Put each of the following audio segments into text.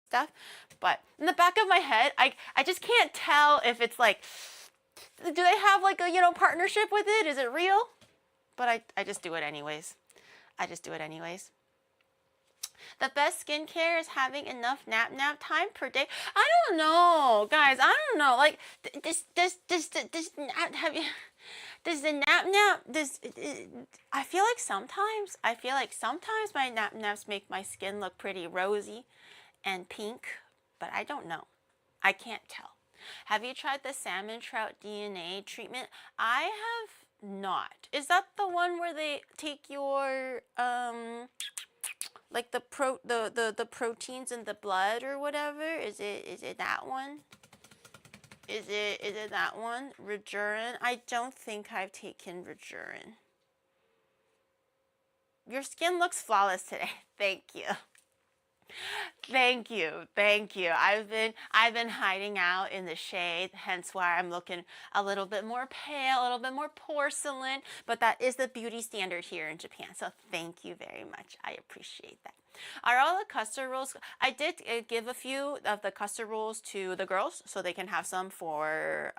stuff. But in the back of my head, I just can't tell if it's like, do they have like a, you know, partnership with it? Is it real? But I just do it anyways. I just do it anyways. The best skincare is having enough nap time per day. I don't know, guys. I don't know. Like this have you? Does the nap does? I feel like sometimes my naps make my skin look pretty rosy and pink, but I don't know. I can't tell. Have you tried the salmon trout DNA treatment? I have not. Is that the one where they take your like the proteins in the blood or whatever? Is it that one? Is it that one? Rejurin? I don't think I've taken Rejurin. Your skin looks flawless today. Thank you. Thank you. I've been hiding out in the shade, hence why I'm looking a little bit more pale, a little bit more porcelain, but that is the beauty standard here in Japan. So thank you very much. I appreciate that. Are all the custard rolls? I did give a few of the custard rolls to the girls so they can have some for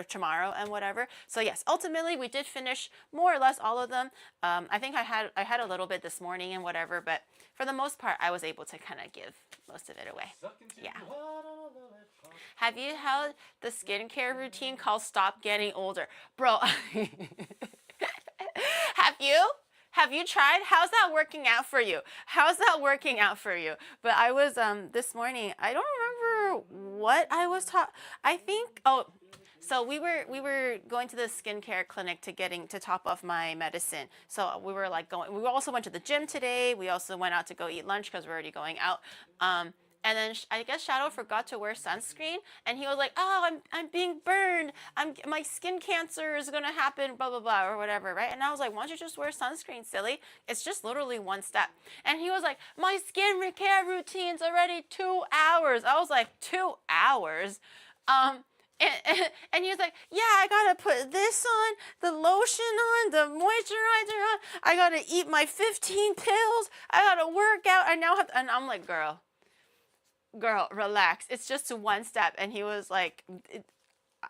tomorrow and whatever. So yes, ultimately we did finish more or less all of them. I think I had a little bit this morning and whatever, but for the most part I was able to kind of give most of it away. Yeah. Have you held the skincare routine called Stop Getting Older? Bro, have you tried? How's that working out for you? But I was this morning, I don't remember what I was taught. I think so we were going to the skincare clinic to top off my medicine. So we were like we also went to the gym today. We also went out to go eat lunch because we're already going out. And then I guess Shadow forgot to wear sunscreen, and he was like, "Oh, I'm being burned. My skin cancer is gonna happen, blah blah blah or whatever, right?" And I was like, "Why don't you just wear sunscreen, silly? It's just literally one step." And he was like, "My skin care routine's already 2 hours." I was like, 2 hours? And he was like, "Yeah, I gotta put this on, the lotion on, the moisturizer on. I gotta eat my 15 pills. I gotta work out. I now have," and I'm like, girl, relax. It's just one step. And he was like,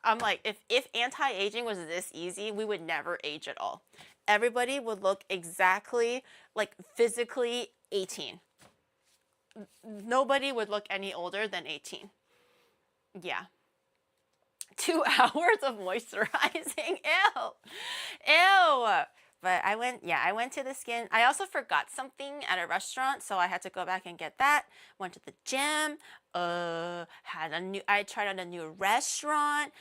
I'm like, if anti-aging was this easy, we would never age at all. Everybody would look exactly like physically 18. Nobody would look any older than 18. Yeah. 2 hours of moisturizing. Ew. But I went to the skin. I also forgot something at a restaurant, so I had to go back and get that. Went to the gym. I tried out a new restaurant.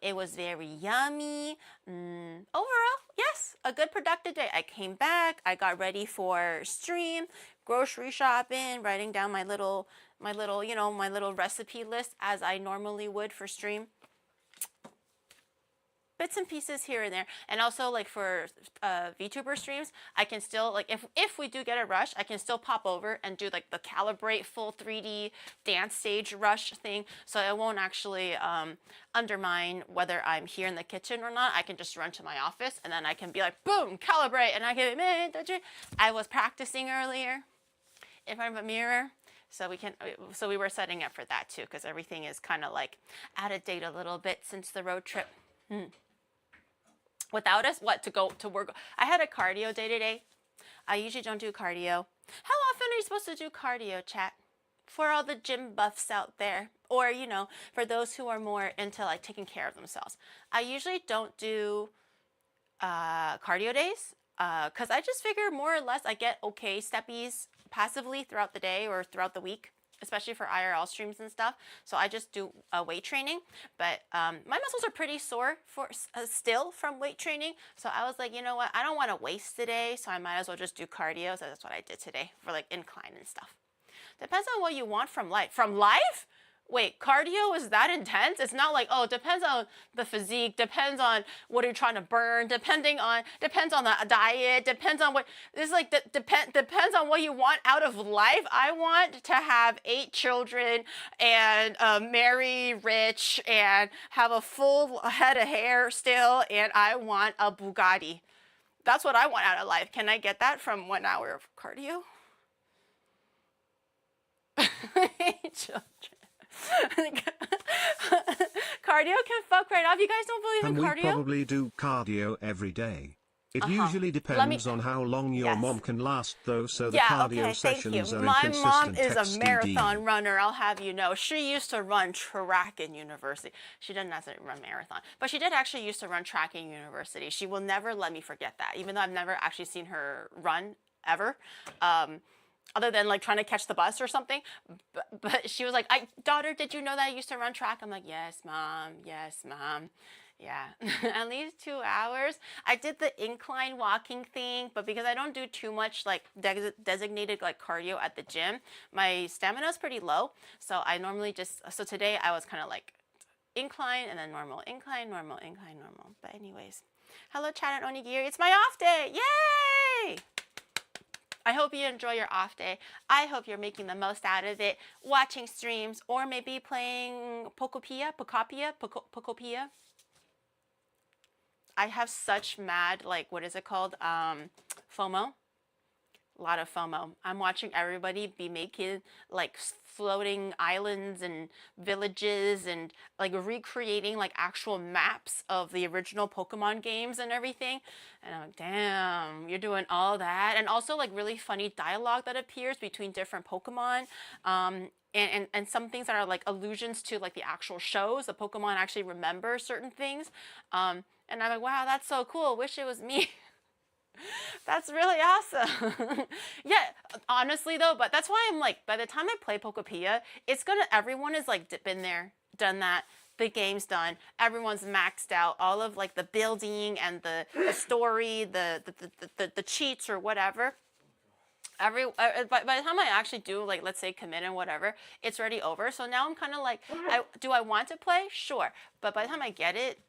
It was very yummy. Overall, yes, a good productive day. I came back. I got ready for stream, grocery shopping, writing down my little recipe list as I normally would for stream. Bits and pieces here and there. And also like for VTuber streams, I can still, like, if we do get a rush, I can still pop over and do like the calibrate full 3D dance stage rush thing, so it won't actually undermine whether I'm here in the kitchen or not. I can just run to my office and then I can be like, boom, calibrate, and I can, I was practicing earlier in front of a mirror. So we were setting up for that too, because everything is kind of like out of date a little bit since the road trip. Without us, to go to work. I had a cardio day today. I usually don't do cardio. How often are you supposed to do cardio, chat? For all the gym buffs out there, or for those who are more into like taking care of themselves. I usually don't do cardio days because I just figure more or less I get okay steppies passively throughout the day or throughout the week, especially for IRL streams and stuff. So I just do weight training, but my muscles are pretty sore still from weight training. So I was like, you know what? I don't want to waste today, so I might as well just do cardio. So that's what I did today for like incline and stuff. Depends on what you want from life. From life? Wait, cardio is that intense? It's not like, oh, it depends on the physique, depends on what you're trying to burn, depends on the diet, depends on what, it's like, depends on what you want out of life. I want to have 8 children and marry rich and have a full head of hair still, and I want a Bugatti. That's what I want out of life. Can I get that from 1 hour of cardio? Cardio can fuck right off. You guys don't believe And in we cardio? probably do cardio every day. It usually depends on how long your Yes. mom can last, though, so the Yeah, cardio okay, thank you. sessions are My mom inconsistent. is a Text marathon DD. runner, I'll have you know. She used to run track in university. She didn't necessarily run marathon, but she did actually used to run track in university. She will never let me forget that, even though I've never actually seen her run ever. Other than like trying to catch the bus or something, but she was like, daughter, did you know that I used to run track? I'm like, yes, mom, yes, mom. Yeah, at least 2 hours. I did the incline walking thing, but because I don't do too much like designated like cardio at the gym, my stamina is pretty low. So I normally so today I was kind of like incline and then normal, incline, normal, incline, normal. But anyways, hello chat and Onigiri. It's my off day. Yay! I hope you enjoy your off day. I hope you're making the most out of it, watching streams or maybe playing Pokopia. I have such mad, like, what is it called? FOMO. A lot of FOMO. I'm watching everybody be making like floating islands and villages and like recreating like actual maps of the original Pokemon games and everything. And I'm like, damn, you're doing all that. And also like really funny dialogue that appears between different Pokemon. And some things that are like allusions to like the actual shows. The Pokemon actually remember certain things. And I'm like, wow, that's so cool. Wish it was me. That's really awesome. Yeah, honestly though, but that's why I'm like, by the time I play Pokopia, everyone is like been there, done that. The game's done. Everyone's maxed out. All of like the building and the story, the cheats or whatever. By the time I actually do like, let's say commit and whatever, it's already over. So now I'm kind of like, do I want to play? Sure. But by the time I get it,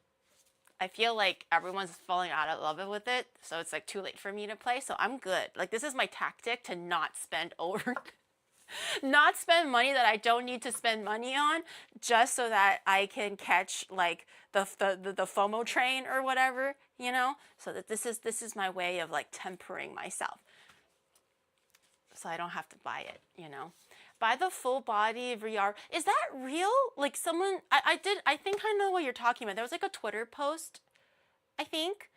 I feel like everyone's falling out of love with it, so it's like too late for me to play, so I'm good. Like this is my tactic to not spend not spend money that I don't need to spend money on, just so that I can catch like the FOMO train or whatever, you know? So that this is my way of like tempering myself, so I don't have to buy it, you know? Buy the full body VR. Is that real? Like someone, I think I know what you're talking about. There was like a Twitter post, I think,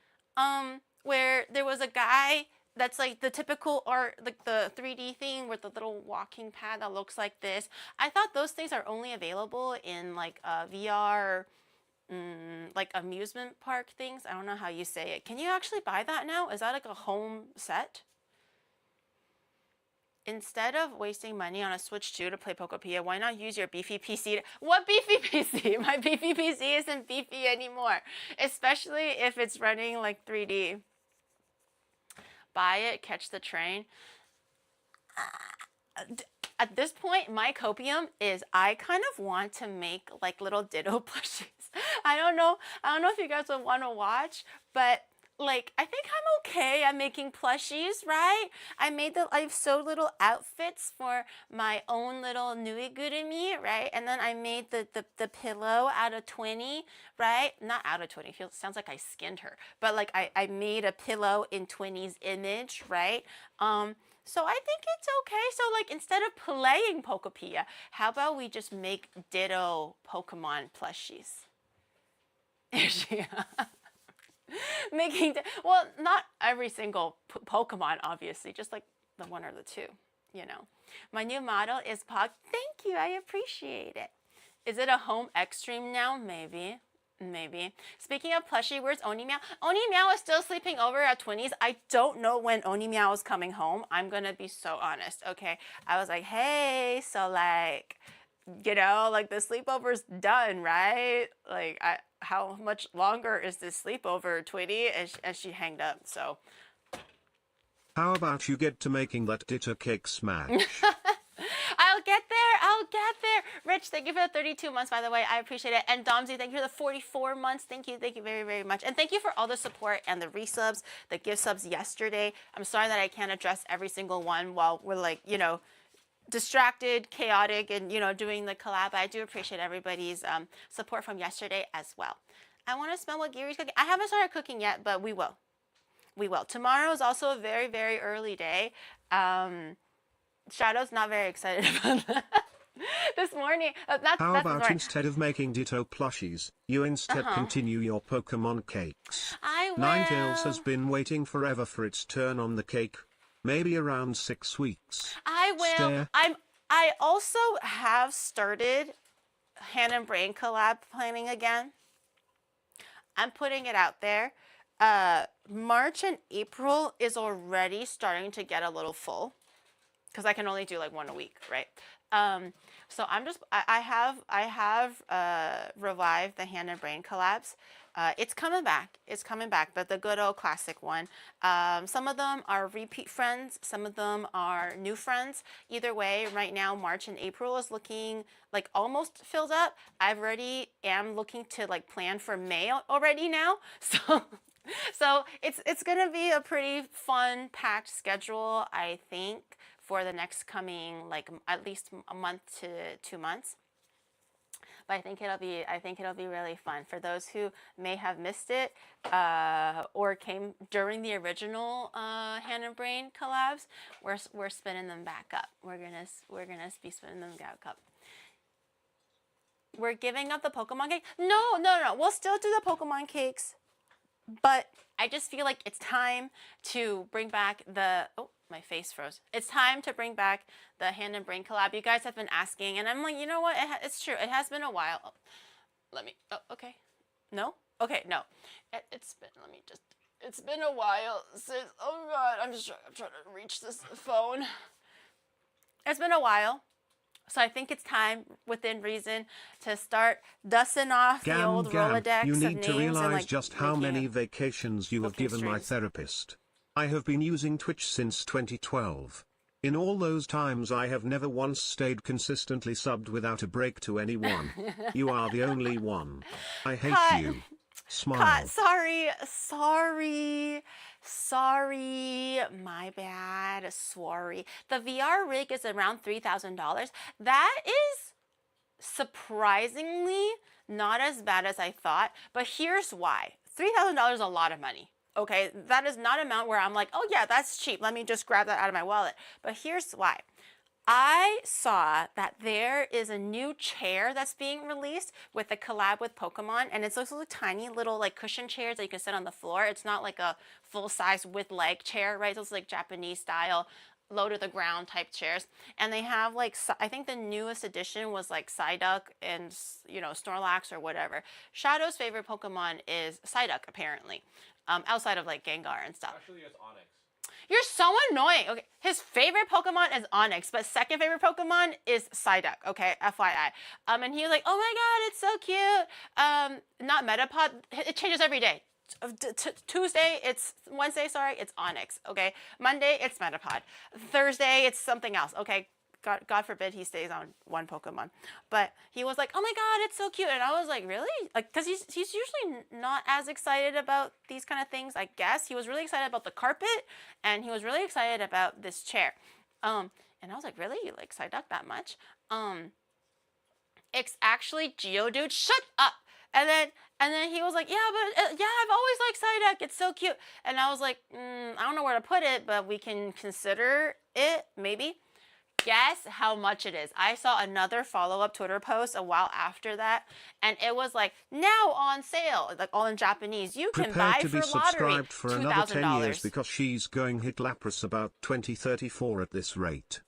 where there was a guy that's like the typical art, like the 3D thing with the little walking pad that looks like this. I thought those things are only available in like VR, like amusement park things. I don't know how you say it. Can you actually buy that now? Is that like a home set? Instead of wasting money on a Switch 2 to play Pokopia, why not use your beefy PC? What beefy PC? My beefy PC isn't beefy anymore, especially if it's running like 3D. Buy it, catch the train. At this point, my copium is I kind of want to make like little Ditto plushies. I don't know if you guys would want to watch, but like, I think I'm okay at making plushies, right? I've sewed little outfits for my own little Nuigurumi, right? And then I made the pillow out of 20, right? Not out of 20, sounds like I skinned her. But like, I made a pillow in 20's image, right? So I think it's okay. So like, instead of playing Pokopia, how about we just make Ditto Pokemon plushies? Well, not every single Pokemon, obviously, just like the one or the two, you know. My new model is Pog. Thank you, I appreciate it. Is it a home extreme now? Maybe. Speaking of plushie, where's Oni Meow? Oni Meow is still sleeping over at 20's. I don't know when Oni Meow is coming home. I'm gonna be so honest, okay? I was like, hey, so like, you know, like the sleepover's done, right? Like, how much longer is this sleepover, Twitty? And she hanged up, so. How about you get to making that Ditto cake smash? I'll get there. Rich, thank you for the 32 months, by the way. I appreciate it. And Domsy, thank you for the 44 months. Thank you very, very much. And thank you for all the support and the resubs, the gift subs yesterday. I'm sorry that I can't address every single one while we're like, you know, distracted, chaotic, and you know, doing the collab. I do appreciate everybody's support from yesterday as well. I want to smell what Giri's cooking. I haven't started cooking yet, but we will. Tomorrow is also a very, very early day. Shadow's not very excited about that. This morning, How that's this about morning. instead of making Ditto plushies, you instead continue your Pokemon cakes? I will. Ninetales has been waiting forever for its turn on the cake. Maybe around 6 weeks. I will. Stare. I also have started Hand and Brain collab planning again. I'm putting it out there. March and April is already starting to get a little full because I can only do like one a week, right? So I have revived the Hand and Brain collabs. It's coming back. It's coming back, but the good old classic one. Some of them are repeat friends. Some of them are new friends. Either way, right now, March and April is looking like almost filled up. I've already am looking to like plan for May already now. So it's gonna be a pretty fun packed schedule, I think, for the next coming like at least a month to 2 months. But I think it'll be really fun for those who may have missed it or came during the original Hand and Brain collabs. We're spinning them back up. We're gonna be spinning them back up. We're giving up the Pokemon cake. No. We'll still do the Pokemon cakes, but I just feel like it's time to bring back the. Oh, my face froze. It's time to bring back the Hand and Brain collab. You guys have been asking, and I'm like, you know what? It's true. It has been a while. Oh, let me. Oh, okay. No. Okay. No. It's been. Let me just. It's been a while since. Oh God. I'm trying to reach this phone. It's been a while. So I think it's time, within reason, to start dusting off the old Rolodex you of need names to realize and like just how many vacations you have given my therapist. I have been using Twitch since 2012. In all those times I have never once stayed consistently subbed without a break to anyone. You are the only one. I hate Cut. you. Smile. Cut. Sorry. My bad. Sorry. The VR rig is around $3,000. That is surprisingly not as bad as I thought, but here's why. $3,000 is a lot of money. Okay, that is not an amount where I'm like, oh yeah, that's cheap. Let me just grab that out of my wallet. But here's why. I saw that there is a new chair that's being released with a collab with Pokemon, and it's those little tiny little like cushion chairs that you can sit on the floor. It's not like a full-size with leg chair, right? Those like Japanese style, low to the ground type chairs. And they have like, I think the newest edition was like Psyduck and, you know, Snorlax or whatever. Shadow's favorite Pokemon is Psyduck, apparently. Outside of like Gengar and stuff. Actually, it's Onyx. You're so annoying. Okay, his favorite Pokemon is Onyx, but second favorite Pokemon is Psyduck. Okay, FYI. And he was like, "Oh my God, it's so cute." Not Metapod. It changes every day. Tuesday, it's Wednesday. Sorry, it's Onyx. Okay, Monday, it's Metapod. Thursday, it's something else. Okay. God forbid he stays on one Pokemon. But he was like, oh my God, it's so cute. And I was like, really? Like, because he's usually not as excited about these kind of things, I guess. He was really excited about the carpet, and he was really excited about this chair. And I was like, really? You like Psyduck that much? It's actually Geodude. Shut up! And then he was like, yeah, but yeah, I've always liked Psyduck. It's so cute. And I was like, I don't know where to put it, but we can consider it, maybe. Guess how much it is. I saw another follow-up Twitter post a while after that, and it was like, now on sale, like all in Japanese. You can buy for lottery, $2,000. Prepare to be subscribed for another 10 years because she's going hit Lapras about 2034 at this rate.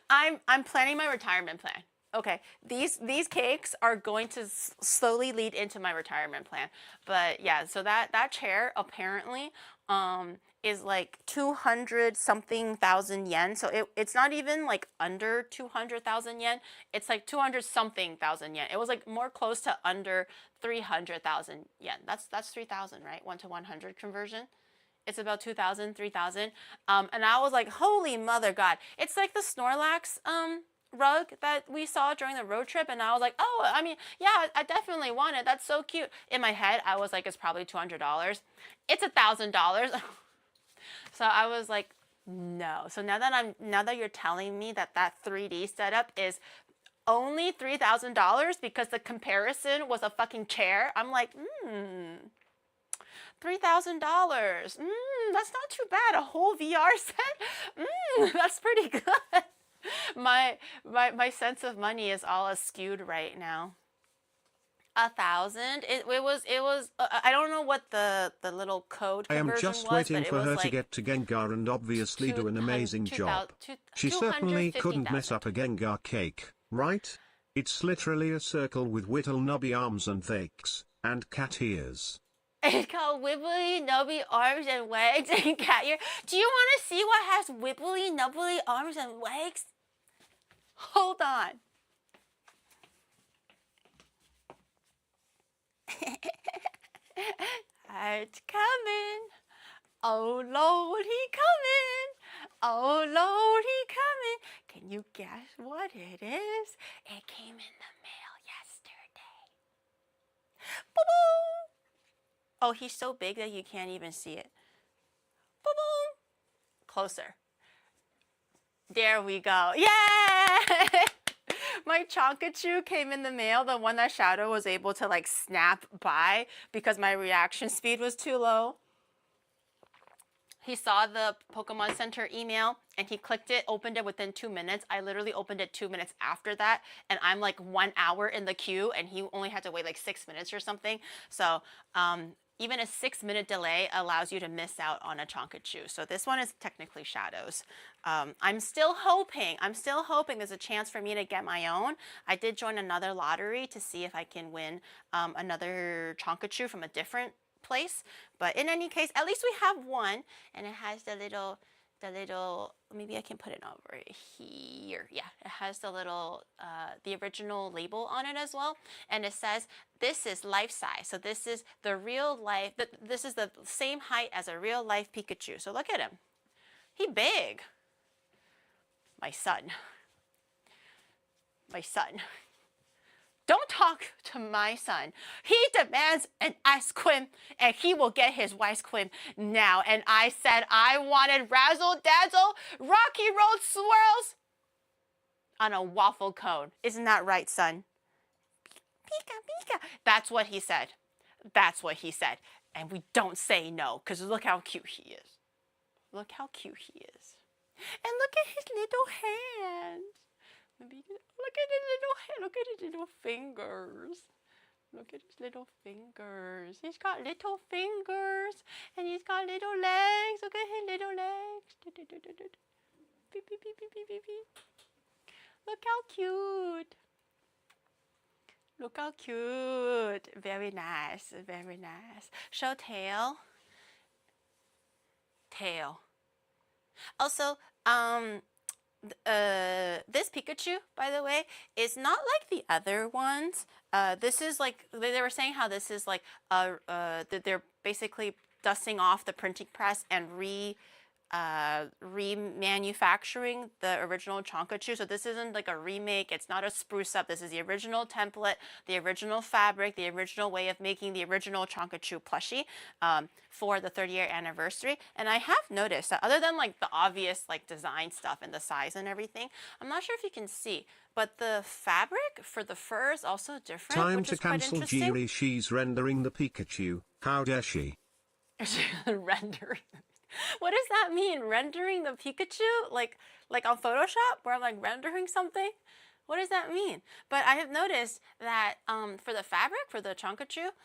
I'm planning my retirement plan. Okay, these cakes are going to slowly lead into my retirement plan. But yeah, so that chair apparently is like 200 something thousand yen. So it's not even like under 200,000 yen. It's like 200 something thousand yen. It was like more close to under 300,000 yen. That's 3,000, right? 1 to 100 conversion. It's about 2,000, 3,000. And I was like, holy mother God. It's like the Snorlax rug that we saw during the road trip, and I was like, oh, I mean, yeah, I definitely want it. That's so cute. In my head, I was like, it's probably $200. It's $1,000. So I was like, no. So now that you're telling me that 3D setup is only $3,000 because the comparison was a fucking chair, I'm like, $3,000. That's not too bad. A whole VR set. That's pretty good. my sense of money is all skewed right now. 1,000. It was I don't know what the little code I am conversion just was, waiting but it for was her to like get to Gengar and obviously do an 200 amazing job. She certainly couldn't mess 250,000. up a Gengar cake, right? It's literally a circle with little nubby arms and legs, and cat ears. It's called wibbly nubby arms and legs and cat ear. Do you want to see what has wibbly nubbly arms and legs? Hold on. It's coming. Oh Lord, he coming. Oh Lord, he coming. Can you guess what it is? It came in the mail yesterday. Boom! Oh, he's so big that you can't even see it. Boom! Closer. There we go. Yeah! My Chonkachu came in the mail, the one that Shadow was able to like snap by because my reaction speed was too low. He saw the Pokemon Center email and he clicked it, opened it within 2 minutes. I literally opened it 2 minutes after that, and I'm like 1 hour in the queue and he only had to wait like 6 minutes or something. So even a 6-minute delay allows you to miss out on a Chonkachu. So this one is technically Shadow's. I'm still hoping there's a chance for me to get my own. I did join another lottery to see if I can win another Chonkachu from a different place. But in any case, at least we have one, and it has the little, maybe I can put it over here. Yeah, it has the little, the original label on it as well. And it says, this is life size. So this is the real life, this is the same height as a real life Pikachu. So look at him. He big. My son. My son. Don't talk to my son. He demands an ice cream, and he will get his ice cream now. And I said I wanted razzle dazzle, rocky road swirls on a waffle cone. Isn't that right, son? Pika, Pika. That's what he said. That's what he said. And we don't say no, because look how cute he is. Look how cute he is. And look at his little hands. Maybe you can, look at his little hand. Look at his little fingers. Look at his little fingers. He's got little fingers. And he's got little legs. Look at his little legs. Beep, beep, beep, beep, beep, beep, beep. Look how cute. Look how cute. Very nice. Very nice. Show tail. Tail. Also, this Pikachu, by the way, is not like the other ones. This is like, they were saying how this is like, they're basically dusting off the printing press and remanufacturing the original Chonkachu. So this isn't like a remake. It's not a spruce up. This is the original template, the original fabric, the original way of making the original Chonkachu plushie for the 30-year anniversary. And I have noticed that other than like the obvious like design stuff and the size and everything, I'm not sure if you can see, but the fabric for the fur is also different. Time which to is quite cancel interesting. Jiri. She's rendering the Pikachu. How dare she? Rendering. What does that mean? Rendering the Pikachu? Like on Photoshop where I'm like rendering something? What does that mean? But I have noticed that for the fabric, for the Chonkachu,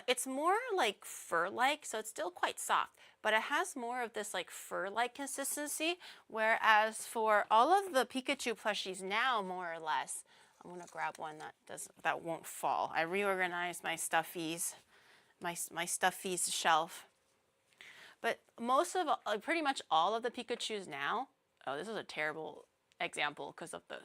it's more like fur-like, so it's still quite soft, but it has more of this like fur-like consistency, whereas for all of the Pikachu plushies now, more or less, I'm gonna grab one that won't fall. I reorganized my stuffies, my stuffies shelf. But most of, pretty much all of the Pikachus now, oh, this is a terrible example because of the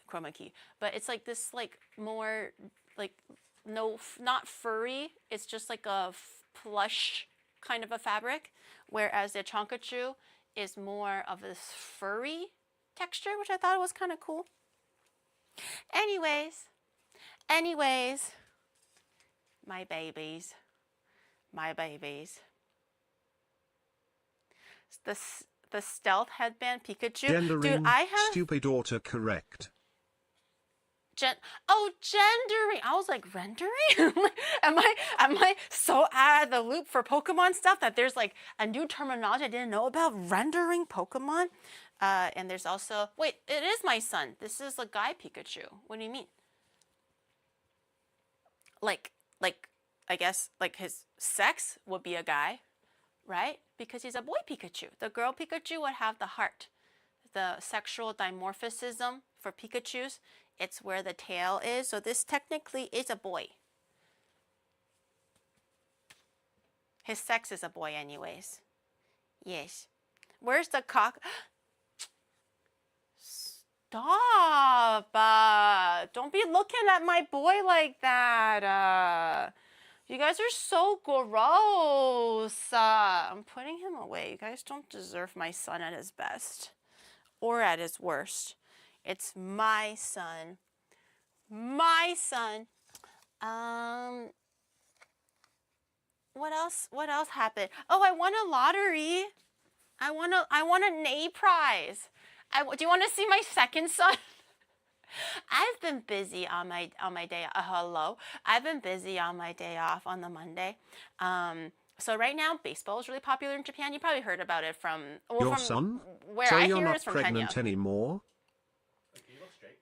chroma key, but it's like this like more like, no, not furry, it's just like a plush kind of a fabric, whereas the Chonkachu is more of this furry texture, which I thought was kind of cool. Anyways, my babies. The stealth headband Pikachu. Gendering, dude, I have stupid autocorrect. Gendering. I was like, rendering? am I so out of the loop for Pokemon stuff that there's like a new terminology I didn't know about? Rendering Pokemon? And there's also, wait, it is my son. This is a guy Pikachu. What do you mean? Like, I guess like his sex would be a guy, right? Because he's a boy Pikachu. The girl Pikachu would have the heart. The sexual dimorphism for Pikachus, it's where the tail is. So this technically is a boy. His sex is a boy anyways. Yes. Where's the cock? Stop. Don't be looking at my boy like that. You guys are so gross. I'm putting him away. You guys don't deserve my son at his best. Or at his worst. It's my son. My son. What else happened? Oh, I won a lottery. I won an A prize. Do you want to see my second son? I've been busy on my day. Hello. I've been busy on my day off on the Monday. So right now, baseball is really popular in Japan. You probably heard about it from Your son? Where so I you're hear not is from pregnant Kenya. anymore? You look straight.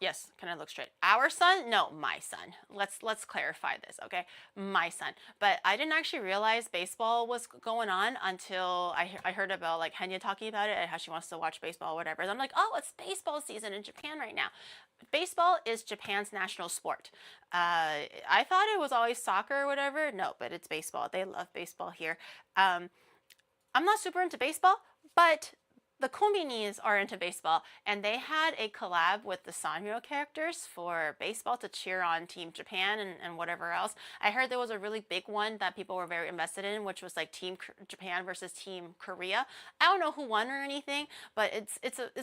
Yes, can I look straight? Our son? No, my son. Let's clarify this, okay? My son. But I didn't actually realize baseball was going on until I heard about like Henya talking about it and how she wants to watch baseball or whatever. And I'm like, oh, it's baseball season in Japan right now. Baseball is Japan's national sport. I thought it was always soccer or whatever. No, but it's baseball. They love baseball here. I'm not super into baseball, but the Kombinis are into baseball, and they had a collab with the Sanrio characters for baseball to cheer on Team Japan and whatever else. I heard there was a really big one that people were very invested in, which was like Team Japan versus Team Korea. I don't know who won or anything, but it's a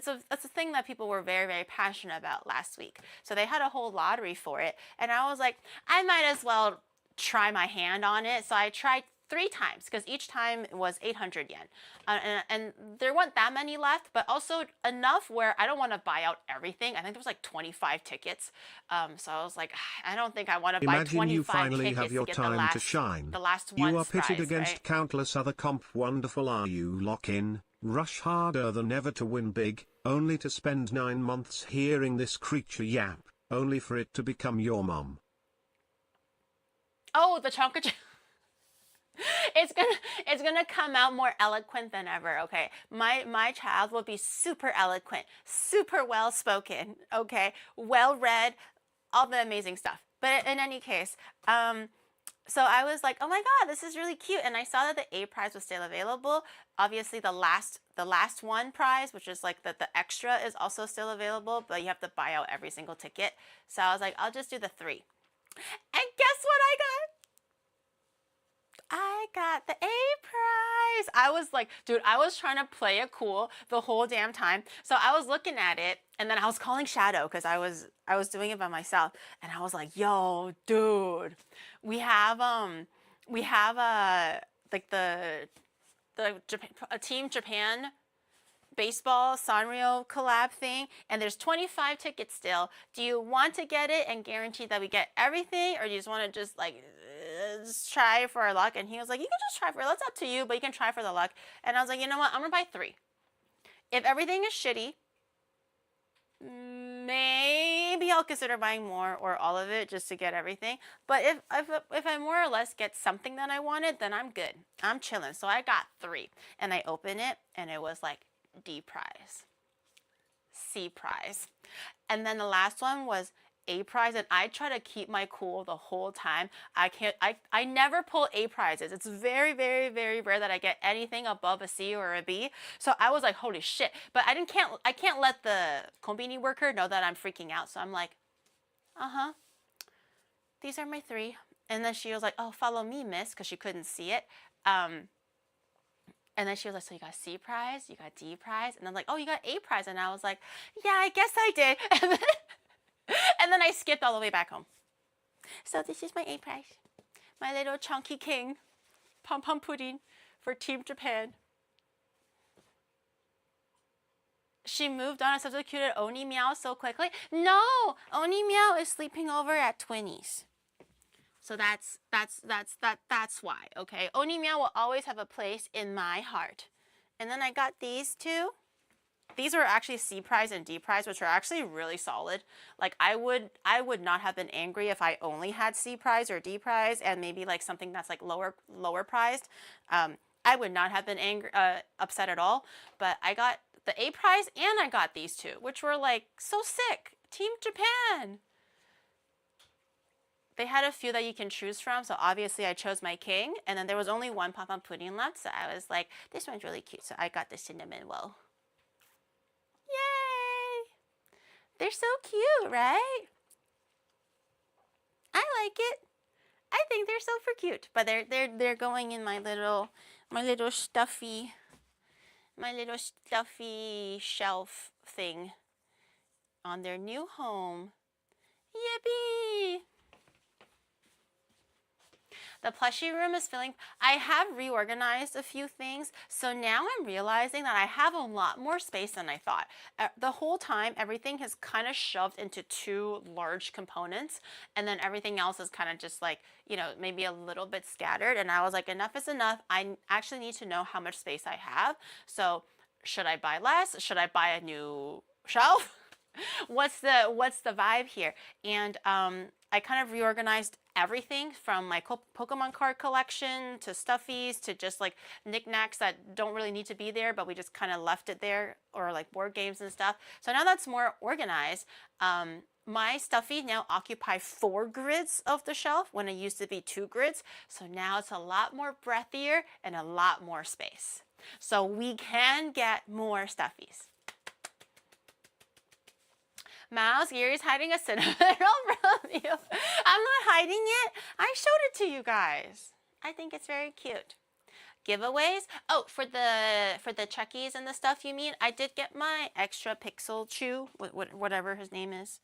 thing that people were very, very passionate about last week. So they had a whole lottery for it, and I was like, I might as well try my hand on it. So I tried 3 times because each time was 800 yen. And there weren't that many left, but also enough where I don't want to buy out everything. I think there was like 25 tickets. So I was like, I don't think I want to buy 25 Imagine you finally tickets have your to get time to shine. the last You one are pitted prize, against right? countless other wonderful are you lock in, rush harder than ever to win big, only to spend 9 months hearing this creature yap, only for it to become your mom. Oh, the Chonka. It's gonna come out more eloquent than ever. Okay, my child will be super eloquent, super well spoken. Okay, well read, all the amazing stuff. But in any case, so I was like, oh my god, this is really cute, and I saw that the A prize was still available. Obviously, the last one prize, which is like the extra, is also still available, but you have to buy out every single ticket. So I was like, I'll just do the 3. And guess what I got? I got the A prize. I was like, dude, I was trying to play it cool the whole damn time. So I was looking at it, and then I was calling Shadow because I was doing it by myself, and I was like, yo, dude, we have like the Team Japan baseball Sanrio collab thing, and there's 25 tickets still. Do you want to get it and guarantee that we get everything, or do you just want to just like just try for our luck? And he was like, you can just try for it. That's up to you, but you can try for the luck. And I was like, you know what? I'm gonna buy 3. If everything is shitty, maybe I'll consider buying more or all of it just to get everything. But if I more or less get something that I wanted, then I'm good. I'm chilling. So I got 3, and I opened it, and it was like D prize, C prize, and then the last one was A prize, and I try to keep my cool the whole time. I never pull A prizes. It's very, very, very rare that I get anything above a C or a B. So I was like, holy shit. But I can't let the konbini worker know that I'm freaking out. So I'm like, these are my 3. And then she was like, oh, follow me, miss, because she couldn't see it. And then she was like, so you got C prize, you got D prize? And I'm like, oh, you got A prize. And I was like, yeah, I guess I did. And then I skipped all the way back home. So this is my A prize. My little chunky king, pom pom pudding for Team Japan. She moved on and substituted Oni Meow so quickly. No, Oni Meow is sleeping over at Twinnies. So that's why, okay? Oni Meow will always have a place in my heart. And then I got these two. These were actually C prize and D prize, which are actually really solid. Like I would not have been angry if I only had C prize or D prize and maybe like something that's like lower priced. I would not have been angry, upset at all. But I got the A prize and I got these two, which were like so sick. Team Japan. They had a few that you can choose from, so obviously I chose my king, and then there was only one pop-up pudding left, so I was like, this one's really cute, so I got the cinnamon roll. Yay! They're so cute, right? I like it. I think they're super cute, but they're going in my little stuffy shelf thing on their new home. Yippee! The plushie room is filling. I have reorganized a few things, so now I'm realizing that I have a lot more space than I thought. The whole time, everything has kind of shoved into two large components, and then everything else is kind of just like, you know, maybe a little bit scattered, and I was like, enough is enough. I actually need to know how much space I have, so should I buy less? Should I buy a new shelf? What's the vibe here? And I kind of reorganized everything from my Pokemon card collection to stuffies to just like knickknacks that don't really need to be there, but we just kind of left it there, or like board games and stuff. So now that's more organized. My stuffies now occupy 4 grids of the shelf when it used to be 2 grids. So now it's a lot more breathier and a lot more space. So we can get more stuffies. Mouse, Yuri's hiding a cinnamon roll from you. I'm not hiding it. I showed it to you guys. I think it's very cute. Giveaways. Oh, for the Chuckies and the stuff you mean, I did get my extra Pixel Chew, whatever his name is.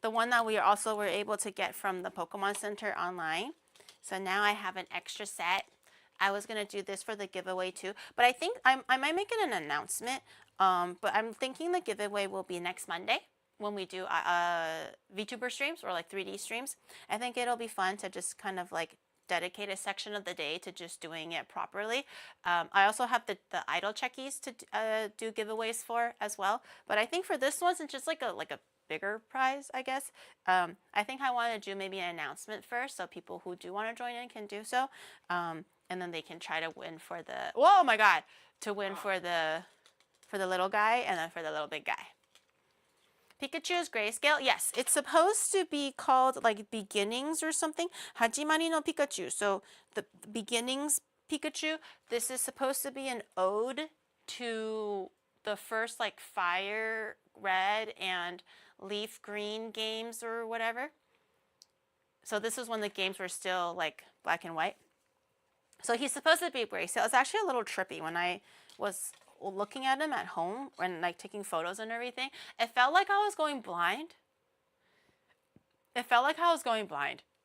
The one that we also were able to get from the Pokemon Center online. So now I have an extra set. I was going to do this for the giveaway too, but I think I might make it an announcement. But I'm thinking the giveaway will be next Monday when we do VTuber streams or like 3D streams. I think it'll be fun to just kind of like dedicate a section of the day to just doing it properly. I also have the idol checkies to do giveaways for as well. But I think for this one, since it's like a bigger prize, I guess, I think I want to do maybe an announcement first, so people who do want to join in can do so, and then they can try to win for the for the little guy and then for the little big guy. Pikachu's grayscale. Yes, it's supposed to be called like beginnings or something. Hajimari no Pikachu. So the beginnings Pikachu. This is supposed to be an ode to the first like Fire Red and Leaf Green games or whatever. So this is when the games were still like black and white. So he's supposed to be grayscale. It's actually a little trippy when I was looking at him at home and like taking photos and everything. It felt like I was going blind.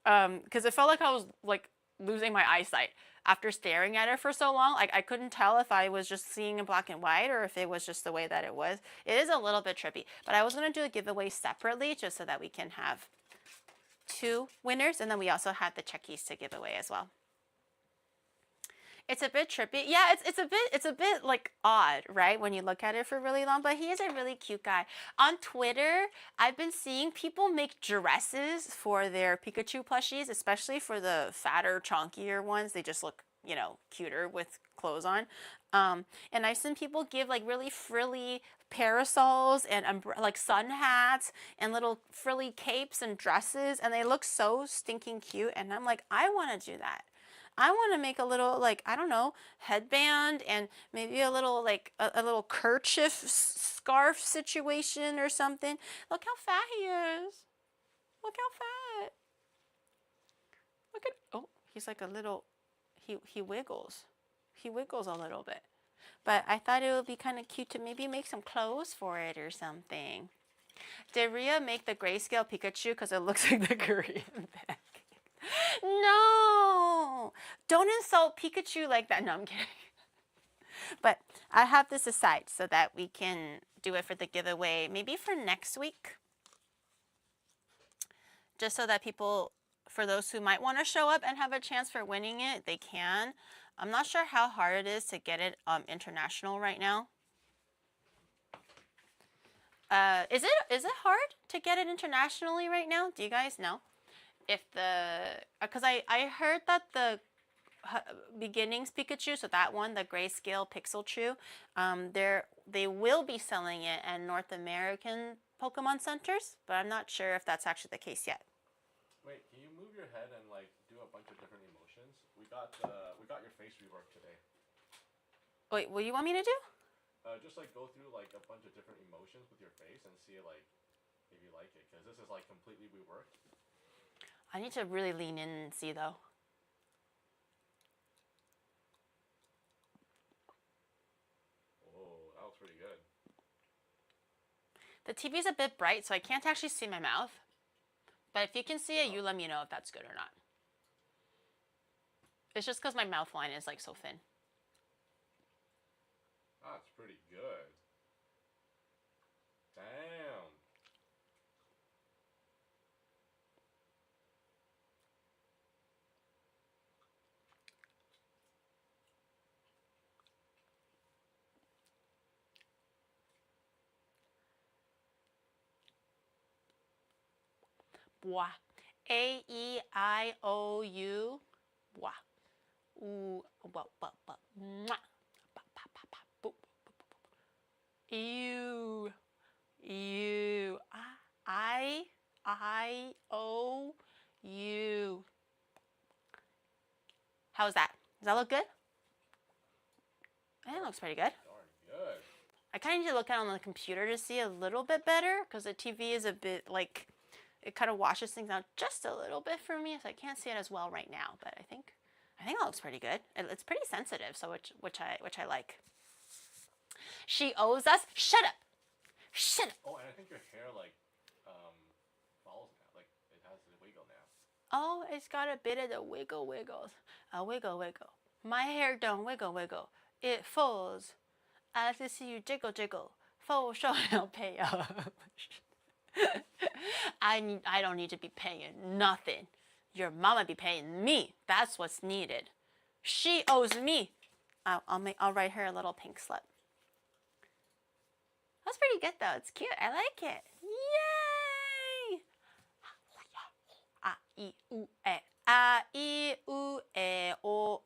Because it felt like I was like losing my eyesight after staring at it for so long. Like I couldn't tell if I was just seeing in black and white or if it was just the way that it was. It is a little bit trippy, but I was going to do a giveaway separately just so that we can have 2 winners, and then we also had the checkies to give away as well. It's a bit trippy. Yeah, it's a bit like odd, right? When you look at it for really long, but he is a really cute guy. On Twitter, I've been seeing people make dresses for their Pikachu plushies, especially for the fatter, chunkier ones. They just look, you know, cuter with clothes on. And I've seen people give like really frilly parasols and like sun hats and little frilly capes and dresses, and they look so stinking cute. And I'm like, I want to do that. I want to make a little, like, I don't know, headband and maybe a little, like, a little kerchief scarf situation or something. Look how fat he is. Look how fat. Look at, oh, he's like a little, he wiggles. He wiggles a little bit. But I thought it would be kind of cute to maybe make some clothes for it or something. Did Rhea make the grayscale Pikachu because it looks like the Korean bag? No! Don't insult Pikachu like that. No, I'm kidding. But I have this aside so that we can do it for the giveaway, maybe for next week. Just so that people, for those who might want to show up and have a chance for winning it, they can. I'm not sure how hard it is to get it international right now. Is it hard to get it internationally right now? Do you guys know? If because I heard that the beginnings Pikachu, so that one, the grayscale pixel chew, they will be selling it at North American Pokemon centers, but I'm not sure if that's actually the case yet. Wait, can you move your head and like do a bunch of different emotions? We got your face rework today. Wait, what do you want me to do? Just like go through like a bunch of different emotions with your face and see like if you like it, because this is like completely reworked. I need to really lean in and see though. Oh, that was pretty good. The TV's a bit bright, so I can't actually see my mouth. But if you can see it, you let me know if that's good or not. It's just because my mouth line is like so thin. That's pretty good. Damn. Bwa. A-E-I-O-U. Bwa. Ooh. Bwa, bwa, bwa. Mwah. Ba, ba, ba, ba. Boop, boop, boop, boop. Ew. Ew. I-O-U. How's that? Does that look good? I think it looks pretty good. Darn good. I kind of need to look at it on the computer to see a little bit better because the TV is a bit like, it kind of washes things out just a little bit for me, so I can't see it as well right now. But I think it looks pretty good. It's pretty sensitive, so which I like. She owes us. Shut up. Shut up. Oh, and I think your hair like falls now. Like it has the wiggle now. Oh, it's got a bit of the wiggle wiggles. A wiggle wiggle. My hair don't wiggle wiggle. It falls. I like to see you jiggle jiggle. Full show I'll pay up. I don't need to be paying nothing. Your mama be paying me. That's what's needed. She owes me. I'll write her a little pink slip. That's pretty good though. It's cute. I like it. Yay! A I U E A I U E O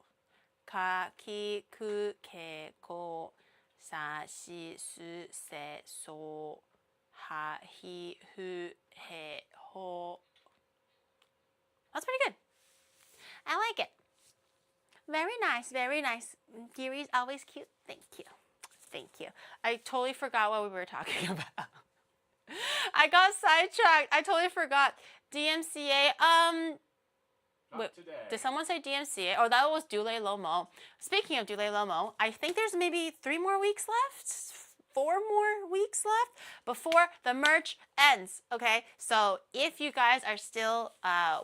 ka ki ku ke ko sa shi su se so ha hi hu he ho. That's pretty good. I like it. Very nice, very nice. Giri's always cute. Thank you. Thank you. I totally forgot what we were talking about. I got sidetracked. I totally forgot. DMCA. Wait, Today. did someone say DMCA? Oh, that was Dule Lomo. Speaking of Dule Lomo, I think there's maybe 3 more weeks left. 4 more weeks left before the merch ends. Okay, so if you guys are still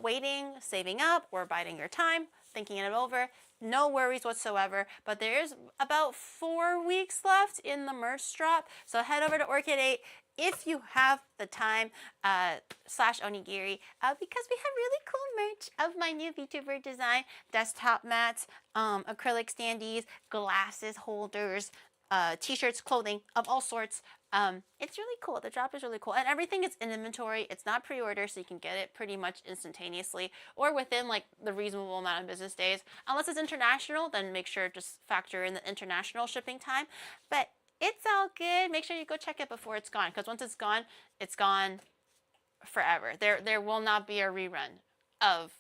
waiting, saving up, or biding your time, thinking it over, no worries whatsoever. But there is about 4 weeks left in the merch drop. So head over to Orchid 8 if you have the time, /Onigiri, because we have really cool merch of my new VTuber design, desktop mats, acrylic standees, glasses holders, t-shirts, clothing of all sorts. It's really cool. The drop is really cool. And everything is in inventory. It's not pre-order, so you can get it pretty much instantaneously or within like the reasonable amount of business days. Unless it's international, then make sure to just factor in the international shipping time. But it's all good. Make sure you go check it before it's gone, because once it's gone forever. There will not be a rerun of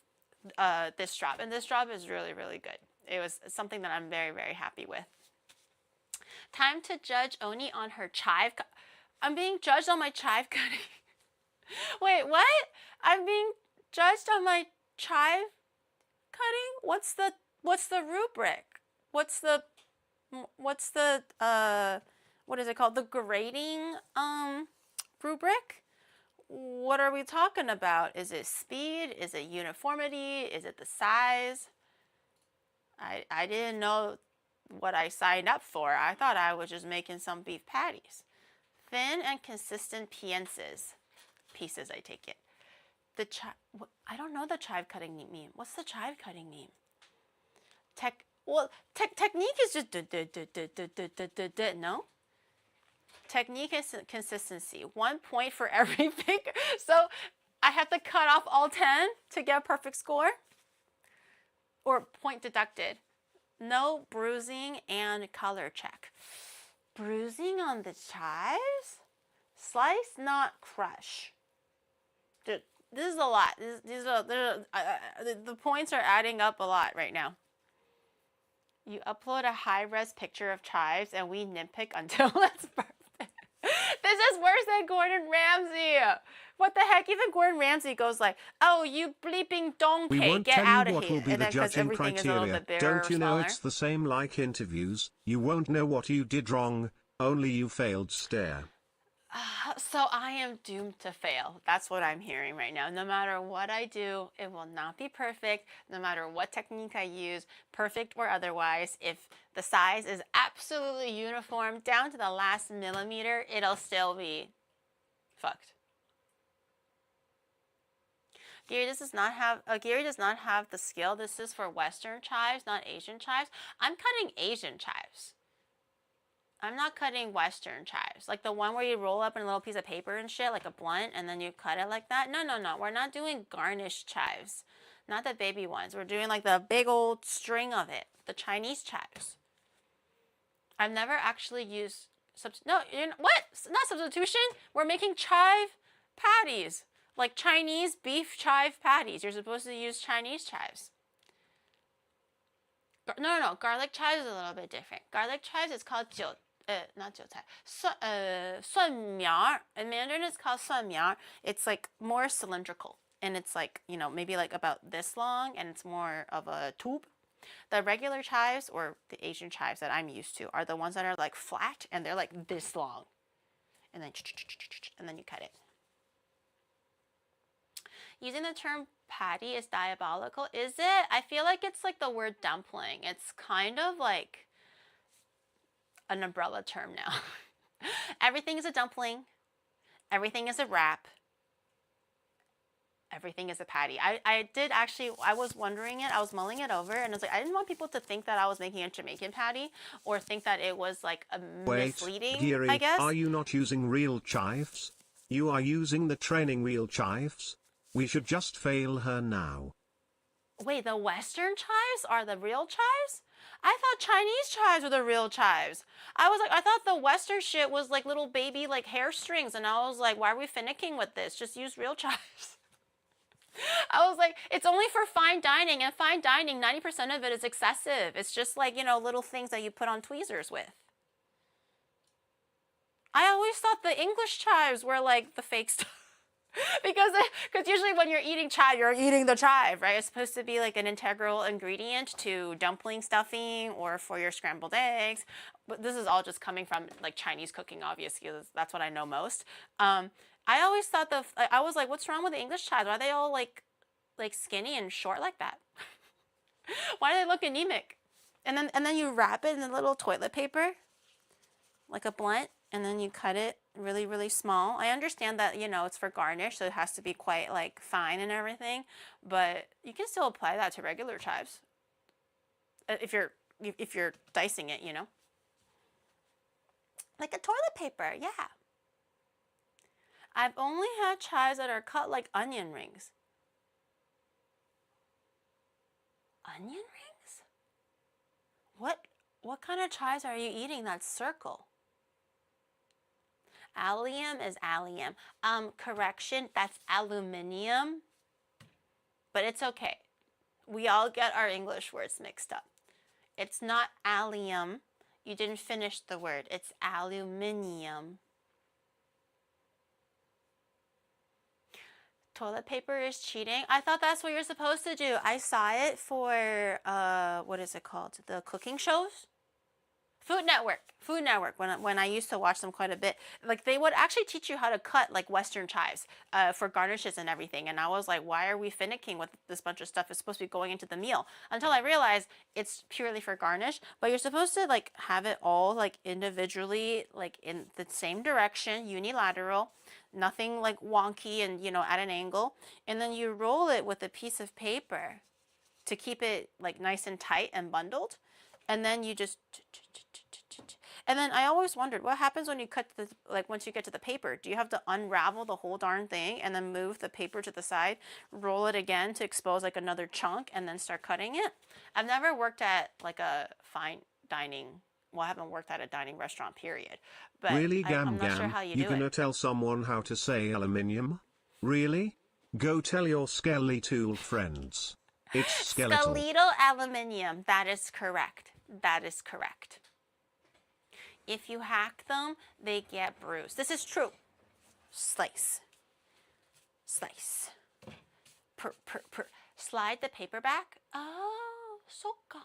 this drop. And this drop is really, really good. It was something that I'm very, very happy with. Time to judge Oni on her chive. I'm being judged on my chive cutting. Wait, what? I'm being judged on my chive cutting? What's the rubric? What's the what is it called? The grading rubric? What are we talking about? Is it speed? Is it uniformity? Is it the size? I didn't know what I signed up for. I thought I was just making some beef patties. Thin and consistent pieces. Pieces, I take it. I don't know the chive cutting meme. What's the chive cutting meme? Technique is just no? Technique is consistency. 1 point for every finger. So I have to cut off all 10 to get a perfect score? Or point deducted. No bruising and color check. Bruising on the chives? Slice, not crush. This is a lot. The points are adding up a lot right now. You upload a high-res picture of chives and we nitpick until it's perfect. This is worse than Gordon Ramsay. What the heck? Even Gordon Ramsay goes like, "Oh, you bleeping donkey, we won't get tell out you of what here." will be the judging criteria. Don't you know it's the same like interviews? You won't know what you did wrong, only you failed stare. So I am doomed to fail. That's what I'm hearing right now. No matter what I do, it will not be perfect. No matter what technique I use, perfect or otherwise, if the size is absolutely uniform down to the last millimeter, it'll still be fucked. Gary does not have the skill. This is for Western chives, not Asian chives. I'm cutting Asian chives. I'm not cutting Western chives. Like the one where you roll up in a little piece of paper and shit, like a blunt, and then you cut it like that. No. We're not doing garnished chives. Not the baby ones. We're doing like the big old string of it. The Chinese chives. I've never actually used... what? Not substitution. We're making chive patties. Like Chinese beef chive patties. You're supposed to use Chinese chives. No. Garlic chives is a little bit different. Garlic chives is called not 韭菜, 蒜苗. In Mandarin, it's called 蒜苗. It's like more cylindrical, and it's like, you know, maybe like about this long, and it's more of a tube. The regular chives, or the Asian chives that I'm used to, are the ones that are like flat, and they're like this long, and then you cut it. Using the term patty is diabolical. Is it? I feel like it's like the word dumpling. It's kind of like an umbrella term now. Everything is a dumpling. Everything is a wrap. Everything is a patty. I was wondering it. I was mulling it over, and I was like, I didn't want people to think that I was making a Jamaican patty or think that it was like a misleading, Giri, I guess. Are you not using real chives? You are using the training wheel chives? We should just fail her now. Wait, the Western chives are the real chives? I thought Chinese chives were the real chives. I thought the Western shit was like little baby like hair strings, and I was like, why are we finicking with this? Just use real chives. I was like, it's only for fine dining, and fine dining, 90% of it is excessive. It's just like, you know, little things that you put on tweezers with. I always thought the English chives were like the fake stuff. Because usually when you're eating chive, you're eating the chive, right? It's supposed to be like an integral ingredient to dumpling stuffing or for your scrambled eggs. But this is all just coming from like Chinese cooking, obviously. That's what I know most. I always thought I was like, what's wrong with the English chives? Why are they all like skinny and short like that? Why do they look anemic? And then you wrap it in a little toilet paper, like a blunt, and then you cut it really, really small. I understand that, you know, it's for garnish, so it has to be quite like fine and everything, but you can still apply that to regular chives if you're dicing it, you know, like a toilet paper. Yeah. I've only had chives that are cut like onion rings. Onion rings? What kind of chives are you eating that's circle? Allium is allium. Correction, that's aluminium. But it's okay. We all get our English words mixed up. It's not allium. You didn't finish the word. It's aluminium. Toilet paper is cheating. I thought that's what you're supposed to do. I saw it for, what is it called? The cooking shows. Food Network. Food Network. When I used to watch them quite a bit, like they would actually teach you how to cut like Western chives for garnishes and everything. And I was like, why are we finicking with this bunch of stuff? It's supposed to be going into the meal. Until I realized it's purely for garnish. But you're supposed to like have it all like individually, like in the same direction, unilateral, nothing like wonky and at an angle. And then you roll it with a piece of paper to keep it like nice and tight and bundled. And then you just, and then I always wondered what happens when you cut once you get to the paper. Do you have to unravel the whole darn thing and then move the paper to the side, roll it again to expose like another chunk, and then start cutting it? I've never worked at like a fine dining. Well, I haven't worked at a dining restaurant, period. But really, I'm not sure how you do gonna it. tell someone how to say aluminium? Really? Go tell your skeletal friends. It's skeletal. Skeletal aluminium. That is correct. That is correct. If you hack them, they get bruised. This is true. Slice. Slice. Slide the paper back. Oh, soka.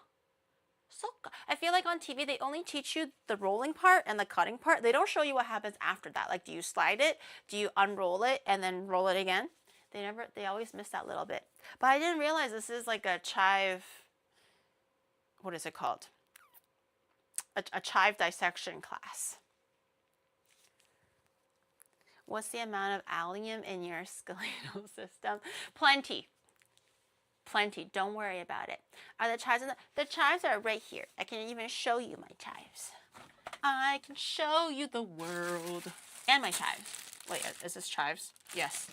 Soka. I feel like on TV, they only teach you the rolling part and the cutting part. They don't show you what happens after that. Like, do you slide it? Do you unroll it and then roll it again? They always miss that little bit. But I didn't realize this is like a chive, what is it called? A chive dissection class. What's the amount of allium in your skeletal system? Plenty. Plenty. Don't worry about it. Are the chives the chives are right here. I can even show you my chives. I can show you the world. And my chives. Wait, is this chives? Yes.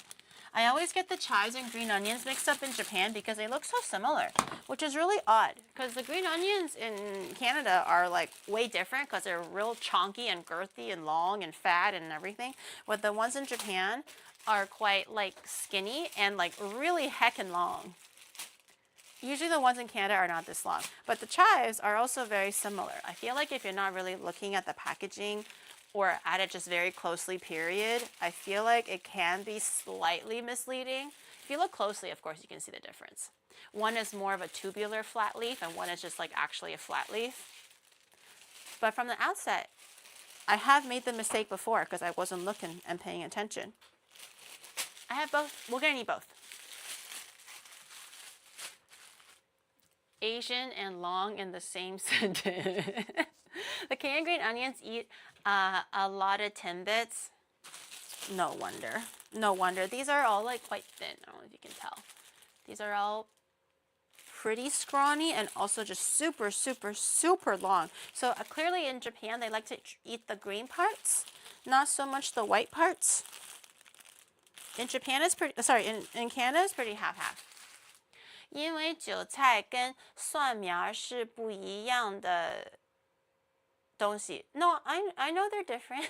I always get the chives and green onions mixed up in Japan because they look so similar, which is really odd because the green onions in Canada are like way different because they're real chonky and girthy and long and fat and everything. But the ones in Japan are quite like skinny and like really heckin' long. Usually the ones in Canada are not this long, but the chives are also very similar. I feel like if you're not really looking at the packaging or at it just very closely, period, I feel like it can be slightly misleading. If you look closely, of course, you can see the difference. One is more of a tubular flat leaf, and one is just like actually a flat leaf. But from the outset, I have made the mistake before because I wasn't looking and paying attention. I have both. We're gonna need both. Asian and long in the same sentence. The canned green onions eat a lot of timbits. No wonder. No wonder. These are all like quite thin. I don't know if you can tell. These are all pretty scrawny and also just super, super, super long. So clearly in Japan, they like to eat the green parts, not so much the white parts. In Japan, it's pretty, sorry, in Canada, it's pretty half-half. 因为韭菜跟蒜苗是不一样的东西. No, I know they're different.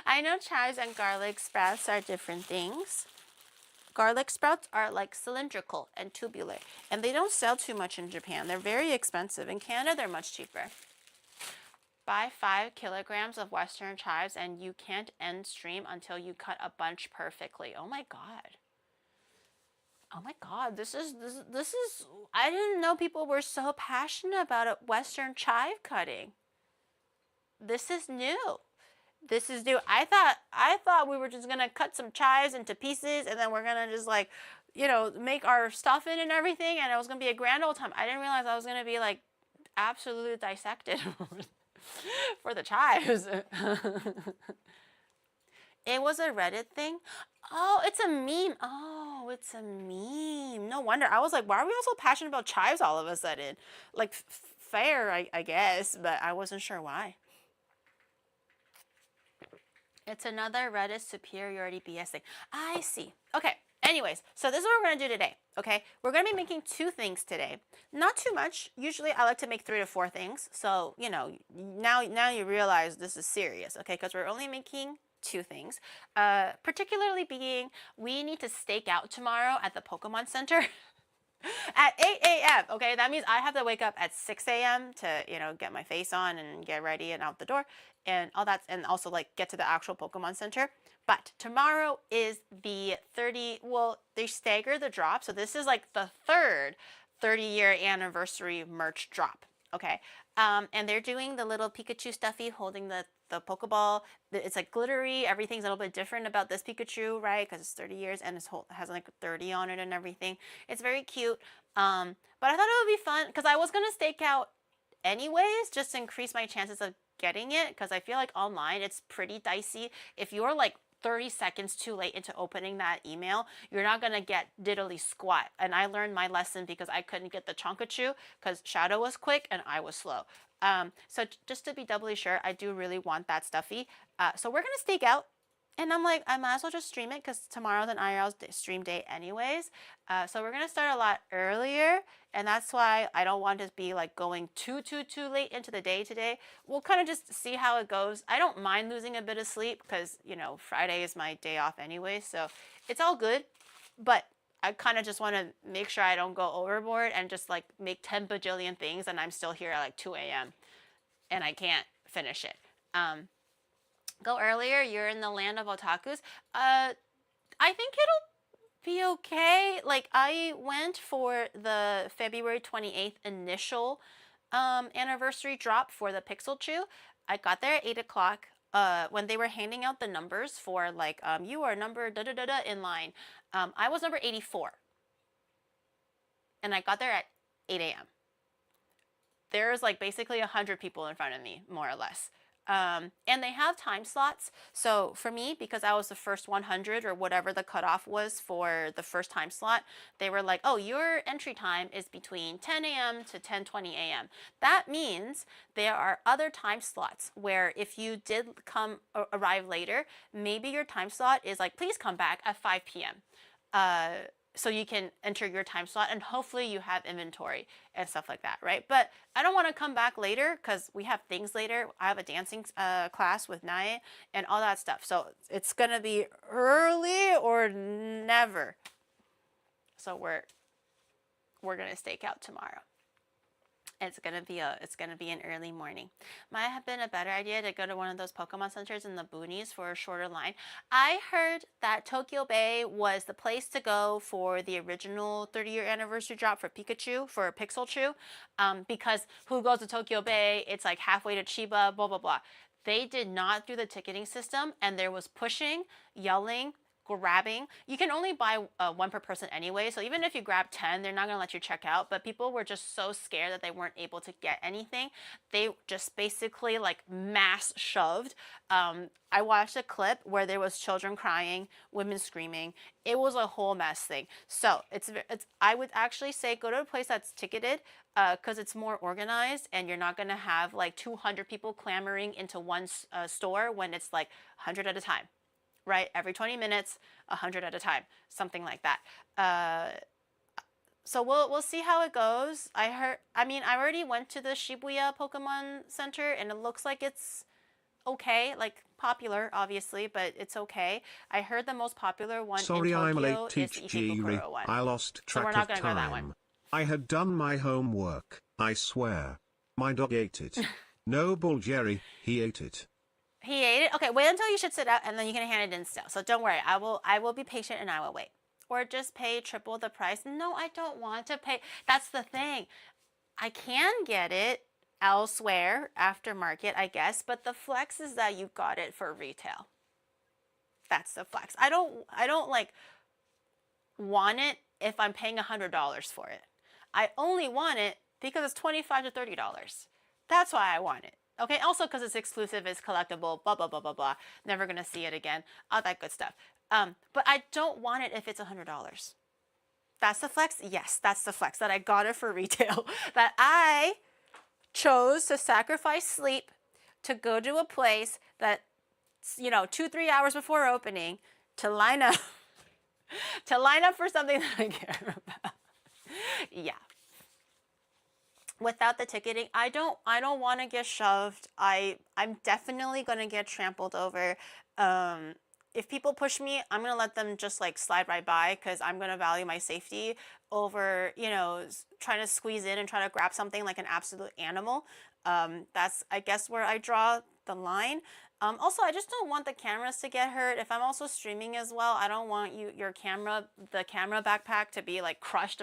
I know chives and garlic sprouts are different things. Garlic sprouts are like cylindrical and tubular, and they don't sell too much in Japan. They're very expensive. In Canada, they're much cheaper. Buy 5 kilograms of Western chives, and you can't end stream until you cut a bunch perfectly. Oh my god. Oh my god, this is I didn't know people were so passionate about Western chive cutting. This is new. This is new. I thought we were just gonna cut some chives into pieces and then we're gonna just like, make our stuffing and everything, and it was gonna be a grand old time. I didn't realize I was gonna be like absolutely dissected for the chives. It was a Reddit thing. Oh, it's a meme. Oh, it's a meme. No wonder. I was like, why are we all so passionate about chives all of a sudden? Like, fair, I guess, but I wasn't sure why. It's another Reddit superiority BS thing. I see. Okay. Anyways, so this is what we're going to do today, okay? We're going to be making 2 things today. Not too much. Usually I like to make 3 to 4 things. So, now you realize this is serious, okay? Because we're only making 2 things. Particularly being, we need to stake out tomorrow at the Pokémon Center at 8 a.m. Okay, that means I have to wake up at 6 a.m. to, get my face on and get ready and out the door and all that, and also like get to the actual Pokémon Center. But tomorrow is the they stagger the drop. So this is like the third 30-year anniversary merch drop. Okay. And they're doing the little Pikachu stuffy holding the Pokeball. It's like glittery. Everything's a little bit different about this Pikachu, right? Because it's 30 years and it has like 30 on it and everything. It's very cute. But I thought it would be fun because I was gonna stake out anyways, just to increase my chances of getting it. Because I feel like online it's pretty dicey. If you're like 30 seconds too late into opening that email, you're not gonna get diddly squat. And I learned my lesson because I couldn't get the Chonkachu because Shadow was quick and I was slow. So just to be doubly sure, I do really want that stuffy. So we're gonna stake out. And I'm like, I might as well just stream it because tomorrow's an IRL stream day anyways. So we're going to start a lot earlier. And that's why I don't want to be like going too late into the day today. We'll kind of just see how it goes. I don't mind losing a bit of sleep because, you know, Friday is my day off anyway. So it's all good. But I kind of just want to make sure I don't go overboard and just like make 10 bajillion things and I'm still here at like 2 a.m. and I can't finish it. Go earlier, you're in the land of otakus. I think it'll be okay. Like I went for the February 28th initial anniversary drop for the Pixel Chew. I got there at 8 o'clock when they were handing out the numbers for like you are number da da da da in line. I was number 84 and I got there at 8 a.m. There's like basically 100 people in front of me, more or less. And they have time slots. So for me, because I was the first 100 or whatever the cutoff was for the first time slot, they were like, oh, your entry time is between 10 a.m. to 10:20 a.m. That means there are other time slots where if you did arrive later, maybe your time slot is like, please come back at 5 p.m. So you can enter your time slot and hopefully you have inventory and stuff like that, right? But I don't want to come back later because we have things later. I have a dancing class with Nae and all that stuff. So it's going to be early or never. So we're going to stake out tomorrow. It's gonna be an early morning. Might have been a better idea to go to one of those Pokemon centers in the boonies for a shorter line. I heard that Tokyo Bay was the place to go for the original 30-year anniversary drop for Pikachu, for Pixel Chew, because who goes to Tokyo Bay? It's like halfway to Chiba, blah, blah, blah. They did not do the ticketing system, and there was pushing, yelling, grabbing. You can only buy one per person anyway, so even if you grab 10, they're not going to let you check out. But people were just so scared that they weren't able to get anything. They just basically like mass shoved. I watched a clip where there was children crying, women screaming. It was a whole mess thing. So it's I would actually say go to a place that's ticketed because it's more organized and you're not going to have like 200 people clamoring into one store when it's like 100 at a time. Right, every 20 minutes, 100 at a time, something like that. So we'll see how it goes. I already went to the Shibuya Pokemon Center and it looks like it's okay, like popular, obviously, but it's okay. I heard the most popular one Sorry, in Tokyo I'm late, is the Teach Ikebukuro one. I lost So we're track not of gonna go to that one. time. I had done my homework, I swear. My dog ate it. No bull, Jerry, he ate it. He ate it? Okay, wait until you should sit out and then you can hand it in still. So don't worry, I will be patient and I will wait. Or just pay triple the price. No, I don't want to pay. That's the thing. I can get it elsewhere, aftermarket, I guess, but the flex is that you got it for retail. That's the flex. I don't like want it if I'm paying $100 for it. I only want it because it's $25 to $30. That's why I want it. Okay, also because it's exclusive, it's collectible, blah, blah, blah, blah, blah. Never going to see it again. All that good stuff. But I don't want it if it's $100. That's the flex? Yes, that's the flex. That I got it for retail. That I chose to sacrifice sleep to go to a place that, 2-3 hours before opening to line up, for something that I care about. Yeah. Without the ticketing, I don't want to get shoved. I'm definitely going to get trampled over. If people push me, I'm going to let them just like slide right by because I'm going to value my safety over, trying to squeeze in and try to grab something like an absolute animal. That's, I guess, where I draw the line. Also, I just don't want the cameras to get hurt. If I'm also streaming as well, I don't want the camera backpack to be like crushed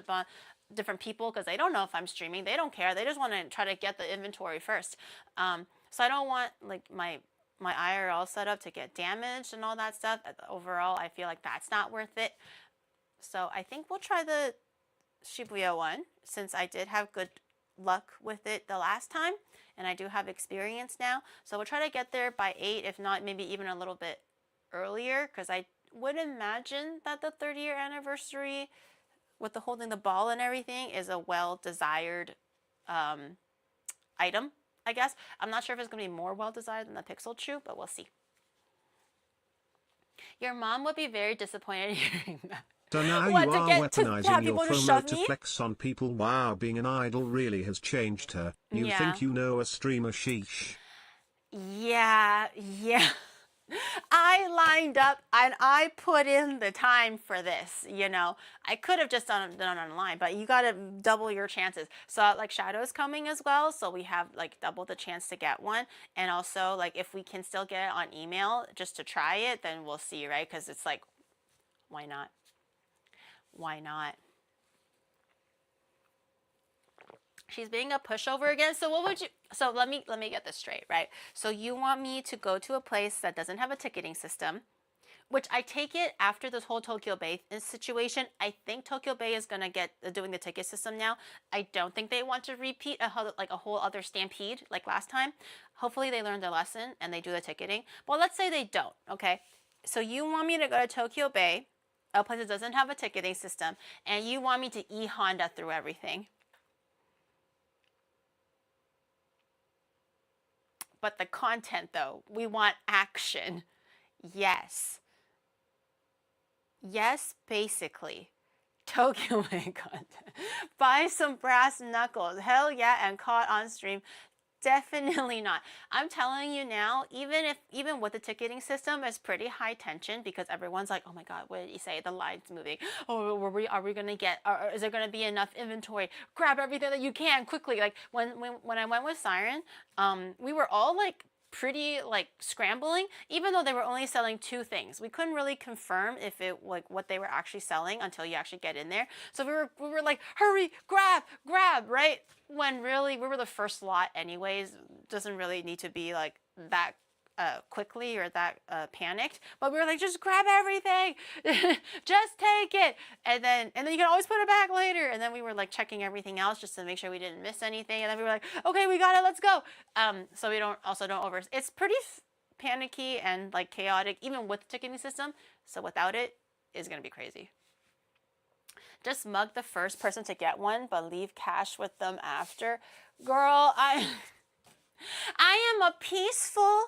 different people because they don't know if I'm streaming. They don't care. They just want to try to get the inventory first. So I don't want like my IRL setup to get damaged and all that stuff. Overall, I feel like that's not worth it. So I think we'll try the Shibuya one since I did have good luck with it the last time and I do have experience now. So we'll try to get there by 8, if not maybe even a little bit earlier, because I would imagine that the 30-year anniversary with the holding the ball and everything is a well-desired item, I guess. I'm not sure if it's going to be more well-desired than the Pixel Chew, but we'll see. Your mom would be very disappointed hearing that. So now What, you to are get to weaponizing have your people to FOMO shove to me? flex on people. Wow, being an idol really has changed her. You Yeah. think you know a streamer, sheesh. Yeah. I lined up and I put in the time for this, you know. I could have just done it online, but you got to double your chances. So like Shadow's coming as well, so we have like double the chance to get one. And also like if we can still get it on email just to try it, then we'll see, right? Because it's like, why not? Why not? She's being a pushover again. So what would you, so let me get this straight, right? So you want me to go to a place that doesn't have a ticketing system, which I take it after this whole Tokyo Bay situation. I think Tokyo Bay is going to get doing the ticket system now. I don't think they want to repeat a whole other stampede like last time. Hopefully they learned their lesson and they do the ticketing. Well, let's say they don't, okay? So you want me to go to Tokyo Bay, a place that doesn't have a ticketing system, and you want me to e-Honda through everything. But the content, though, we want action. Yes. Yes, basically. Tokyo Bay content. Buy some brass knuckles. Hell yeah, and caught on stream. Definitely not. I'm telling you now, even with the ticketing system, it's pretty high tension because everyone's like, oh my god, what did you say? The line's moving. Oh, are we gonna get? Is there gonna be enough inventory? Grab everything that you can quickly. Like when I went with Siren, we were all like pretty like scrambling, even though they were only selling 2 things. We couldn't really confirm if it like what they were actually selling until you actually get in there. So we were like, hurry, grab, right? When really we were the first lot anyways. Doesn't really need to be like that quickly or that panicked, but we were like, just grab everything, just take it, and then you can always put it back later. And then we were like checking everything else just to make sure we didn't miss anything, and then we were like, okay, we got it, let's go. So we don't over, it's pretty panicky and like chaotic even with the ticketing system, so without it is gonna be crazy. Just mug the first person to get one but leave cash with them after. Girl, I am a peaceful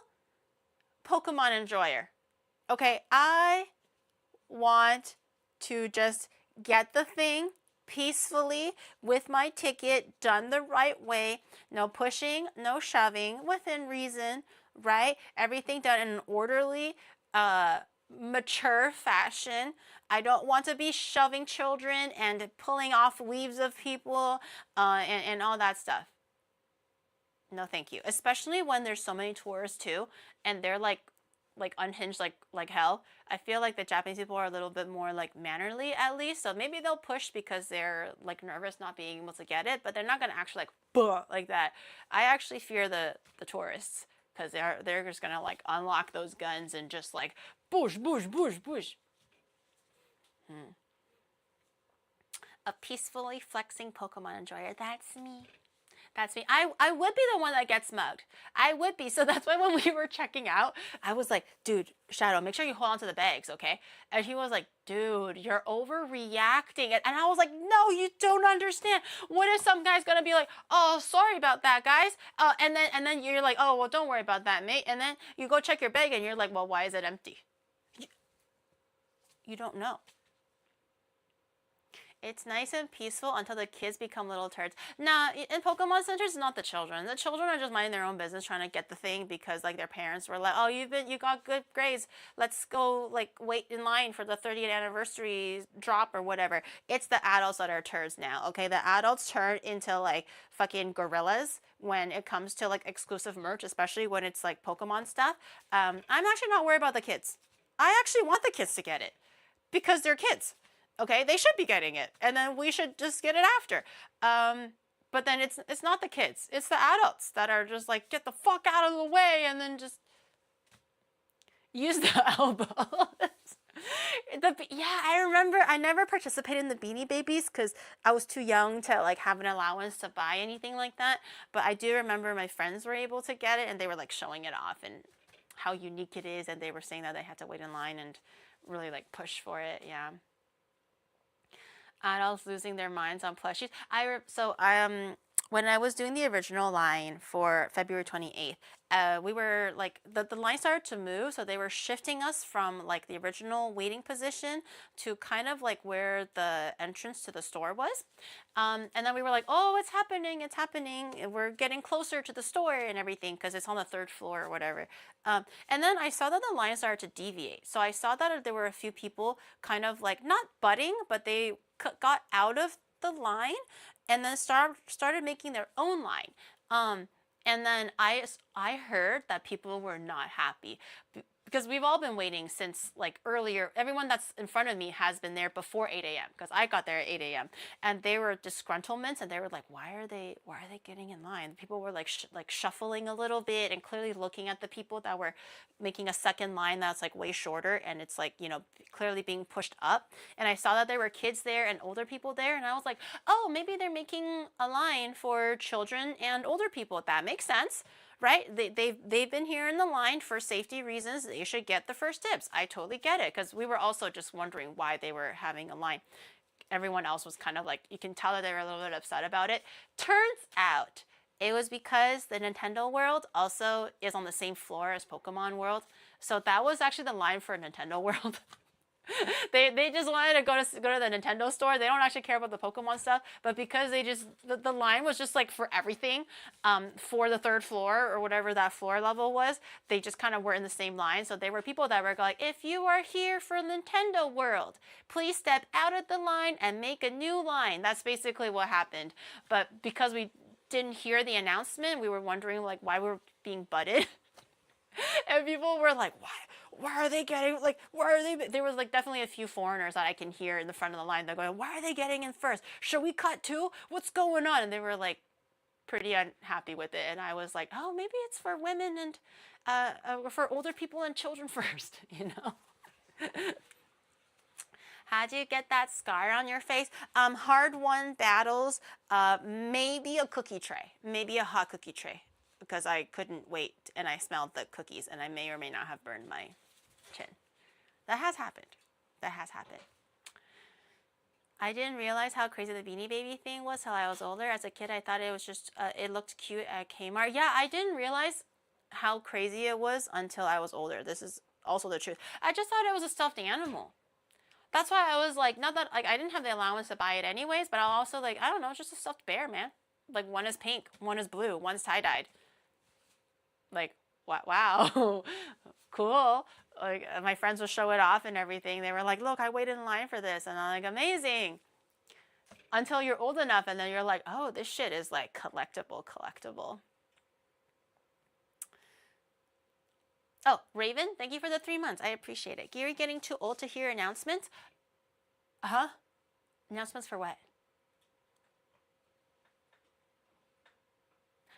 Pokemon enjoyer. Okay, I want to just get the thing peacefully with my ticket done the right way. No pushing, no shoving, within reason, right? Everything done in an orderly, mature fashion. I don't want to be shoving children and pulling off weaves of people and all that stuff. No, thank you. Especially when there's so many tourists too, and they're like unhinged like hell. I feel like the Japanese people are a little bit more like mannerly at least. So maybe they'll push because they're like nervous not being able to get it, but they're not gonna actually like buh like that. I actually fear the tourists because they're just gonna like unlock those guns and just like push. A peacefully flexing Pokemon enjoyer. That's me. That's me. I would be the one that gets mugged. I would be. So that's why when we were checking out, I was like, dude, Shadow, make sure you hold on to the bags, okay? And he was like, dude, you're overreacting. And I was like, no, you don't understand. What if some guy's gonna be like, oh, sorry about that, guys? And then you're like, oh, well, don't worry about that, mate. And then you go check your bag and you're like, well, why is it empty? You don't know. It's nice and peaceful until the kids become little turds. Nah, in Pokemon centers, it's not the children. The children are just minding their own business, trying to get the thing because like their parents were like, oh, you got good grades. Let's go like wait in line for the 30th anniversary drop or whatever. It's the adults that are turds now. Okay, the adults turn into like fucking gorillas when it comes to like exclusive merch, especially when it's like Pokemon stuff. I'm actually not worried about the kids. I actually want the kids to get it because they're kids. Okay, they should be getting it, and then we should just get it after. But then it's not the kids, it's the adults that are just like, get the fuck out of the way, and then just use the elbow. Yeah, I remember I never participated in the Beanie Babies because I was too young to like have an allowance to buy anything like that. But I do remember my friends were able to get it, and they were like showing it off and how unique it is, and they were saying that they had to wait in line and really like push for it. Yeah. Adults losing their minds on plushies. When I was doing the original line for February 28th, we were like, the line started to move, so they were shifting us from like the original waiting position to kind of like where the entrance to the store was. And then we were like, oh, it's happening, we're getting closer to the store and everything because it's on the 3rd floor or whatever. And then I saw that the line started to deviate. So I saw that there were a few people kind of like not butting, but they got out of the line and then started making their own line. And then I heard that people were not happy because we've all been waiting since like earlier. Everyone that's in front of me has been there before 8 a.m. because I got there at 8 a.m. and they were disgruntlements, and they were like, why are they getting in line? People were like shuffling a little bit and clearly looking at the people that were making a second line that's like way shorter, and it's like, you know, clearly being pushed up. And I saw that there were kids there and older people there, and I was like, oh, maybe they're making a line for children and older people. That makes sense, right? They've been here in the line for safety reasons. They should get the first dibs. I totally get it, because we were also just wondering why they were having a line. Everyone else was kind of like, you can tell that they were a little bit upset about it. Turns out it was because the Nintendo World also is on the same floor as Pokemon World. So that was actually the line for Nintendo World. they just wanted to go to the Nintendo store. They don't actually care about the Pokemon stuff, but because they just the line was just like for everything, for the 3rd floor or whatever that floor level was, they just kind of were in the same line. So there were people that were like, if you are here for Nintendo World, please step out of the line and make a new line. That's basically what happened. But because we didn't hear the announcement, we were wondering like why we were being butted. And people were like, why are they getting, like, why are they, there was like definitely a few foreigners that I can hear in the front of the line. They're going, why are they getting in first? Should we cut too? What's going on? And they were like pretty unhappy with it. And I was like, oh, maybe it's for women and for older people and children first, you know? How'd you get that scar on your face? Hard-won battles, maybe a cookie tray, maybe a hot cookie tray, because I couldn't wait and I smelled the cookies and I may or may not have burned my chin. That has happened. That has happened. I didn't realize how crazy the Beanie Baby thing was till I was older. As a kid, I thought it was just, it looked cute at Kmart. Yeah, I didn't realize how crazy it was until I was older. This is also the truth. I just thought it was a stuffed animal. That's why I was like, not that, like, I didn't have the allowance to buy it anyways, but I also like, I don't know, it's just a stuffed bear, man. Like, one is pink, one is blue, one's tie-dyed. Like, wow, cool. Like, my friends would show it off and everything. They were like, look, I waited in line for this. And I'm like, amazing. Until you're old enough and then you're like, oh, this shit is like collectible. Oh, Raven, thank you for the 3 months. I appreciate it. Gary getting too old to hear announcements? Uh-huh. Announcements for what?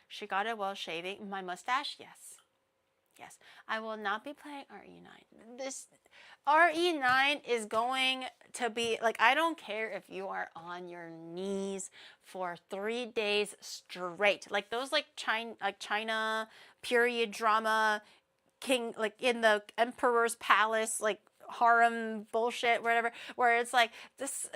She got it while shaving my mustache? Yes. Yes. I will not be playing RE9. This RE9 is going to be, like, I don't care if you are on your knees for 3 days straight. Like those like China period drama king, like in the emperor's palace, like harem bullshit, whatever, where it's like this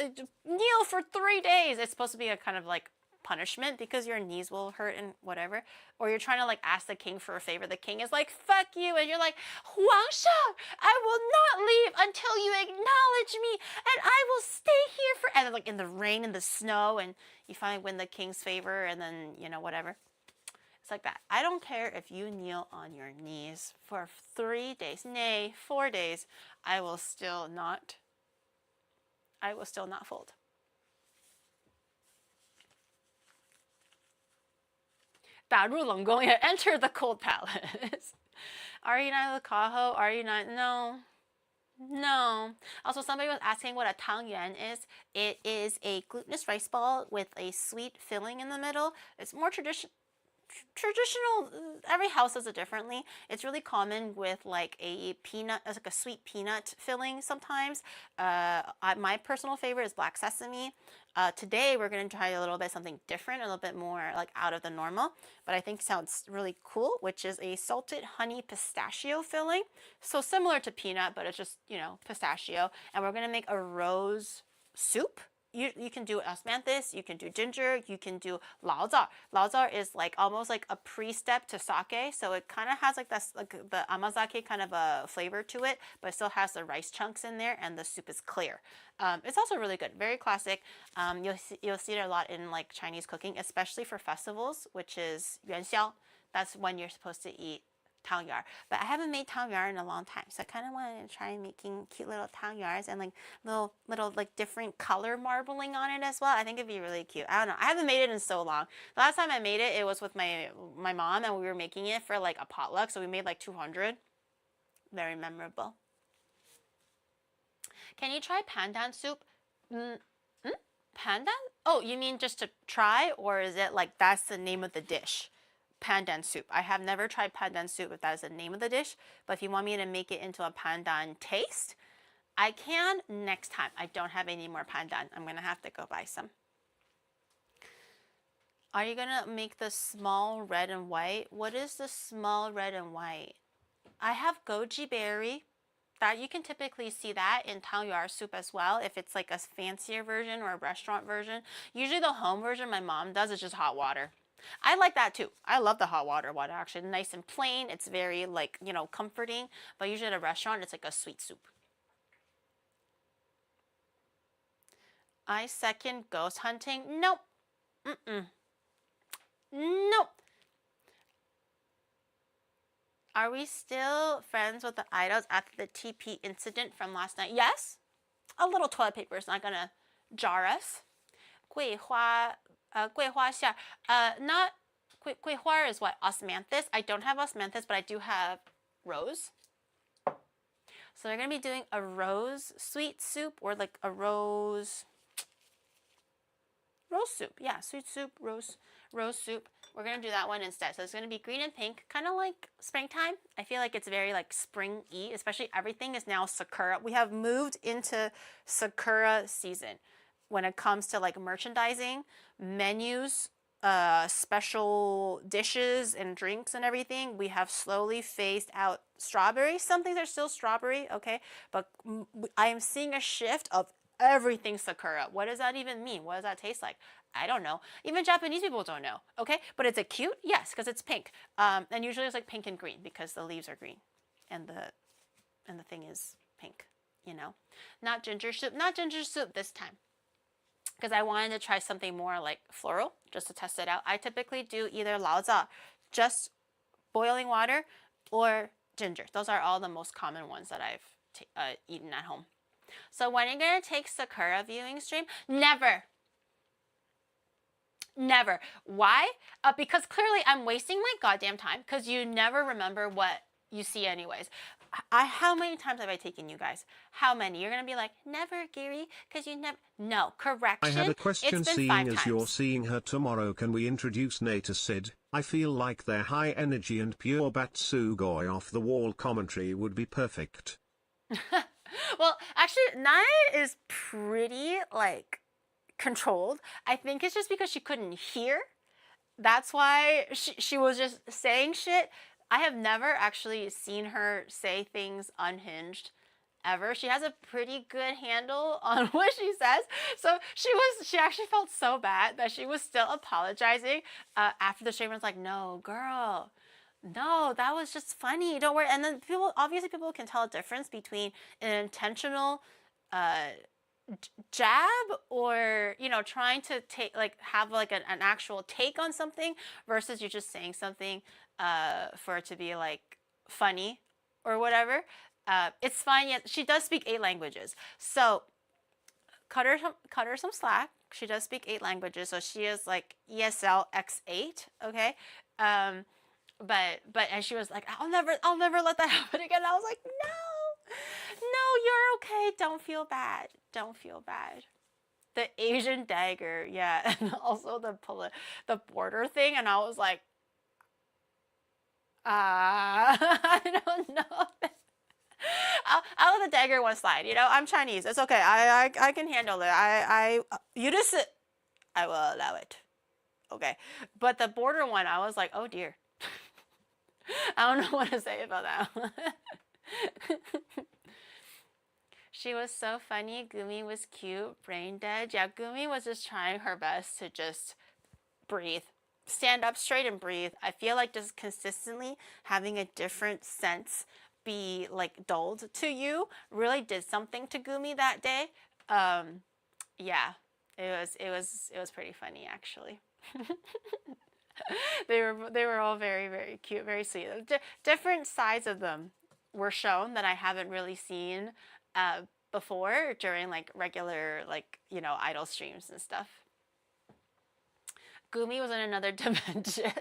kneel for 3 days. It's supposed to be a kind of like punishment because your knees will hurt and whatever, or you're trying to like ask the king for a favor. The king is like, fuck you, and you're like, Huangsha, I will not leave until you acknowledge me, and I will stay here for, and then like in the rain and the snow, and you finally win the king's favor, and then, you know, whatever. It's like that. I don't care if you kneel on your knees for 3 days, nay, 4 days, I will still not fold. Enter the cold palace. RE9 Lakaho, RE9, no. No. Also, somebody was asking what a tangyuan is. It is a glutinous rice ball with a sweet filling in the middle. It's more traditional. Every house does it differently. It's really common with like a peanut, like a sweet peanut filling sometimes. My personal favorite is black sesame. Today we're going to try a little bit something different, a little bit more like out of the normal, but I think sounds really cool, which is a salted honey pistachio filling. So similar to peanut, but it's just, you know, pistachio. And we're going to make a rose soup. You can do osmanthus, you can do ginger, you can do laozar. Laozar is like almost like a pre-step to sake, so it kind of has like this, like the amazake kind of a flavor to it, but it still has the rice chunks in there, and the soup is clear. It's also really good, very classic. You'll see it a lot in like Chinese cooking, especially for festivals, which is Yuan. That's when you're supposed to eat tangyuan. But I haven't made tangyuan in a long time, so I kind of wanted to try making cute little tangyuans and like little like different color marbling on it as well. I think it'd be really cute. I don't know. I haven't made it in so long. The last time I made it, it was with my mom, and we were making it for like a potluck, so we made like 200. Very memorable. Can you try pandan soup? Pandan? Oh, you mean just to try, or is it like that's the name of the dish? Pandan soup. I have never tried pandan soup if that is the name of the dish, but if you want me to make it into a pandan taste, I can next time. I don't have any more pandan. I'm gonna have to go buy some. Are you gonna make the small red and white? What is the small red and white? I have goji berry. That you can typically see that in tangyuan soup as well, if it's like a fancier version or a restaurant version. Usually the home version my mom does is just hot water. I like that too. I love the hot water one, actually. Nice and plain. It's very like, you know, comforting. But usually at a restaurant, it's like a sweet soup. I second ghost hunting. Nope. Nope. Are we still friends with the idols after the TP incident from last night? Yes. A little toilet paper is not gonna jar us. 桂花 桂花馅 not 桂花 is what? Osmanthus. I don't have osmanthus, but I do have rose. So they're gonna be doing a rose sweet soup, or like a rose soup. Yeah, sweet soup, rose soup. We're gonna do that one instead. So it's gonna be green and pink, kind of like springtime. I feel like it's very like spring-y, especially everything is now sakura. We have moved into sakura season when it comes to like merchandising, menus, special dishes and drinks and everything. We have slowly phased out strawberry. Some things are still strawberry, okay, but I am seeing a shift of everything sakura. What does that even mean? What does that taste like? I don't know. Even Japanese people don't know, okay? But is it cute? Yes, because it's pink. And usually it's like pink and green because the leaves are green and the thing is pink, you know? Not ginger soup this time, because I wanted to try something more like floral just to test it out. I typically do either laoza, just boiling water, or ginger. Those are all the most common ones that I've eaten at home. So when are you going to take Sakura viewing stream? Never. Never. Why? Because clearly I'm wasting my goddamn time, because you never remember what you see anyways. How many times have I taken you guys? How many? You're going to be like, never, Gary, because you never... No, correction. I had a question. It's been Seeing 5 as times. you're seeing her tomorrow, can we introduce Nate to Sid? I feel like their high energy and pure Batsugoi off the wall commentary would be perfect. Well, actually, Nai is pretty, like, controlled. I think it's just because she couldn't hear. That's why she was just saying shit. I have never actually seen her say things unhinged ever. She has a pretty good handle on what she says. So she actually felt so bad that she was still apologizing after the stream. Was like, no, girl. No, that was just funny. Don't worry. And then obviously people can tell a difference between an intentional jab, or, you know, trying to have like an actual take on something, versus you just saying something for it to be like funny or whatever. It's fine. Yet she does speak 8 languages, so cut her some slack. She does speak 8 languages, so she is like ESL X8. Okay. But and she was like, I'll never let that happen again. I was like, no, don't feel bad. Don't feel bad. The Asian dagger, yeah, and also the border thing, and I was like, I don't know. I'll let the dagger one slide. You know, I'm Chinese. It's okay. I can handle it. You just, I will allow it. Okay, but the border one, I was like, oh dear. I don't know what to say about that one. She was so funny. Gumi was cute. Brain dead. Yeah, Gumi was just trying her best to just breathe. Stand up straight and breathe. I feel like just consistently having a different sense be like dulled to you really did something to Gumi that day. Yeah, it was pretty funny actually. They were all very, very cute, very sweet. Different sides of them were shown that I haven't really seen before during like regular like, you know, idol streams and stuff. Gumi was in another dimension.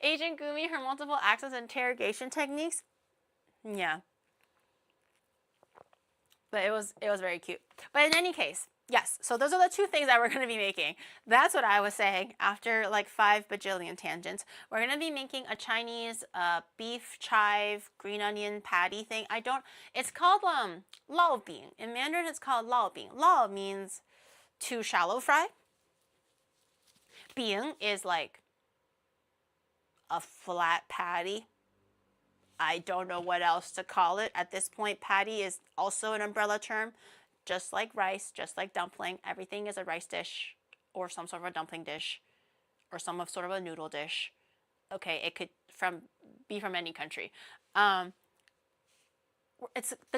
Agent Gumi, her multiple access interrogation techniques. Yeah. But it was very cute. But in any case, yes. So those are the two things that we're going to be making. That's what I was saying after like 5 bajillion tangents. We're going to be making a Chinese beef chive green onion patty thing. It's called lao bing. In Mandarin it's called lao bing. Lao means to shallow fry. Bing is like a flat patty. I don't know what else to call it. At this point, patty is also an umbrella term. Just like rice, just like dumpling, everything is a rice dish or some sort of a dumpling dish or some sort of a noodle dish. Okay, it could be from any country. The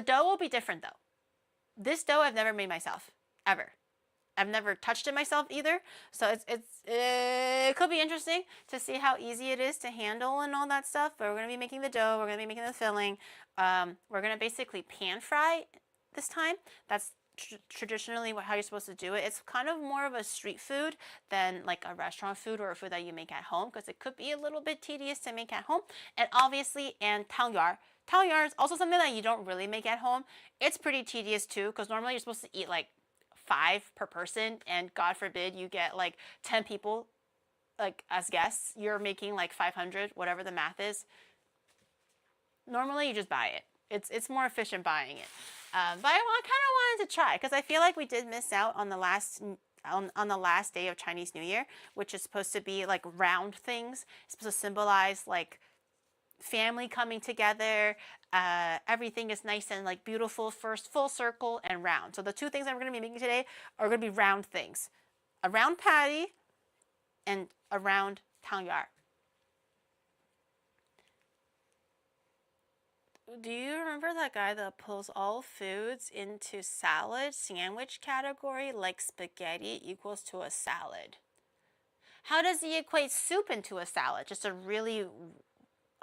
dough will be different though. This dough I've never made myself, ever. I've never touched it myself either, so it could be interesting to see how easy it is to handle and all that stuff. But we're gonna be making the dough, we're gonna be making the filling. We're gonna basically pan fry this time. That's traditionally how you're supposed to do it. It's kind of more of a street food than like a restaurant food or a food that you make at home because it could be a little bit tedious to make at home. And obviously, tangyuan. Tangyuan is also something that you don't really make at home. It's pretty tedious too because normally you're supposed to eat like 5 per person, and God forbid you get like 10 people like as guests. You're making like 500, whatever the math is. Normally you just buy it. It's more efficient buying it. But I kind of wanted to try because I feel like we did miss out on the last day of Chinese New Year, which is supposed to be like round things. It's supposed to symbolize like family coming together. Everything is nice and like beautiful, first full circle and round. So the two things that we're going to be making today are going to be round things. A round patty and a round tangyuan. Do you remember that guy that pulls all foods into salad sandwich category like spaghetti equals to a salad? How does he equate soup into a salad? Just a really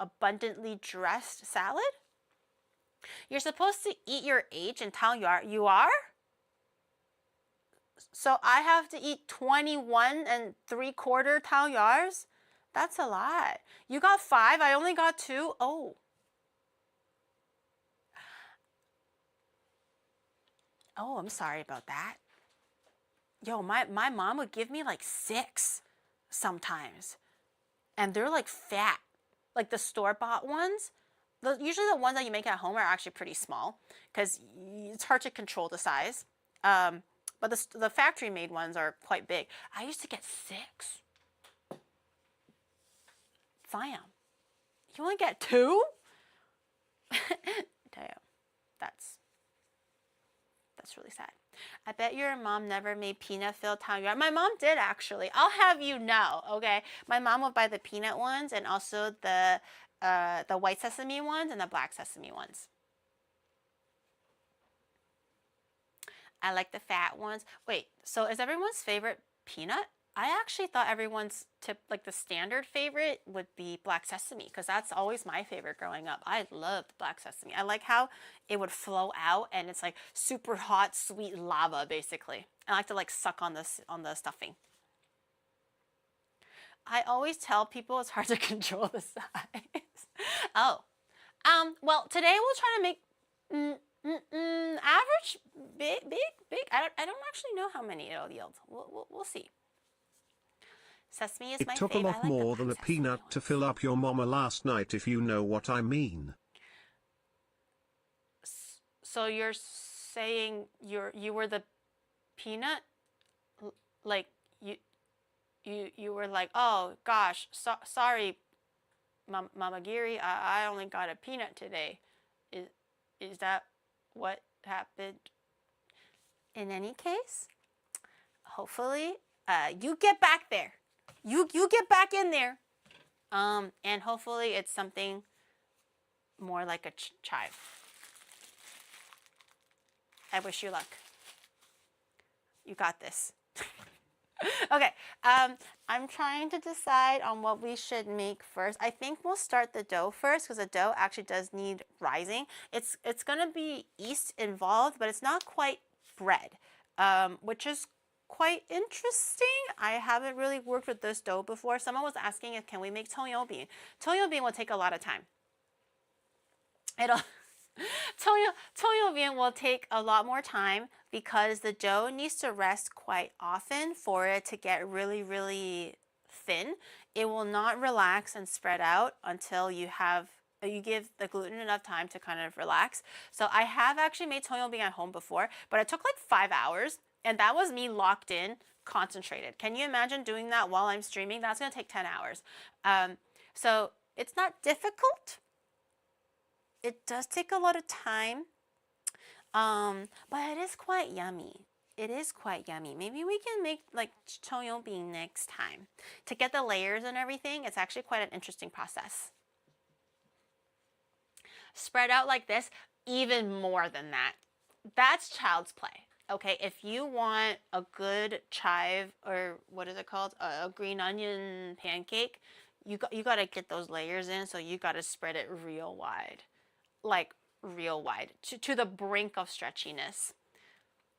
abundantly dressed salad? You're supposed to eat your H in tangyuan. You are? So I have to eat 21 3/4 tangyuans? That's a lot. You got 5, I only got 2. Oh. Oh, I'm sorry about that. Yo, my mom would give me like 6 sometimes. And they're like fat. Like the store-bought ones. Usually the ones that you make at home are actually pretty small because it's hard to control the size. But the factory-made ones are quite big. I used to get 6. Damn. You only get 2? Damn. That's really sad. I bet your mom never made peanut-filled tangyuan. My mom did actually. I'll have you know, okay? My mom would buy the peanut ones and also the white sesame ones and the black sesame ones. I like the fat ones. Wait, so is everyone's favorite peanut? I actually thought everyone's like the standard favorite would be black sesame because that's always my favorite growing up. I loved black sesame. I like how it would flow out and it's like super hot, sweet lava basically. I like to like suck on the stuffing. I always tell people it's hard to control the size. Oh, well today we'll try to make Average, big. I don't actually know how many it'll yield. We'll see. Sesame is It my took a fave. I lot like the more than black a sesame peanut to ones. fill up your mama last night, if you know what I mean. So you're saying you were the peanut? Like you were like, oh gosh, sorry, Mama Giri, I only got a peanut today. Is that what happened? In any case, hopefully, you get back there. You get back in there. And hopefully it's something more like a chive. I wish you luck. You got this. Okay, I'm trying to decide on what we should make first. I think we'll start the dough first because the dough actually does need rising. It's gonna be yeast involved, but it's not quite bread, which is quite interesting. I haven't really worked with this dough before. Someone was asking if can we make tongyuan. Tongyuan will take a lot of time. It'll tongyuan will take a lot more time because the dough needs to rest quite often for it to get really, really thin. It will not relax and spread out until you give the gluten enough time to kind of relax. So I have actually made tongyuan at home before, but it took like 5 hours, and that was me locked in, concentrated. Can you imagine doing that while I'm streaming? That's gonna take 10 hours. So it's not difficult. It does take a lot of time, but it is quite yummy. It is quite yummy. Maybe we can make like tongyuan next time. To get the layers and everything, it's actually quite an interesting process. Spread out like this, even more than that. That's child's play. Okay, if you want a good chive, or what is it called? A green onion pancake, you got to get those layers in, so you got to spread it real wide. Like real wide to the brink of stretchiness.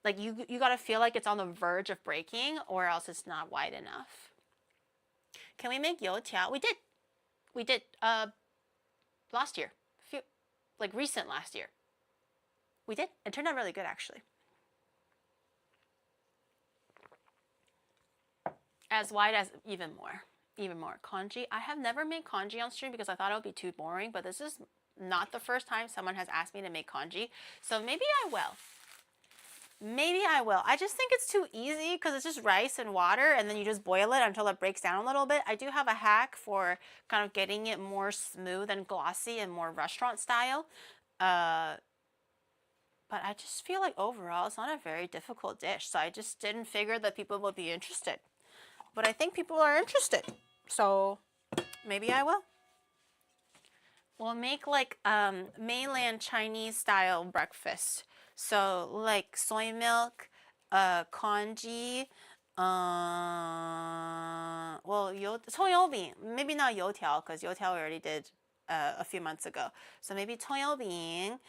Like you gotta feel like it's on the verge of breaking, or else it's not wide enough. Can we make youtiao? We did last year, like recent last year. We did. It turned out really good actually. As wide as even more congee. I have never made congee on stream because I thought it would be too boring, but this is not the first time someone has asked me to make congee, so maybe I will. Maybe I will. I just think it's too easy because it's just rice and water, and then you just boil it until it breaks down a little bit. I do have a hack for kind of getting it more smooth and glossy and more restaurant style. But I just feel like overall it's not a very difficult dish, so I just didn't figure that people would be interested. But I think people are interested, so maybe I will. We'll make like mainland Chinese style breakfast. So like soy milk, congee, well, tongyuan, maybe not youtiao because youtiao we already did a few months ago. So maybe tongyuan.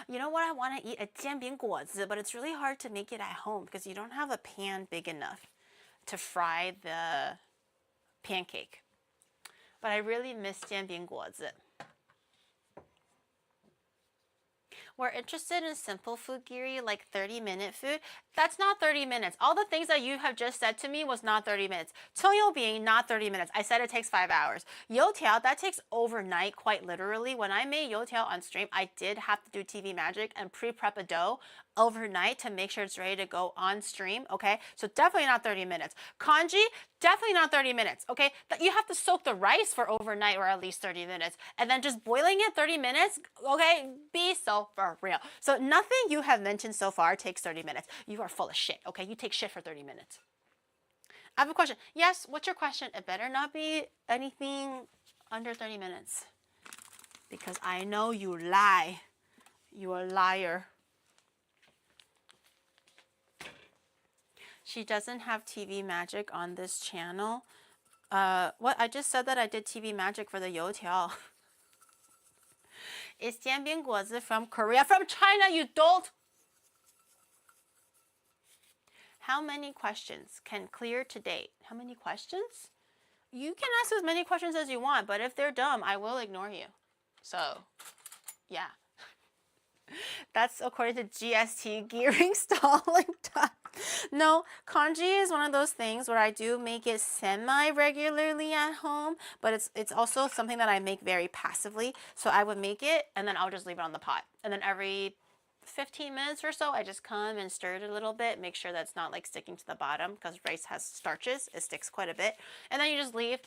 You know what I want to eat? A 煎饼果子, but it's really hard to make it at home because you don't have a pan big enough to fry the pancake. But I really miss 煎饼果子. We're interested in simple food, Giri, like 30-minute food. That's not 30 minutes. All the things that you have just said to me was not 30 minutes. Tongyuan, not 30 minutes. I said it takes 5 hours. Youtiao, that takes overnight, quite literally. When I made youtiao on stream, I did have to do TV magic and pre-prep a dough overnight to make sure it's ready to go on stream, okay? So definitely not 30 minutes. Congee, definitely not 30 minutes, okay? You have to soak the rice for overnight or at least 30 minutes. And then just boiling it 30 minutes, okay? Be so for real. So nothing you have mentioned so far takes 30 minutes. You are full of shit, okay? You take shit for 30 minutes. I have a question. Yes, what's your question? It better not be anything under 30 minutes. Because I know you lie. You are a liar. She doesn't have TV magic on this channel. What? I just said that I did TV magic for the youtiao. Is 煎饼果子 from Korea? From China, you dolt! How many questions can clear to date? How many questions? You can ask as many questions as you want, but if they're dumb, I will ignore you. So, yeah. That's according to GST gearing stalling time. No, congee is one of those things where I do make it semi-regularly at home, but it's also something that I make very passively. So I would make it and then I'll just leave it on the pot. And then every 15 minutes or so, I just come and stir it a little bit, make sure that's not like sticking to the bottom because rice has starches. It sticks quite a bit. And then you just leave,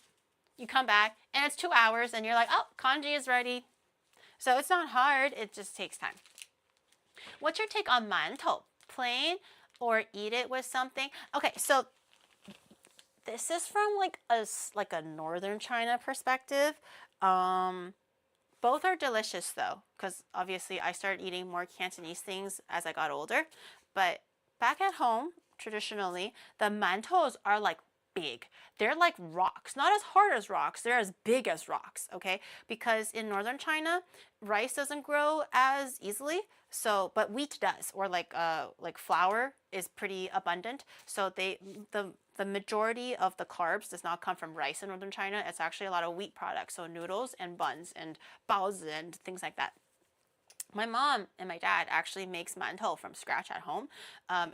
you come back and it's 2 hours and you're like, oh, congee is ready. So it's not hard, it just takes time. What's your take on mantou? Plain or eat it with something? Okay, so this is from like a northern China perspective. Both are delicious though, because obviously I started eating more Cantonese things as I got older. But back at home, traditionally, the mantous are like big. They're like rocks, not as hard as rocks, they're as big as rocks, okay? Because in northern China, rice doesn't grow as easily, so but wheat does, or like flour is pretty abundant. So the majority of the carbs does not come from rice in northern China. It's actually a lot of wheat products, so noodles and buns and baozi and things like that. My mom and my dad actually makes mantou from scratch at home.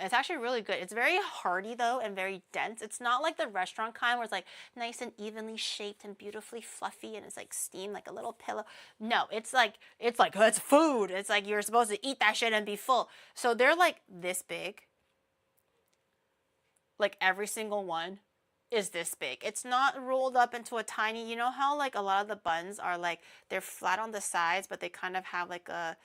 It's actually really good. It's very hearty though and very dense. It's not like the restaurant kind where it's like nice and evenly shaped and beautifully fluffy and it's like steamed like a little pillow. No, it's food. It's like you're supposed to eat that shit and be full. So they're like this big. Like every single one is this big. It's not rolled up into a tiny, you know how like a lot of the buns are like they're flat on the sides, but they kind of have like a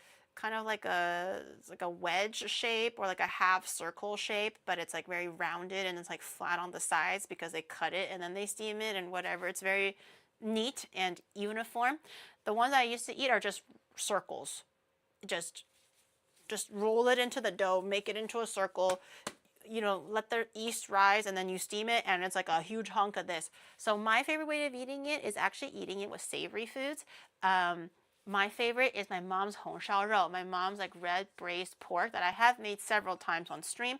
wedge shape or like a half circle shape, but it's like very rounded and it's like flat on the sides because they cut it and then they steam it and whatever. It's very neat and uniform. The ones I used to eat are just circles. Just roll it into the dough, make it into a circle, you know, let the yeast rise and then you steam it and it's like a huge hunk of this. So my favorite way of eating it is actually eating it with savory foods. My favorite is my mom's hong shao rou, my mom's like red braised pork that I have made several times on stream,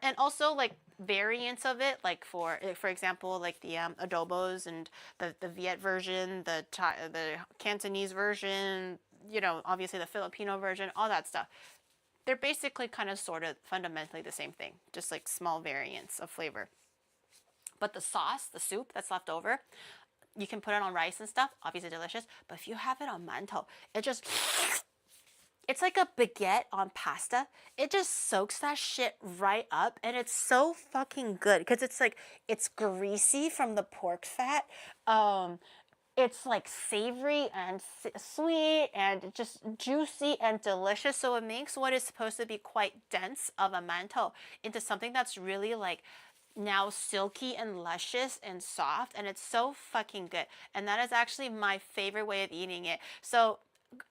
and also like variants of it, like for example, like the adobos and the Viet version, the Cantonese version, you know, obviously the Filipino version, all that stuff. They're basically kind of sort of fundamentally the same thing, just like small variants of flavor. But the sauce, the soup that's left over, you can put it on rice and stuff, obviously delicious. But if you have it on mantou, it's like a baguette on pasta. It just soaks that shit right up and it's so fucking good because it's greasy from the pork fat. It's like savory and sweet and just juicy and delicious. So it makes what is supposed to be quite dense of a mantou into something that's really like now silky and luscious and soft. And it's so fucking good. And that is actually my favorite way of eating it. So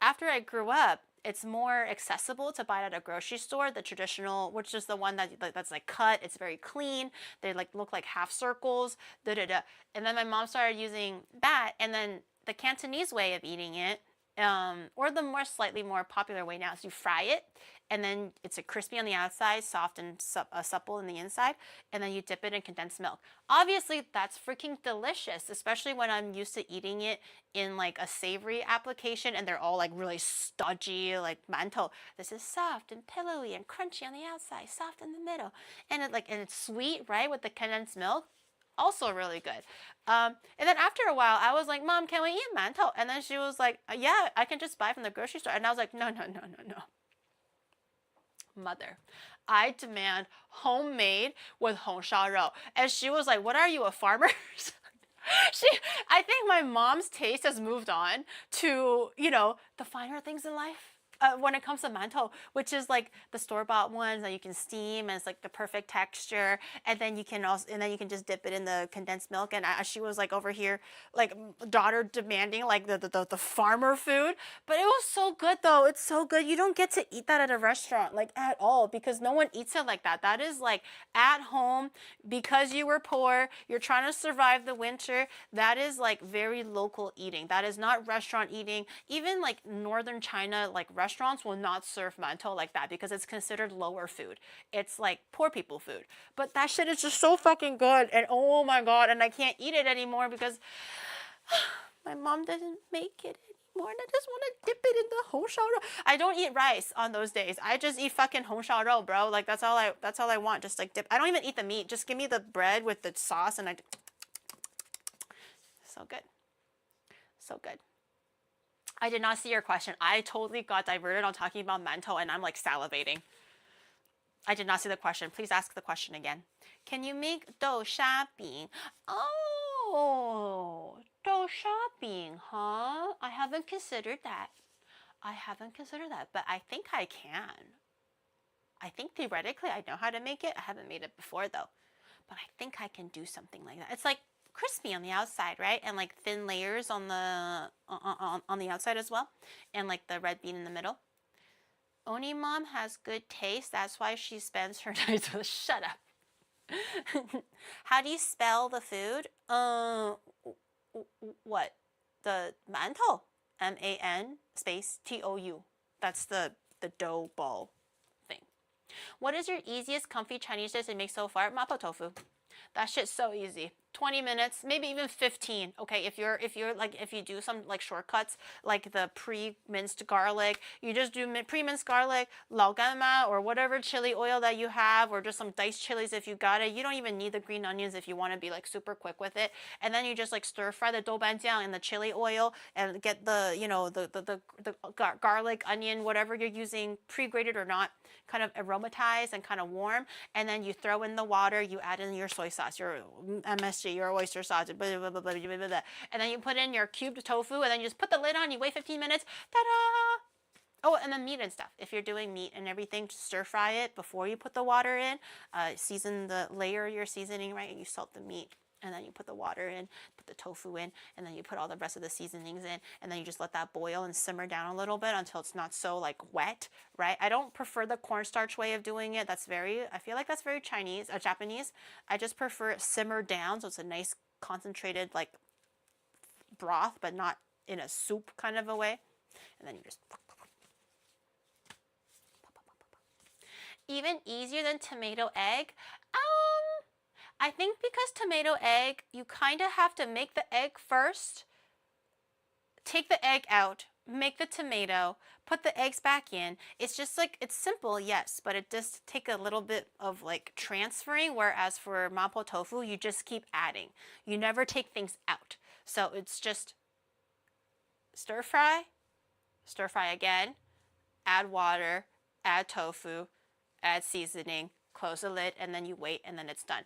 after I grew up, it's more accessible to buy it at a grocery store, the traditional, which is the one that's like cut. It's very clean. They like look like half circles. And then my mom started using that, and then the Cantonese way of eating it, or the slightly more popular way now is you fry it, and then it's a crispy on the outside, soft and supple in the inside, and then you dip it in condensed milk. Obviously, that's freaking delicious, especially when I'm used to eating it in like a savory application, and they're all like really stodgy, like mantou. This is soft and pillowy and crunchy on the outside, soft in the middle, and it's sweet, right, with the condensed milk. Also really good. And then after a while, I was like, Mom, can we eat mantou? And then she was like, yeah, I can just buy from the grocery store. And I was like, no. Mother, I demand homemade with hong shao rou. And she was like, what are you, a farmer? I think my mom's taste has moved on to, you know, the finer things in life. When it comes to mantou, which is like the store-bought ones that you can steam and it's like the perfect texture, and then you can just dip it in the condensed milk. And she was like over here, like daughter demanding like the farmer food, but it was so good though. It's so good. You don't get to eat that at a restaurant like at all because no one eats it like that. That is like at home because you were poor. You're trying to survive the winter. That is like very local eating. That is not restaurant eating. Even like northern China, like restaurants will not serve mantou like that because it's considered lower food. It's like poor people food. But that shit is just so fucking good, and oh my god, and I can't eat it anymore because my mom doesn't make it anymore, and I just want to dip it in the I don't eat rice on those days. I just eat fucking hongxiao, bro. Like that's all I want. Just like dip. I don't even eat the meat. Just give me the bread with the sauce and so good. So good. I did not see your question. I totally got diverted on talking about mantou and I'm like salivating. I did not see the question. Please ask the question again. Can you make dou sha bing? Oh, dou sha bing, huh? I haven't considered that. But I think I can. I think theoretically I know how to make it. I haven't made it before though. But I think I can do something like that. It's like crispy on the outside, right? And like thin layers on the outside as well. And like the red bean in the middle. Oni mom has good taste. That's why she spends her nights with shut up. How do you spell the food? What? The mantou. MAN space TOU. That's the dough ball thing. What is your easiest comfy Chinese dish to make so far? Mapo tofu. That shit's so easy. 20 minutes, maybe even 15. Okay, if you do some like shortcuts, like the pre-minced garlic, you just do pre-minced garlic, lao ganma, or whatever chili oil that you have, or just some diced chilies if you got it. You don't even need the green onions if you want to be like super quick with it. And then you just like stir fry the doubanjiang in the chili oil and get the, you know, the garlic, onion, whatever you're using, pre-grated or not, kind of aromatized and kind of warm. And then you throw in the water, you add in your soy sauce, your MSG, your oyster sauce, blah, blah, blah, blah, blah, blah, blah. And then you put in your cubed tofu, and then you just put the lid on, you wait 15 minutes, ta-da! Oh, and then meat and stuff. If you're doing meat and everything, stir fry it before you put the water in. Season the layer you're seasoning, right? You salt the meat, and then you put the water in, put the tofu in, and then you put all the rest of the seasonings in, and then you just let that boil and simmer down a little bit until it's not so like wet, right? I don't prefer the cornstarch way of doing it. I feel like that's very Japanese. I just prefer it simmer down, so it's a nice concentrated like broth, but not in a soup kind of a way. And then you just even easier than tomato egg. I think because tomato egg, you kind of have to make the egg first, take the egg out, make the tomato, put the eggs back in. It's just like, it's simple, yes, but it does take a little bit of like transferring, whereas for mapo tofu, you just keep adding. You never take things out. So it's just stir fry again, add water, add tofu, add seasoning, close the lid, and then you wait, and then it's done.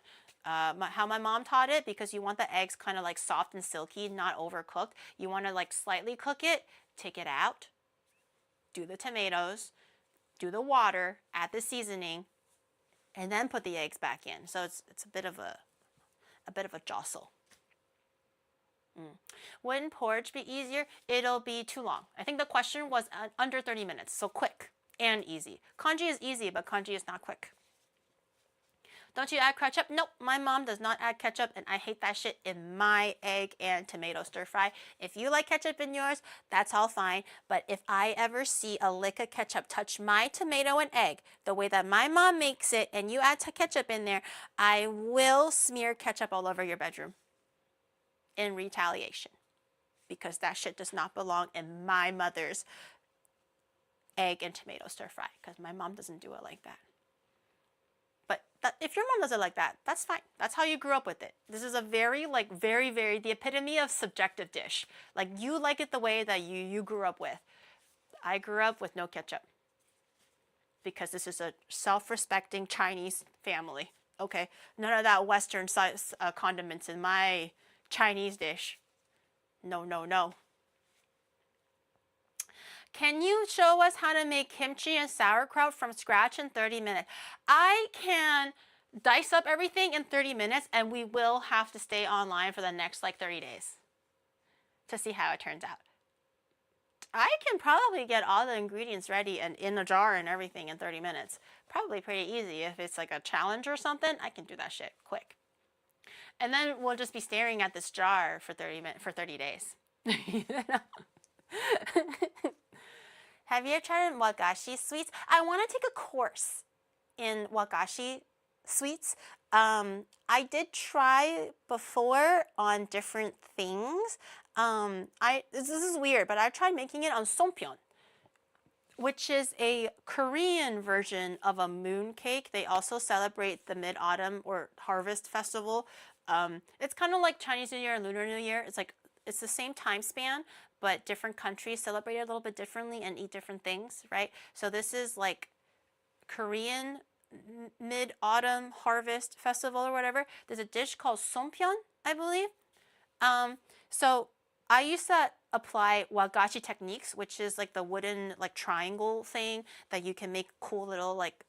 How my mom taught it, because you want the eggs kind of like soft and silky, not overcooked. You want to like slightly cook it, take it out, do the tomatoes, do the water, add the seasoning, and then put the eggs back in. So it's a bit of a jostle. Wouldn't porridge be easier? It'll be too long. I think the question was under 30 minutes, so quick and easy. Congee is easy, but congee is not quick. Don't you add ketchup? Nope, my mom does not add ketchup, and I hate that shit in my egg and tomato stir fry. If you like ketchup in yours, that's all fine. But if I ever see a lick of ketchup touch my tomato and egg, the way that my mom makes it, and you add ketchup in there, I will smear ketchup all over your bedroom in retaliation. Because that shit does not belong in my mother's egg and tomato stir fry. Because my mom doesn't do it like that. But if your mom does it like that, that's fine. That's how you grew up with it. This is a very, the epitome of subjective dish. Like, you like it the way that you grew up with. I grew up with no ketchup. Because this is a self-respecting Chinese family. Okay? None of that Western size condiments in my Chinese dish. No, no, no. Can you show us how to make kimchi and sauerkraut from scratch in 30 minutes? I can dice up everything in 30 minutes, and we will have to stay online for the next like 30 days to see how it turns out. I can probably get all the ingredients ready and in a jar and everything in 30 minutes. Probably pretty easy. If it's like a challenge or something, I can do that shit quick. And then we'll just be staring at this jar for 30 days. Have you ever tried wagashi sweets? I want to take a course in wagashi sweets. I did try before on different things. This is weird, but I tried making it on sompion, which is a Korean version of a moon cake. They also celebrate the Mid-Autumn or Harvest Festival. It's kind of like Chinese New Year and Lunar New Year. It's the same time span, but different countries celebrate it a little bit differently and eat different things, right? So this is like Korean Mid-Autumn Harvest Festival or whatever. There's a dish called sompyeon, I believe. So I used to apply wagashi techniques, which is like the wooden like triangle thing that you can make cool little like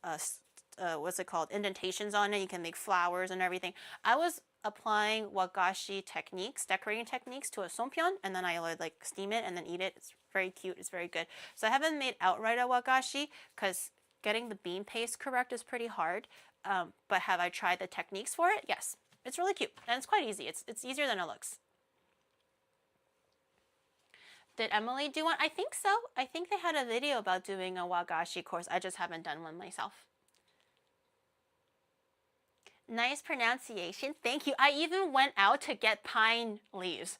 what's it called, indentations on it. You can make flowers and everything. I was applying wagashi techniques, decorating techniques to a sompyeon, and then I would like steam it and then eat it. It's very cute. It's very good. So I haven't made outright a wagashi because getting the bean paste correct is pretty hard. But have I tried the techniques for it? Yes. It's really cute and it's quite easy. It's easier than it looks. Did Emily do one? I think so. I think they had a video about doing a wagashi course. I just haven't done one myself. Nice pronunciation. Thank you. I even went out to get pine leaves.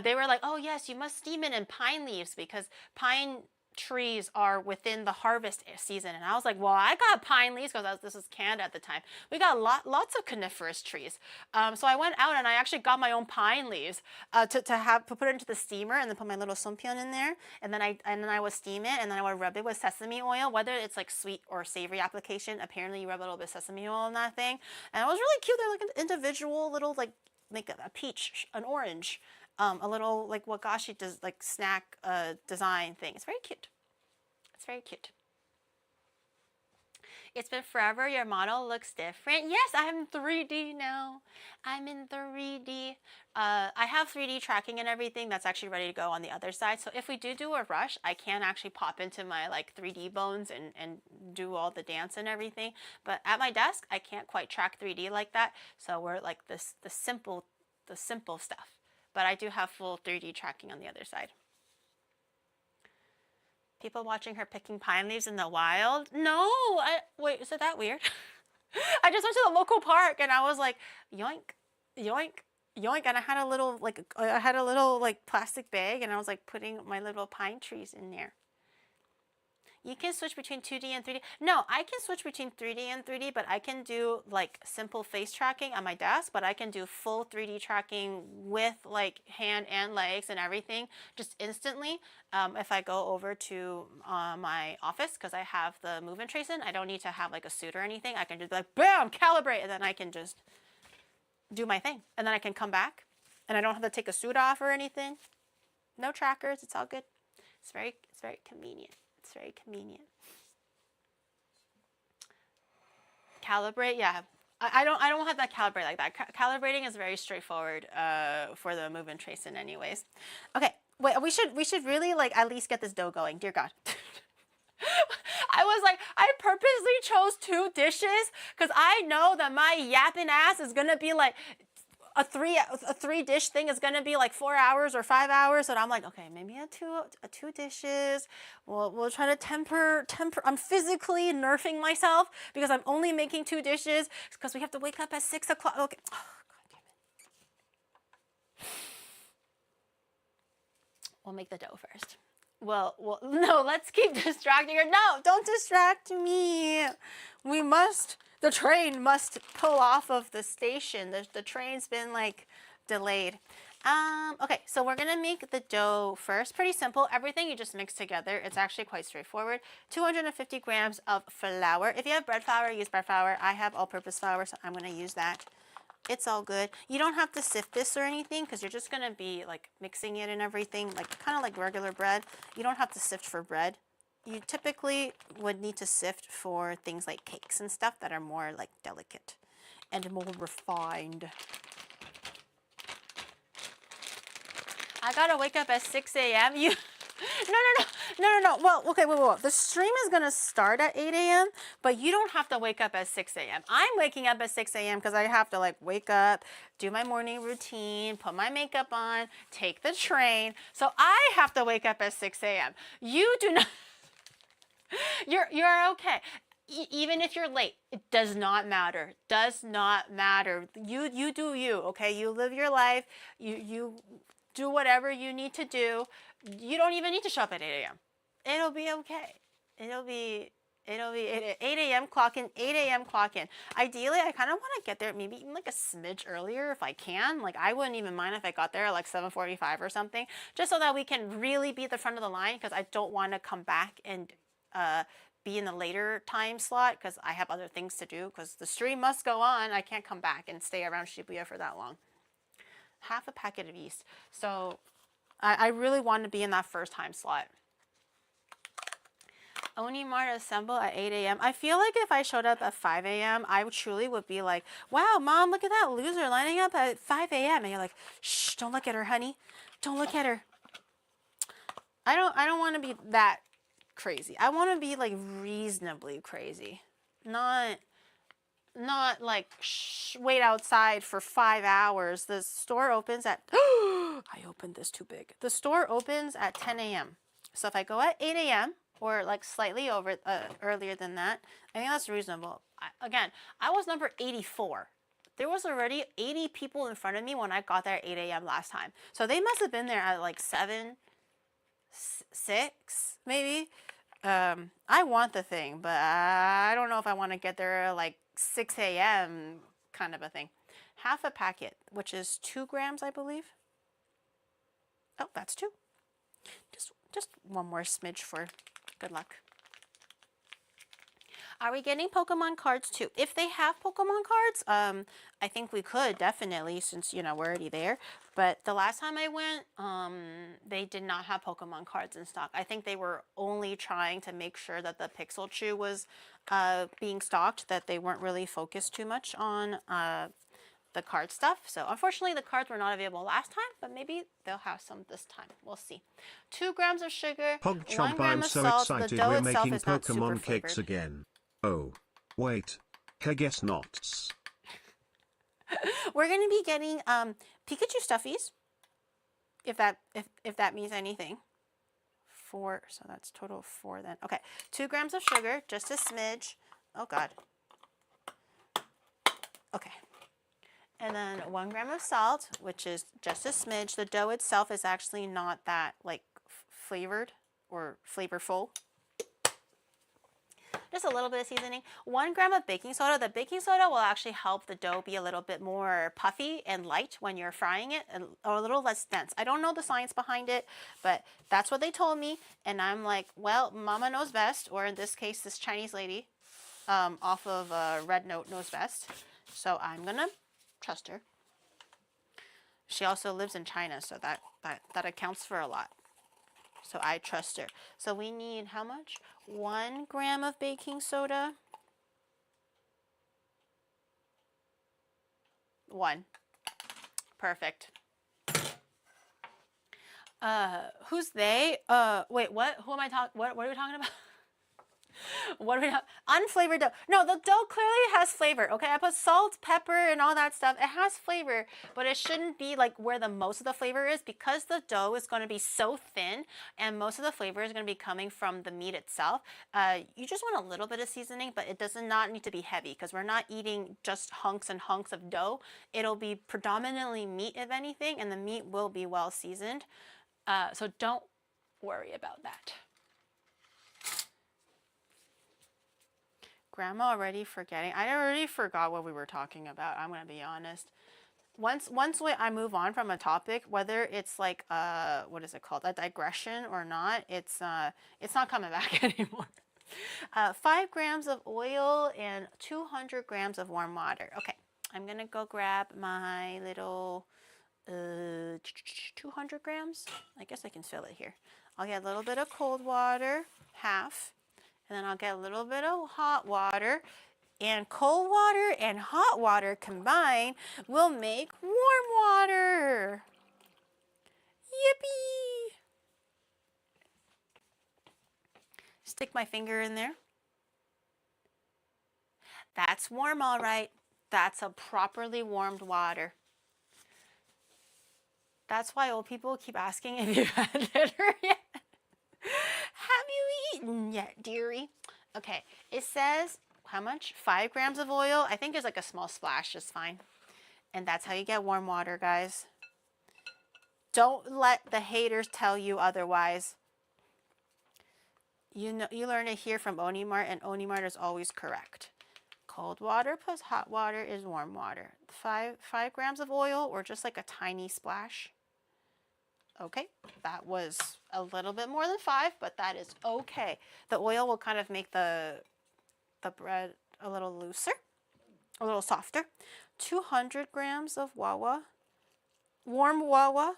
They were like, oh yes, you must steam it in pine leaves because pine trees are within the harvest season. And I was like, well, I got pine leaves because this was Canada at the time. We got lots of coniferous trees. So I went out and I actually got my own pine leaves to put it into the steamer and then put my little sompyeon in there. And then I would steam it and then I would rub it with sesame oil, whether it's like sweet or savory application. Apparently you rub a little bit of sesame oil on that thing. And it was really cute. They're like an individual little like a peach, an orange. A little like wagashi like snack design thing. It's very cute. It's very cute. It's been forever. Your model looks different. Yes, I'm 3D now. I'm in 3D. I have 3D tracking and everything that's actually ready to go on the other side. So if we do a rush, I can actually pop into my like 3D bones and do all the dance and everything. But at my desk, I can't quite track 3D like that. So we're like the simple stuff. But I do have full 3D tracking on the other side. People watching her picking pine leaves in the wild? No, wait, is it that weird? I just went to the local park and I was like, yoink, yoink, yoink, and I had a little like plastic bag and I was like putting my little pine trees in there. You can switch between 2D and 3D. No, I can switch between 3D and 3D, but I can do like simple face tracking on my desk, but I can do full 3D tracking with like hand and legs and everything just instantly. If I go over to my office, because I have the movement trace in, I don't need to have like a suit or anything. I can just like, bam, calibrate, and then I can just do my thing. And then I can come back and I don't have to take a suit off or anything. No trackers, it's all good. It's very convenient. It's very convenient. Calibrate, yeah. I don't have that calibrate like that. Calibrating is very straightforward for the movement tracing anyways. Okay, wait, we should really like at least get this dough going. Dear God. I was like, I purposely chose 2 dishes because I know that my yapping ass is gonna be like a three dish thing is gonna be like 4 hours or 5 hours, and I'm like, okay, maybe a two dishes. We'll try to temper. I'm physically nerfing myself because I'm only making 2 dishes because we have to wake up at 6 o'clock. Okay, oh, God damn it. We'll make the dough first. Well, no, let's keep distracting her. No, don't distract me. The train must pull off of the station. The train's been like delayed. Okay, so we're gonna make the dough first. Pretty simple. Everything you just mix together. It's actually quite straightforward. 250 grams of flour. If you have bread flour, use bread flour. I have all-purpose flour, so I'm gonna use that. It's all good. You don't have to sift this or anything because you're just gonna be like mixing it and everything, like kind of like regular bread. You don't have to sift for bread. You typically would need to sift for things like cakes and stuff that are more like delicate and more refined. I gotta wake up at 6 a.m. You, no. Well, okay, wait. The stream is gonna start at 8 a.m., but you don't have to wake up at 6 a.m. I'm waking up at 6 a.m. because I have to like wake up, do my morning routine, put my makeup on, take the train. So I have to wake up at 6 a.m. You do not. You're okay. Even if you're late, it does not matter. Does not matter. You do you, okay? You live your life. You do whatever you need to do. You don't even need to show up at 8 a.m. It'll be okay. It'll be 8 a.m. clock in, 8 a.m. clock in. Ideally, I kind of want to get there maybe even like a smidge earlier if I can. Like, I wouldn't even mind if I got there at like 7:45 or something, just so that we can really be at the front of the line, because I don't want to come back and be in the later time slot because I have other things to do, because the stream must go on. I can't come back and stay around Shibuya for that long. Half a packet of yeast. So I really want to be in that first time slot. Onimart assemble at 8 a.m. I feel like if I showed up at 5 a.m., I truly would be like, wow, Mom, look at that loser lining up at 5 a.m. And you're like, shh, don't look at her, honey. Don't look at her. I don't want to be that crazy. I want to be like reasonably crazy. Not like, shh, wait outside for 5 hours. The store opens at, I opened this too big. The store opens at 10 a.m. So if I go at 8 a.m., or like slightly over earlier than that, I think that's reasonable. Again, I was number 84. There was already 80 people in front of me when I got there at 8 a.m. last time. So they must have been there at like 7, 6, maybe. I want the thing, but I don't know if I want to get there at like 6 a.m. kind of a thing. Half a packet, which is 2 grams, I believe. Oh, that's 2. Just one more smidge for good luck. Are we getting Pokemon cards too? If they have Pokemon cards, I think we could definitely, since, you know, we're already there. But the last time I went, they did not have Pokemon cards in stock. I think they were only trying to make sure that the Pikachu was being stocked, that they weren't really focused too much on the card stuff. So unfortunately the cards were not available last time, but maybe they'll have some this time. We'll see. 2 grams of sugar, 1 gram I'm of so salt. excited The dough we're itself making is not super Pokemon cakes flavored. again. Oh, wait. I guess not. We're gonna be getting Pikachu stuffies, if that means anything. 4, so that's total of 4 then. Okay, 2 grams of sugar, just a smidge. Oh God. Okay. And then 1 gram of salt, which is just a smidge. The dough itself is actually not that like flavored or flavorful. Just a little bit of seasoning. 1 gram of baking soda. The baking soda will actually help the dough be a little bit more puffy and light when you're frying it, or a little less dense. I don't know the science behind it, but that's what they told me. And I'm like, well, Mama knows best, or in this case, this Chinese lady off of Red Note knows best. So I'm gonna trust her. She also lives in China, so that accounts for a lot. So I trust her. So we need how much? 1 gram of baking soda. 1. Perfect. Who's they? Wait, what? Who am I talking? What are we talking about? What are we unflavored dough? No, the dough clearly has flavor. Okay, I put salt, pepper, and all that stuff. It has flavor, but it shouldn't be like where the most of the flavor is, because the dough is going to be so thin, and most of the flavor is going to be coming from the meat itself. You just want a little bit of seasoning, but it does not need to be heavy, because we're not eating just hunks and hunks of dough. It'll be predominantly meat, if anything, and the meat will be well seasoned. So don't worry about that. Grandma already forgetting. I already forgot what we were talking about. I'm gonna be honest. Once I move on from a topic, whether it's like what is it called, a digression or not, it's not coming back anymore. 5 grams of oil and 200 grams of warm water. Okay, I'm gonna go grab my little 200 grams. I guess I can fill it here. I'll get a little bit of cold water, half. And then I'll get a little bit of hot water, and cold water and hot water combined will make warm water. Yippee! Stick my finger in there. That's warm, all right. That's a properly warmed water. That's why old people keep asking if you've had dinner yet. Have you eaten yet, dearie? Okay, it says how much? 5 grams of oil. I think there's like a small splash is fine. And that's how you get warm water, guys. Don't let the haters tell you otherwise. You know, you learn it here from Onimart, and Onimart is always correct. Cold water plus hot water is warm water. 5 grams of oil, or just like a tiny splash. Okay, that was a little bit more than 5, but that is okay. The oil will kind of make the bread a little looser, a little softer. 200 grams of wawa, warm wawa.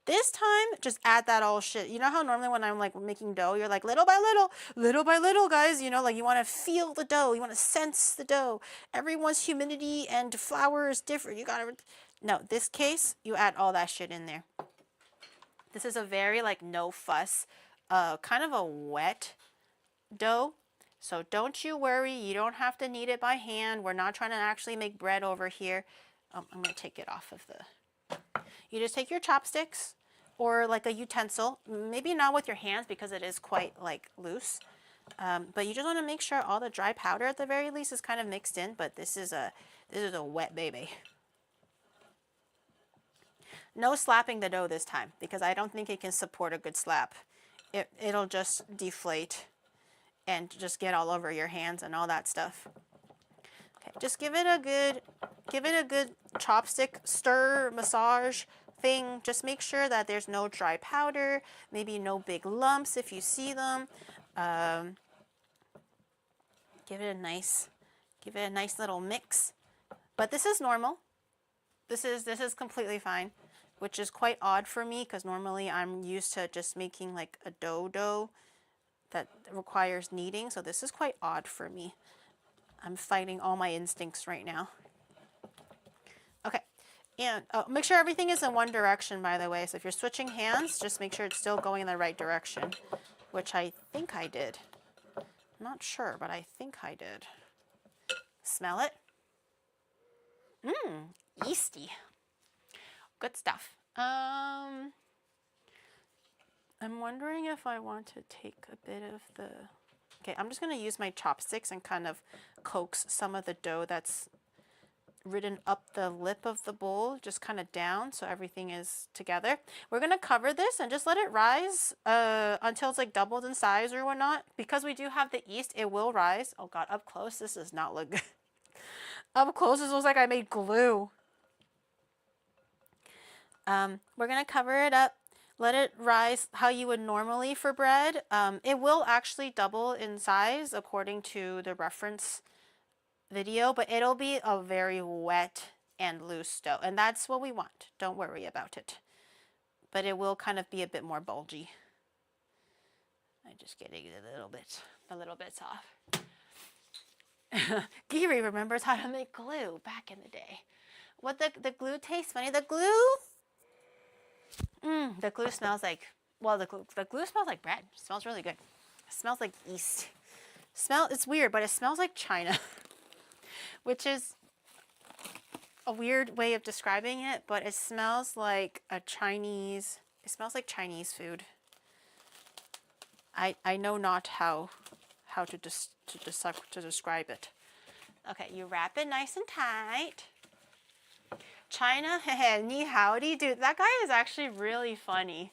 This time, just add that all shit. You know how normally when I'm like making dough, you're like little by little, guys. You know, like you want to feel the dough. You want to sense the dough. Everyone's humidity and flour is different. You gotta, no, this case, you add all that shit in there. This is a very like no fuss, kind of a wet dough. So don't you worry. You don't have to knead it by hand. We're not trying to actually make bread over here. I'm going to take it off of the... You just take your chopsticks or like a utensil, maybe not with your hands because it is quite like loose, but you just want to make sure all the dry powder at the very least is kind of mixed in. But this is a wet baby. No slapping the dough this time because I don't think it can support a good slap. It'll just deflate and just get all over your hands and all that stuff. Okay, just give it a good chopstick stir massage thing. Just make sure that there's no dry powder, maybe no big lumps if you see them. Give it a nice little mix. But this is normal. This is completely fine, which is quite odd for me because normally I'm used to just making like a dough that requires kneading. So this is quite odd for me. I'm fighting all my instincts right now. Okay, and make sure everything is in one direction, by the way. So if you're switching hands, just make sure it's still going in the right direction, which I think I did. I'm not sure, but I think I did. Smell it? Yeasty. Good stuff. I'm wondering if I want to take a bit of the... Okay, I'm just going to use my chopsticks and kind of coax some of the dough that's ridden up the lip of the bowl, just kind of down so everything is together. We're going to cover this and just let it rise until it's like doubled in size or whatnot. Because we do have the yeast, it will rise. Oh God, up close, this does not look good. Up close, this looks like I made glue. We're going to cover it up. Let it rise how you would normally for bread. It will actually double in size according to the reference video, but it'll be a very wet and loose dough, and that's what we want. Don't worry about it. But it will kind of be a bit more bulgy. I'm just getting it a little bit soft. Giri remembers how to make glue back in the day. What the glue tastes funny. The glue smells like, well, the glue smells like bread. It smells really good. It smells like yeast. It's weird, but it smells like China, which is a weird way of describing it, but it smells like it smells like Chinese food. I know not how to describe it. Okay, you wrap it nice and tight. China, ni howdy, dude. That guy is actually really funny.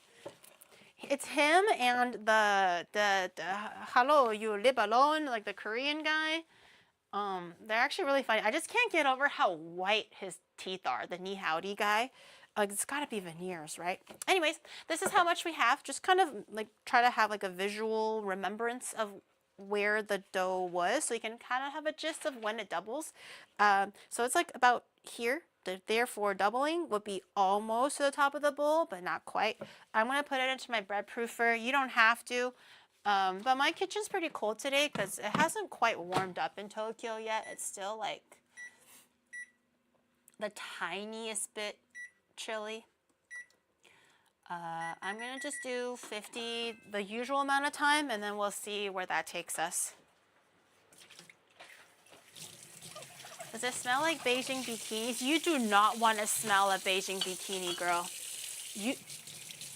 It's him and the hello, you live alone, like the Korean guy. They're actually really funny. I just can't get over how white his teeth are. The ni howdy guy. It's got to be veneers, right? Anyways, this is how much we have. Just kind of like try to have like a visual remembrance of where the dough was, so you can kind of have a gist of when it doubles. So it's like about here. Therefore, doubling would be almost to the top of the bowl, but not quite. I'm going to put it into my bread proofer. You don't have to, but my kitchen's pretty cold today because it hasn't quite warmed up in Tokyo yet. It's still like the tiniest bit chilly. I'm going to just do 50, the usual amount of time, and then we'll see where that takes us. Does it smell like Beijing bikinis? You do not want to smell a Beijing bikini, girl.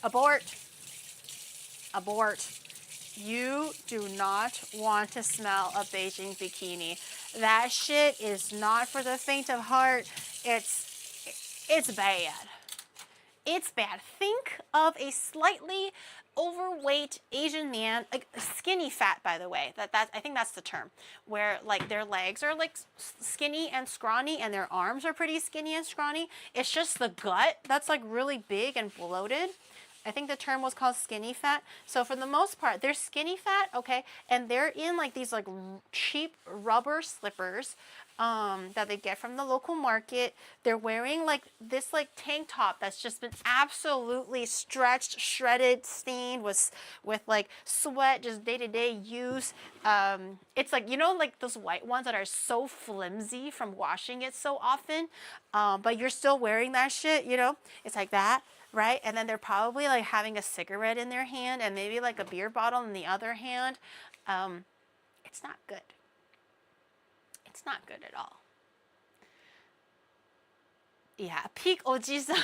Abort. You do not want to smell a Beijing bikini. That shit is not for the faint of heart. It's bad. It's bad. Think of a slightly overweight Asian man, like skinny fat, by the way. I think that's the term, where like their legs are like skinny and scrawny, and their arms are pretty skinny and scrawny. It's just the gut that's like really big and bloated. I think the term was called skinny fat. So for the most part, they're skinny fat, okay, and they're in like these like cheap rubber slippers that they get from the local market. They're wearing like this like tank top that's just been absolutely stretched, shredded, stained with like sweat, just day-to-day use. It's like, you know, like those white ones that are so flimsy from washing it so often, but you're still wearing that shit, you know? It's like that. Right? And then they're probably like having a cigarette in their hand and maybe like a beer bottle in the other hand. It's not good. It's not good at all. Yeah, peak oji-san.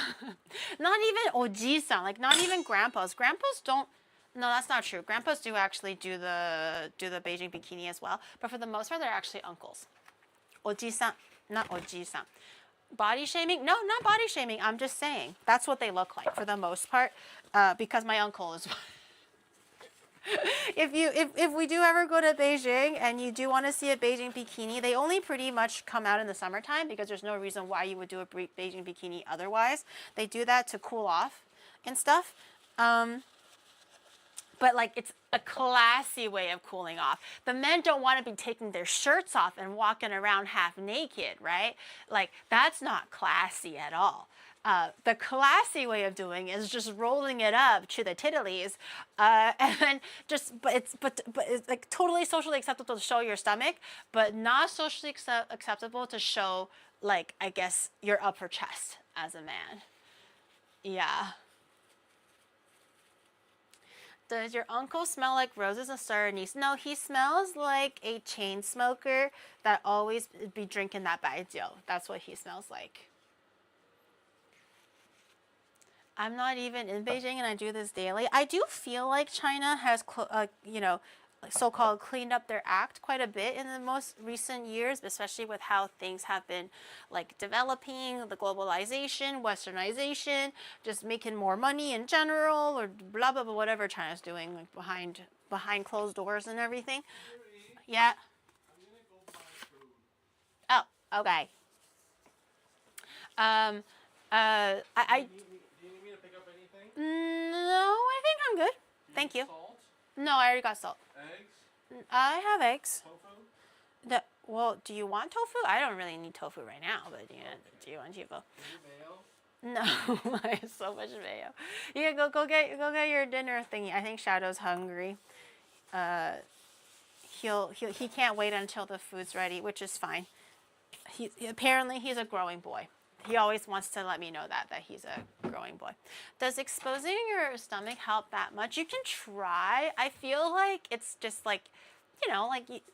Not even oji-san, like not even grandpas. Grandpas don't, no, that's not true. Grandpas do actually do the Beijing bikini as well, but for the most part, they're actually uncles. Oji-san, not oji-san. Body shaming? No, not body shaming. I'm just saying that's what they look like for the most part, because my uncle is. If we do ever go to Beijing and you do want to see a Beijing bikini, they only pretty much come out in the summertime because there's no reason why you would do a Beijing bikini otherwise. They do that to cool off and stuff. But like it's a classy way of cooling off. The men don't want to be taking their shirts off and walking around half naked, right? Like that's not classy at all. The classy way of doing it is just rolling it up to the titties, and then but it's like totally socially acceptable to show your stomach, but not socially acceptable to show, like, I guess, your upper chest as a man. Yeah. Does your uncle smell like roses and star anise? No, he smells like a chain smoker that always be drinking that baijiu. That's what he smells like. I'm not even in Beijing and I do this daily. I do feel like China has, you know, so-called cleaned up their act quite a bit in the most recent years, especially with how things have been like developing, the globalization, westernization, just making more money in general, or blah blah blah, whatever China's doing, like behind closed doors and everything. Yeah. Oh, okay. I Do you need me to pick up anything? No, I think I'm good. Thank you. Salt? No, I already got salt. Eggs? I have eggs. Tofu? Well, do you want tofu? I don't really need tofu right now, but do you want tofu? No, I have so much mayo. You can go get your dinner thingy. I think Shadow's hungry. He can't wait until the food's ready, which is fine. Apparently he's a growing boy. He always wants to let me know that he's a growing boy. Does exposing your stomach help that much? You can try. I feel like it's just like, you know,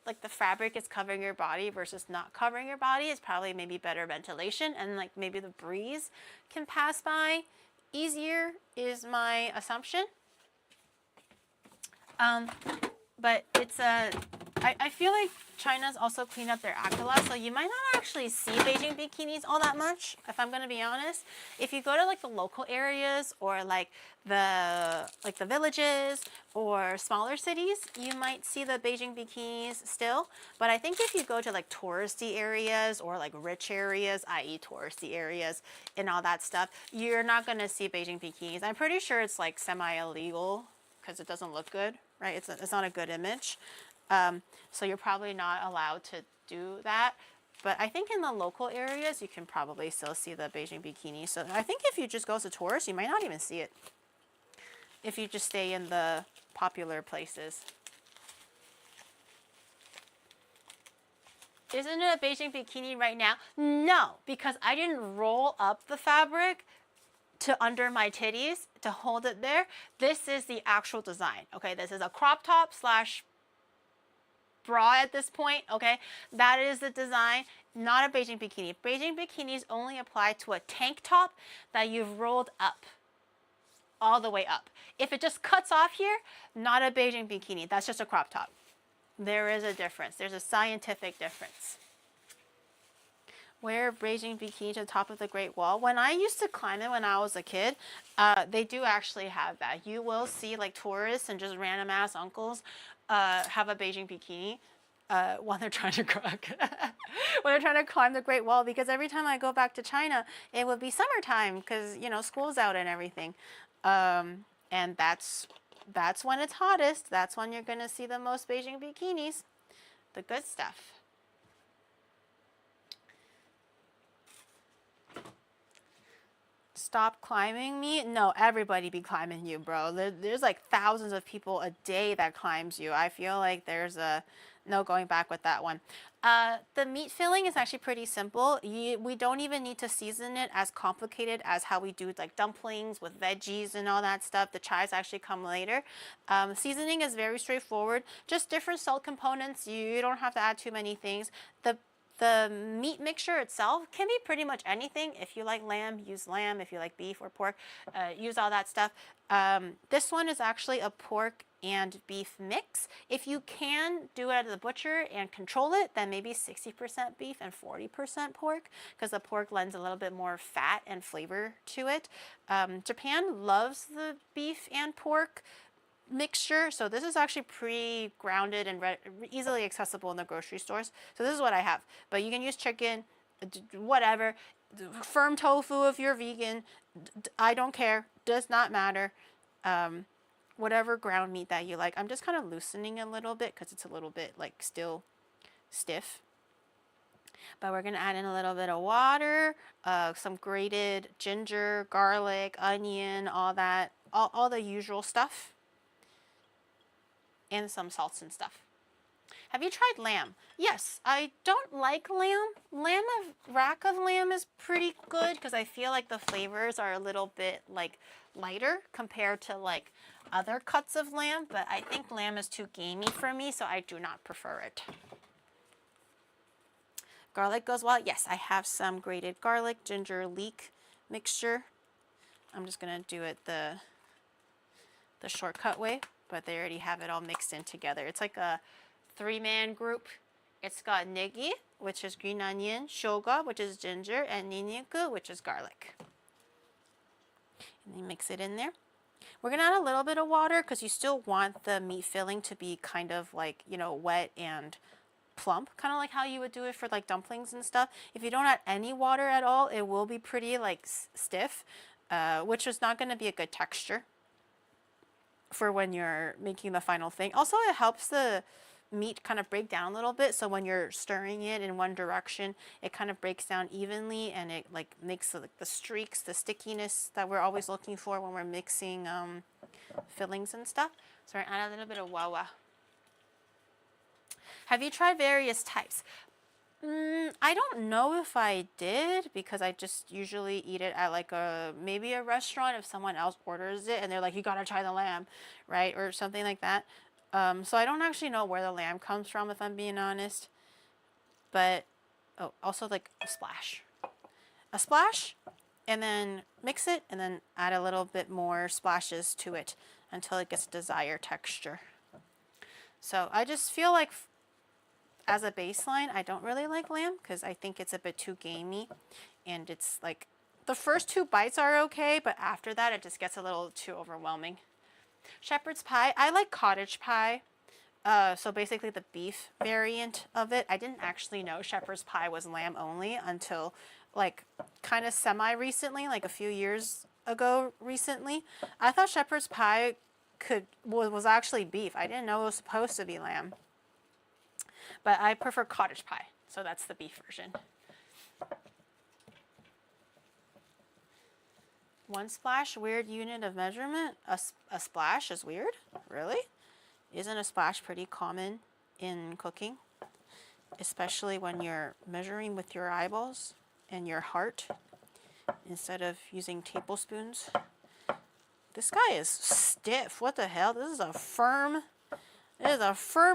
like the fabric is covering your body versus not covering your body. It's probably maybe better ventilation, and like maybe the breeze can pass by easier is my assumption. But it's I feel like China's also cleaned up their act a lot, so you might not actually see Beijing bikinis all that much, if I'm gonna be honest. If you go to like the local areas or like the villages or smaller cities, you might see the Beijing bikinis still. But I think if you go to like touristy areas or like rich areas, i.e. touristy areas and all that stuff, you're not gonna see Beijing bikinis. I'm pretty sure it's like semi-illegal because it doesn't look good, right? It's not a good image. So you're probably not allowed to do that. But I think in the local areas, you can probably still see the Beijing bikini. So I think if you just go to tourists, you might not even see it. If you just stay in the popular places. Isn't it a Beijing bikini right now? No, because I didn't roll up the fabric to under my titties to hold it there. This is the actual design. Okay, this is a crop top slash bra at this point. Okay, that is the design, not a Beijing bikini. Beijing bikinis only apply to a tank top that you've rolled up all the way up. If it just cuts off here, not a Beijing bikini. That's just a crop top. There is a difference. There's a scientific difference. Wear a Beijing bikini to the top of the Great Wall. When I used to climb it when I was a kid, they do actually have that. You will see like tourists and just random ass uncles have a Beijing bikini when they're trying to when they're trying to climb the Great Wall. Because every time I go back to China, it would be summertime because you know school's out and everything, and that's when it's hottest. That's when you're gonna see the most Beijing bikinis, the good stuff. Stop climbing me? No, everybody be climbing you, bro. There's like thousands of people a day that climbs you. I feel like there's no going back with that one. The meat filling is actually pretty simple. We don't even need to season it as complicated as how we do like dumplings with veggies and all that stuff. The chives actually come later. Seasoning is very straightforward. Just different salt components. You don't have to add too many things. The meat mixture itself can be pretty much anything. If you like lamb, use lamb. If you like beef or pork, use all that stuff. This one is actually a pork and beef mix. If you can do it at the butcher and control it, then maybe 60% beef and 40% pork, because the pork lends a little bit more fat and flavor to it. Japan loves the beef and pork mixture, so this is actually pre-grounded and easily accessible in the grocery stores. So this is what I have, but you can use chicken, whatever, firm tofu if you're vegan, I don't care, does not matter. Whatever ground meat that you like. I'm just kind of loosening a little bit because it's a little bit like still stiff, but we're gonna add in a little bit of water, some grated ginger, garlic, onion, all that, all the usual stuff, and some salts and stuff. Have you tried lamb? Yes, I don't like lamb. Rack of lamb is pretty good because I feel like the flavors are a little bit like lighter compared to like other cuts of lamb, but I think lamb is too gamey for me, so I do not prefer it. Garlic goes well. Yes, I have some grated garlic, ginger, leek mixture. I'm just gonna do it the shortcut way, but they already have it all mixed in together. It's like a 3-man group. It's got negi, which is green onion, shoga, which is ginger, and ninninku, which is garlic. And then mix it in there. We're gonna add a little bit of water because you still want the meat filling to be kind of like, you know, wet and plump, kind of like how you would do it for like dumplings and stuff. If you don't add any water at all, it will be pretty like stiff, which is not gonna be a good texture for when you're making the final thing. Also, it helps the meat kind of break down a little bit, so when you're stirring it in one direction, it kind of breaks down evenly, and it like makes the streaks, the stickiness that we're always looking for when we're mixing fillings and stuff. So we're gonna add a little bit of wawa. Have you tried various types? I don't know if I did, because I just usually eat it at like maybe a restaurant if someone else orders it and they're like, you gotta try the lamb, right? Or something like that. So I don't actually know where the lamb comes from, if I'm being honest. But, oh, also like a splash. A splash, and then mix it, and then add a little bit more splashes to it until it gets desired texture. So I just feel like as a baseline, I don't really like lamb because I think it's a bit too gamey, and it's like the first 2 bites are okay, but after that it just gets a little too overwhelming. Shepherd's pie, I like cottage pie, so basically the beef variant of it. I didn't actually know shepherd's pie was lamb only until like kind of semi-recently, like a few years ago recently. I thought shepherd's pie was actually beef. I didn't know it was supposed to be lamb. But I prefer cottage pie, so that's the beef version. 1 splash, weird unit of measurement. A splash is weird? Really? Isn't a splash pretty common in cooking? Especially when you're measuring with your eyeballs and your heart instead of using tablespoons. This guy is stiff. What the hell? This is a firm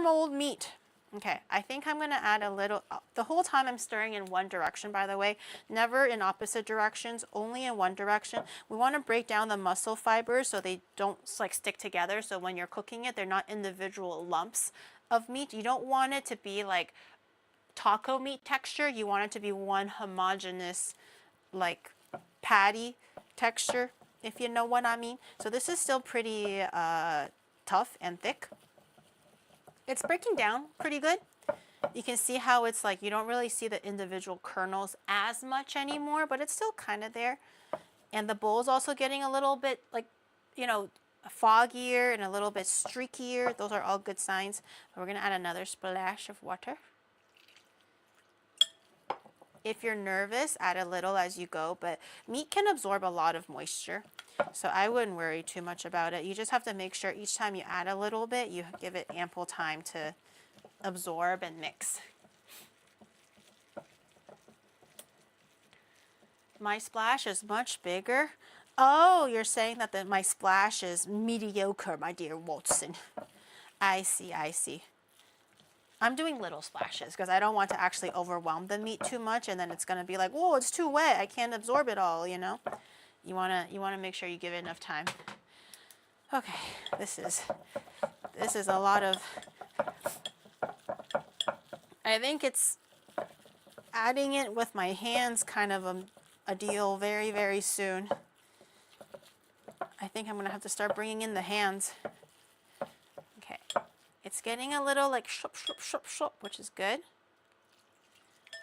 old meat. Okay, I think I'm gonna add a little, the whole time I'm stirring in one direction, by the way, never in opposite directions, only in one direction. We wanna break down the muscle fibers so they don't like stick together, so when you're cooking it, they're not individual lumps of meat. You don't want it to be like taco meat texture. You want it to be one homogeneous, like, patty texture, if you know what I mean. So this is still pretty tough and thick. It's breaking down pretty good. You can see how it's like you don't really see the individual kernels as much anymore, but it's still kind of there. And the bowl is also getting a little bit, like, you know, foggier and a little bit streakier. Those are all good signs. We're going to add another splash of water. If you're nervous, add a little as you go, but meat can absorb a lot of moisture, so I wouldn't worry too much about it. You just have to make sure each time you add a little bit, you give it ample time to absorb and mix. My splash is much bigger. Oh, you're saying that my splash is mediocre, my dear Watson. I see, I see. I'm doing little splashes because I don't want to actually overwhelm the meat too much, and then it's going to be like, whoa, it's too wet. I can't absorb it all, you know. You want to make sure you give it enough time. Okay, this is a lot of. I think it's adding it with my hands kind of a deal very, very soon. I think I'm going to have to start bringing in the hands. Okay. It's getting a little like shop, shop, shop, shop, which is good.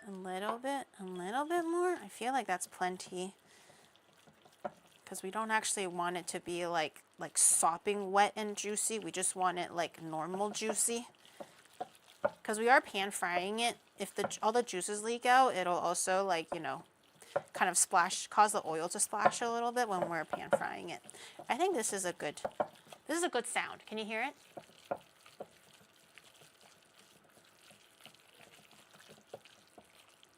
A little bit more. I feel like that's plenty. Because we don't actually want it to be like sopping wet and juicy. We just want it like normal juicy. Because we are pan frying it. If all the juices leak out, it'll also, like, you know, kind of cause the oil to splash a little bit when we're pan frying it. I think this is a good sound. Can you hear it?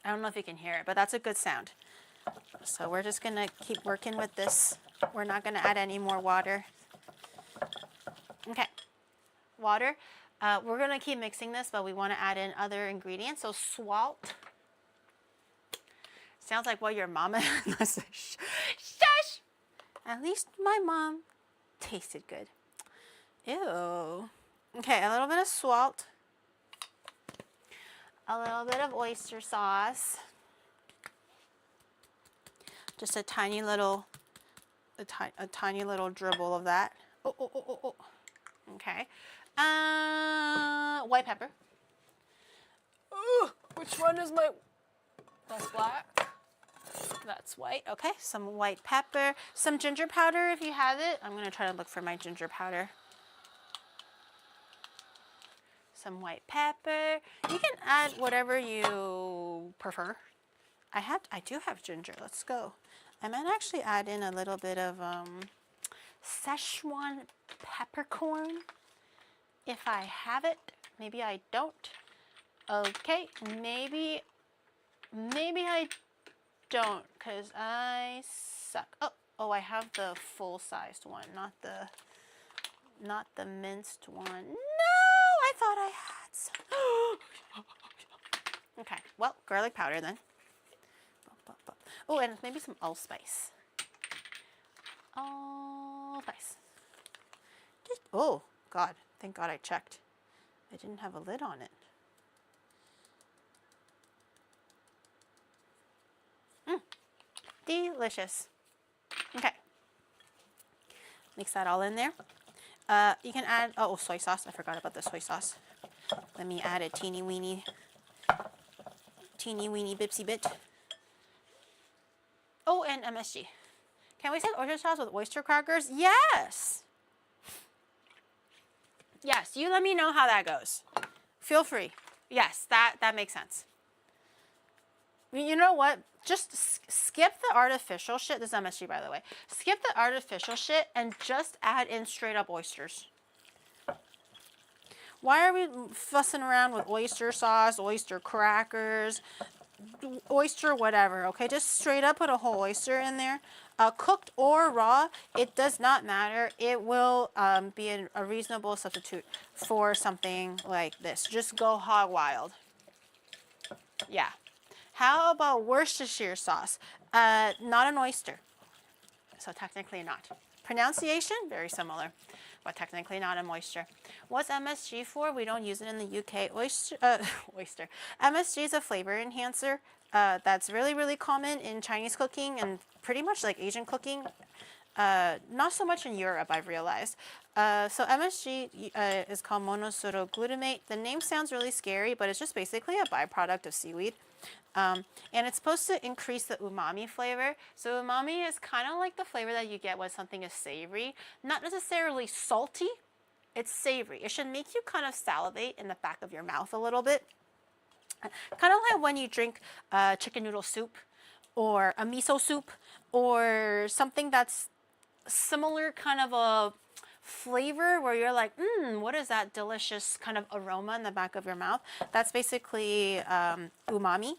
I don't know if you can hear it, but that's a good sound. So we're just gonna keep working with this. We're not gonna add any more water. Okay, water. We're gonna keep mixing this, but we wanna add in other ingredients. So salt. Sounds like what your mama shush. At least my mom tasted good. Ew. Okay, a little bit of salt. A little bit of oyster sauce. Just a tiny little dribble of that. Oh. Okay. White pepper. Ooh, which one is that's black. That's white. Okay, some white pepper. Some ginger powder if you have it. I'm going to try to look for my ginger powder. Some white pepper. You can add whatever you prefer. I do have ginger. Let's go. I might actually add in a little bit of Szechuan peppercorn if I have it. Maybe I don't. Okay, maybe I don't, because I suck. Oh, I have the full-sized one, not the minced one. No, I thought I had some. Okay, well, garlic powder then. Oh, and maybe some allspice. Allspice. Oh, God. Thank God I checked. I didn't have a lid on it. Delicious. Okay. Mix that all in there. You can add, soy sauce. I forgot about the soy sauce. Let me add a teeny weeny bipsy bit. Oh, and MSG. Can we say oyster sauce with oyster crackers? Yes! Yes, you let me know how that goes. Feel free. Yes, that makes sense. You know what? Just skip the artificial shit. This is MSG, by the way. Skip the artificial shit and just add in straight up oysters. Why are we fussing around with oyster sauce, oyster crackers, oyster whatever, okay? Just straight up put a whole oyster in there. Cooked or raw, it does not matter. It will be a reasonable substitute for something like this. Just go hog wild. Yeah. How about Worcestershire sauce? Not an oyster. So technically not. Pronunciation, very similar. but technically not a moisture. What's MSG for? We don't use it in the UK. Oyster. MSG is a flavor enhancer that's really, really common in Chinese cooking and pretty much like Asian cooking. Not so much in Europe, I've realized. So MSG is called monosodium. The name sounds really scary, but it's just basically a byproduct of seaweed. And it's supposed to increase the umami flavor. So umami is kind of like the flavor that you get when something is savory. Not necessarily salty, it's savory. It should make you kind of salivate in the back of your mouth a little bit. Kind of like when you drink chicken noodle soup or a miso soup or something that's similar kind of a flavor where you're like, what is that delicious kind of aroma in the back of your mouth? That's basically umami.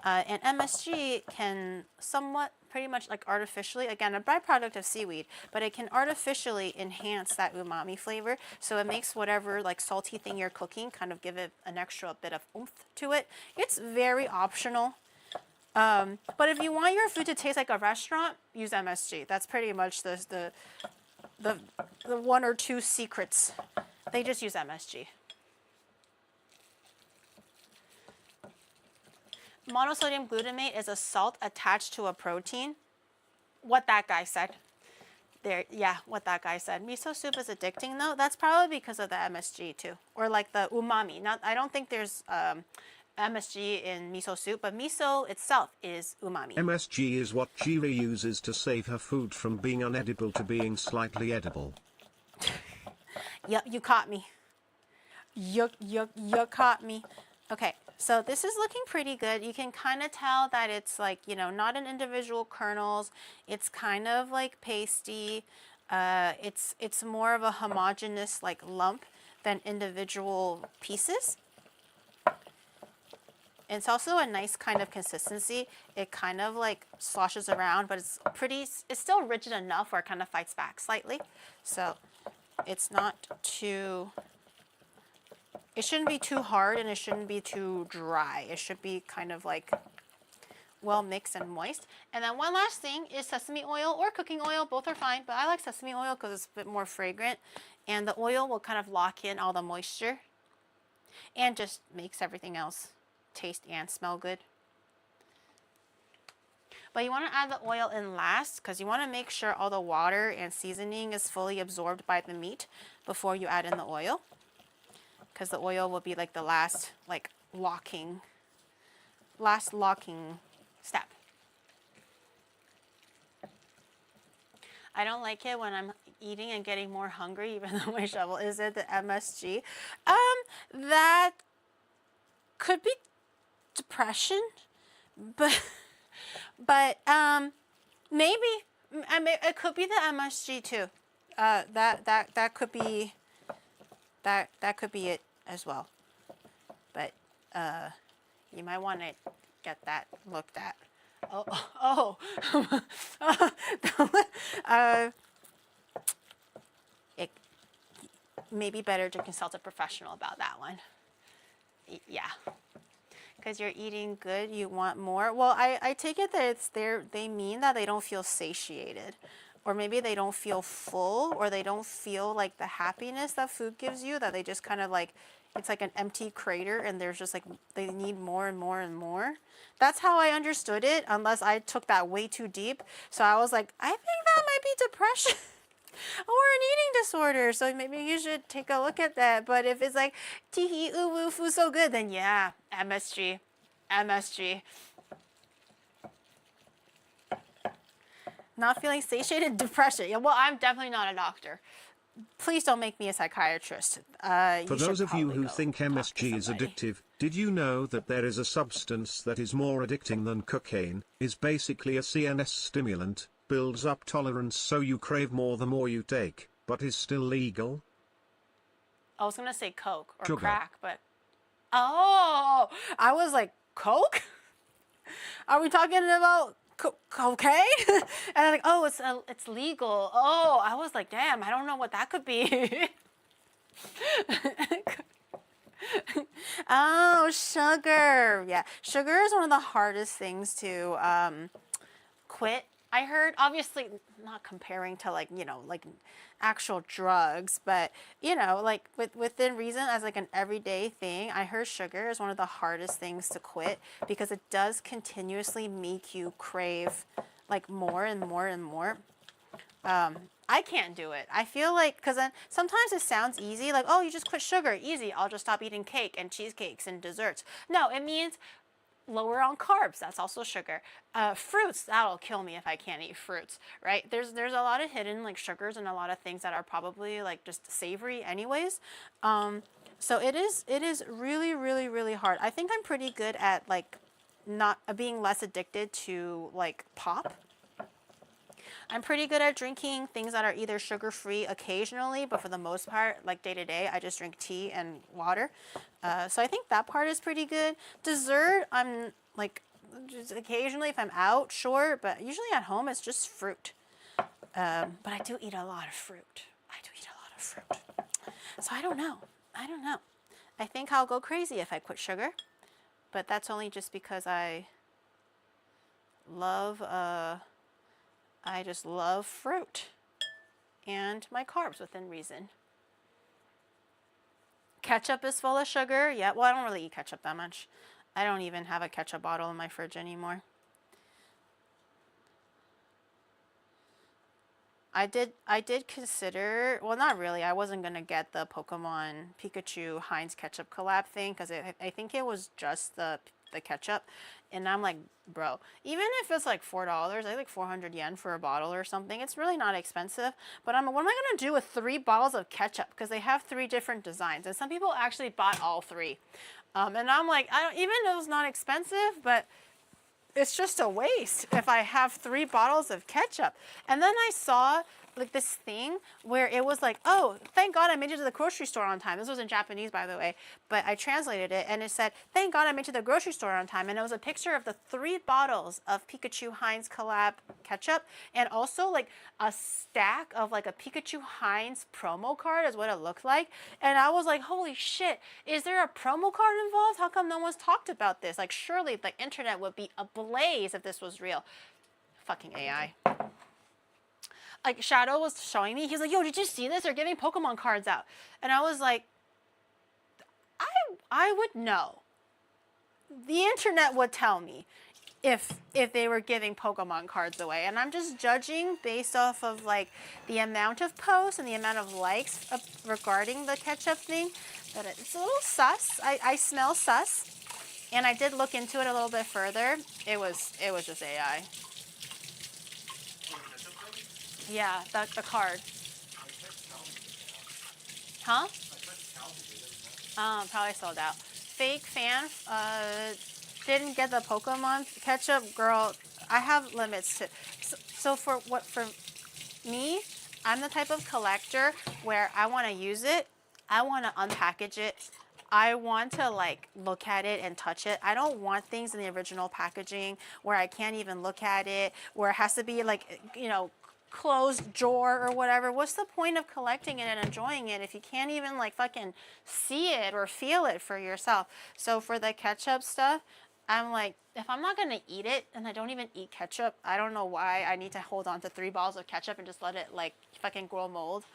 And MSG can somewhat pretty much like artificially, again, a byproduct of seaweed, but it can artificially enhance that umami flavor. So it makes whatever like salty thing you're cooking kind of give it an extra bit of oomph to it. It's very optional. But if you want your food to taste like a restaurant, use MSG. That's pretty much the one or two secrets. They just use MSG. Monosodium glutamate is a salt attached to a protein. What that guy said. There, yeah, what that guy said. Miso soup is addicting though. That's probably because of the MSG too, or like the umami. Not, I don't think there's MSG in miso soup, but miso itself is umami. MSG is what Chive uses to save her food from being unedible to being slightly edible. Yep, you caught me. You caught me. Okay, so this is looking pretty good. You can kind of tell that it's like, you know, not in individual kernels. It's kind of like pasty. It's more of a homogeneous like lump than individual pieces. It's also a nice kind of consistency. It kind of like sloshes around, but it's still rigid enough where it kind of fights back slightly. So it's not too, it shouldn't be too hard and it shouldn't be too dry. It should be kind of like well mixed and moist. And then one last thing is sesame oil or cooking oil. Both are fine, but I like sesame oil because it's a bit more fragrant. And the oil will kind of lock in all the moisture and just makes everything else taste and smell good. But you want to add the oil in last because you want to make sure all the water and seasoning is fully absorbed by the meat before you add in the oil, because the oil will be like the last locking step. I don't like it when I'm eating and getting more hungry even though my shovel is at the MSG. That could be depression, but maybe it could be the MSG too. That could be it as well. But you might want to get that looked at. It may be better to consult a professional about that one. Yeah. Because you're eating good, you want more. Well, I take it that it's they mean that they don't feel satiated, or maybe they don't feel full, or they don't feel like the happiness that food gives you, that they just kind of like, it's like an empty crater and there's just like, they need more and more and more. That's how I understood it, unless I took that way too deep. So I was like, I think that might be depression or an eating disorder. So maybe you should take a look at that. But if it's like, teehee, ooh, woo, food so good, then yeah, MSG. Not feeling satiated, depression. Yeah, well, I'm definitely not a doctor. Please don't make me a psychiatrist. For those of you who think MSG is addictive, did you know that there is a substance that is more addicting than cocaine, is basically a CNS stimulant, builds up tolerance so you crave more the more you take, but is still legal? I was going to say Coke or Sugar. crack, but... Oh! I was like, Coke? Are we talking about cocaine? And I'm like, oh, it's legal. Oh, I was like, damn, I don't know what that could be. Oh, sugar. Yeah, sugar is one of the hardest things to quit. I heard, obviously not comparing to like, like actual drugs, but like within reason as like an everyday thing, I heard sugar is one of the hardest things to quit because it does continuously make you crave like more and more and more. I can't do it. I feel like, because then sometimes it sounds easy, like, oh, you just quit sugar, easy. I'll just stop eating cake and cheesecakes and desserts. No, it means lower on carbs. That's also sugar. Fruits, that'll kill me if I can't eat fruits, right? There's a lot of hidden like sugars and a lot of things that are probably like just savory anyways. So it is really, really, really hard. I think I'm pretty good at like not being less addicted to like pop. I'm pretty good at drinking things that are either sugar-free occasionally, but for the most part, like day to day, I just drink tea and water. So I think that part is pretty good. Dessert, I'm like, just occasionally if I'm out, sure, but usually at home it's just fruit. But I do eat a lot of fruit. So I don't know. I think I'll go crazy if I quit sugar, but that's only just because I just love fruit and my carbs within reason. Ketchup is full of sugar. Yeah, well, I don't really eat ketchup that much. I don't even have a ketchup bottle in my fridge anymore. I did consider, well, not really. I wasn't going to get the Pokemon Pikachu Heinz ketchup collab thing because I think it was just the ketchup. And I'm like, bro, even if it's like $4, I think like 400 yen for a bottle or something, it's really not expensive. But what am I going to do with 3 bottles of ketchup? Because they have 3 different designs. And some people actually bought all 3. And I'm like, even though it's not expensive, but it's just a waste if I have 3 bottles of ketchup. And then I saw like this thing where it was like, oh, thank God I made it to the grocery store on time. This was in Japanese, by the way, but I translated it and it said, thank God I made it to the grocery store on time. And it was a picture of the 3 bottles of Pikachu Heinz collab ketchup and also like a stack of like a Pikachu Heinz promo card is what it looked like. And I was like, holy shit, is there a promo card involved? How come no one's talked about this? Like surely the internet would be ablaze if this was real. Fucking AI. Like Shadow was showing me, he's like, yo, did you see this? They're giving Pokemon cards out. And I was like, I would know. The internet would tell me if they were giving Pokemon cards away. And I'm just judging based off of like the amount of posts and the amount of likes regarding the ketchup thing. But it's a little sus. I smell sus. And I did look into it a little bit further. It was just AI. Yeah, the card. Huh? Probably sold out. Fake fan, didn't get the Pokemon ketchup. Girl, I have limits to. So for me, I'm the type of collector where I want to use it. I want to unpackage it. I want to like look at it and touch it. I don't want things in the original packaging where I can't even look at it, where it has to be like, closed drawer or whatever. What's the point of collecting it and enjoying it if you can't even like fucking see it or feel it for yourself? So for the ketchup stuff, I'm like, if I'm not gonna eat it, and I don't even eat ketchup, I don't know why I need to hold on to 3 bottles of ketchup and just let it like fucking grow mold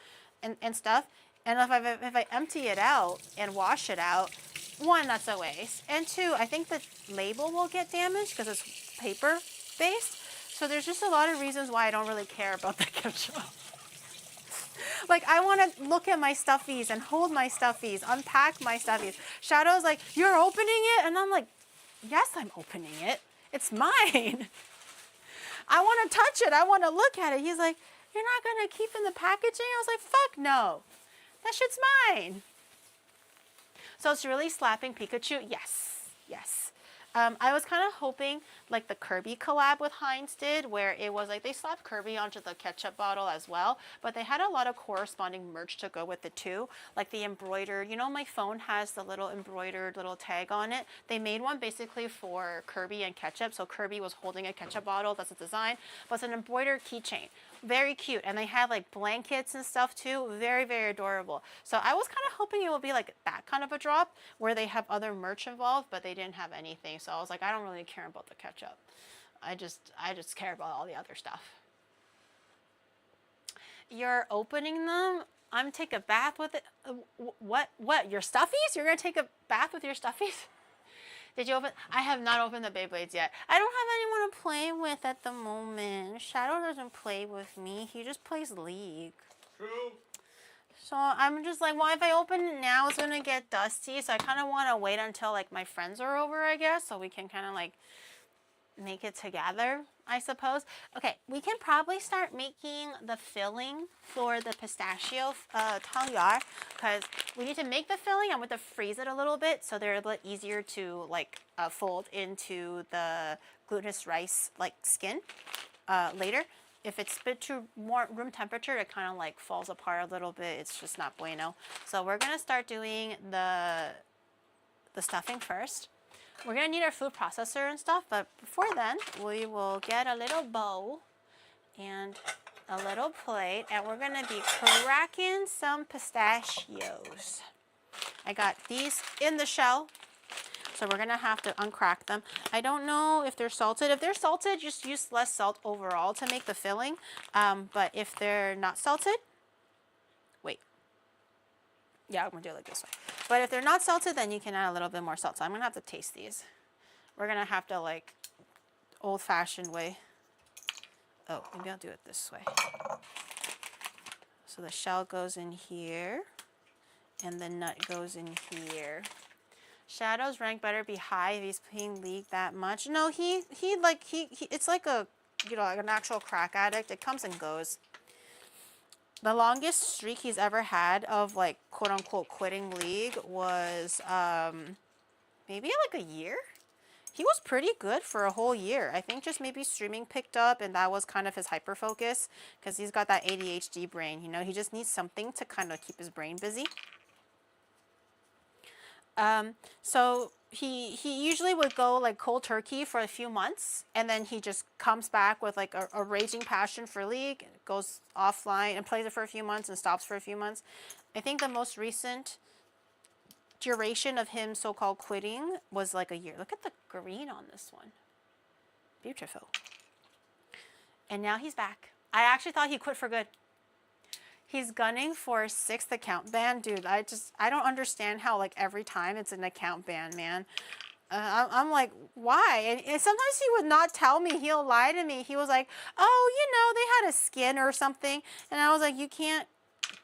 and stuff. And if I empty it out and wash it out, 1, that's a waste, and 2, I think the label will get damaged because it's paper based. So there's just a lot of reasons why I don't really care about the ketchup. Like, I want to look at my stuffies and hold my stuffies, unpack my stuffies. Shadow's like, you're opening it? And I'm like, yes, I'm opening it. It's mine. I want to touch it. I want to look at it. He's like, you're not going to keep in the packaging? I was like, fuck no. That shit's mine. So it's really slapping Pikachu? Yes. Yes. I was kind of hoping like the Kirby collab with Heinz did, where it was like they slapped Kirby onto the ketchup bottle as well, but they had a lot of corresponding merch to go with it too, like the embroidered, my phone has the little embroidered little tag on it. They made one basically for Kirby and ketchup, so Kirby was holding a ketchup bottle, that's a design, but it's an embroidered keychain. Very cute, and they had like blankets and stuff too. Very, very adorable. So I was kind of hoping it would be like that kind of a drop where they have other merch involved, but they didn't have anything. So I was like, I don't really care about the ketchup. I just care about all the other stuff. You're opening them? I'm gonna take a bath with it. What? Your stuffies? You're gonna take a bath with your stuffies? Did you open? I have not opened the Beyblades yet. I don't have anyone to play with at the moment. Shadow doesn't play with me. He just plays League. True. So I'm just like, well, if I open it now, it's gonna get dusty. So I kind of want to wait until like my friends are over, I guess, so we can kind of like make it together, I suppose. Okay, we can probably start making the filling for the pistachio Tongyuan, because we need to make the filling. I'm going to freeze it a little bit so they're a little easier to like fold into the glutinous rice like skin later. If it's a bit too more room temperature, it kind of like falls apart a little bit. It's just not bueno. So we're going to start doing the stuffing first. We're going to need our food processor and stuff, but before then, we will get a little bowl and a little plate, and we're going to be cracking some pistachios. I got these in the shell, so we're going to have to uncrack them. I don't know if they're salted. If they're salted, just use less salt overall to make the filling, but if they're not salted, wait. Yeah, I'm going to do it like this way. But if they're not salted, then you can add a little bit more salt. So I'm going to have to taste these. We're going to have to, like, old-fashioned way. Oh, maybe I'll do it this way. So the shell goes in here, and the nut goes in here. Shadow's rank better be high if he's playing League that much. No, he it's like a, you know, like an actual crack addict. It comes and goes. The longest streak he's ever had of like quote unquote quitting League was maybe like a year. He was pretty good for a whole year. I think just maybe streaming picked up and that was kind of his hyper focus because he's got that ADHD brain. You know, he just needs something to kind of keep his brain busy. So he usually would go like cold turkey for a few months, and then he just comes back with like a raging passion for League, goes offline and plays it for a few months and stops for a few months. I think the most recent duration of him so-called quitting was like a year. Look at the green on this one. Beautiful. And now he's back. I actually thought he quit for good. He's gunning for 6th account ban. Dude, I don't understand how like every time it's an account ban, man. I'm like, why? And sometimes he would not tell me. He'll lie to me. He was like, oh, you know, they had a skin or something. And I was like, you can't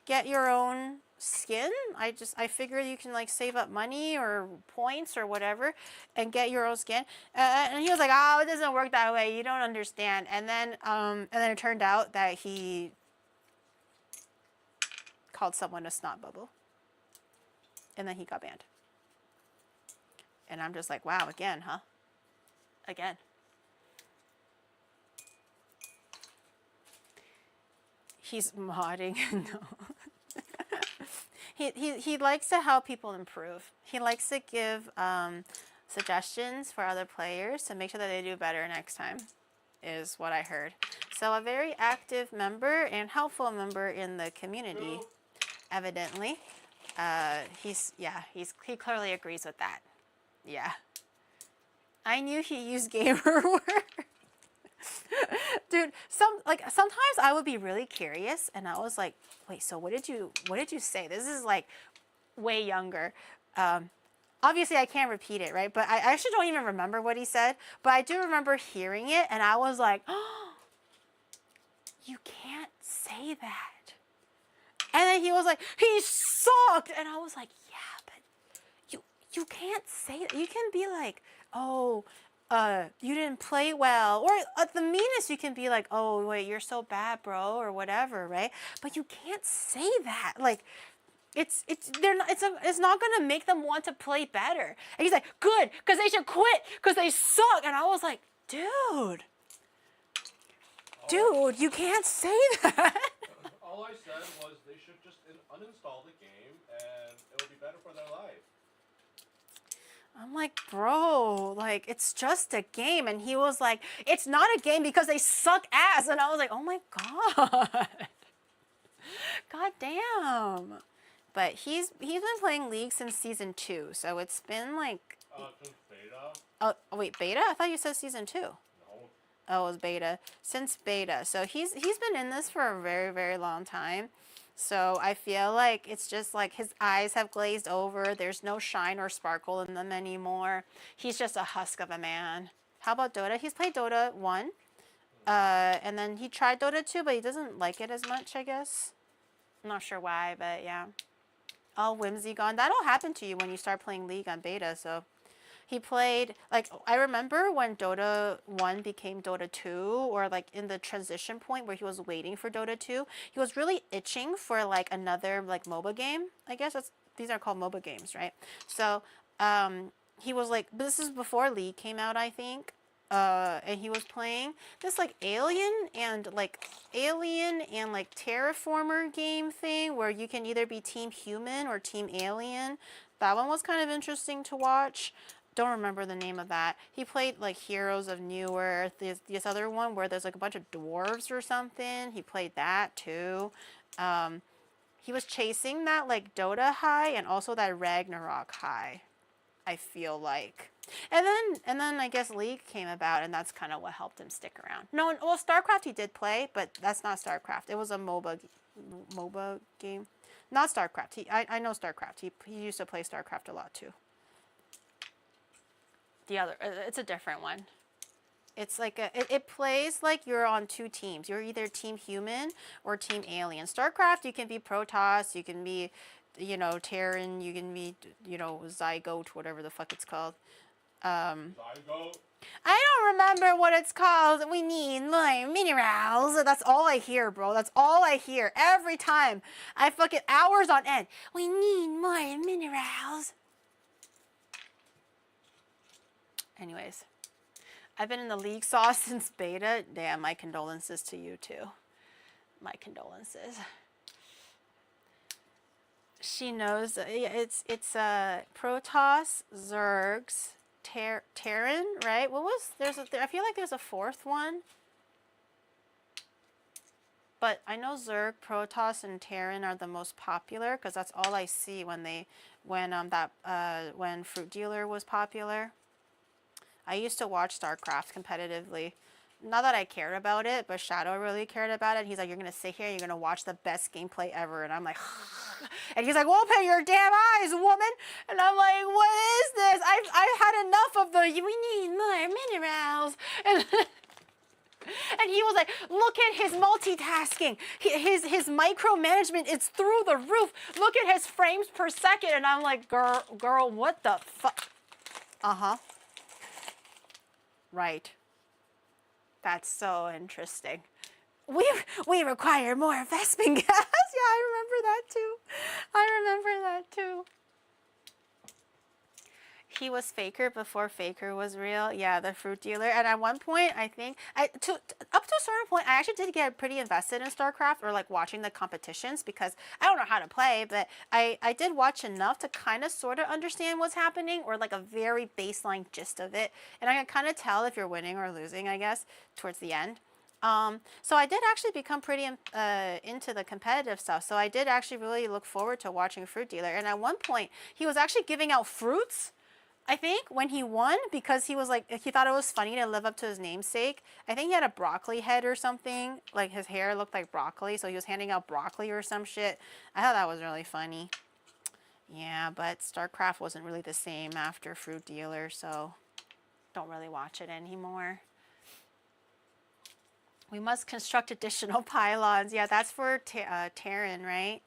get your own skin? I figured you can like save up money or points or whatever and get your own skin. And he was like, oh, it doesn't work that way. You don't understand. And then it turned out that he called someone a snot bubble. And then he got banned. And I'm just like, wow, again, huh? Again. He's modding. No. He likes to help people improve. He likes to give suggestions for other players to make sure that they do better next time, is what I heard. So a very active member and helpful member in the community, evidently. He clearly agrees with that. Yeah. I knew he used gamer word. Dude, sometimes I would be really curious and I was like, wait, so what did you say? This is like way younger. Obviously I can't repeat it, right? But I actually don't even remember what he said, but I do remember hearing it and I was like, oh, you can't say that. And then he was like, he sucked. And I was like, yeah, but you can't say that. You can be like, oh, you didn't play well. Or at the meanest, you can be like, oh, wait, you're so bad, bro, or whatever, right? But you can't say that. Like, it's not going to make them want to play better. And he's like, good, because they should quit, because they suck. And I was like, dude, you can't say that. All I said was they should just uninstall the game and it would be better for their life. I'm like, bro, like, it's just a game. And he was like, it's not a game because they suck ass. And I was like, oh my God. God damn. But he's been playing League since season 2. So it's been like... Since beta? Oh, wait, beta? I thought you said season 2. No. Oh, it was beta. Since beta. So he's been in this for a very, very long time. So I feel like it's just like his eyes have glazed over. There's no shine or sparkle in them anymore. He's just a husk of a man. How about Dota? He's played Dota 1. And then he tried Dota 2, but he doesn't like it as much, I guess. I'm not sure why, but yeah. All whimsy gone. That'll happen to you when you start playing League on beta, so. He played, like, I remember when Dota 1 became Dota 2, or like in the transition point where he was waiting for Dota 2, he was really itching for like another like MOBA game. I guess these are called MOBA games, right? So he was like, but this is before League came out, I think. And he was playing this like alien and like terraformer game thing where you can either be team human or team alien. That one was kind of interesting to watch. Don't remember the name of that. He played like Heroes of New Earth. This other one where there's like a bunch of dwarves or something. He played that too. He was chasing that like Dota high and also that Ragnarok high, I feel like. And then I guess League came about, and that's kind of what helped him stick around. No, well, Starcraft he did play, but that's not Starcraft. It was a MOBA game. Not Starcraft. I know Starcraft. He used to play Starcraft a lot too. The other, it's a different one. It's like it plays like you're on two teams. You're either team human or team alien. Starcraft, you can be Protoss, you can be, you know, Terran, you can be, you know, Zygote, whatever the fuck it's called. Zygote. I don't remember what it's called. We need more minerals. That's all I hear, bro. That's all I hear every time. I fucking hours on end. We need more minerals. Anyways, I've been in the League sauce since beta. Damn, my condolences to you too. My condolences. She knows. It's Protoss, Zergs, Terran, right? What was I feel like there's a fourth one. But I know Zerg, Protoss, and Terran are the most popular because that's all I see when Fruit Dealer was popular. I used to watch Starcraft competitively. Not that I cared about it, but Shadow really cared about it. He's like, you're going to sit here and you're going to watch the best gameplay ever. And I'm like, and he's like, open your damn eyes, woman. And I'm like, what is this? I've had enough of we need more minerals. And he was like, look at his multitasking. His micromanagement is through the roof. Look at his frames per second. And I'm like, girl, what the fuck? Uh-huh. Right. That's so interesting. We require more Vespin gas. Yeah, I remember that too. I remember that too. He was Faker before Faker was real. Yeah, the Fruit Dealer. And at one point, I think, up to a certain point, I actually did get pretty invested in StarCraft, or like watching the competitions, because I don't know how to play, but I did watch enough to kind of sort of understand what's happening, or like a very baseline gist of it. And I can kind of tell if you're winning or losing, I guess, towards the end. So I did actually become pretty into the competitive stuff. So I did actually really look forward to watching Fruit Dealer. And at one point, he was actually giving out fruits, I think, when he won, because he was like, he thought it was funny to live up to his namesake. I think he had a broccoli head or something. Like his hair looked like broccoli, so he was handing out broccoli or some shit. I thought that was really funny. Yeah, but StarCraft wasn't really the same after Fruit Dealer, so don't really watch it anymore. We must construct additional pylons. Yeah, that's for Terran, right?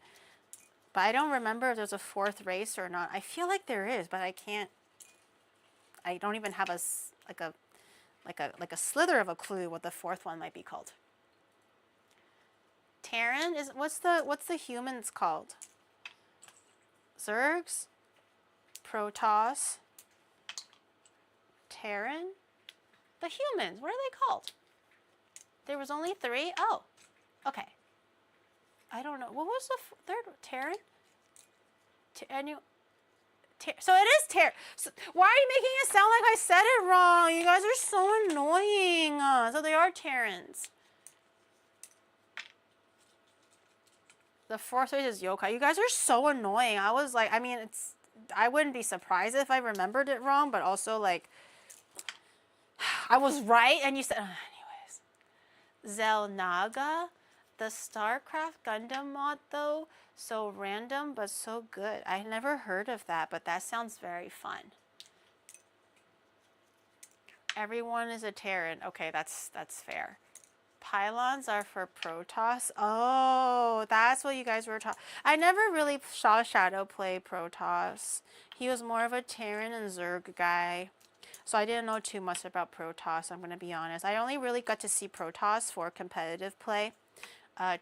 But I don't remember if there's a fourth race or not. I feel like there is, but I don't even have a slither of a clue what the fourth one might be called. Terran is what's the humans called? Zergs, Protoss, Terran, the humans. What are they called? There was only 3? Oh, okay. I don't know. What was the third? Terran? So it is Terran. So why are you making it sound like I said it wrong? You guys are so annoying. So they are Terrans. The fourth race is yokai. You guys are so annoying. I was like, I mean, I wouldn't be surprised if I remembered it wrong, but also like, I was right and you said, anyway. Zelnaga. The Starcraft Gundam mod though, so random but so good. I never heard of that, but that sounds very fun. Everyone is a Terran. Okay, that's fair. Pylons are for Protoss. Oh, that's what you guys were talking. I never really saw Shadow play Protoss. He was more of a Terran and Zerg guy. So I didn't know too much about Protoss, I'm going to be honest. I only really got to see Protoss for competitive play.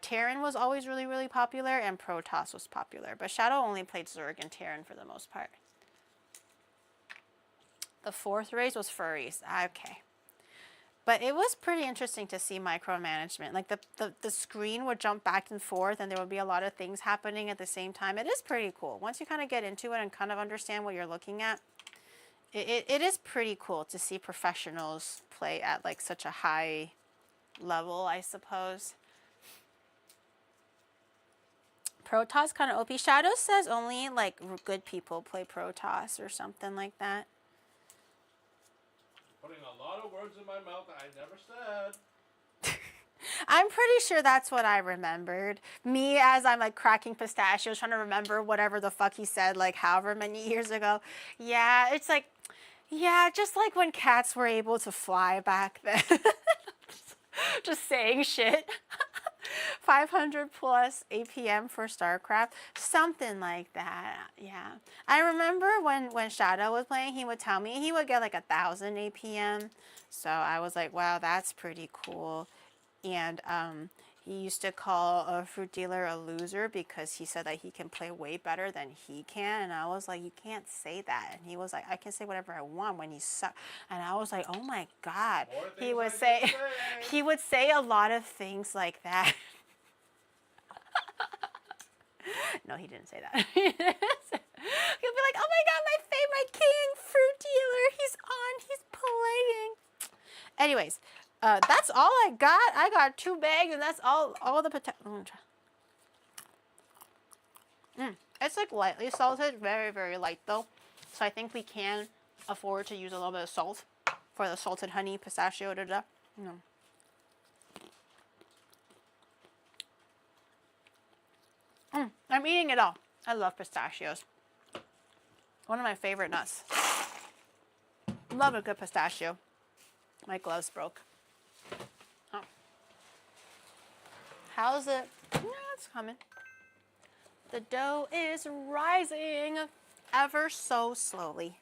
Terran was always really, really popular, and Protoss was popular. But Shadow only played Zerg and Terran for the most part. The fourth race was furries. Okay. But it was pretty interesting to see micromanagement. Like the screen would jump back and forth, and there would be a lot of things happening at the same time. It is pretty cool. Once you kind of get into it and kind of understand what you're looking at, it is pretty cool to see professionals play at like such a high level, I suppose. Protoss kind of OP. Shadow says only like good people play Protoss or something like that. Putting a lot of words in my mouth that I never said. I'm pretty sure that's what I remembered. Me as I'm like cracking pistachios, trying to remember whatever the fuck he said like however many years ago. Yeah, it's like, yeah, just like when cats were able to fly back then. Just saying shit. 500 plus APM for Starcraft, something like that. Yeah, I remember when Shadow was playing, he would tell me he would get like 1,000 APM. So I was like, wow, that's pretty cool. And he used to call a fruit dealer a loser because he said that he can play way better than he can. And I was like, you can't say that. And he was like, I can say whatever I want when he sucks. And I was like, oh my God. He would say, he would say a lot of things like that. No, he didn't say that. He'll be like, oh my God, my favorite king fruit dealer. He's on, he's playing. Anyways, that's all I got. I got 2 bags, and that's all the potato. It's like lightly salted, very, very light though. So I think we can afford to use a little bit of salt for the salted honey pistachio. No. I'm eating it all. I love pistachios. One of my favorite nuts. Love a good pistachio. My gloves broke. Oh. How's it? Yeah, it's coming. The dough is rising ever so slowly.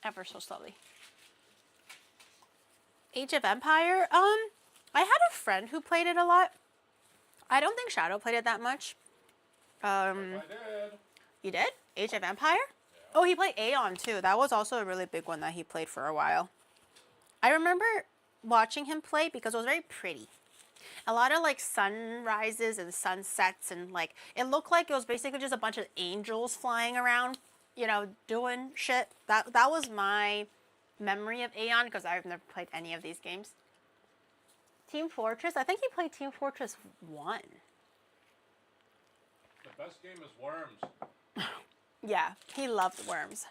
Ever so slowly. Age of Empire? I had a friend who played it a lot. I don't think Shadow played it that much. I did. You did? Age of Empire? Yeah. Oh, he played Aeon too. That was also a really big one that he played for a while. I remember watching him play because it was very pretty. A lot of like sunrises and sunsets, and like it looked like it was basically just a bunch of angels flying around, you know, doing shit. That was my memory of Aeon because I've never played any of these games. Team Fortress? I think he played Team Fortress 1. The best game is Worms. Yeah, he loved Worms.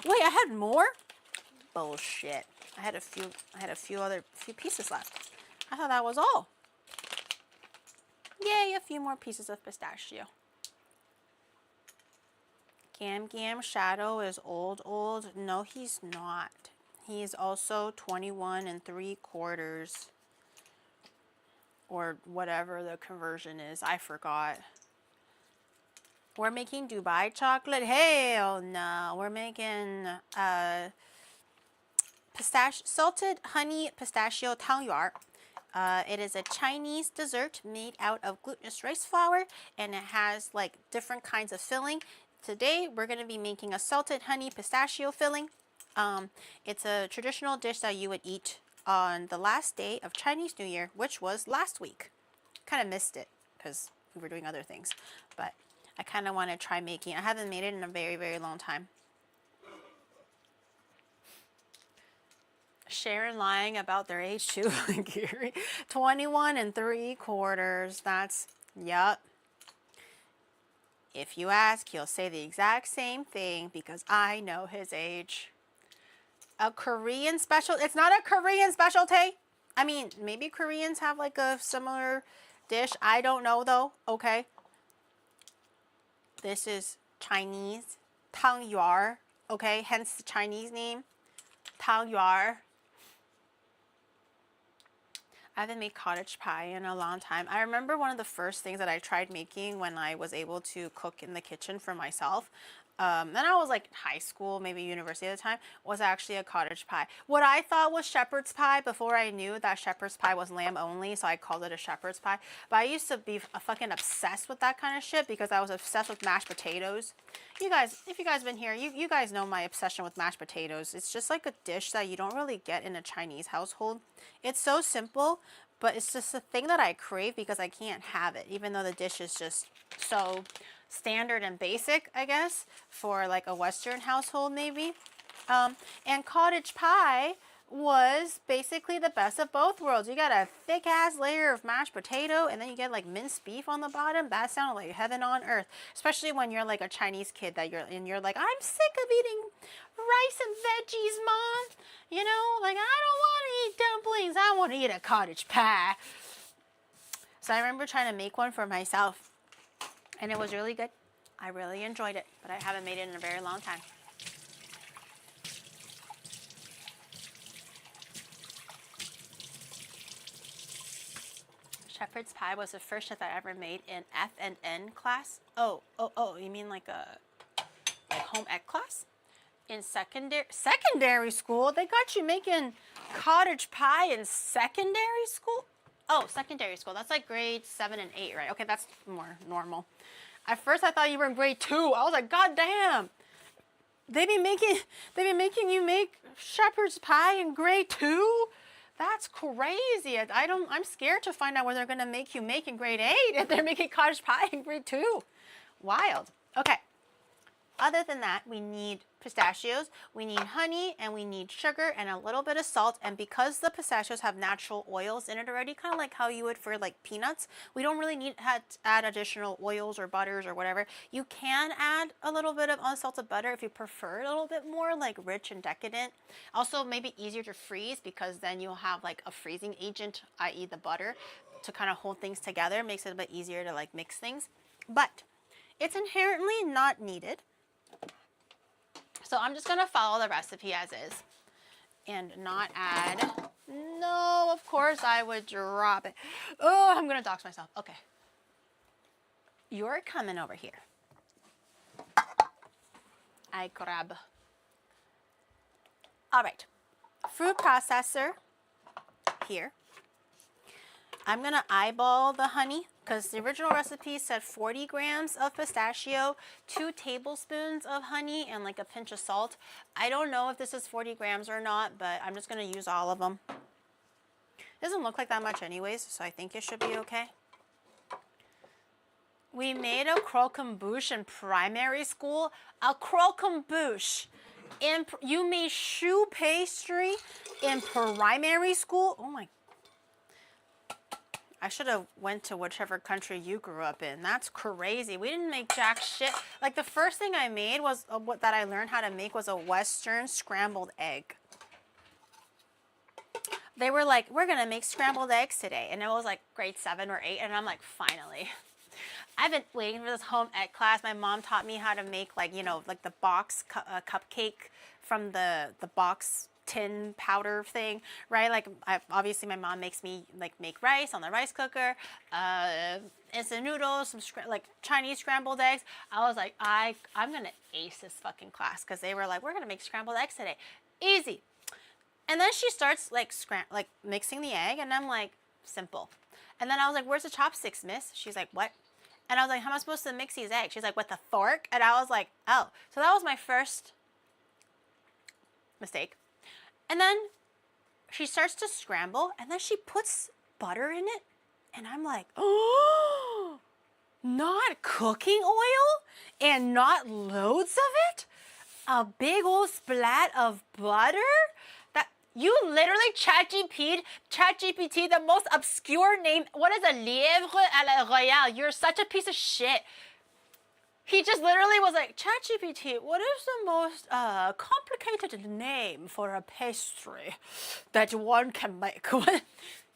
Wait, I had more? Bullshit. I had a few pieces left. I thought that was all. Yay, a few more pieces of pistachio. Gam Shadow is old. No, he's not. He's also 21 3/4. Or whatever the conversion is. I forgot. We're making Dubai chocolate? Hell no. We're making salted honey pistachio tangyuan. It is a Chinese dessert made out of glutinous rice flour, and it has like different kinds of filling. Today we're going to be making a salted honey pistachio filling. It's a traditional dish that you would eat on the last day of Chinese New Year, which was last week. Kind of missed it because we were doing other things, but I kind of want to try making it. I haven't made it in a very, very long time. Sharon lying about their age too. Onigiri. 21 3/4. That's, yup. If you ask, he'll say the exact same thing because I know his age. A Korean special? It's not a Korean specialty. I mean, maybe Koreans have like a similar dish. I don't know though. Okay. This is Chinese. Tangyuan. Okay, hence the Chinese name. Tangyuan. I haven't made cottage pie in a long time. I remember one of the first things that I tried making when I was able to cook in the kitchen for myself, and I was like high school, maybe university at the time, was actually a cottage pie. What I thought was shepherd's pie before I knew that shepherd's pie was lamb only, so I called it a shepherd's pie. But I used to be fucking obsessed with that kind of shit because I was obsessed with mashed potatoes. You guys, if you guys been here, you guys know my obsession with mashed potatoes. It's just like a dish that you don't really get in a Chinese household. It's so simple, but it's just a thing that I crave because I can't have it, even though the dish is just so standard and basic, I guess, for like a Western household maybe. And cottage pie was basically the best of both worlds. You got a thick ass layer of mashed potato and then you get like minced beef on the bottom. That sounded like heaven on earth, especially when you're like a Chinese kid that you're like, I'm sick of eating rice and veggies, Mom. You know, like I don't want to eat dumplings. I want to eat a cottage pie. So I remember trying to make one for myself and it was really good. I really enjoyed it, but I haven't made it in a very long time. Shepherd's pie was the first dish I ever made in F&N class. Oh, you mean like home ec class? In secondary school? They got you making cottage pie in secondary school? Oh, secondary school. That's like grade 7 and 8, right? Okay, that's more normal. At first I thought you were in grade 2. I was like, God damn. They be making you make shepherd's pie in grade 2? That's crazy. I'm scared to find out what they're gonna make you make in grade 8 if they're making cottage pie in grade 2. Wild. Okay. Other than that, we need pistachios, we need honey, and we need sugar and a little bit of salt. And because the pistachios have natural oils in it already, kind of like how you would for like peanuts, we don't really need to add additional oils or butters or whatever. You can add a little bit of unsalted butter if you prefer it a little bit more like rich and decadent. Also, maybe easier to freeze because then you'll have like a freezing agent, i.e. the butter, to kind of hold things together. Makes it a bit easier to like mix things. But it's inherently not needed. So I'm just gonna follow the recipe as is and not add. No, of course I would drop it. Oh, I'm gonna dox myself. Okay. You're coming over here. I grab. All right. Food processor here. I'm gonna eyeball the honey because the original recipe said 40 grams of pistachio, 2 tablespoons of honey, and like a pinch of salt. I don't know if this is 40 grams or not, but I'm just gonna use all of them. It doesn't look like that much anyways, so I think it should be okay. We made a croquembouche in primary school. A croquembouche. You made choux pastry in primary school? Oh my. I should have went to whichever country you grew up in. That's crazy. We didn't make jack shit. Like the first thing I made was that I learned how to make was a Western scrambled egg. They were like, we're gonna make scrambled eggs today. And it was like grade 7 or 8. And I'm like, finally. I've been waiting for this home ec class. My mom taught me how to make like, you know, like the box cupcake from the box tin powder thing, right? Like obviously my mom makes me like make rice on the rice cooker, instant noodles, some like Chinese scrambled eggs. I was like, I'm gonna ace this fucking class because they were like, we're gonna make scrambled eggs today, easy. And then she starts like mixing the egg, and I'm like, simple. And then I was like, where's the chopsticks, miss? She's like, what? And I was like, how am I supposed to mix these eggs? She's like, with a fork? And I was like, oh. So that was my first mistake. And then she starts to scramble, and then she puts butter in it. And I'm like, oh, not cooking oil and not loads of it? A big old splat of butter? That you literally ChatGPT the most obscure name. What is a lièvre à la royale? You're such a piece of shit. He just literally was like, ChatGPT, what is the most complicated name for a pastry that one can make?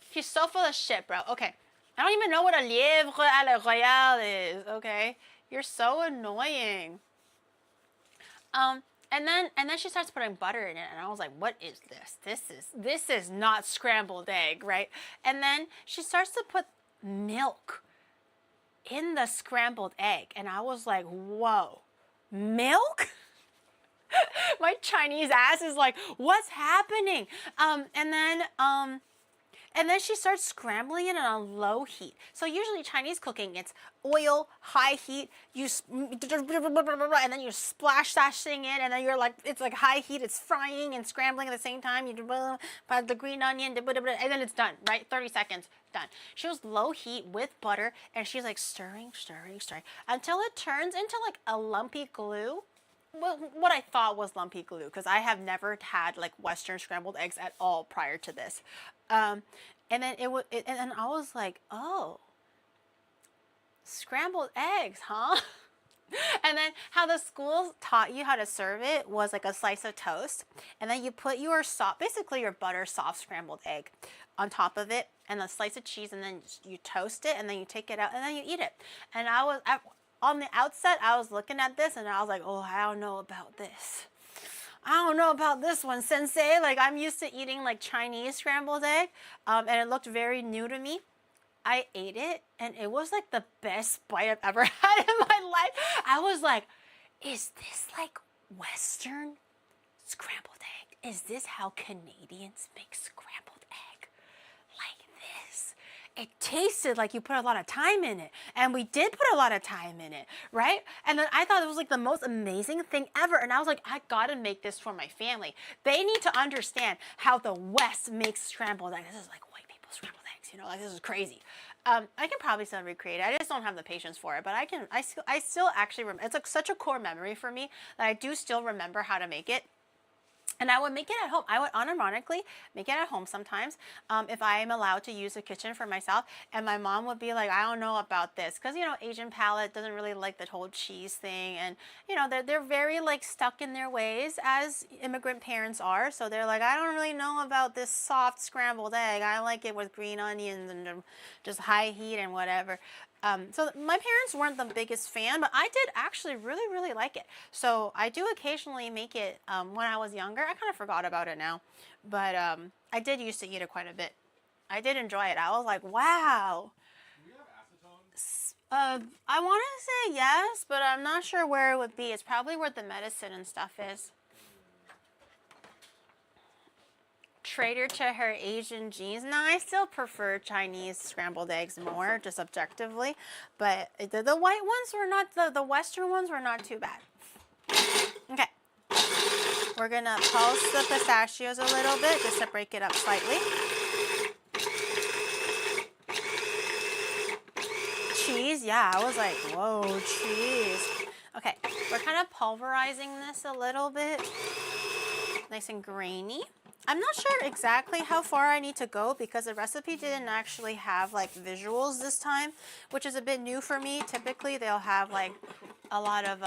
He's so full of shit, bro. Okay. I don't even know what a lièvre à la royale is, okay? You're so annoying. And then she starts putting butter in it, and I was like, what is this? This is not scrambled egg, right? And then she starts to put milk in the scrambled egg, and I was like, whoa, milk? My Chinese ass is like, what's happening? And then she starts scrambling it on low heat. So usually Chinese cooking, it's oil, high heat, and then you splash that thing in, and then you're like, it's like high heat, it's frying and scrambling at the same time. You put the green onion, and then it's done, right? 30 seconds, done. She was low heat with butter, and she's like stirring, until it turns into like a lumpy glue. Well, what I thought was lumpy glue, because I have never had like Western scrambled eggs at all prior to this. And then and I was like, oh, scrambled eggs, huh? And then how the school taught you how to serve it was like a slice of toast, and then you put your basically your butter soft scrambled egg on top of it, and a slice of cheese, and then you toast it, and then you take it out, and then you eat it. And on the outset, I was looking at this, and I was like, oh, I don't know about this. I don't know about this one, sensei. Like, I'm used to eating like Chinese scrambled egg, and it looked very new to me. I ate it, and it was like the best bite I've ever had in my life. I was like, is this like Western scrambled egg? Is this how Canadians make scrambled egg? Like this. It tasted like you put a lot of time in it, and we did put a lot of time in it, right? And then I thought it was like the most amazing thing ever, and I was like, I gotta make this for my family. They need to understand how the West makes scrambled eggs. This is like white people scrambled eggs, you know, like this is crazy. I can probably still recreate it. I just don't have the patience for it, but I still actually remember. It's like such a core memory for me that I do still remember how to make it. And I would make it at home. I would unironically make it at home sometimes if I am allowed to use the kitchen for myself. And my mom would be like, I don't know about this. Because, you know, Asian palate doesn't really like the whole cheese thing. And, you know, they're very, like, stuck in their ways as immigrant parents are. So they're like, I don't really know about this soft scrambled egg. I like it with green onions and just high heat and whatever. So my parents weren't the biggest fan, but I did actually really, really like it. So I do occasionally make it when I was younger. I kind of forgot about it now, but I did used to eat it quite a bit. I did enjoy it. I was like, wow. Do we have acetone? I want to say yes, but I'm not sure where it would be. It's probably where the medicine and stuff is. Traitor to her Asian genes. No, I still prefer Chinese scrambled eggs more, just objectively. But the white ones were not, the Western ones were not too bad. Okay. We're going to pulse the pistachios a little bit just to break it up slightly. Cheese, yeah, I was like, whoa, cheese. Okay, we're kind of pulverizing this a little bit. Nice and grainy. I'm not sure exactly how far I need to go because the recipe didn't actually have like visuals this time, which is a bit new for me. Typically they'll have like a lot of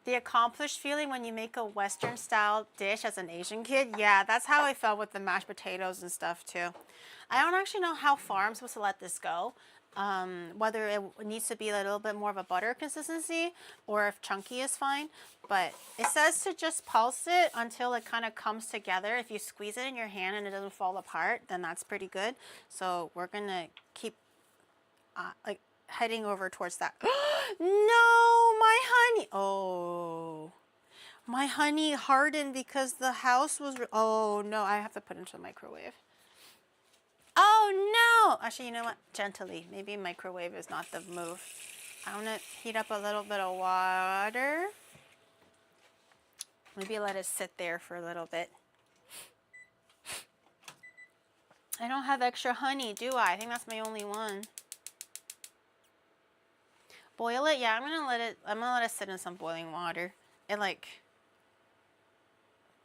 the accomplished feeling when you make a Western style dish as an Asian kid. Yeah, that's how I felt with the mashed potatoes and stuff too. I don't actually know how far I'm supposed to let this go. Whether it needs to be a little bit more of a butter consistency or if chunky is fine. But it says to just pulse it until it kind of comes together. If you squeeze it in your hand and it doesn't fall apart, then that's pretty good. So we're going to keep like heading over towards that. No, my honey. Oh, my honey hardened because the house was, oh no, I have to put it into the microwave. Oh no! Actually, you know what? Gently. Maybe microwave is not the move. I want to heat up a little bit of water. Maybe let it sit there for a little bit. I don't have extra honey, do I? I think that's my only one. Boil it? Yeah, I'm gonna let it sit in some boiling water. It like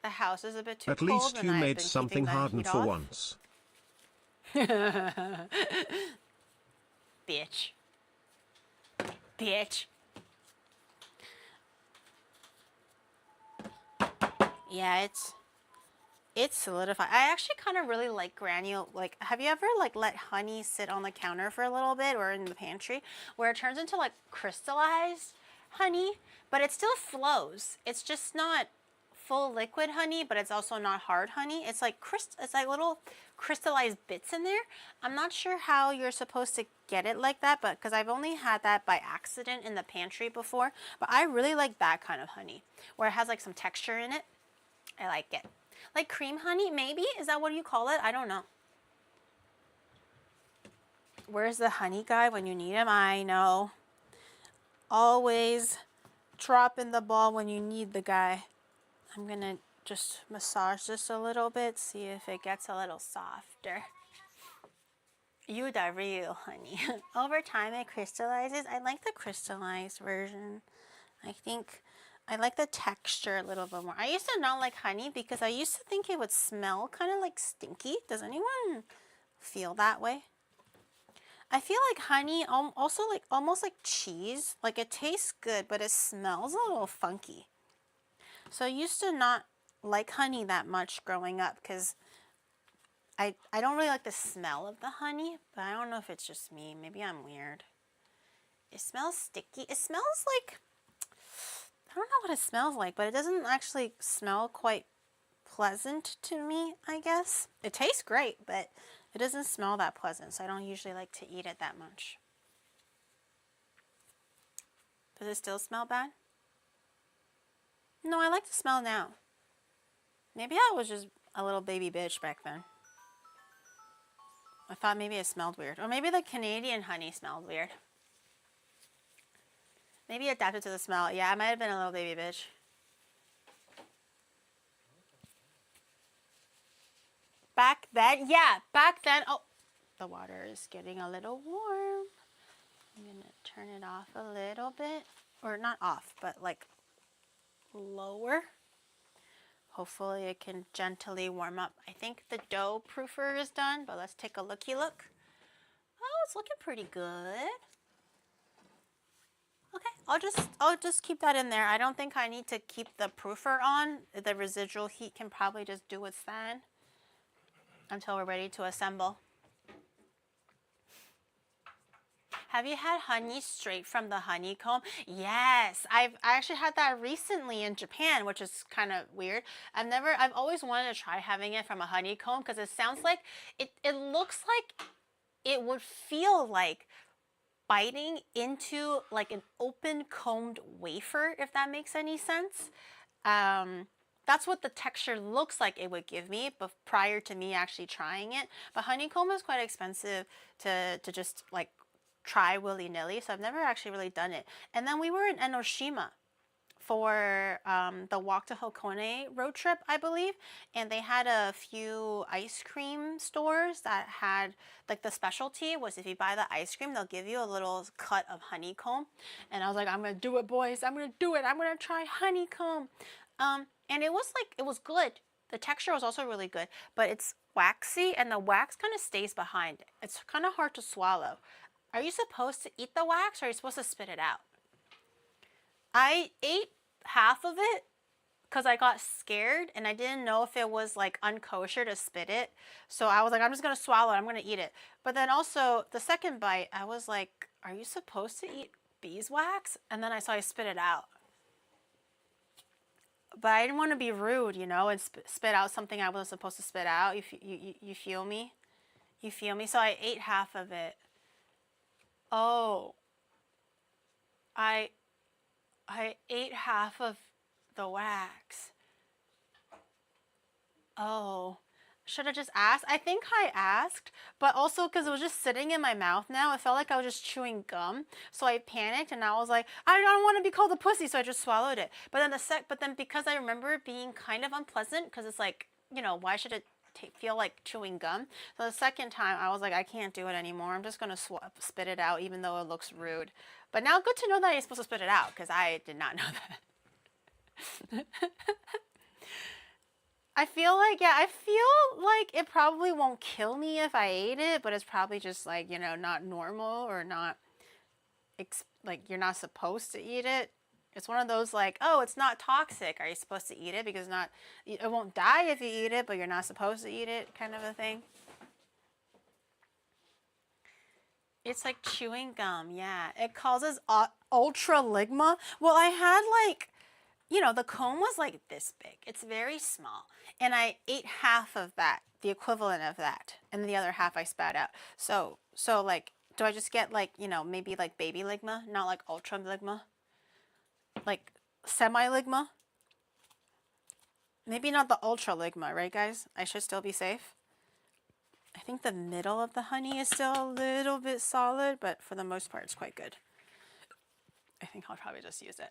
the house is a bit too At cold. least you made something hardened for once. Bitch. Bitch. Yeah, it's solidified. I actually kind of really like granule. Like, have you ever like let honey sit on the counter for a little bit or in the pantry where it turns into like crystallized honey, but it still flows. It's just not full liquid honey, but it's also not hard honey. It's like little crystallized bits in there. I'm not sure how you're supposed to get it like that, but because I've only had that by accident in the pantry before, but I really like that kind of honey where it has like some texture in it. I like it. Like cream honey, maybe? Is that what you call it? I don't know. Where's the honey guy when you need him? I know. Always dropping the ball when you need the guy. I'm gonna just massage this a little bit, see if it gets a little softer. You the real honey. Over time it crystallizes. I like the crystallized version. I think I like the texture a little bit more. I used to not like honey because I used to think it would smell kind of like stinky. Does anyone feel that way? I feel like honey also like almost like cheese. Like it tastes good, but it smells a little funky. So I used to not like honey that much growing up because I don't really like the smell of the honey, but I don't know if it's just me. Maybe I'm weird. It smells sticky. It smells like, I don't know what it smells like, but it doesn't actually smell quite pleasant to me, I guess. It tastes great, but it doesn't smell that pleasant, so I don't usually like to eat it that much. Does it still smell bad? No, I like the smell now. Maybe I was just a little baby bitch back then. I thought maybe it smelled weird. Or maybe the Canadian honey smelled weird. Maybe it adapted to the smell. Yeah, I might have been a little baby bitch. Back then? Yeah, back then. Oh, the water is getting a little warm. I'm going to turn it off a little bit. Or not off, but like lower. Hopefully it can gently warm up. I think the dough proofer is done, but let's take a looky look. Oh, it's looking pretty good. Okay, I'll just keep that in there. I don't think I need to keep the proofer on. The residual heat can probably just do its thing until we're ready to assemble. Have you had honey straight from the honeycomb? Yes, I actually had that recently in Japan, which is kind of weird. I've always wanted to try having it from a honeycomb because it sounds like, it looks like it would feel like biting into like an open combed wafer, if that makes any sense. That's what the texture looks like it would give me, but prior to me actually trying it. But honeycomb is quite expensive to just like try willy-nilly, so I've never actually really done it. And then we were in Enoshima for the Walk to Hakone road trip, I believe, and they had a few ice cream stores that had, like, the specialty was if you buy the ice cream, they'll give you a little cut of honeycomb. And I was like, I'm gonna do it, boys. I'm gonna do it. I'm gonna try honeycomb. And it was good. The texture was also really good, but it's waxy and the wax kind of stays behind. It's kind of hard to swallow. Are you supposed to eat the wax or are you supposed to spit it out? I ate half of it because I got scared and I didn't know if it was like unkosher to spit it. So I was like, I'm just going to swallow it. I'm going to eat it. But then also the second bite, I was like, are you supposed to eat beeswax? And then I saw I spit it out. But I didn't want to be rude, you know, and spit out something I wasn't supposed to spit out. You feel me? You feel me? So I ate half of it. Oh, I ate half of the wax. Oh, should have just asked. I think I asked, but also because it was just sitting in my mouth now, it felt like I was just chewing gum. So I panicked and I was like, I don't want to be called a pussy, so I just swallowed it. But then because I remember it being kind of unpleasant, because it's like, you know, why should it feel like chewing gum? So the second time I was like, I can't do it anymore. I'm just gonna spit it out, even though it looks rude. But now good to know that you're supposed to spit it out, because I did not know that. I feel like it probably won't kill me if I ate it, but it's probably just like, you know, not normal or not. like you're not supposed to eat it. It's one of those like, oh, it's not toxic. Are you supposed to eat it? Because it won't die if you eat it, but you're not supposed to eat it, kind of a thing. It's like chewing gum, yeah. It causes ultraligma. Well, I had like, you know, the cone was like this big. It's very small. And I ate half of that, the equivalent of that. And the other half I spat out. So like, do I just get like, you know, maybe like baby ligma, not like ultraligma? Like semi-ligma? Maybe not the ultraligma, right guys? I should still be safe. I think the middle of the honey is still a little bit solid, but for the most part, it's quite good. I think I'll probably just use it.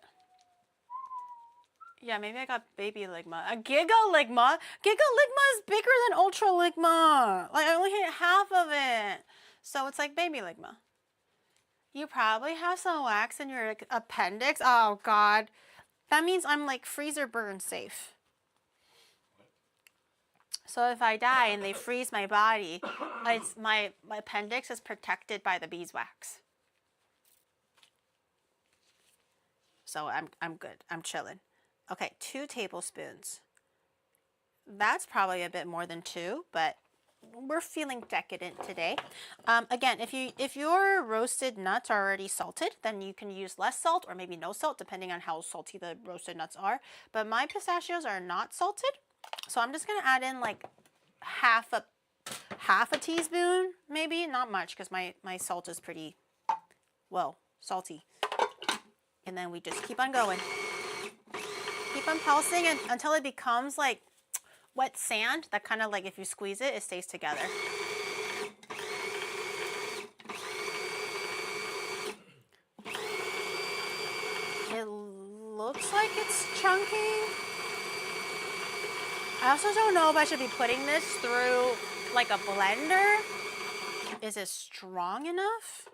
Yeah, maybe I got baby ligma. A giga ligma? Giga ligma is bigger than ultra ligma. Like, I only hit half of it. So it's like baby ligma. You probably have some wax in your appendix. Oh, God. That means I'm like freezer burn safe. So if I die and they freeze my body, my appendix is protected by the beeswax. So I'm good. I'm chilling. Okay, 2 tablespoons. That's probably a bit more than 2, but we're feeling decadent today. Again, if your roasted nuts are already salted, then you can use less salt or maybe no salt, depending on how salty the roasted nuts are. But my pistachios are not salted, so I'm just gonna add in like half a teaspoon, maybe, not much, because my salt is pretty, well, salty. And then we just keep on going. Keep on pulsing until it becomes like wet sand that kind of like if you squeeze it, it stays together. It looks like it's chunky. I also don't know if I should be putting this through like a blender. Is it strong enough?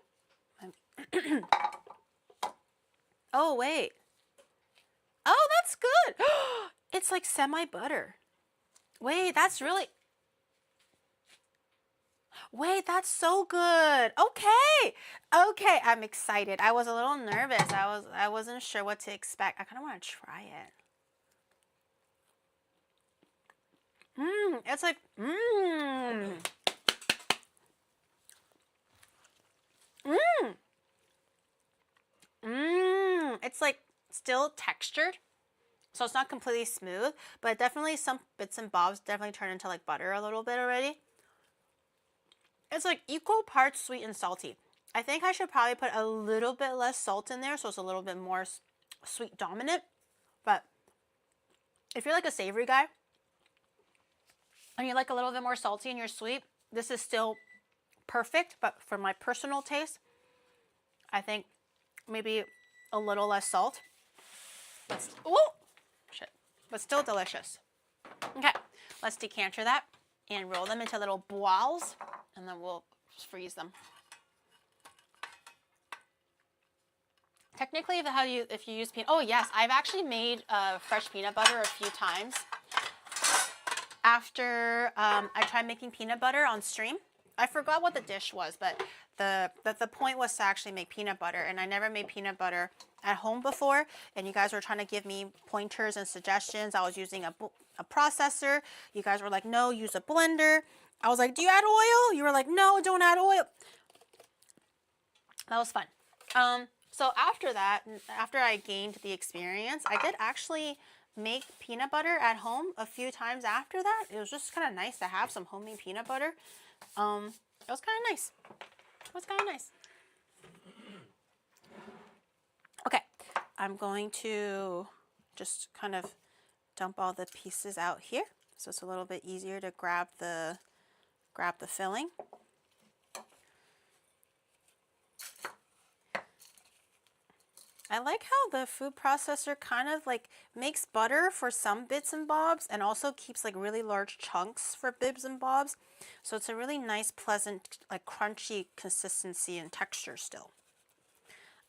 Oh, wait. Oh, that's good. It's like semi-butter. Wait, that's really... Wait, that's so good. Okay. Okay, I'm excited. I was a little nervous. I wasn't sure what to expect. I kind of want to try it. It's like, It's like still textured. So it's not completely smooth, but definitely some bits and bobs definitely turn into like butter a little bit already. It's like equal parts sweet and salty. I think I should probably put a little bit less salt in there so it's a little bit more sweet dominant. But if you're like a savory guy and you like a little bit more salty and you're sweet, this is still perfect. But for my personal taste, I think maybe a little less salt. But, but still delicious. Okay, let's decanter that and roll them into little balls, and then we'll freeze them. Technically, if you use peanut, oh yes, I've actually made fresh peanut butter a few times. After I tried making peanut butter on stream, I forgot what the dish was, but the point was to actually make peanut butter, and I never made peanut butter at home before, and you guys were trying to give me pointers and suggestions. I was using a processor. You guys were like, no, use a blender. I was like, do you add oil? You were like, no, don't add oil. That was fun. So after that, after I gained the experience, I did actually make peanut butter at home a few times after that. It was just kind of nice to have some homemade peanut butter. It was kind of nice. It was kind of nice. Okay, I'm going to just kind of dump all the pieces out here, so it's a little bit easier to grab the filling. I like how the food processor kind of like makes butter for some bits and bobs and also keeps like really large chunks for bits and bobs. So it's a really nice, pleasant, like crunchy consistency and texture still.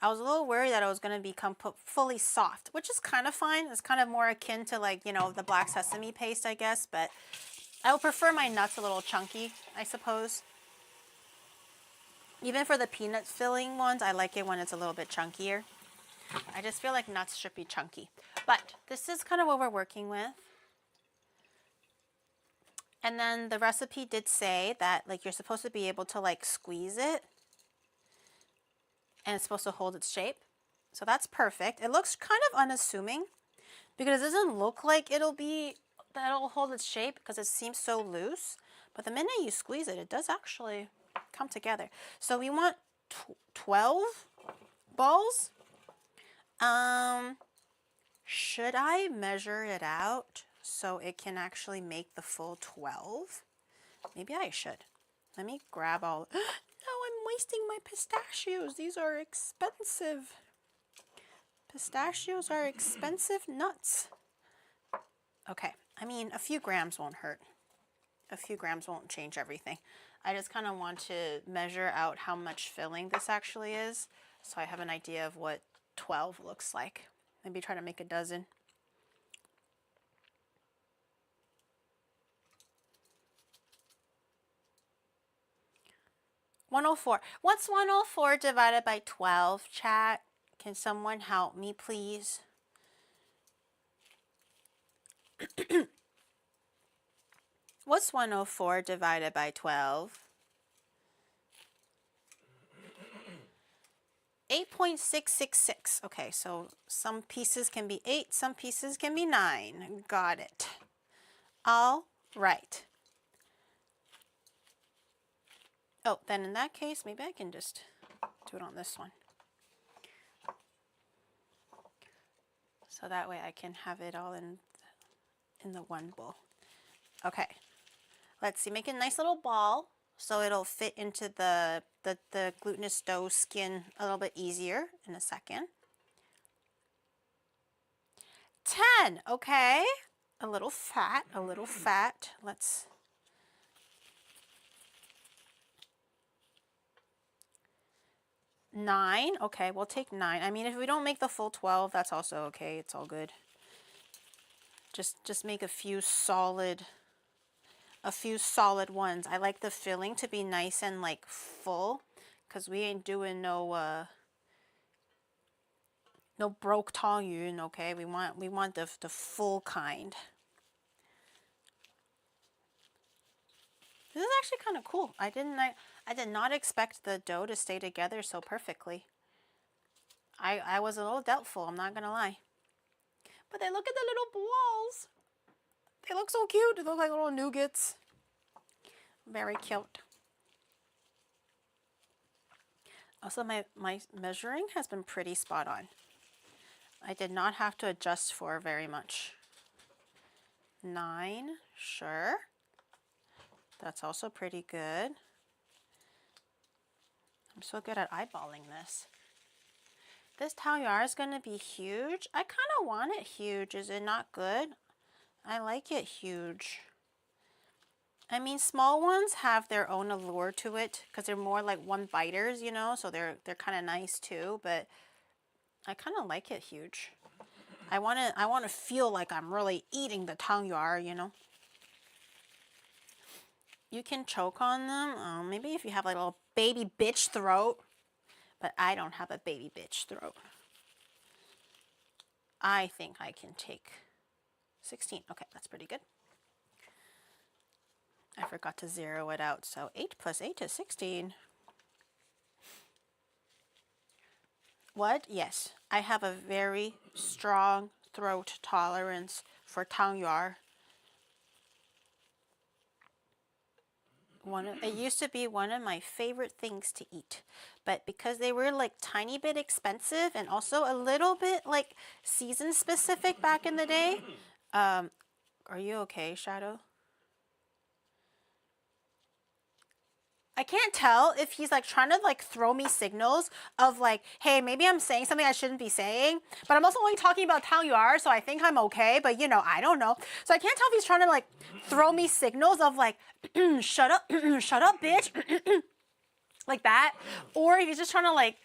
I was a little worried that it was going to become fully soft, which is kind of fine. It's kind of more akin to like, you know, the black sesame paste, I guess, but I would prefer my nuts a little chunky, I suppose. Even for the peanut filling ones, I like it when it's a little bit chunkier. I just feel like nuts should be chunky. But this is kind of what we're working with. And then the recipe did say that like you're supposed to be able to like squeeze it. And it's supposed to hold its shape. So that's perfect. It looks kind of unassuming because it doesn't look like it'll hold its shape because it seems so loose. But the minute you squeeze it, it does actually come together. So we want 12 balls. Should I measure it out so it can actually make the full 12? Maybe I should. Let me grab all. No, I'm wasting my pistachios. These are expensive. Pistachios are expensive nuts. Okay, I mean, a few grams won't hurt. A few grams won't change everything. I just kind of want to measure out how much filling this actually is, so I have an idea of what 12 looks like. Maybe try to make a dozen. $104. What's 104 divided by 12, chat? Can someone help me, please? What's 104 divided by 12? 8.666. Okay, so some pieces can be 8, some pieces can be 9. Got it. All right. Oh, then in that case, maybe I can just do it on this one. So that way I can have it all in the one bowl. Okay. Let's see, make a nice little ball so it'll fit into the glutinous dough skin a little bit easier in a second. 10, okay. A little fat, a little fat. Let's... 9, okay, we'll take 9. I mean, if we don't make the full 12, that's also okay. It's all good. Just make a few solid ones. I like the filling to be nice and like full, because we ain't doing no broke Tongyuan, okay? We want the full kind. This is actually kind of cool. I did not expect the dough to stay together so perfectly. I was a little doubtful, I'm not gonna lie. But then look at the little balls. They look so cute. They look like little nougats. Very cute. Also, my measuring has been pretty spot on. I did not have to adjust for very much. 9, sure. That's also pretty good. I'm so good at eyeballing this. This tangyuan is going to be huge. I kind of want it huge. Is it not good? I like it huge. I mean, small ones have their own allure to it because they're more like one biters, you know, so they're kind of nice too, but I kind of like it huge. I want to feel like I'm really eating the tangyuan, you know. You can choke on them. Maybe if you have like a little baby bitch throat. But I don't have a baby bitch throat. I think I can take 16. Okay, that's pretty good. I forgot to zero it out. So 8 plus 8 is 16. What? Yes, I have a very strong throat tolerance for tangyuan. It used to be one of my favorite things to eat, but because they were like tiny bit expensive and also a little bit like season specific back in the day. Are you okay, Shadow? I can't tell if he's like trying to like throw me signals of like, hey, maybe I'm saying something I shouldn't be saying, but I'm also only talking about tangyuan, so I think I'm okay, but you know, I don't know. So I can't tell if he's trying to like throw me signals of like, shut up, bitch, like that, or he's just trying to like,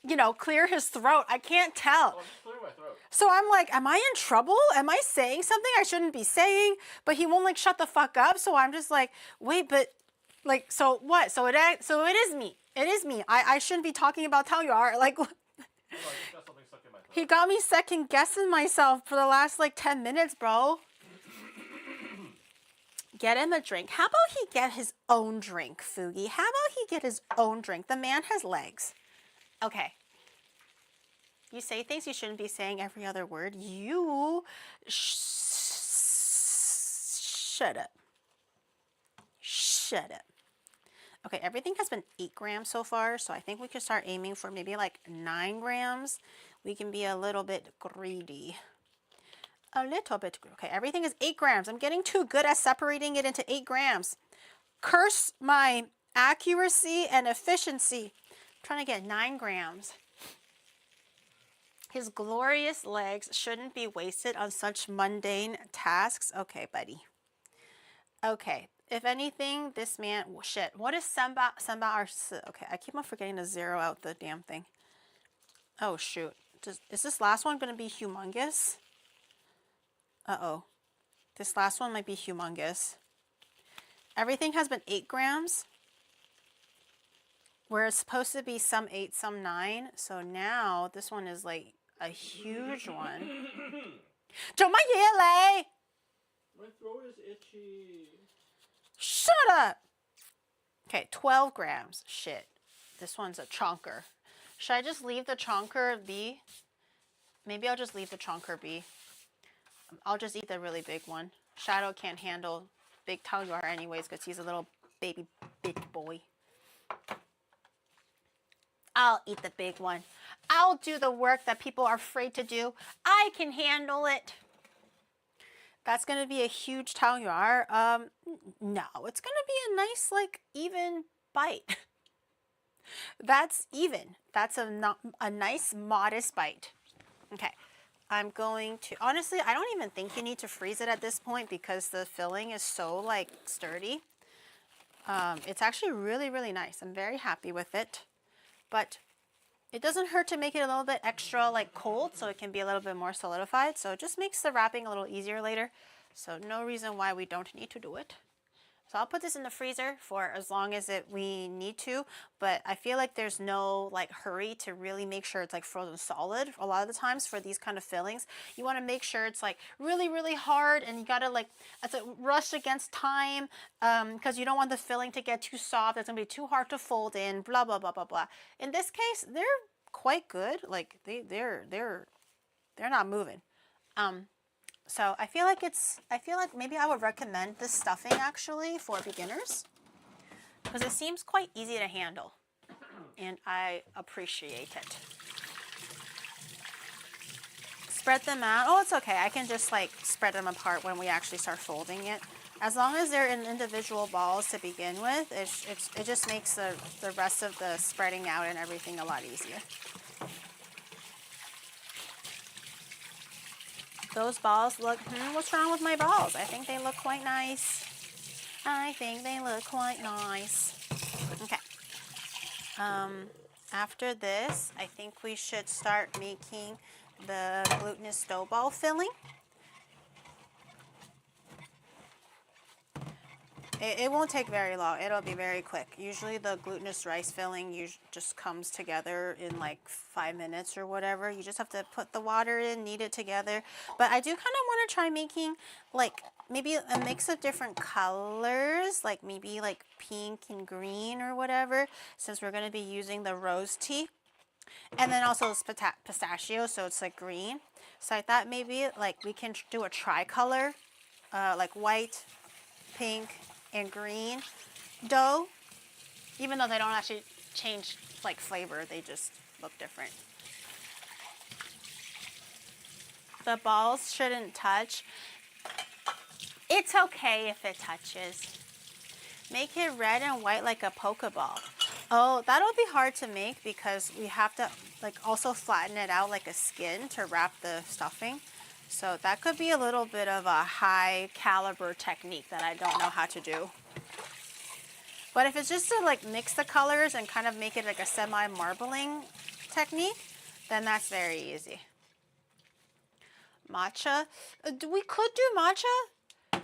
you know, clear his throat. I can't tell. Oh, just clear my throat. So I'm like, am I in trouble? Am I saying something I shouldn't be saying? But he won't like shut the fuck up, so I'm just like, wait, but like, so what? So it is me. It is me. I shouldn't be talking about tangyuan. Like, Hold on, I just got something stuck in my throat. he got me second guessing myself for the last like 10 minutes, bro. Get him a drink. How about he get his own drink, Fugi? How about he get his own drink? The man has legs. Okay. You say things you shouldn't be saying every other word. You shut up. Shut up. Okay, everything has been 8 grams so far, so I think we could start aiming for maybe like 9 grams. We can be a little bit greedy. A little bit. Okay, everything is 8 grams. I'm getting too good at separating it into 8 grams. Curse my accuracy and efficiency. I'm trying to get 9 grams. His glorious legs shouldn't be wasted on such mundane tasks. Okay, buddy. Okay, if anything, this man, shit. What is Samba or okay, I keep on forgetting to zero out the damn thing. Oh, shoot. Is this last one going to be humongous? Uh-oh. This last one might be humongous. Everything has been 8 grams. Where it's supposed to be some 8, some 9. So now this one is like a huge one. My throat is itchy. Shut up! Okay, 12 grams. Shit. This one's a chonker. Should I just leave the chonker be? Maybe I'll just leave the chonker be. I'll just eat the really big one. Shadow can't handle big tangyuan anyways because he's a little baby big boy. I'll eat the big one. I'll do the work that people are afraid to do. I can handle it. That's going to be a huge tangyuan. No, it's going to be a nice, like, even bite. That's even. That's a nice, modest bite. Okay. I'm going to, honestly, I don't even think you need to freeze it at this point because the filling is so, like, sturdy. It's actually really, really nice. I'm very happy with it. But it doesn't hurt to make it a little bit extra, like, cold so it can be a little bit more solidified. So it just makes the wrapping a little easier later. So no reason why we don't need to do it. So I'll put this in the freezer for as long as we need to, but I feel like there's no like hurry to really make sure it's like frozen solid. A lot of the times for these kind of fillings, you want to make sure it's like really, really hard, and you gotta like, it's a rush against time because you don't want the filling to get too soft. It's gonna be too hard to fold in, blah, blah, blah, blah, blah. In this case, they're quite good. Like they're not moving. So I feel like maybe I would recommend this stuffing actually for beginners because it seems quite easy to handle and I appreciate it. Spread them out. Oh, it's okay. I can just like spread them apart when we actually start folding it. As long as they're in individual balls to begin with, it just makes the rest of the spreading out and everything a lot easier. Those balls look, what's wrong with my balls? I think they look quite nice. I think they look quite nice. Okay. After this, I think we should start making the glutinous dough ball filling. It won't take very long. It'll be very quick. Usually the glutinous rice filling just comes together in like 5 minutes or whatever. You just have to put the water in, knead it together. But I do kind of want to try making like maybe a mix of different colors, like maybe like pink and green or whatever, since we're going to be using the rose tea. And then also pistachio, so it's like green. So I thought maybe like we can do a tricolor, like white, pink, and green dough, even though they don't actually change like flavor, they just look different. The balls shouldn't touch. It's okay if it touches. Make it red and white like a Pokeball. Oh, that'll be hard to make because we have to like also flatten it out like a skin to wrap the stuffing. So that could be a little bit of a high caliber technique that I don't know how to do. But if it's just to like mix the colors and kind of make it like a semi-marbling technique, then that's very easy. Matcha. We could do matcha.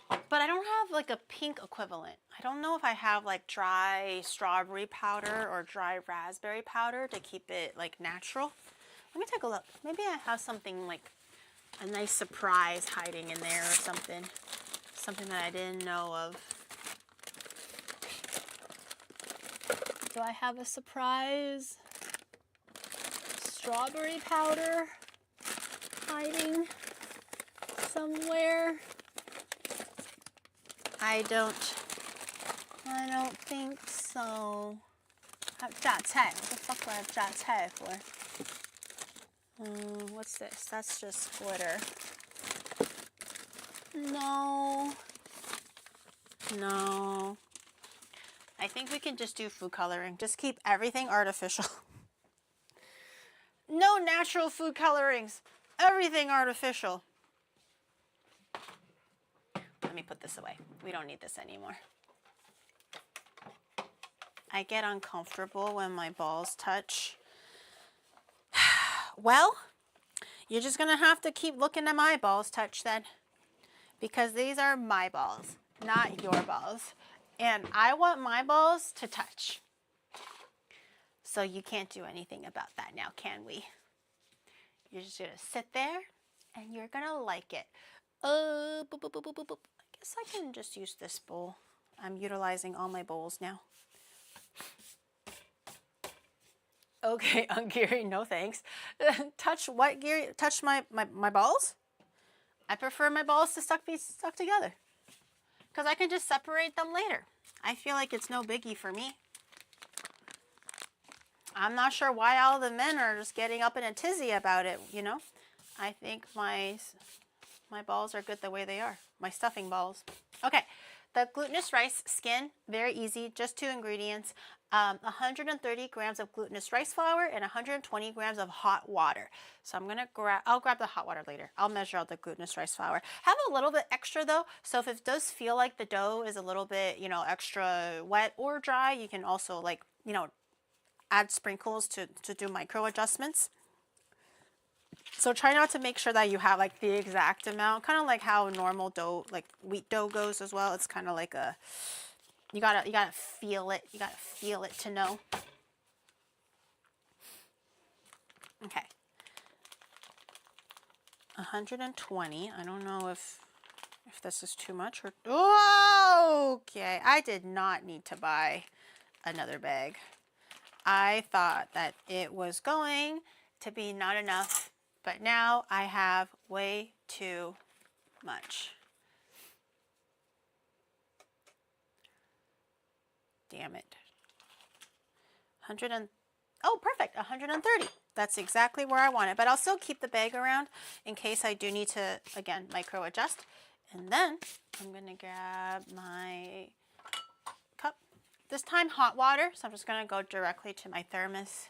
But I don't have like a pink equivalent. I don't know if I have like dry strawberry powder or dry raspberry powder to keep it like natural. Let me take a look. Maybe I have something like a nice surprise hiding in there or something. Something that I didn't know of. Do I have a surprise strawberry powder hiding somewhere? I don't think so. I have jia cai. What the fuck do I have jia cai for? What's this? That's just glitter. No. No. I think we can just do food coloring. Just keep everything artificial. No natural food colorings. Everything artificial. Let me put this away. We don't need this anymore. I get uncomfortable when my balls touch. Well, you're just gonna have to keep looking at my balls touch then. Because these are my balls, not your balls. And I want my balls to touch. So you can't do anything about that now, can we? You're just gonna sit there and you're gonna like it. Boop, boop, boop, boop, boop, boop. I guess I can just use this bowl. I'm utilizing all my bowls now. Okay, Gary, no thanks. Touch what, Gary? Touch my balls? I prefer my balls to be stuck together. Because I can just separate them later. I feel like it's no biggie for me. I'm not sure why all the men are just getting up in a tizzy about it, you know? I think my balls are good the way they are. My stuffing balls. Okay, the glutinous rice skin, very easy, just 2 ingredients. 130 grams of glutinous rice flour and 120 grams of hot water. So I'm gonna I'll grab the hot water later. I'll measure out the glutinous rice flour. Have a little bit extra though, so if it does feel like the dough is a little bit, you know, extra wet or dry, you can also like, you know, add sprinkles to do micro adjustments. So try not to make sure that you have like the exact amount, kind of like how normal dough, like wheat dough goes as well. It's kind of like a, you gotta feel it. You gotta feel it to know. Okay. 120. I don't know if this is too much or, oh, okay. I did not need to buy another bag. I thought that it was going to be not enough, but now I have way too much. Damn it. 100 and, oh, perfect, 130. That's exactly where I want it, but I'll still keep the bag around in case I do need to, again, micro adjust. And then I'm gonna grab my cup. This time hot water, so I'm just gonna go directly to my thermos.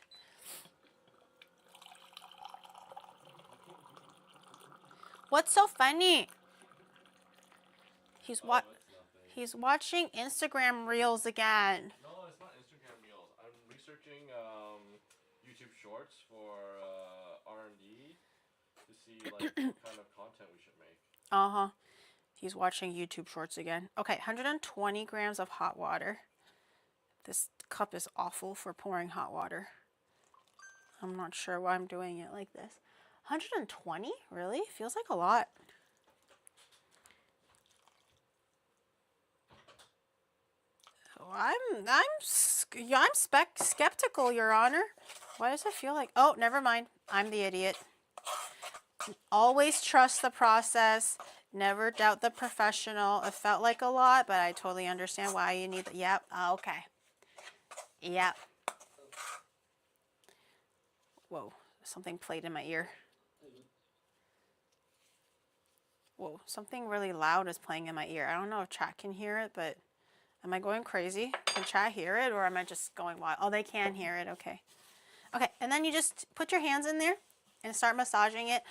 What's so funny? He's watching Instagram Reels again. No, it's not Instagram Reels. I'm researching YouTube Shorts for R&D to see like what kind of content we should make. Uh-huh. He's watching YouTube Shorts again. Okay, 120 grams of hot water. This cup is awful for pouring hot water. I'm not sure why I'm doing it like this. 120? Really? Feels like a lot. I'm skeptical, Your Honor. Why does it feel like... Oh, never mind. I'm the idiot. Always trust the process. Never doubt the professional. It felt like a lot, but I totally understand why you need... Yep. Okay. Yep. Whoa. Something played in my ear. Whoa. Something really loud is playing in my ear. I don't know if chat can hear it, but... Am I going crazy? Can chat hear it, or am I just going wild? Oh, they can hear it. Okay. Okay, and then you just put your hands in there and start massaging it.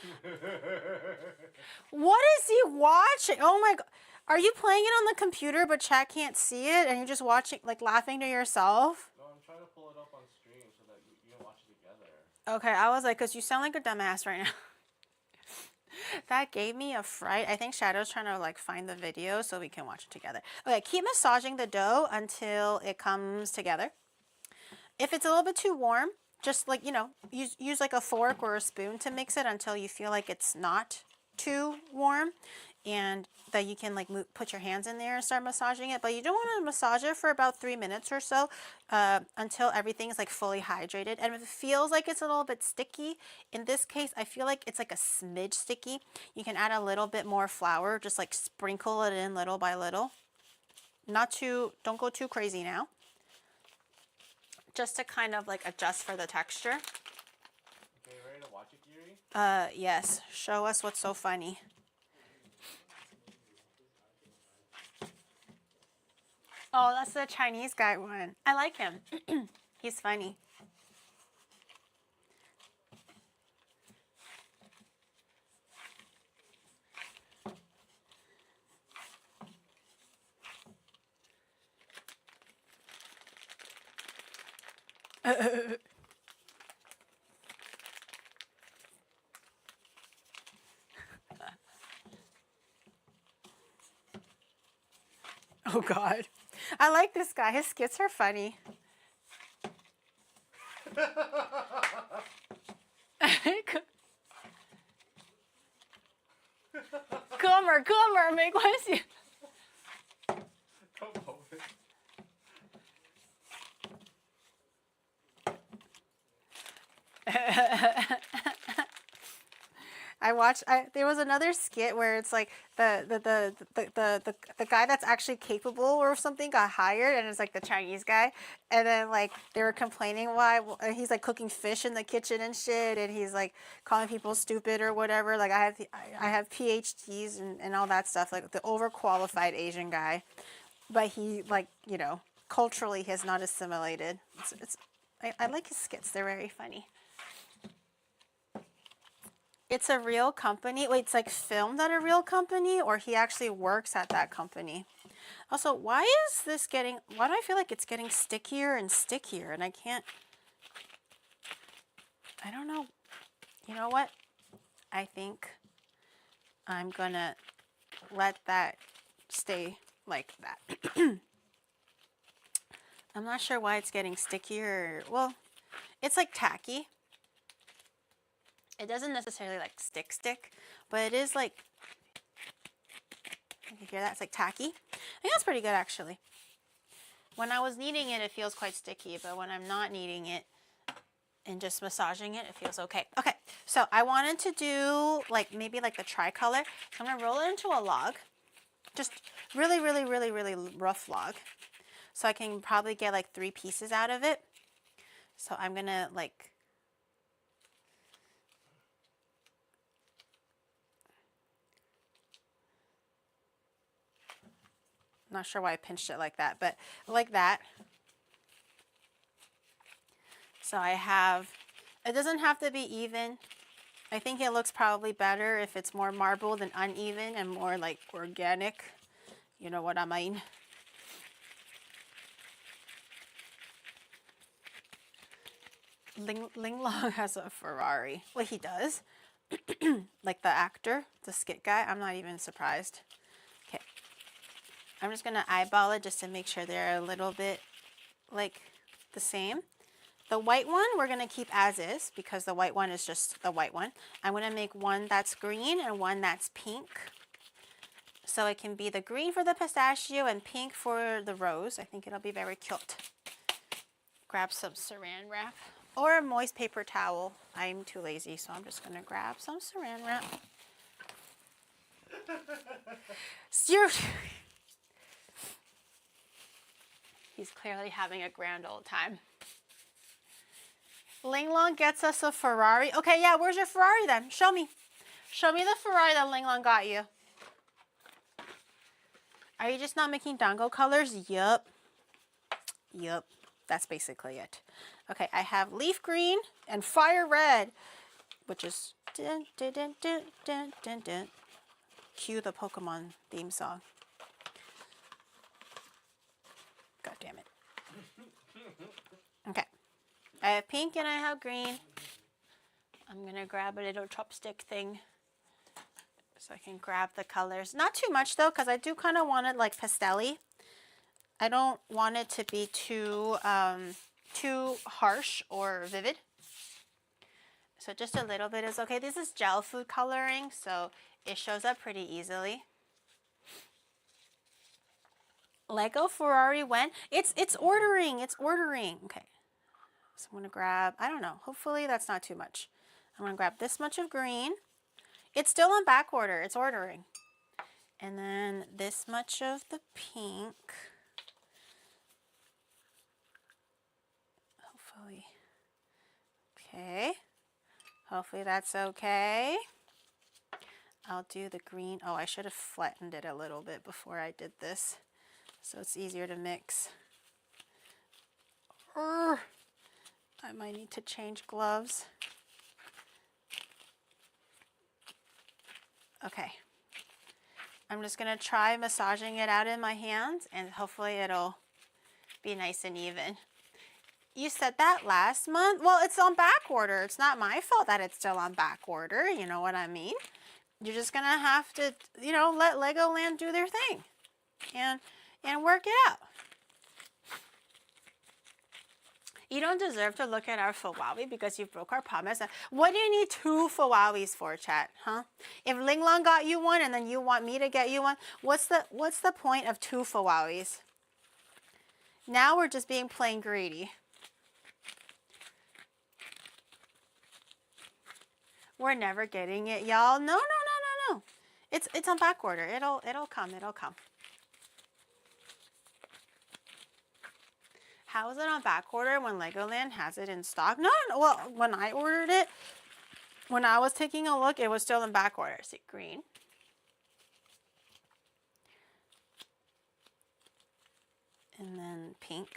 What is he watching? Oh my God. Are you playing it on the computer, but chat can't see it, and you're just watching, like laughing to yourself? No, I'm trying to pull it up on stream so that you can watch it together. Okay, I was like, because you sound like a dumbass right now. That gave me a fright. I think Shadow's trying to like find the video so we can watch it together. Okay, keep massaging the dough until it comes together. If it's a little bit too warm, just like, you know, use like a fork or a spoon to mix it until you feel like it's not too warm, and that you can like put your hands in there and start massaging it. But you don't want to massage it for about 3 minutes or so until everything's like fully hydrated. And if it feels like it's a little bit sticky, in this case I feel like it's like a smidge sticky, you can add a little bit more flour, just like sprinkle it in little by little. Don't go too crazy now, just to kind of like adjust for the texture. Okay, ready to watch it, Yuri? Yes, show us what's so funny. Oh, that's the Chinese guy one. I like him. He's funny. Oh God. I like this guy. His skits are funny. Comer, me关系. There was another skit where it's like the guy that's actually capable or something got hired, and it's like the Chinese guy, and then like they were complaining why he's like cooking fish in the kitchen and shit, and he's like calling people stupid or whatever. Like I have PhDs and all that stuff, like the overqualified Asian guy, but he, like, you know, culturally has not assimilated. I like his skits. They're very funny. It's a real company. Wait, it's like filmed at a real company, or he actually works at that company? Also, why do I feel like it's getting stickier and stickier, and I don't know. You know what? I think I'm gonna let that stay like that. I'm not sure why it's getting stickier. Well, it's like tacky. It doesn't necessarily like stick, but it is like, you can hear that? It's like tacky. I think that's pretty good actually. When I was kneading it, it feels quite sticky, but when I'm not kneading it and just massaging it, it feels okay. Okay, so I wanted to do like maybe like the tricolor. So I'm gonna roll it into a log, just really rough log, so I can probably get like 3 pieces out of it. So I'm gonna like, not sure why I pinched it like that, but like that. So I have, it doesn't have to be even. I think it looks probably better if it's more marbled and uneven and more like organic. You know what I mean? Ling Long has a Ferrari. Well, he does. Like the actor, the skit guy. I'm not even surprised. Okay. I'm just going to eyeball it just to make sure they're a little bit like the same. The white one we're going to keep as is because the white one is just the white one. I'm going to make one that's green and one that's pink. So it can be the green for the pistachio and pink for the rose. I think it'll be very cute. Grab some saran wrap or a moist paper towel. I'm too lazy, so I'm just going to grab some saran wrap. He's clearly having a grand old time. Ling Long gets us a Ferrari. Okay, yeah, where's your Ferrari then? Show me. Show me the Ferrari that Ling Long got you. Are you just not making dango colors? Yup. Yup. That's basically it. Okay, I have leaf green and fire red, which is dun, dun, dun, dun, dun, dun, dun. Cue the Pokemon theme song. God damn it. Okay. I have pink and I have green. I'm gonna grab a little chopstick thing So I can grab the colors. Not too much though, because I do kind of want it like pastel-y. I don't want it to be too harsh or vivid. So just a little bit is okay. This is gel food coloring, so it shows up pretty easily. Lego Ferrari when? It's ordering. It's ordering. Okay. So I'm going to grab, I don't know. Hopefully that's not too much. I'm going to grab this much of green. It's still on back order. It's ordering. And then this much of the pink. Hopefully. Okay. Hopefully that's okay. I'll do the green. Oh, I should have flattened it a little bit before I did this, so it's easier to mix. I might need to change gloves. Okay. I'm just going to try massaging it out in my hands, and hopefully it'll be nice and even. You said that last month? Well, it's on back order. It's not my fault that it's still on back order. You know what I mean? You're just going to have to, you know, let Legoland do their thing and work it out. You don't deserve to look at our Fawawi because you broke our promise. What do you need 2 Fawawis for, chat? Huh? If Ling Long got you one and then you want me to get you one, what's the point of 2 Fawawis? Now we're just being plain greedy. We're never getting it, y'all. No. It's on back order. It'll come. It'll come. How is it on back order when Legoland has it in stock? No. Well, when I ordered it, when I was taking a look, it was still in back order. See, green. And then pink.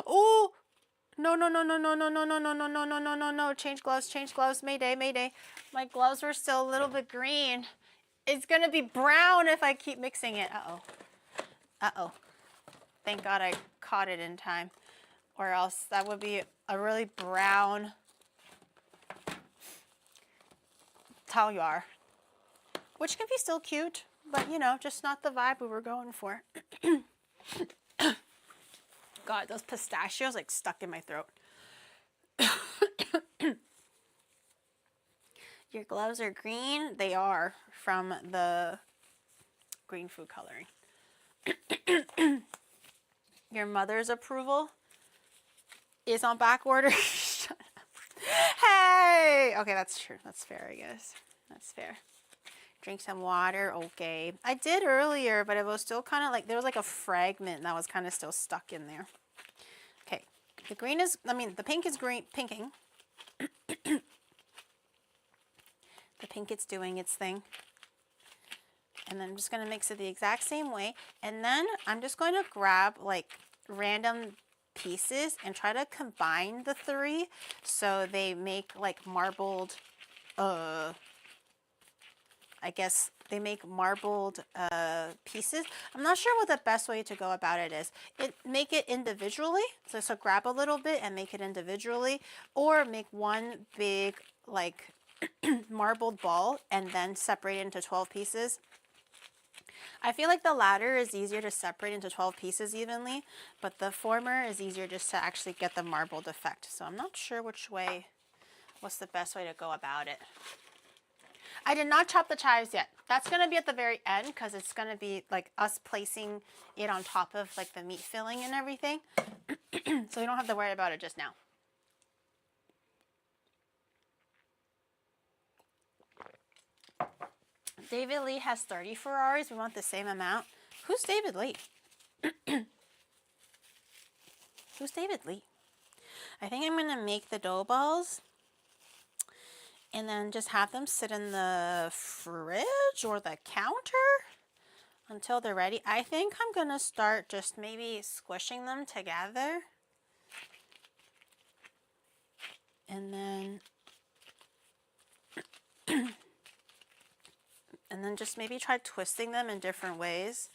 Oh! No. Change gloves. Mayday. My gloves were still a little bit green. It's going to be brown if I keep mixing it. Uh-oh. Thank God I caught it in time. Or else that would be a really brown Tangyuan. Which can be still cute, but you know, just not the vibe we were going for. God, those pistachios like stuck in my throat. Your gloves are green. They are from the green food coloring. Your mother's approval is on back order. Hey! Okay, that's true. That's fair, I guess. That's fair. Drink some water. Okay. I did earlier, but it was still kind of like, there was like a fragment that was kind of still stuck in there. Okay. The green is, the pink is pinking. The pink, it's doing its thing. And then I'm just going to mix it the exact same way. And then I'm just going to grab like random pieces and try to combine the 3 so they make like marbled, I guess they make marbled pieces. I'm not sure what the best way to go about it is. Make it individually. So grab a little bit and make it individually, or make one big like marbled ball and then separate it into 12 pieces. I feel like the latter is easier to separate into 12 pieces evenly, but the former is easier just to actually get the marbled effect. So I'm not sure what's the best way to go about it. I did not chop the chives yet. That's going to be at the very end because it's going to be like us placing it on top of like the meat filling and everything. So we don't have to worry about it just now. David Lee has 30 Ferraris. We want the same amount. Who's David Lee? Who's David Lee? I think I'm going to make the dough balls and then just have them sit in the fridge or the counter until they're ready. I think I'm going to start just maybe squishing them together. And then just maybe try twisting them in different ways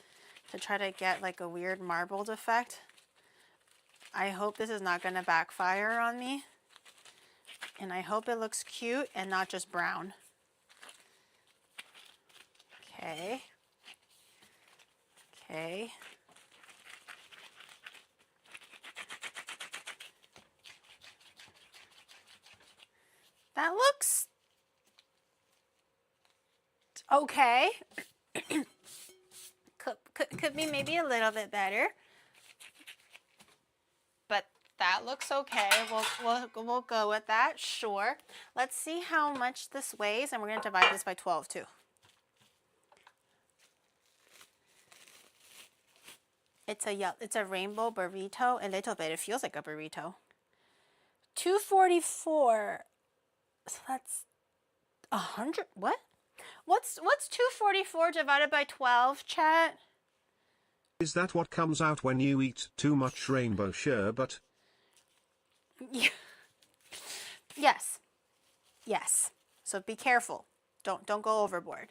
to try to get like a weird marbled effect. I hope this is not going to backfire on me. And I hope it looks cute and not just brown. Okay. Okay. That looks okay. could be maybe a little bit better. But that looks okay. We'll go with that. Sure. Let's see how much this weighs, and we're going to divide this by 12 too. It's a rainbow burrito. A little bit. It feels like a burrito. 244. So that's 100. What? What's 244 divided by 12, chat? Is that what comes out when you eat too much rainbow sherbet? Yes. Yes. So be careful. Don't go overboard.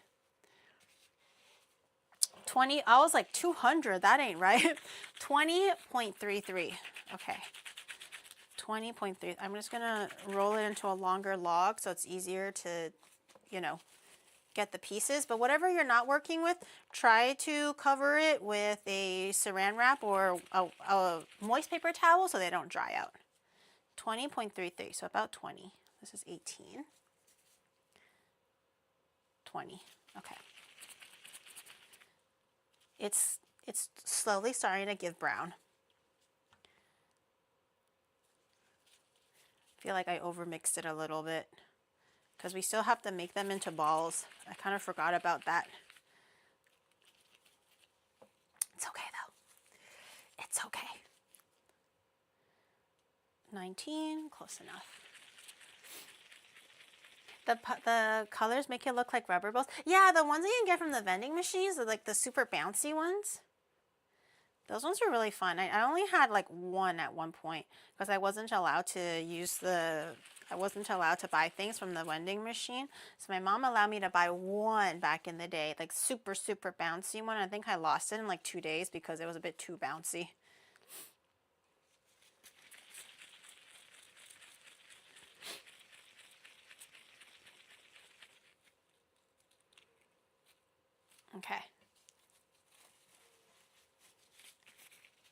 20. I was like 200. That ain't right. 20.33. Okay. 20.3. I'm just gonna roll it into a longer log so it's easier to, get the pieces. But whatever you're not working with, try to cover it with a saran wrap or a moist paper towel so they don't dry out. 20.33, so about 20. This is 18. 20. Okay. It's slowly starting to give brown. I feel like I overmixed it a little bit because we still have to make them into balls. I kind of forgot about that. It's okay though. It's okay. 19, close enough. The colors make it look like rubber balls. Yeah, the ones that you can get from the vending machines are like the super bouncy ones. Those ones were really fun. I only had like one at one point because I wasn't allowed to buy things from the vending machine. So my mom allowed me to buy one back in the day, like super, super bouncy one. I think I lost it in like 2 days because it was a bit too bouncy. Okay.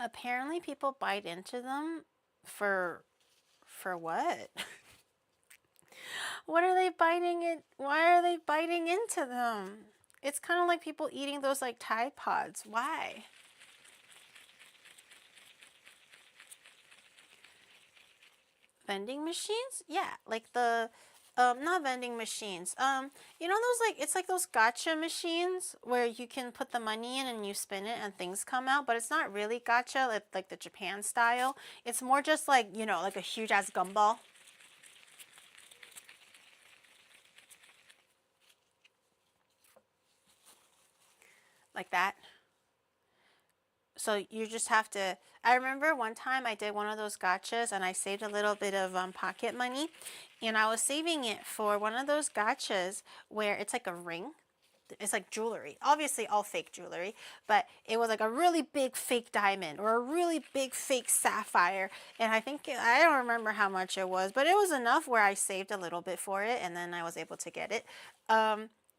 Apparently people bite into them for what? What are they biting it? Why are they biting into them? It's kind of like people eating those like Tide Pods. Why? Vending machines? Yeah, like the not vending machines. You know those like it's like those gacha machines where you can put the money in and you spin it and things come out, but it's not really gacha like the Japan style. It's more just like, like a huge ass gumball. Like that. So you just have to, I remember one time I did one of those gachas and I saved a little bit of pocket money, and I was saving it for one of those gachas where it's like a ring. It's like jewelry, obviously all fake jewelry, but it was like a really big fake diamond or a really big fake sapphire. And I don't remember how much it was, but it was enough where I saved a little bit for it and then I was able to get it.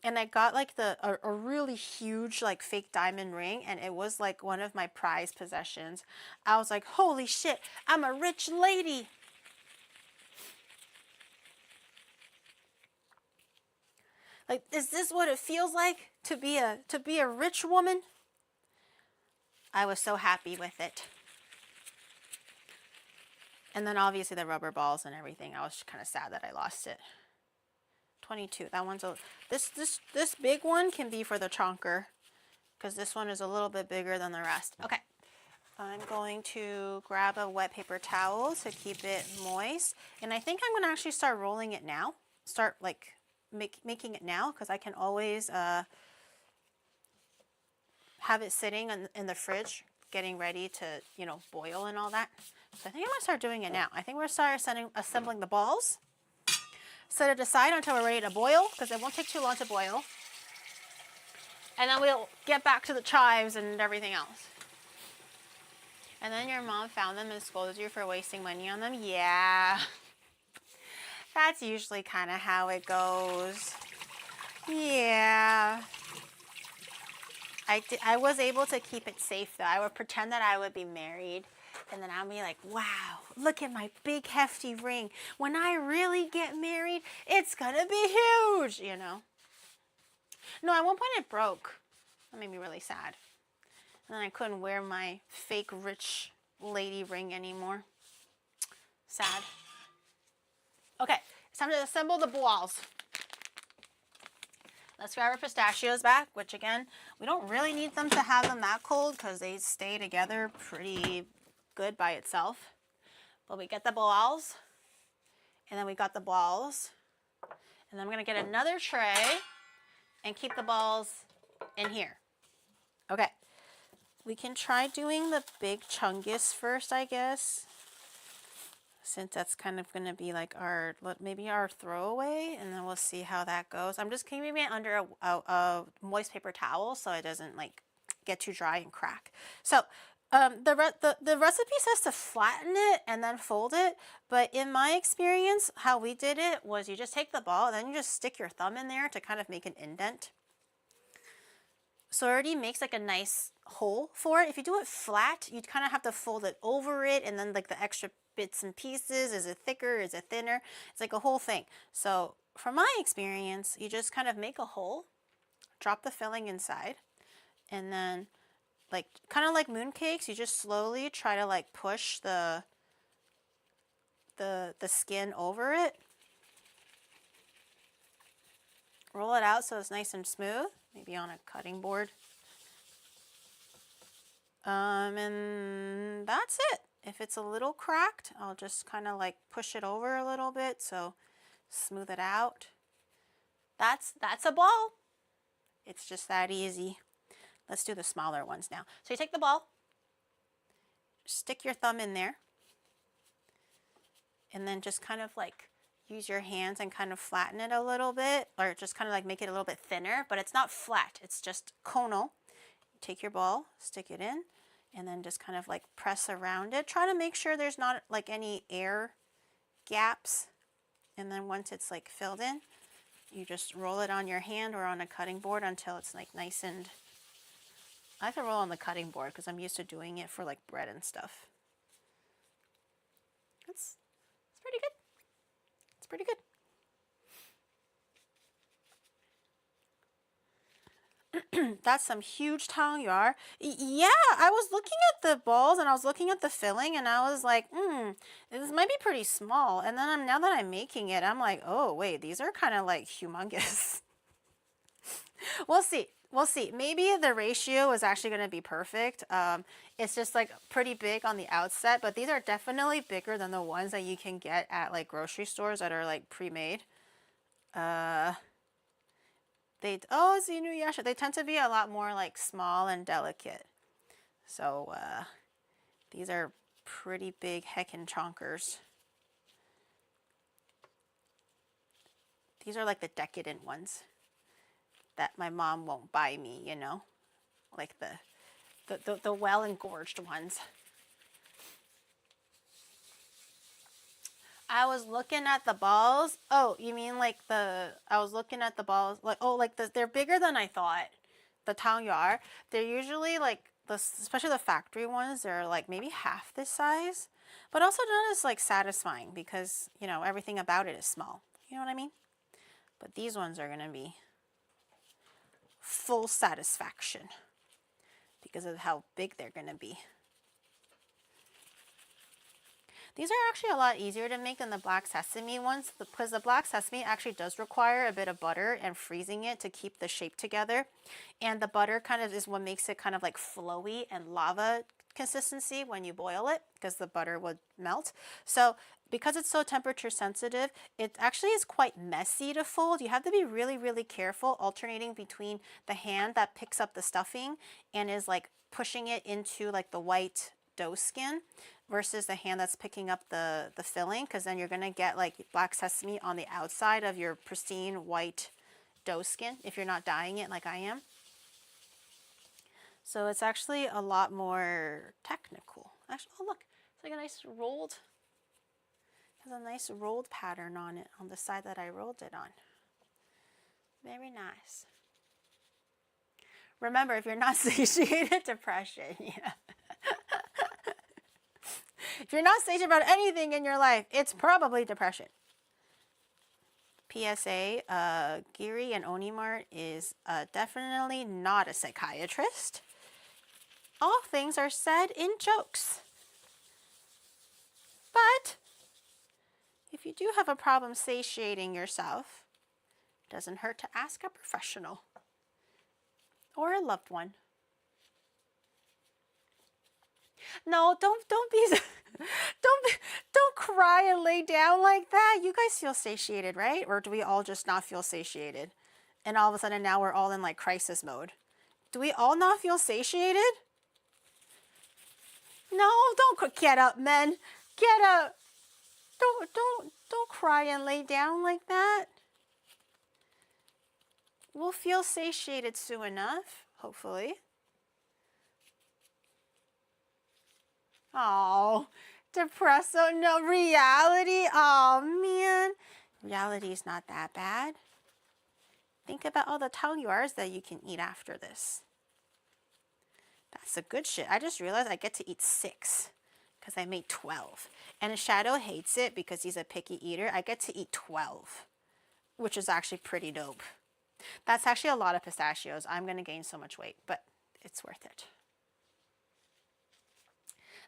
And I got like a really huge like fake diamond ring, and it was like one of my prized possessions. I was like, holy shit, I'm a rich lady. Like, is this what it feels like to be a rich woman? I was so happy with it. And then obviously the rubber balls and everything. I was kind of sad that I lost it. 22. That one's this big one can be for the chonker because this one is a little bit bigger than the rest. Okay. I'm going to grab a wet paper towel to keep it moist. And I think I'm going to actually start rolling it now. Start like making it now because I can always have it sitting in the fridge getting ready to, boil and all that. So I think I'm going to start doing it now. I think we're going to start assembling the balls. Set it aside until we're ready to boil because it won't take too long to boil. And then we'll get back to the chives and everything else. And then your mom found them and scolded you for wasting money on them? Yeah. That's usually kind of how it goes. Yeah. I was able to keep it safe though. I would pretend that I would be married, and then I'll be like, wow, look at my big hefty ring. When I really get married, it's gonna be huge, you know. No, at one point it broke. That made me really sad. And then I couldn't wear my fake rich lady ring anymore. Sad. Okay, it's time to assemble the balls. Let's grab our pistachios back, which again, we don't really need them to have them that cold because they stay together pretty good by itself. But we get the balls, and then we got the balls. And then I'm gonna get another tray and keep the balls in here. Okay, we can try doing the big chungus first, I guess, since that's kind of going to be like our, maybe our throwaway, and then we'll see how that goes. I'm just keeping it under a moist paper towel so it doesn't like get too dry and crack. So the recipe says to flatten it and then fold it, but in my experience, how we did it was you just take the ball, then you just stick your thumb in there to kind of make an indent. So it already makes like a nice hole for it. If you do it flat, you kind of have to fold it over it, and then like the extra bits and pieces, is it thicker, is it thinner? It's like a whole thing. So from my experience, you just kind of make a hole, drop the filling inside, and then like kind of like mooncakes, you just slowly try to like push the skin over it. Roll it out so it's nice and smooth, maybe on a cutting board. And that's it. If it's a little cracked, I'll just kind of like push it over a little bit, so smooth it out. That's a ball. It's just that easy. Let's do the smaller ones now. So you take the ball, stick your thumb in there, and then just kind of like use your hands and kind of flatten it a little bit, or just kind of like make it a little bit thinner, but it's not flat, it's just conal. Take your ball, stick it in, and then just kind of like press around it. Try to make sure there's not like any air gaps. And then once it's like filled in, you just roll it on your hand or on a cutting board until it's like nice and, I have to roll on the cutting board because I'm used to doing it for like bread and stuff. It's pretty good. It's pretty good. That's some huge tangyuan. Yeah, I was looking at the balls and I was looking at the filling and I was like, this might be pretty small. And then now that I'm making it, I'm like, oh wait, these are kind of like humongous. We'll see. We'll see. Maybe the ratio is actually going to be perfect. It's just like pretty big on the outset, but these are definitely bigger than the ones that you can get at like grocery stores that are like pre-made. They tend to be a lot more like small and delicate. So these are pretty big heckin' chonkers. These are like the decadent ones that my mom won't buy me, you know, like the well engorged ones. I was looking at the balls. Oh, you mean like I was looking at the balls, like, oh, like they're bigger than I thought. The tangyuan, they're usually like, especially the factory ones, they're like maybe half this size, but also not as like satisfying because, you know, everything about it is small. You know what I mean? But these ones are going to be full satisfaction because of how big they're going to be. These are actually a lot easier to make than the black sesame ones because the black sesame actually does require a bit of butter and freezing it to keep the shape together. And the butter kind of is what makes it kind of like flowy and lava consistency when you boil it because the butter would melt. So because it's so temperature sensitive, it actually is quite messy to fold. You have to be really, really careful alternating between the hand that picks up the stuffing and is like pushing it into like the white dough skin versus the hand that's picking up the filling, because then you're going to get like black sesame on the outside of your pristine white dough skin if you're not dyeing it like I am. So it's actually a lot more technical. Actually, oh look, it's like a nice rolled, has a nice rolled pattern on it on the side that I rolled it on. Very nice. Remember, if you're not satiated, depression. Yeah. If you're not satiated about anything in your life, it's probably depression. PSA, Giri and Onimart is definitely not a psychiatrist. All things are said in jokes. But if you do have a problem satiating yourself, it doesn't hurt to ask a professional or a loved one. No, don't be don't cry and lay down like that. You guys feel satiated, right? Or do we all just not feel satiated? And all of a sudden now we're all in like crisis mode. Do we all not feel satiated? No, don't get up, men. Get up. Don't cry and lay down like that. We'll feel satiated soon enough, hopefully. Oh, depresso, no reality. Oh man, reality's not that bad. Think about all the tangyuans that you can eat after this. That's the good shit. I just realized I get to eat 6 because I made 12. And Shadow hates it because he's a picky eater. I get to eat 12, which is actually pretty dope. That's actually a lot of pistachios. I'm going to gain so much weight, but it's worth it.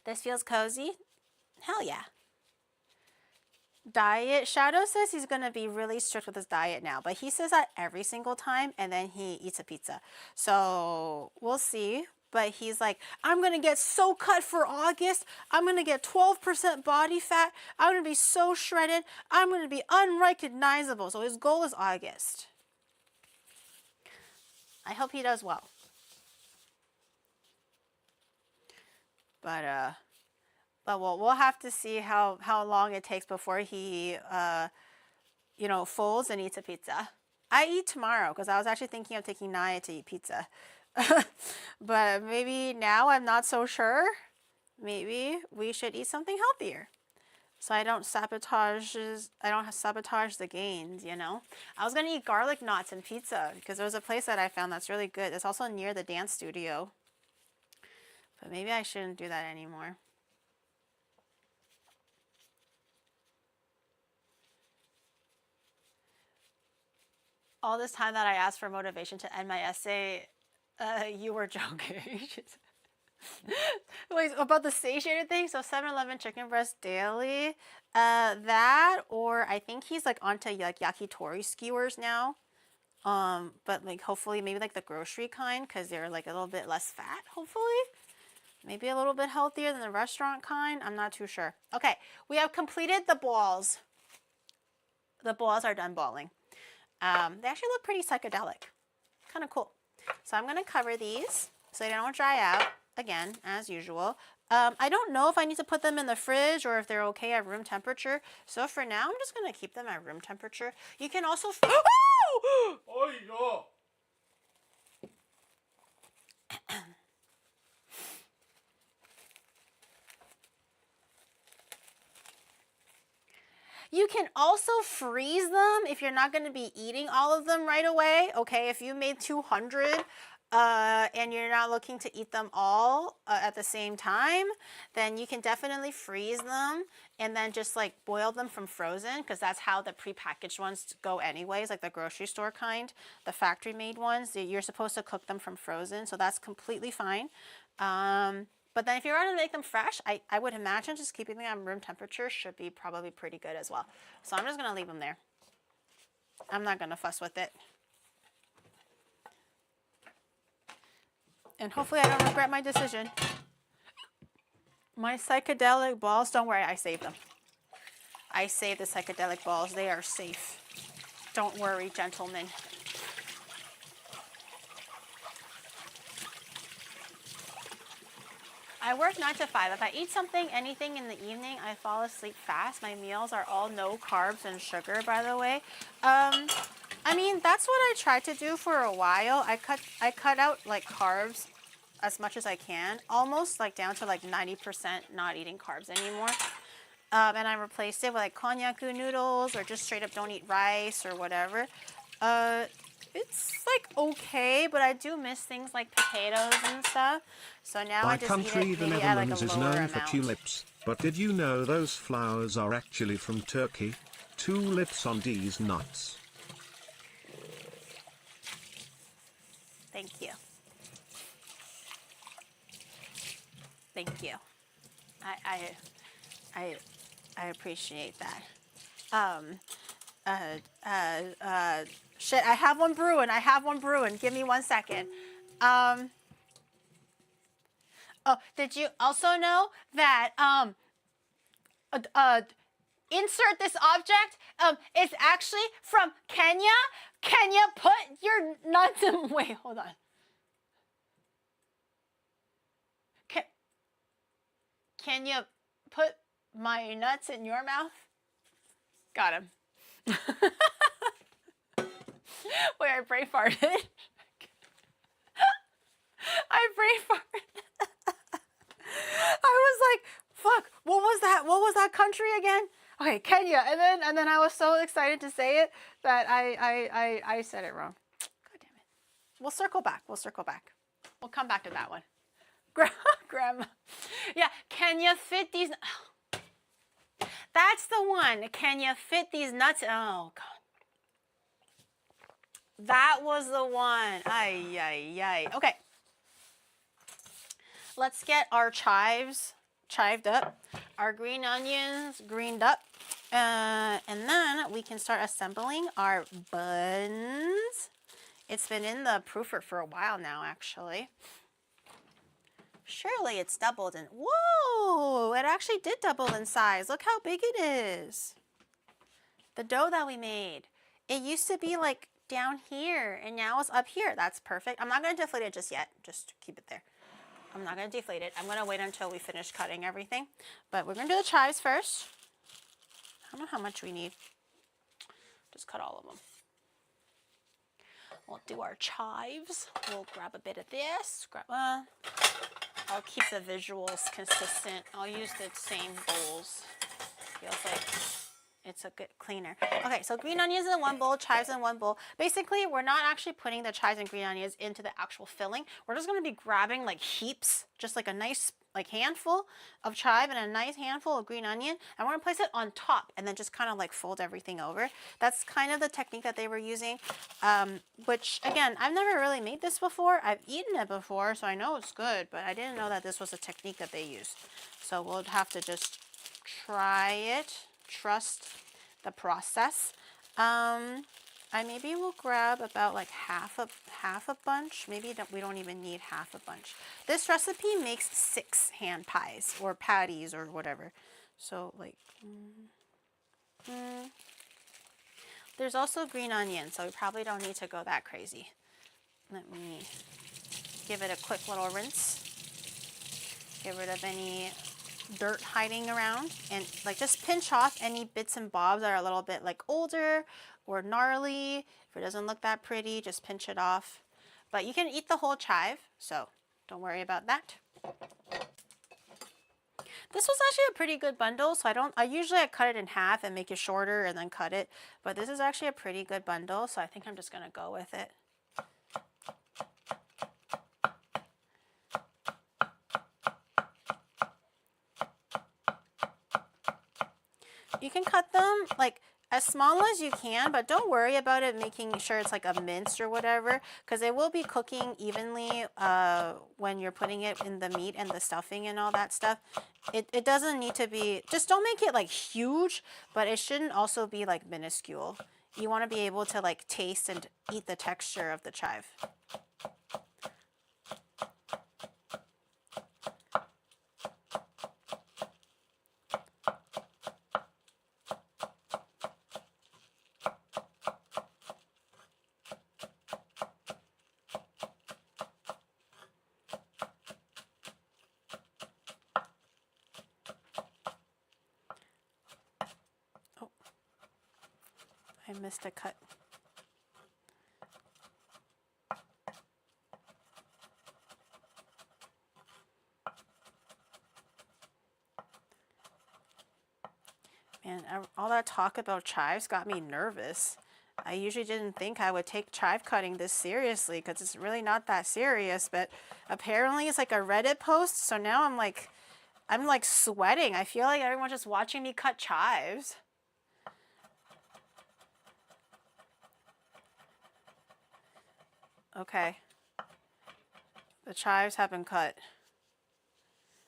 This feels cozy? Hell yeah. Diet. Shadow says he's going to be really strict with his diet now, but he says that every single time and then he eats a pizza. So we'll see. But he's like, I'm going to get so cut for August. I'm going to get 12% body fat. I'm going to be so shredded. I'm going to be unrecognizable. So his goal is August. I hope he does well. But we'll have to see how long it takes before he, folds and eats a pizza. I eat tomorrow because I was actually thinking of taking Naya to eat pizza. But maybe now I'm not so sure. Maybe we should eat something healthier, so I don't sabotage the gains. I was gonna eat garlic knots and pizza because there was a place that I found that's really good. It's also near the dance studio, but maybe I shouldn't do that anymore. All this time that I asked for motivation to end my essay, you were joking. Wait, about the satiated thing? So 7-Eleven chicken breast daily. That, or I think he's like onto like yakitori skewers now. But like hopefully maybe like the grocery kind because they're like a little bit less fat, hopefully. Maybe a little bit healthier than the restaurant kind. I'm not too sure. Okay, we have completed the balls. The balls are done balling. They actually look pretty psychedelic. Kind of cool. So I'm going to cover these so they don't dry out, again, as usual. I don't know if I need to put them in the fridge or if they're okay at room temperature. So for now, I'm just going to keep them at room temperature. You can also... Oh, yeah. You can also freeze them if you're not going to be eating all of them right away. Okay, if you made 200 and you're not looking to eat them all at the same time, then you can definitely freeze them and then just like boil them from frozen because that's how the prepackaged ones go anyways, like the grocery store kind, the factory made ones. You're supposed to cook them from frozen, so that's completely fine. But then if you're going to make them fresh, I would imagine just keeping them at room temperature should be probably pretty good as well. So I'm just going to leave them there. I'm not going to fuss with it. And hopefully I don't regret my decision. My psychedelic balls, don't worry, I saved them. I saved the psychedelic balls. They are safe. Don't worry, gentlemen. I work 9 to 5. If I eat anything in the evening, I fall asleep fast. My meals are all no carbs and sugar, by the way. I mean, that's what I tried to do for a while. I cut out like carbs as much as I can, almost like down to like 90% not eating carbs anymore. And I replaced it with like konjac noodles or just straight up don't eat rice or whatever. It's like okay, but I do miss things like potatoes and stuff. So now My I just country, eat it the maybe at like Netherlands, a is lower known for amount. tulips, but did you know those flowers are actually from Turkey? Tulips on these nuts. Thank you. Thank you. I appreciate that. Shit, I have one brewing. I have one brewing. Give me 1 second. Oh, did you also know that insert this object is actually from Kenya? Kenya, put your nuts in. Wait, hold on. Can you put my nuts in your mouth? Got him. Wait, I brain farted. I brain farted. I was like, fuck, what was that? What was that country again? Okay, Kenya. And then I was so excited to say it that I said it wrong. God damn it. We'll circle back. We'll circle back. We'll come back to that one. Grandma. Yeah, can you fit these? That's the one. Can you fit these nuts? Oh, God. That was the one. Ay, ay, ay. Okay. Let's get our chives chived up, our green onions greened up, and then we can start assembling our buns. It's been in the proofer for a while now, actually. Surely it's doubled in, whoa, it actually did double in size. Look how big it is. The dough that we made, it used to be like down here and now it's up here. That's perfect. I'm not going to deflate it just yet. Just keep it there. I'm not going to deflate it. I'm going to wait until we finish cutting everything. But we're going to do the chives first. I don't know how much we need. Just cut all of them. We'll do our chives. We'll grab a bit of this. I'll keep the visuals consistent. I'll use the same bowls. Feels like it's a good cleaner. Okay, so green onions in one bowl, chives in one bowl. Basically, we're not actually putting the chives and green onions into the actual filling. We're just going to be grabbing like heaps, just like a nice like handful of chive and a nice handful of green onion. And we're going to place it on top and then just kind of like fold everything over. That's kind of the technique that they were using, which again, I've never really made this before. I've eaten it before, so I know it's good, but I didn't know that this was a technique that they used. So we'll have to just try it, trust the process. I maybe will grab about like half a bunch. Maybe we don't even need half a bunch. This recipe makes 6 hand pies or patties or whatever. So like, there's also green onion, so we probably don't need to go that crazy. Let me give it a quick little rinse. Get rid of any dirt hiding around and like just pinch off any bits and bobs that are a little bit like older or gnarly. If it doesn't look that pretty, just pinch it off. But you can eat the whole chive, so don't worry about that. This was actually a pretty good bundle, so I usually cut it in half and make it shorter and then cut it, but this is actually a pretty good bundle, so I think I'm just gonna go with it. You can cut them like as small as you can, but don't worry about it making sure it's like a minced or whatever, because it will be cooking evenly when you're putting it in the meat and the stuffing and all that stuff. It doesn't need to be, just don't make it like huge, but it shouldn't also be like minuscule. You want to be able to like taste and eat the texture of the chive. I missed a cut. Man, all that talk about chives got me nervous. I usually didn't think I would take chive cutting this seriously because it's really not that serious, but apparently it's like a Reddit post, so now I'm like sweating. I feel like everyone's just watching me cut chives. Okay. The chives have been cut.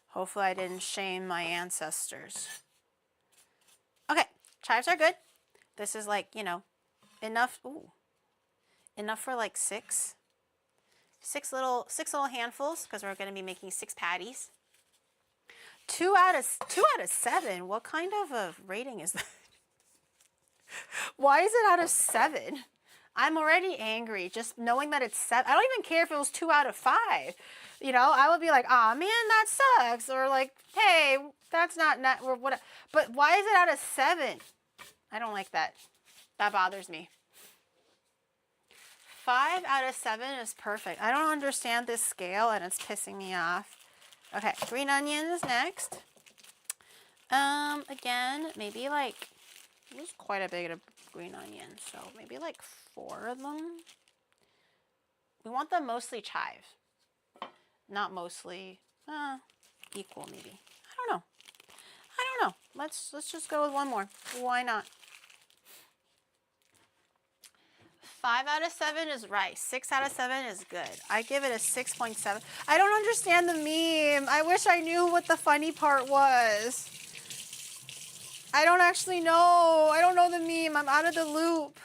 Hopefully I didn't shame my ancestors. Okay, chives are good. This is like, you know, enough. Ooh, enough for like six little handfuls because we're going to be making 6 patties. 2 out of 7. What kind of a rating is that? Why is it out of 7? I'm already angry just knowing that it's 7. I don't even care if it was 2 out of 5. You know, I would be like, "Aw, man, that sucks," or like, "Hey, that's not or what?" But why is it out of 7? I don't like that. That bothers me. 5 out of 7 is perfect. I don't understand this scale, and it's pissing me off. Okay, green onion is next. Again, maybe like, there's quite a bit of green onions, so maybe like 4 of them. We want them mostly chive, not mostly equal. Maybe, I don't know. Let's just go with 1 more. Why not? 5 out of 7 is rice. 6 out of 7 is good. I give it a 6.7. I don't understand the meme. I wish I knew what the funny part was. I don't actually know. I don't know the meme. I'm out of the loop.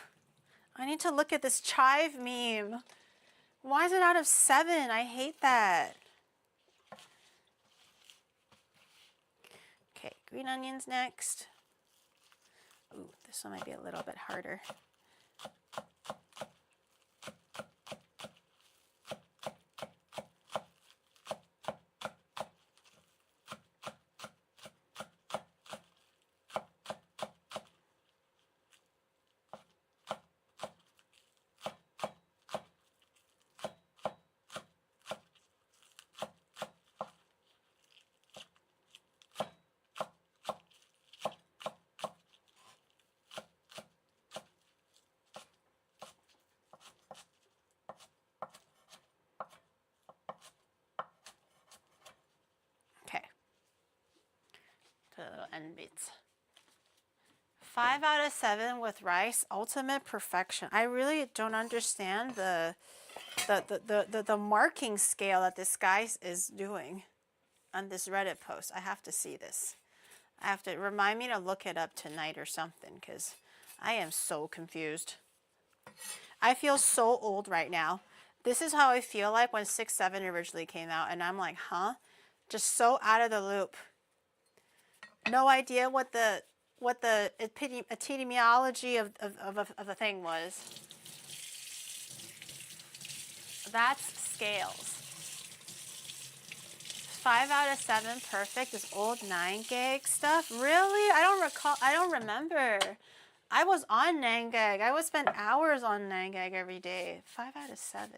I need to look at this chive meme. Why is it out of 7? I hate that. Okay, green onions next. Ooh, this one might be a little bit harder. End bits. 5 out of 7 with rice, ultimate perfection. I really don't understand the marking scale that this guy is doing on this Reddit post. I have to see this. I have to remind me to look it up tonight or something because I am so confused. I feel so old right now. This is how I feel like when 6-7 originally came out, and I'm like, huh? Just so out of the loop. No idea what the etymology of a thing was. That's scales. 5 out of 7, perfect. This old 9gag stuff. Really? I don't recall. I don't remember. I was on 9gag. I would spend hours on 9gag every day. 5 out of 7.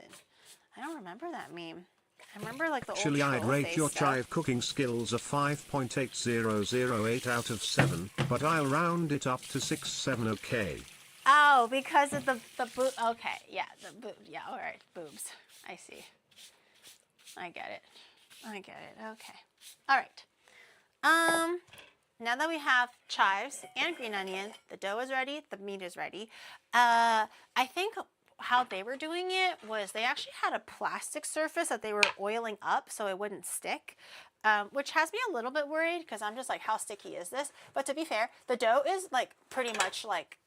I don't remember that meme. I remember like the old Actually, I'd rate your stuff. chive cooking skills a 5.8008 out of 7, but I'll round it up to 6-7, okay? Oh, because of the boob. Okay, yeah, the boob. Yeah, all right, boobs. I see. I get it. Okay. All right. Now that we have chives and green onion, the dough is ready, the meat is ready. I think how they were doing it was they actually had a plastic surface that they were oiling up so it wouldn't stick, which has me a little bit worried because I'm just like, how sticky is this? But to be fair, the dough is like pretty much like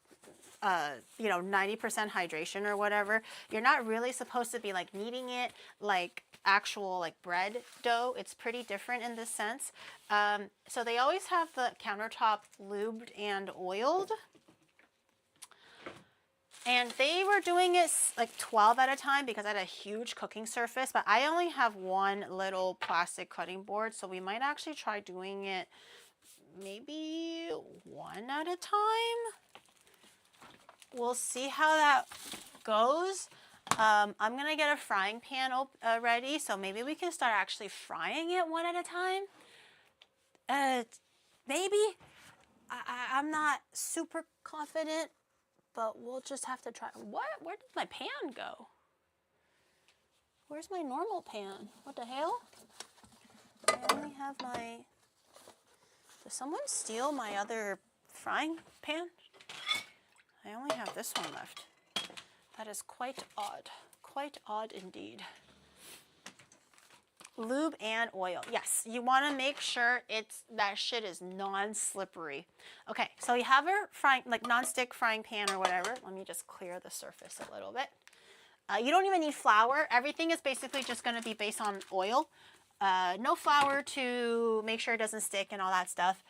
90% hydration or whatever. You're not really supposed to be like kneading it like actual like bread dough. It's pretty different in this sense. So they always have the countertop lubed and oiled. And they were doing it like 12 at a time because I had a huge cooking surface, but I only have one little plastic cutting board, so we might actually try doing it maybe 1 at a time. We'll see how that goes. I'm gonna get a frying pan ready, so maybe we can start actually frying it 1 at a time. Maybe. I'm not super confident, but we'll just have to try. What? Where did my pan go? Where's my normal pan? What the hell? I only have my... Did someone steal my other frying pan? I only have this one left. That is quite odd. Quite odd indeed. Lube and oil. Yes, you want to make sure that shit is non-slippery. Okay, so you have your frying, like non-stick frying pan or whatever. Let me just clear the surface a little bit. You don't even need flour. Everything is basically just going to be based on oil. No flour to make sure it doesn't stick and all that stuff.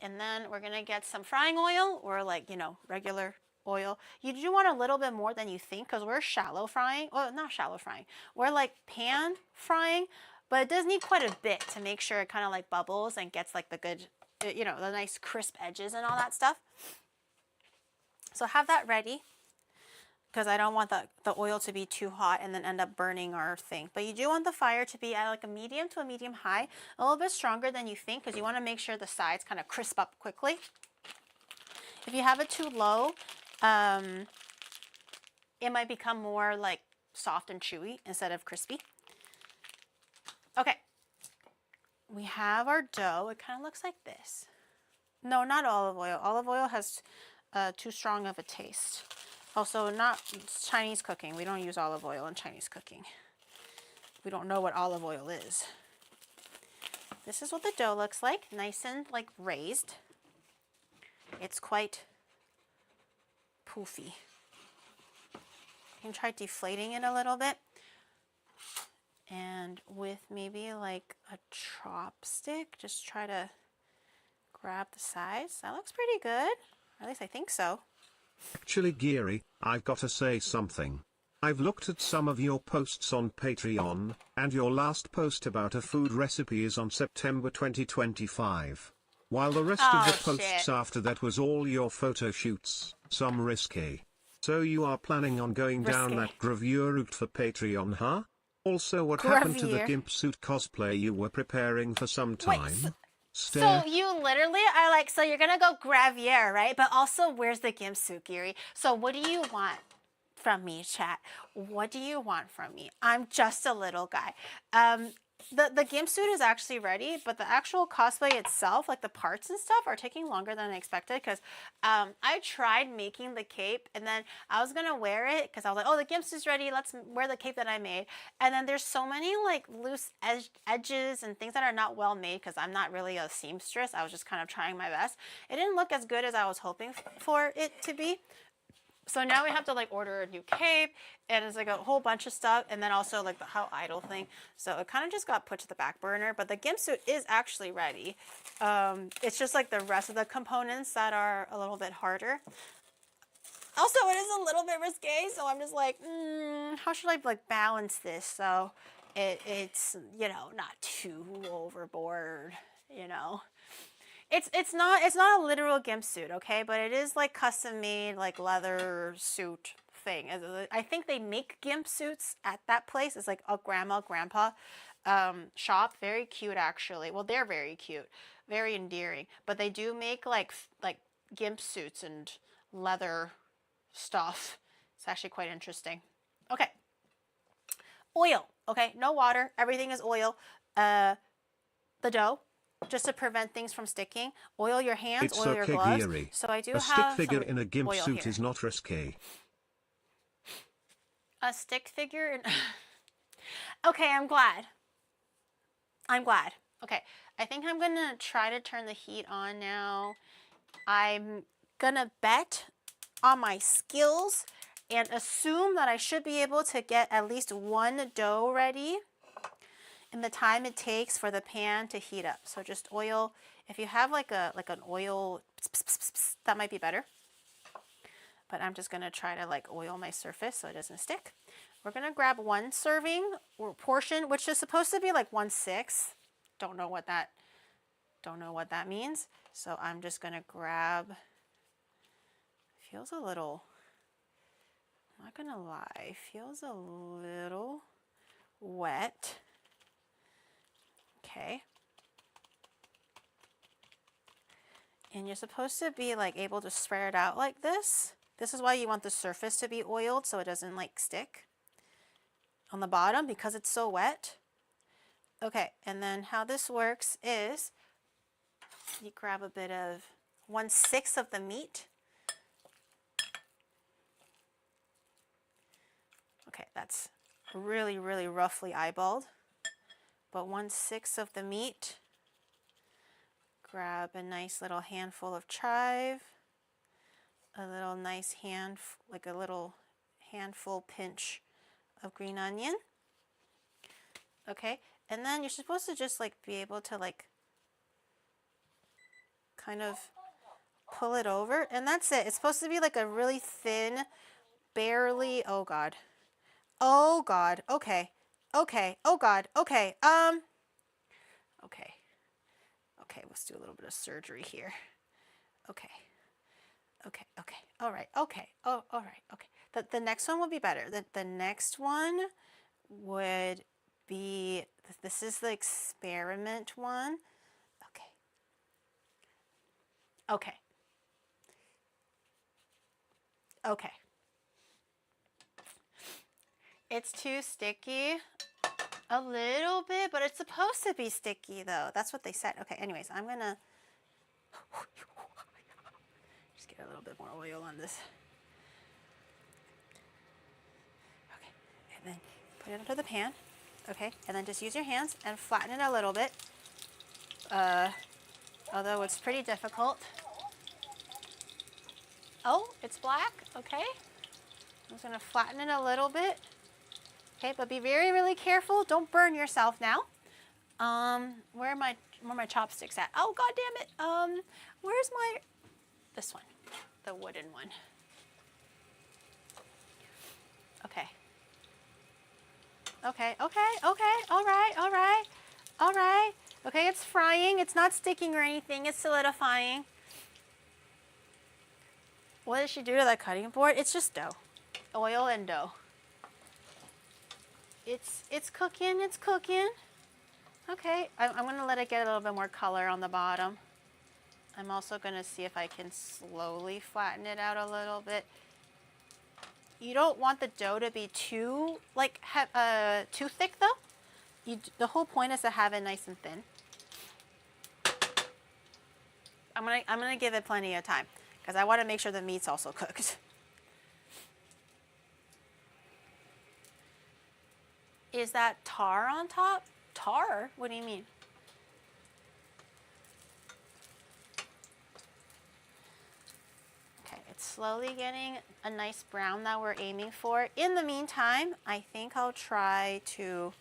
And then we're going to get some frying oil or like, you know, regular oil. You do want a little bit more than you think because we're shallow frying. Well, not shallow frying. We're like pan frying, but it does need quite a bit to make sure it kind of like bubbles and gets like the good, you know, the nice crisp edges and all that stuff. So have that ready because I don't want the oil to be too hot and then end up burning our thing. But you do want the fire to be at like a medium to a medium high, a little bit stronger than you think because you want to make sure the sides kind of crisp up quickly. If you have it too low, it might become more like soft and chewy instead of crispy. Okay, we have our dough. It kind of looks like this. No, not olive oil. Olive oil has too strong of a taste. Also, not Chinese cooking. We don't use olive oil in Chinese cooking. We don't know what olive oil is. This is what the dough looks like. Nice and like raised. It's quite poofy. You can try deflating it a little bit. And with maybe like a chopstick, just try to grab the sides. That looks pretty good. Or at least I think so. Actually, Geary, I've got to say something. I've looked at some of your posts on Patreon, and your last post about a food recipe is on September 2025. While the rest of the posts after that was all your photo shoots, some risky. So you are planning on going down that gravure route for Patreon, huh? Also, what happened to the gimp suit cosplay you were preparing for some time? Wait, so you literally are like, so you're gonna go gravure, right? But also, where's the gimp suit, Geary? So what do you want from me, chat? What do you want from me? I'm just a little guy. The gimp suit is actually ready, but the actual cosplay itself, like the parts and stuff, are taking longer than I expected because I tried making the cape and then I was gonna wear it because I was like, oh, the gimp suit's ready, let's wear the cape that I made. And then there's so many like loose edges and things that are not well made because I'm not really a seamstress. I was just kind of trying my best. It didn't look as good as I was hoping for it to be. So now we have to like order a new cape and it's like a whole bunch of stuff and then also like the how idle thing. So it kind of just got put to the back burner, but the gimp suit is actually ready. It's just like the rest of the components that are a little bit harder. Also, it is a little bit risque, so I'm just like, how should I like balance this so it's, you know, not too overboard, you know? It's not a literal gimp suit, okay? But it is like custom made like leather suit thing. I think they make gimp suits at that place. It's like a grandpa shop. Very cute actually. Well, they're very cute, very endearing. But they do make like gimp suits and leather stuff. It's actually quite interesting. Okay. Oil. Okay, no water. Everything is oil. The dough. Just to prevent things from sticking. Oil your hands, it's oil okay, your gloves. Geary. So I do a have stick figure in a gimp oil suit here. is not risky. A stick figure in... Okay, I'm glad. Okay, I think I'm gonna try to turn the heat on now. I'm gonna bet on my skills and assume that I should be able to get at least one dough ready in the time it takes for the pan to heat up. So just oil. If you have like an oil, that might be better. But I'm just gonna try to like oil my surface so it doesn't stick. We're gonna grab one serving or portion, which is supposed to be like 1/6. Don't know what that means. So I'm just gonna grab. Feels a little. I'm not gonna lie. Feels a little wet. Okay. And you're supposed to be like able to spread it out like this This is why you want the surface to be oiled so it doesn't like stick on the bottom because it's so wet. Okay, and then how this works is you grab a bit of 1/6 of the meat. Okay, that's really, really roughly eyeballed. But 1/6 of the meat. Grab a nice little handful of chive. A little nice like a little handful pinch of green onion. Okay, and then you're supposed to just like be able to like kind of pull it over, and that's it. It's supposed to be like a really thin, barely, oh God. Oh God, okay. Okay, oh God, okay. Okay. Okay, let's do a little bit of surgery here. Okay. Okay, okay, all right, okay, oh, all right, okay. The next one will be better. The next one would be, this is the experiment one. Okay. Okay. Okay. It's too sticky. A little bit, but it's supposed to be sticky though. That's what they said. Okay, anyways, I'm gonna just get a little bit more oil on this. Okay, and then put it into the pan. Okay, and then just use your hands and flatten it a little bit. Although it's pretty difficult. Oh, it's black. Okay, I'm just gonna flatten it a little bit. Okay, but be very, really careful. Don't burn yourself now. Where are my chopsticks at? Oh, God damn it. Where's this one, the wooden one. Okay. Okay, okay, okay, all right, all right, all right. Okay, it's frying. It's not sticking or anything. It's solidifying. What did she do to that cutting board? It's just dough. Oil and dough. It's cooking, it's cooking. Okay, I'm gonna let it get a little bit more color on the bottom. I'm also gonna see if I can slowly flatten it out a little bit. You don't want the dough to be too too thick though. The whole point is to have it nice and thin. I'm gonna give it plenty of time because I want to make sure the meat's also cooked. Is that tar on top? Tar? What do you mean? Okay, it's slowly getting a nice brown that we're aiming for. In the meantime, I think I'll try to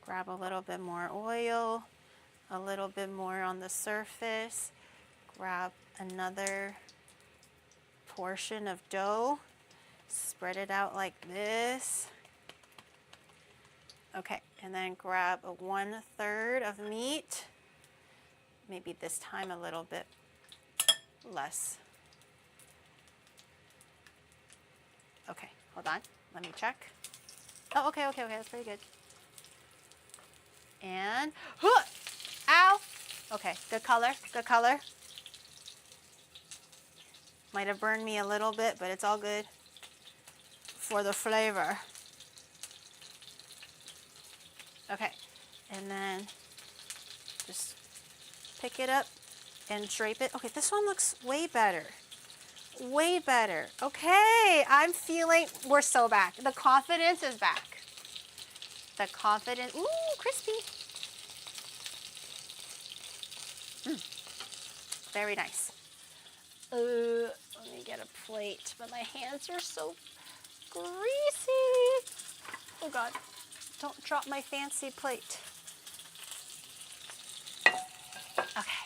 grab a little bit more oil, a little bit more on the surface, grab another portion of dough, spread it out like this. Okay, and then grab a 1/3 of meat. Maybe this time a little bit less. Okay, hold on. Let me check. Oh, okay, okay, okay. That's pretty good. And, ow! Okay, good color, good color. Might have burned me a little bit, but it's all good for the flavor. Okay, and then just pick it up and drape it. Okay, this one looks way better. Way better. Okay, I'm feeling, we're so back. The confidence is back. The confidence, ooh, crispy. Very nice. Let me get a plate, but my hands are so greasy. Oh God. Don't drop my fancy plate. Okay.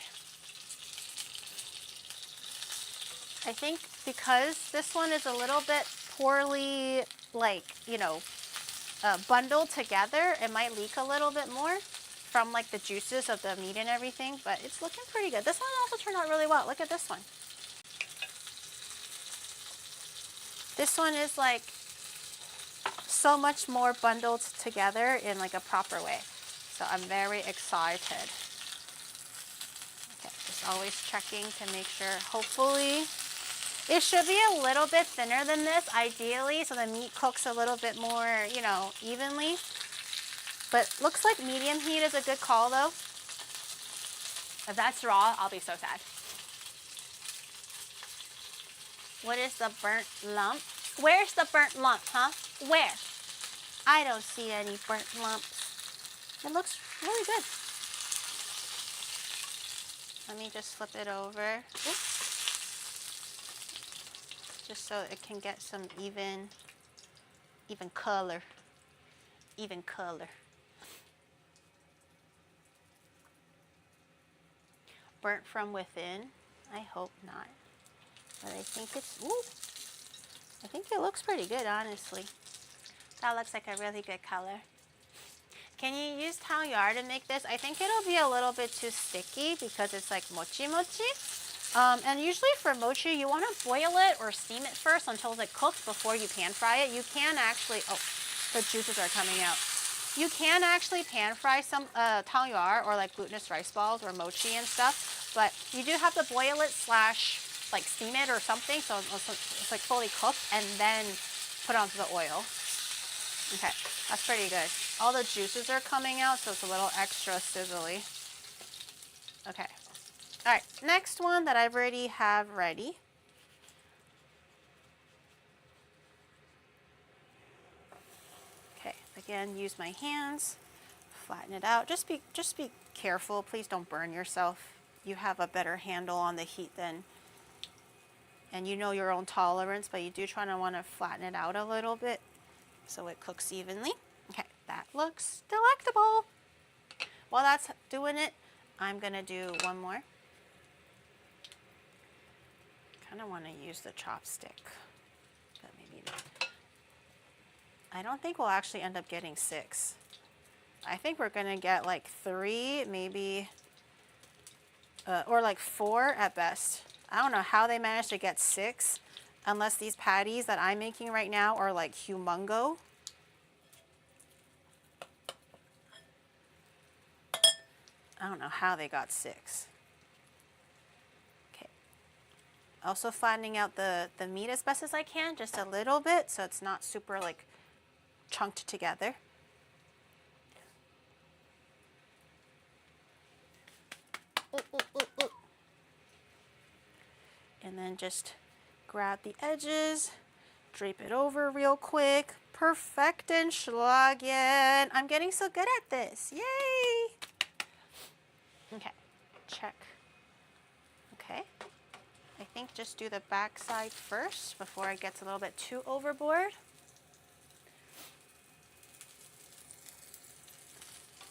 I think because this one is a little bit poorly, bundled together, it might leak a little bit more from like the juices of the meat and everything, but it's looking pretty good. This one also turned out really well. Look at this one. This one is like so much more bundled together in like a proper way. So I'm very excited. Okay, just always checking to make sure, hopefully It should be a little bit thinner than this, ideally, so the meat cooks a little bit more, you know, evenly. But looks like medium heat is a good call, though. If that's raw, I'll be so sad. What is the burnt lump? Where's the burnt lump, huh? Where? I don't see any burnt lumps. It looks really good. Let me just flip it over. Oops. Just so it can get some even color. Even color. Burnt from within? I hope not. But I think it's, ooh. I think it looks pretty good, honestly. That looks like a really good color. Can you use tangyuan to make this? I think it'll be a little bit too sticky because it's like mochi mochi. And usually for mochi, you want to boil it or steam it first until it's cooked before you pan fry it. You can actually, oh, the juices are coming out. You can actually pan fry some tangyuan or like glutinous rice balls or mochi and stuff, but you do have to boil it slash like steam it or something so it's like fully cooked and then put onto the oil. Okay, that's pretty good. All the juices are coming out, so it's a little extra sizzly. Okay. All right, next one that I've already have ready. Okay, again, use my hands, flatten it out. Just be careful. Please don't burn yourself. You have a better handle on the heat than, and you know your own tolerance, but you do try to want to flatten it out a little bit so it cooks evenly. Okay, that looks delectable. While that's doing it, I'm gonna do one more. Kind of want to use the chopstick, but maybe not. I don't think we'll actually end up getting 6. I think we're gonna get like 3, maybe, or like 4 at best. I don't know how they managed to get 6, unless these patties that I'm making right now are like humongo. I don't know how they got 6. Okay. Also flattening out the meat as best as I can, just a little bit, so it's not super like chunked together. Ooh, ooh, ooh, ooh. And then just grab the edges, drape it over real quick. Perfection schlagen. I'm getting so good at this. Yay! Okay, check. Okay. I think just do the back side first before it gets a little bit too overboard.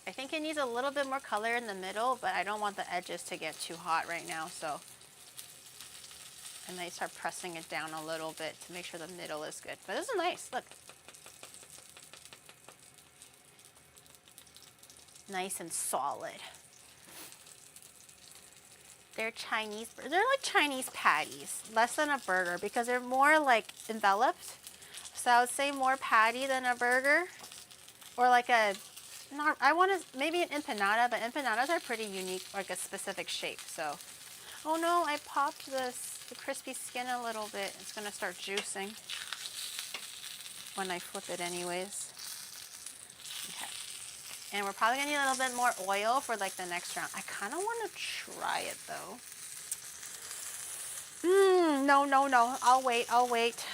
I think it needs a little bit more color in the middle, but I don't want the edges to get too hot right now, so I might start pressing it down a little bit to make sure the middle is good. But this is nice, look. Nice and solid. They're Chinese, they're like Chinese patties, less than a burger because they're more like enveloped. So I would say more patty than a burger, or like a, not, I want to, maybe an empanada, but empanadas are pretty unique, like a specific shape. So, oh no, I popped the crispy skin a little bit. It's gonna start juicing when I flip it anyways. Okay. And we're probably gonna need a little bit more oil for like the next round. I kind of want to try it though. No, no, no. I'll wait. I'll wait.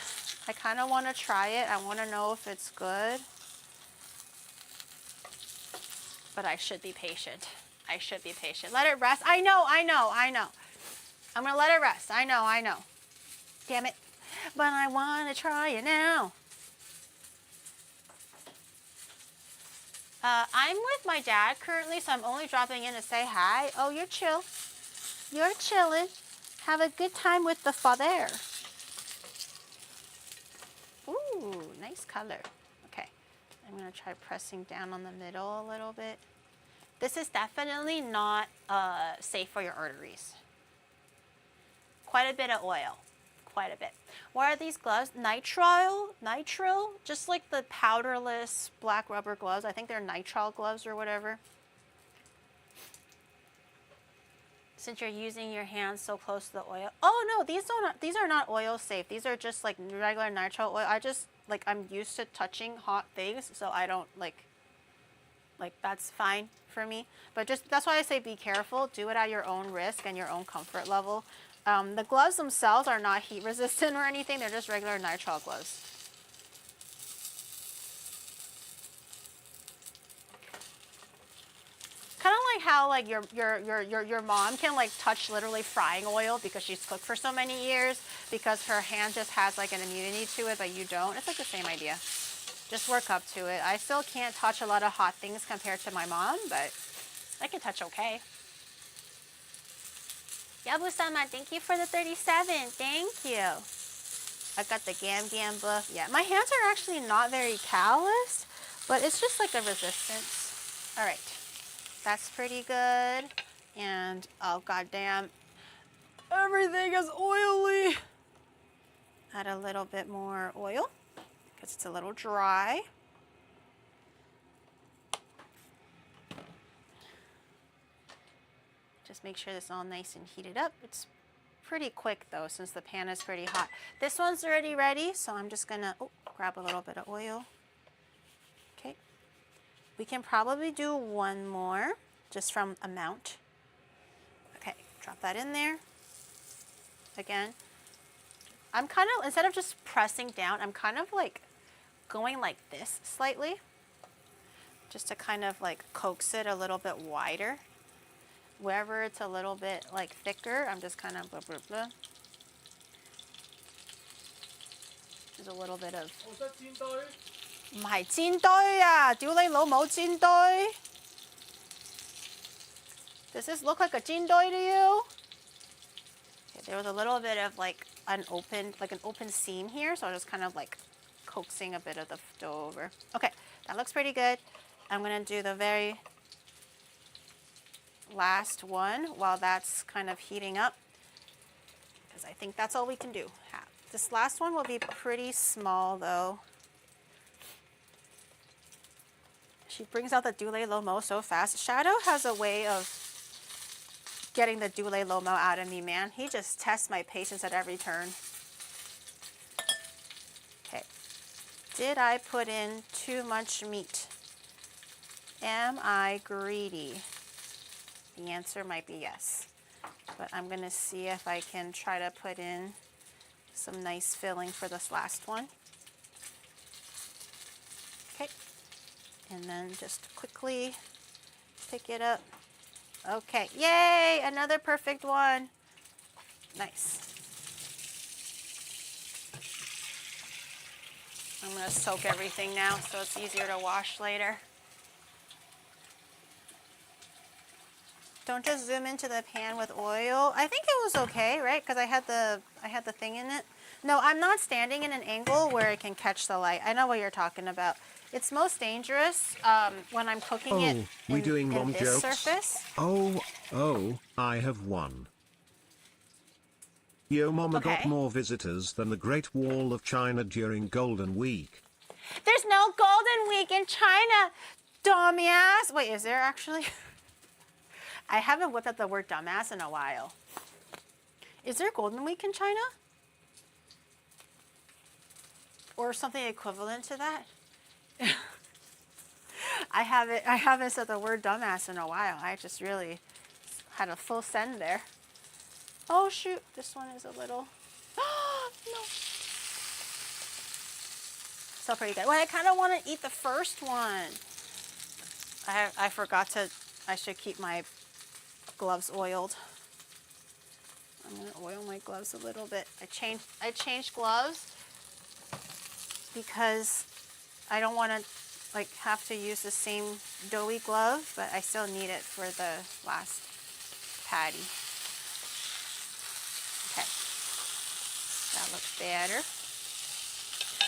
I kind of want to try it. I want to know if it's good. But I should be patient. I should be patient. Let it rest. I know, I know, I know. I'm gonna let it rest. I know, I know. Damn it. But I want to try it now. I'm with my dad currently, so I'm only dropping in to say hi. Oh, you're chill. You're chilling. Have a good time with the father. Ooh, nice color. Okay, I'm gonna try pressing down on the middle a little bit. This is definitely not safe for your arteries. Quite a bit of oil. Quite a bit. What are these gloves? Nitrile? Just like the powderless black rubber gloves. I think they're nitrile gloves or whatever. Since you're using your hands so close to the oil. Oh no, these are not oil safe. These are just like regular nitro oil. I'm used to touching hot things, so I don't like that's fine for me. But just that's why I say be careful. Do it at your own risk and your own comfort level. The gloves themselves are not heat resistant or anything. They're just regular nitrile gloves. Kind of like how like your mom can like touch literally frying oil because she's cooked for so many years because her hand just has like an immunity to it, but you don't. It's like the same idea. Just work up to it. I still can't touch a lot of hot things compared to my mom, but I can touch okay. Yabu-sama, thank you for the 37. Thank you. I got the Gam Gam book. Yeah, my hands are actually not very calloused, but it's just like a resistance. All right. That's pretty good. And oh goddamn, everything is oily. Add a little bit more oil because it's a little dry. Just make sure this is all nice and heated up. It's pretty quick though since the pan is pretty hot. This one's already ready, so I'm just gonna grab a little bit of oil. Okay. We can probably do one more, just from amount. Okay, drop that in there. Again, I'm kind of, instead of just pressing down, I'm kind of like going like this slightly, just to kind of like coax it a little bit wider. Wherever it's a little bit like thicker, I'm just kind of blah, blah, blah. There's a little bit of...唔係煎堆啊！屌你老母煎堆 Does this look like a 煎堆 to you? Okay, there was a little bit of like an open seam here, so I was just kind of like coaxing a bit of the dough over. Okay, that looks pretty good. I'm gonna do the very last one while that's kind of heating up, because I think that's all we can do. This last one will be pretty small though. She brings out the Dule Lomo so fast. Shadow has a way of getting the Dule Lomo out of me, man. He just tests my patience at every turn. Okay. Did I put in too much meat? Am I greedy? The answer might be yes. But I'm going to see if I can try to put in some nice filling for this last one. Okay. And then just quickly pick it up. Okay, yay, another perfect one. Nice. I'm gonna soak everything now so it's easier to wash later. Don't just zoom into the pan with oil. I think it was okay, right? Because I had the thing in it. No, I'm not standing in an angle where it can catch the light. I know what you're talking about. It's most dangerous when I'm cooking it in this surface. Oh, I have one. Yo Mama got more visitors than the Great Wall of China during Golden Week. There's no Golden Week in China, dumbass. Wait, is there actually? I haven't whipped out the word dumbass in a while. Is there Golden Week in China? Or something equivalent to that? I haven't said the word dumbass in a while. I just really had a full send there. Oh shoot, this one is a little, no. Still pretty good. Well, I kind of want to eat the first one. I forgot to, I should keep my gloves oiled. I'm gonna oil my gloves a little bit. I changed gloves because I don't want to like have to use the same doughy glove, but I still need it for the last patty. Okay, that looks better.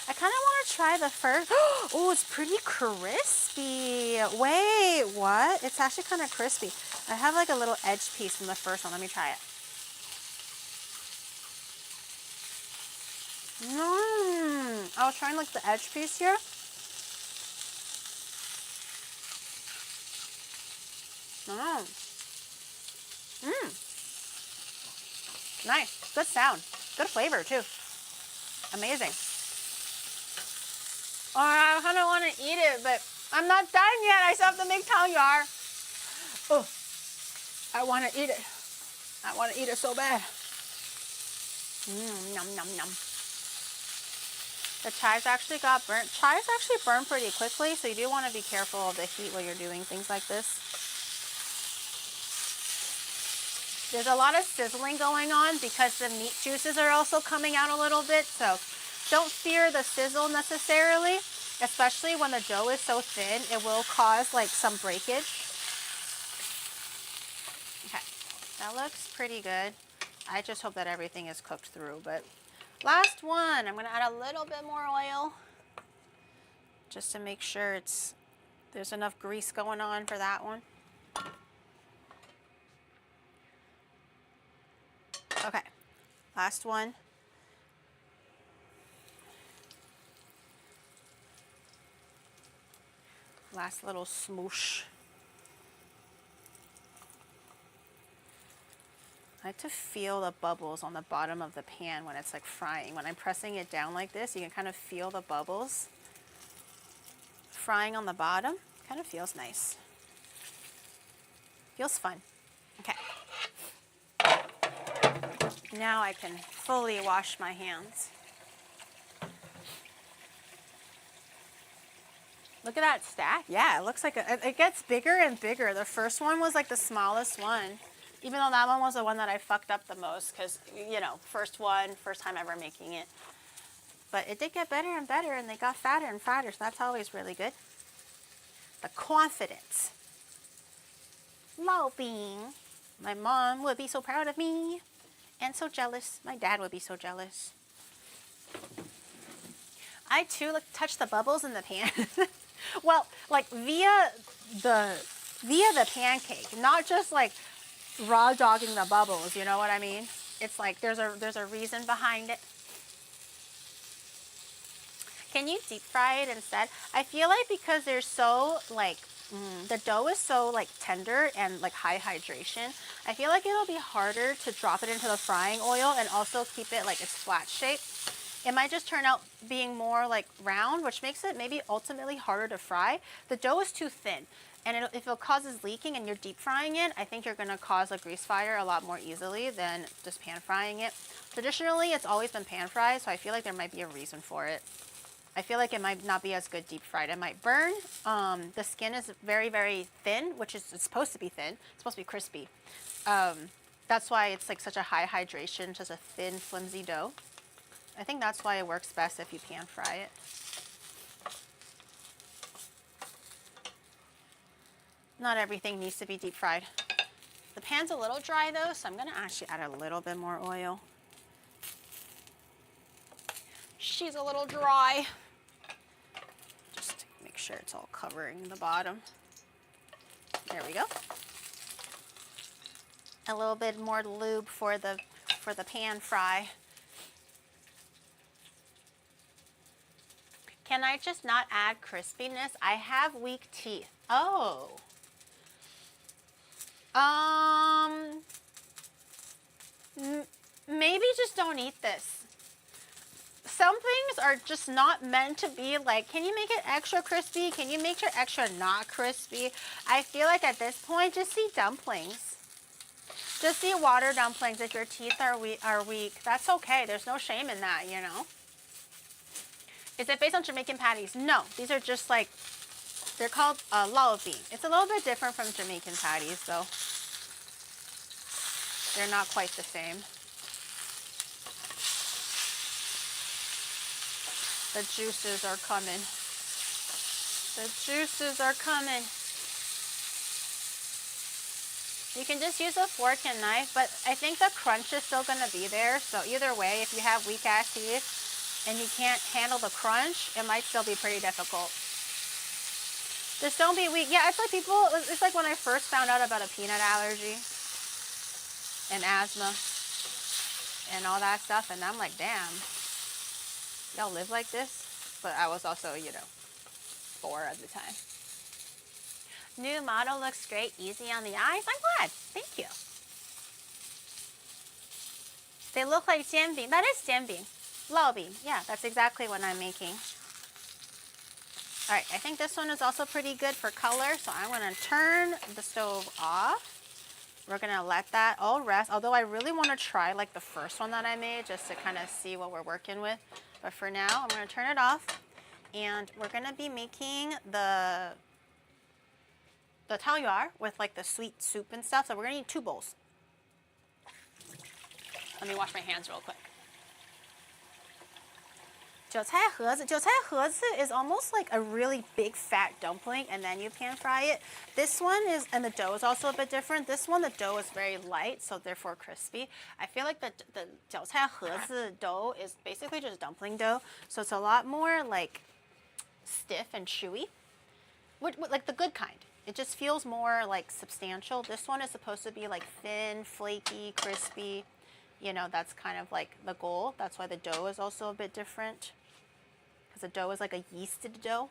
I kind of want to try the first. Oh, it's pretty crispy. Wait, what? It's actually kind of crispy. I have like a little edge piece from the first one. Let me try it. I was trying like the edge piece here. Nice. Good sound. Good flavor, too. Amazing. Oh, I kind of want to eat it, but I'm not done yet. I still have to make tangyuan. Oh, I want to eat it. I want to eat it so bad. Yum, yum, yum. The chives actually got burnt. Chives actually burn pretty quickly, so you do want to be careful of the heat while you're doing things like this. There's a lot of sizzling going on because the meat juices are also coming out a little bit, so don't fear the sizzle necessarily, especially when the dough is so thin. It will cause like some breakage. Okay, that looks pretty good. I just hope that everything is cooked through, but last one, I'm gonna add a little bit more oil just to make sure there's enough grease going on for that one. Okay, last one. Last little smoosh. I like to feel the bubbles on the bottom of the pan when it's like frying. When I'm pressing it down like this, you can kind of feel the bubbles frying on the bottom. Kind of feels nice. Feels fun. Okay. Now I can fully wash my hands. Look at that stack. Yeah, it looks like it gets bigger and bigger. The first one was like the smallest one. Even though that one was the one that I fucked up the most because, you know, first time ever making it. But it did get better and better, and they got fatter and fatter, so that's always really good. The confidence. Loving. My mom would be so proud of me and so jealous. My dad would be so jealous. I, too, touch the bubbles in the pan. Well, like via the pancake, not just like raw dogging the bubbles, you know what I mean? It's like there's a reason behind it. Can you deep fry it instead? I feel like because they're so like the dough is so like tender and like high hydration, I feel like it'll be harder to drop it into the frying oil and also keep it like its flat shape. It might just turn out being more like round, which makes it maybe ultimately harder to fry. The dough is too thin. And if it causes leaking and you're deep frying it, I think you're going to cause a grease fire a lot more easily than just pan frying it. Traditionally, it's always been pan fried, so I feel like there might be a reason for it. I feel like it might not be as good deep fried. It might burn. The skin is very, very thin, which is it's supposed to be thin. It's supposed to be crispy. That's why it's like such a high hydration, just a thin, flimsy dough. I think that's why it works best if you pan fry it. Not everything needs to be deep fried. The pan's a little dry though, so I'm gonna actually add a little bit more oil. She's a little dry. Just to make sure it's all covering the bottom. There we go. A little bit more lube for the pan fry. Can I just not add crispiness? I have weak teeth. Oh. Maybe just don't eat this. Some things are just not meant to be like, can you make it extra crispy? Can you make it extra not crispy? I feel like at this point, just eat dumplings. Just eat water dumplings if your teeth are weak. That's okay. There's no shame in that, you know? Is it based on Jamaican patties? No. These are just like, they're called lao bean. It's a little bit different from Jamaican patties, though. They're not quite the same. The juices are coming. The juices are coming. You can just use a fork and knife, but I think the crunch is still going to be there. So either way, if you have weak ass teeth and you can't handle the crunch, it might still be pretty difficult. Just don't be weak. Yeah, it's like it's like when I first found out about a peanut allergy and asthma and all that stuff, and I'm like, damn, y'all live like this? But I was also, 4 at the time. New model looks great, easy on the eyes. I'm glad. Thank you. They look like jianbing. That is jianbing. Laobing. Yeah, that's exactly what I'm making. All right, I think this one is also pretty good for color, so I'm gonna turn the stove off. We're gonna let that all rest, although I really wanna try like the first one that I made just to kind of see what we're working with. But for now, I'm gonna turn it off, and we're gonna be making the tangyuan with like the sweet soup and stuff, so we're gonna need 2 bowls. Let me wash my hands real quick. 韭菜盒子. 韭菜盒子 is almost like a really big fat dumpling, and then you pan fry it. This one is, and the dough is also a bit different. This one, the dough is very light, so therefore crispy. I feel like the 韭菜盒子 dough is basically just dumpling dough, so it's a lot more like stiff and chewy, like the good kind. It just feels more like substantial. This one is supposed to be like thin, flaky, crispy. You know, that's kind of like the goal. That's why the dough is also a bit different. Because the dough is like a yeasted dough,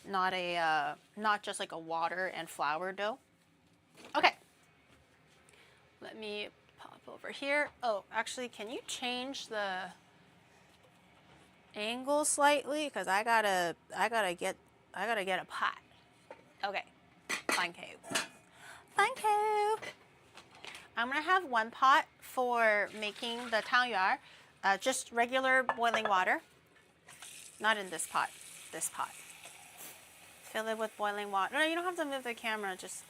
not just like a water and flour dough. Okay. Let me pop over here. Oh, actually, can you change the angle slightly? Because I gotta get a pot. Okay. Thank you. Thank you. I'm gonna have 1 pot for making the tangyuan, just regular boiling water. Not in this pot, this pot. Fill it with boiling water. No, you don't have to move the camera, just.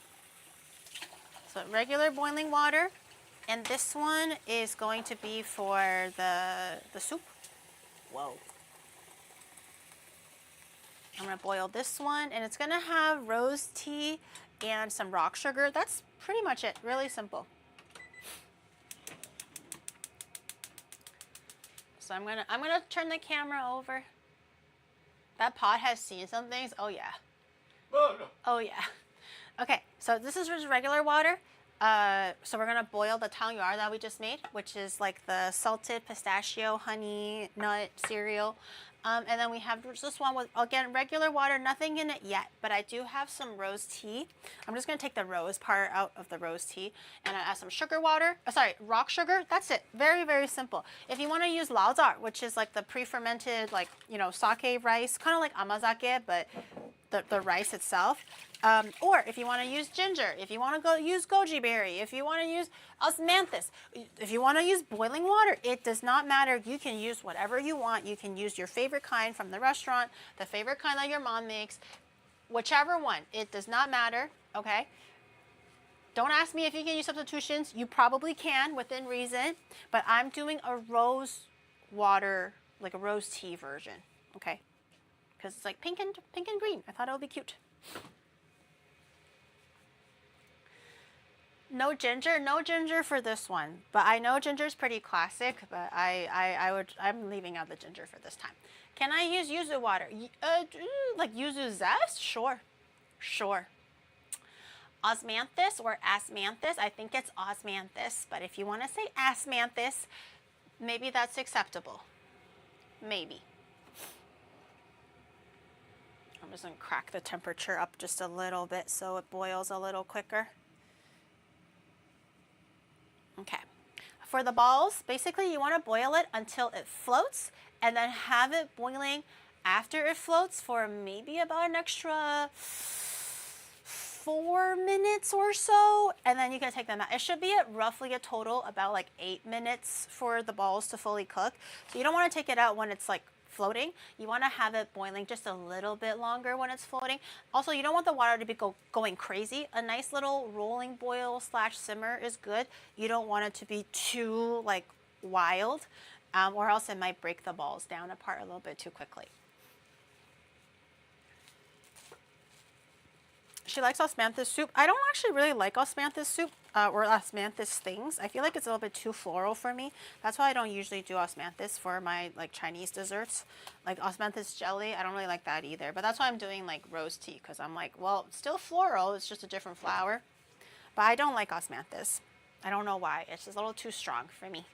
So regular boiling water. And this one is going to be for the soup. Whoa. I'm gonna boil this one, and it's gonna have rose tea and some rock sugar. That's pretty much it, really simple. So I'm gonna turn the camera over. That pot has seen some things. Oh yeah. Oh, no. Oh yeah. Okay, so this is just regular water. So we're gonna boil the tangyuan that we just made, which is like the salted pistachio honey nut cereal. And then we have this one with, again, regular water, nothing in it yet, but I do have some rose tea. I'm just gonna take the rose part out of the rose tea, and I add some sugar water, rock sugar. That's it, very, very simple. If you wanna use laozar, which is like the pre-fermented, like, you know, sake rice, kind of like amazake, but the rice itself. Or if you want to use ginger, if you want to use goji berry, if you want to use osmanthus, if you want to use boiling water, it does not matter. You can use whatever you want. You can use your favorite kind from the restaurant, the favorite kind that your mom makes, whichever one. It does not matter, okay? Don't ask me if you can use substitutions. You probably can within reason, but I'm doing a rose water, like a rose tea version, okay? Because it's like pink and green. I thought it would be cute. No ginger for this one. But I know ginger's pretty classic, but I'm leaving out the ginger for this time. Can I use yuzu water? Like yuzu zest? Sure. Osmanthus or asmanthus? I think it's osmanthus, but if you want to say asmanthus, maybe that's acceptable. Maybe. I'm just gonna crack the temperature up just a little bit so it boils a little quicker. Okay. For the balls, basically you want to boil it until it floats, and then have it boiling after it floats for maybe about an extra 4 minutes or so, and then you can take them out. It should be at roughly a total about like 8 minutes for the balls to fully cook. So you don't want to take it out when it's like floating. You want to have it boiling just a little bit longer when it's floating. Also, you don't want the water to be going crazy. A nice little rolling boil / simmer is good. You don't want it to be too like wild, or else it might break the balls down apart a little bit too quickly. She likes osmanthus soup. I don't actually really like osmanthus soup or osmanthus things. I feel like it's a little bit too floral for me. That's why I don't usually do osmanthus for my like Chinese desserts. Like osmanthus jelly, I don't really like that either. But that's why I'm doing like rose tea, because I'm like, well, it's still floral. It's just a different flower. But I don't like osmanthus. I don't know why. It's just a little too strong for me.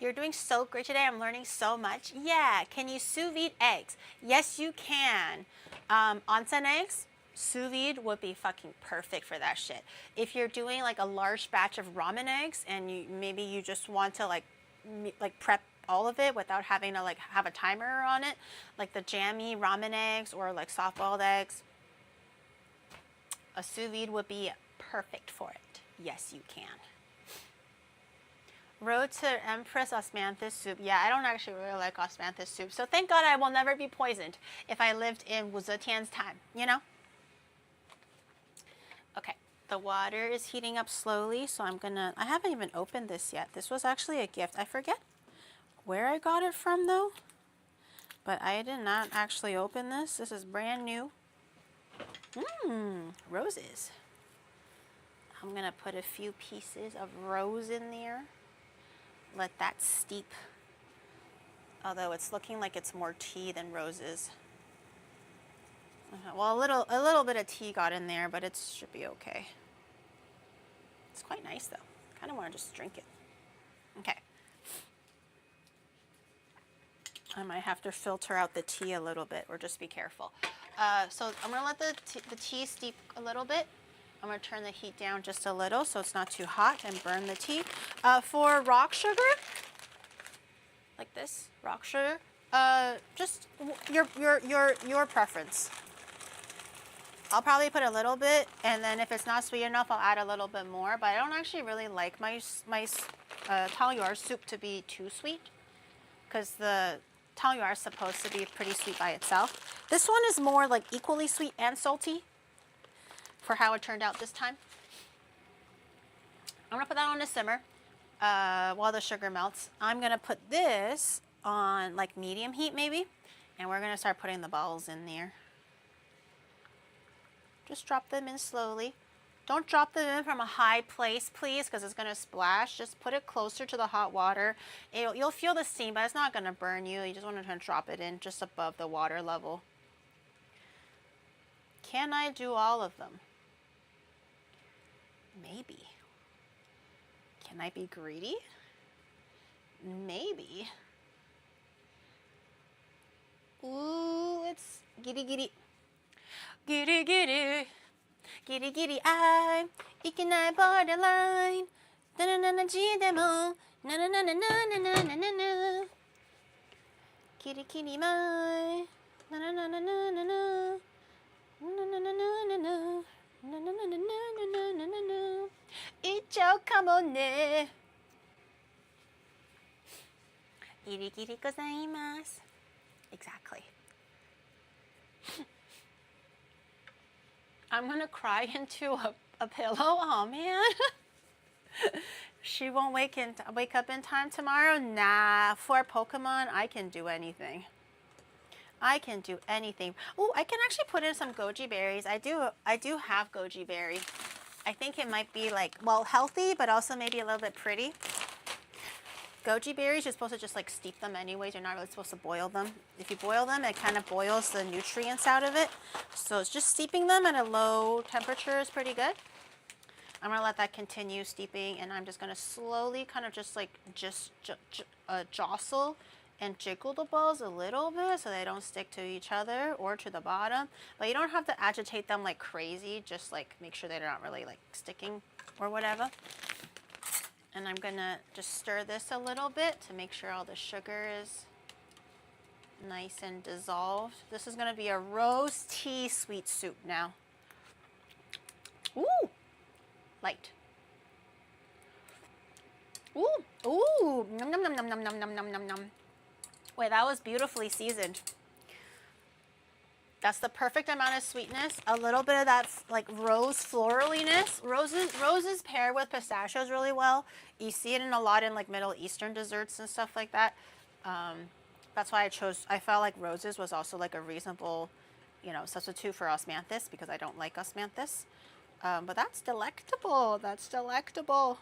You're doing so great today. I'm learning so much. Yeah. Can you sous vide eggs? Yes, you can. Onsen eggs, Sous vide would be fucking perfect for that shit. If you're doing like a large batch of ramen eggs and maybe you just want to like prep all of it without having to like have a timer on it, like the jammy ramen eggs or like soft boiled eggs, a sous vide would be perfect for it. Yes, you can. Road to Empress osmanthus soup. Yeah, I don't actually really like osmanthus soup, so thank God I will never be poisoned if I lived in Wu Zetian's time, you know? Okay, the water is heating up slowly, so I haven't even opened this yet. This was actually a gift. I forget where I got it from though, but I did not actually open this. This is brand new. Roses. I'm gonna put a few pieces of rose in there. Let that steep. Although it's looking like it's more tea than roses. Well, a little bit of tea got in there, but it should be okay. It's quite nice though. Kind of want to just drink it. Okay. I might have to filter out the tea a little bit, or just be careful. So I'm gonna let the tea steep a little bit. I'm gonna turn the heat down just a little so it's not too hot and burn the tea. For rock sugar, like this, rock sugar, just your preference. I'll probably put a little bit, and then if it's not sweet enough, I'll add a little bit more. But I don't actually really like my tangyuan soup to be too sweet, because the tangyuan is supposed to be pretty sweet by itself. This one is more like equally sweet and salty for how it turned out this time. I'm gonna put that on to simmer while the sugar melts. I'm gonna put this on like medium heat maybe, and we're gonna start putting the balls in there. Just drop them in slowly. Don't drop them in from a high place, please, because it's gonna splash. Just put it closer to the hot water. You'll feel the steam, but it's not gonna burn you. You just want to drop it in just above the water level. Can I do all of them? Maybe. Can I be greedy? Maybe. Ooh, it's giddy giddy. Giddy giddy. Giddy giddy I. Ikenai borderline. Na na na na ji demo. Na na na na na na na na na. Kitty kitty my. Na na na na na na na. Na na na na na na. Na na na na na na na na na. Ichou kamo ne. Giri giri gozaimasu. Exactly. I'm gonna cry into a pillow. Oh man. She won't wake up in time tomorrow. Nah, for Pokemon, I can do anything. I can do anything. Oh, I can actually put in some goji berries. I do have goji berry. I think it might be like, well, healthy, but also maybe a little bit pretty. Goji berries, you're supposed to just like steep them anyways. You're not really supposed to boil them. If you boil them, it kind of boils the nutrients out of it. So it's just steeping them at a low temperature is pretty good. I'm gonna let that continue steeping, and I'm just gonna slowly kind of just like jostle and jiggle the balls a little bit so they don't stick to each other or to the bottom. But you don't have to agitate them like crazy. Just like make sure they're not really like sticking or whatever. And I'm gonna just stir this a little bit to make sure all the sugar is nice and dissolved. This is gonna be a rose tea sweet soup now. Ooh, light. Ooh, ooh, num num num num num num num num num. Wait, that was beautifully seasoned. That's the perfect amount of sweetness. A little bit of that like rose floraliness. Roses pair with pistachios really well. You see it a lot in like Middle Eastern desserts and stuff like that. That's why I felt like roses was also like a reasonable, substitute for osmanthus, because I don't like osmanthus. But that's delectable. That's delectable.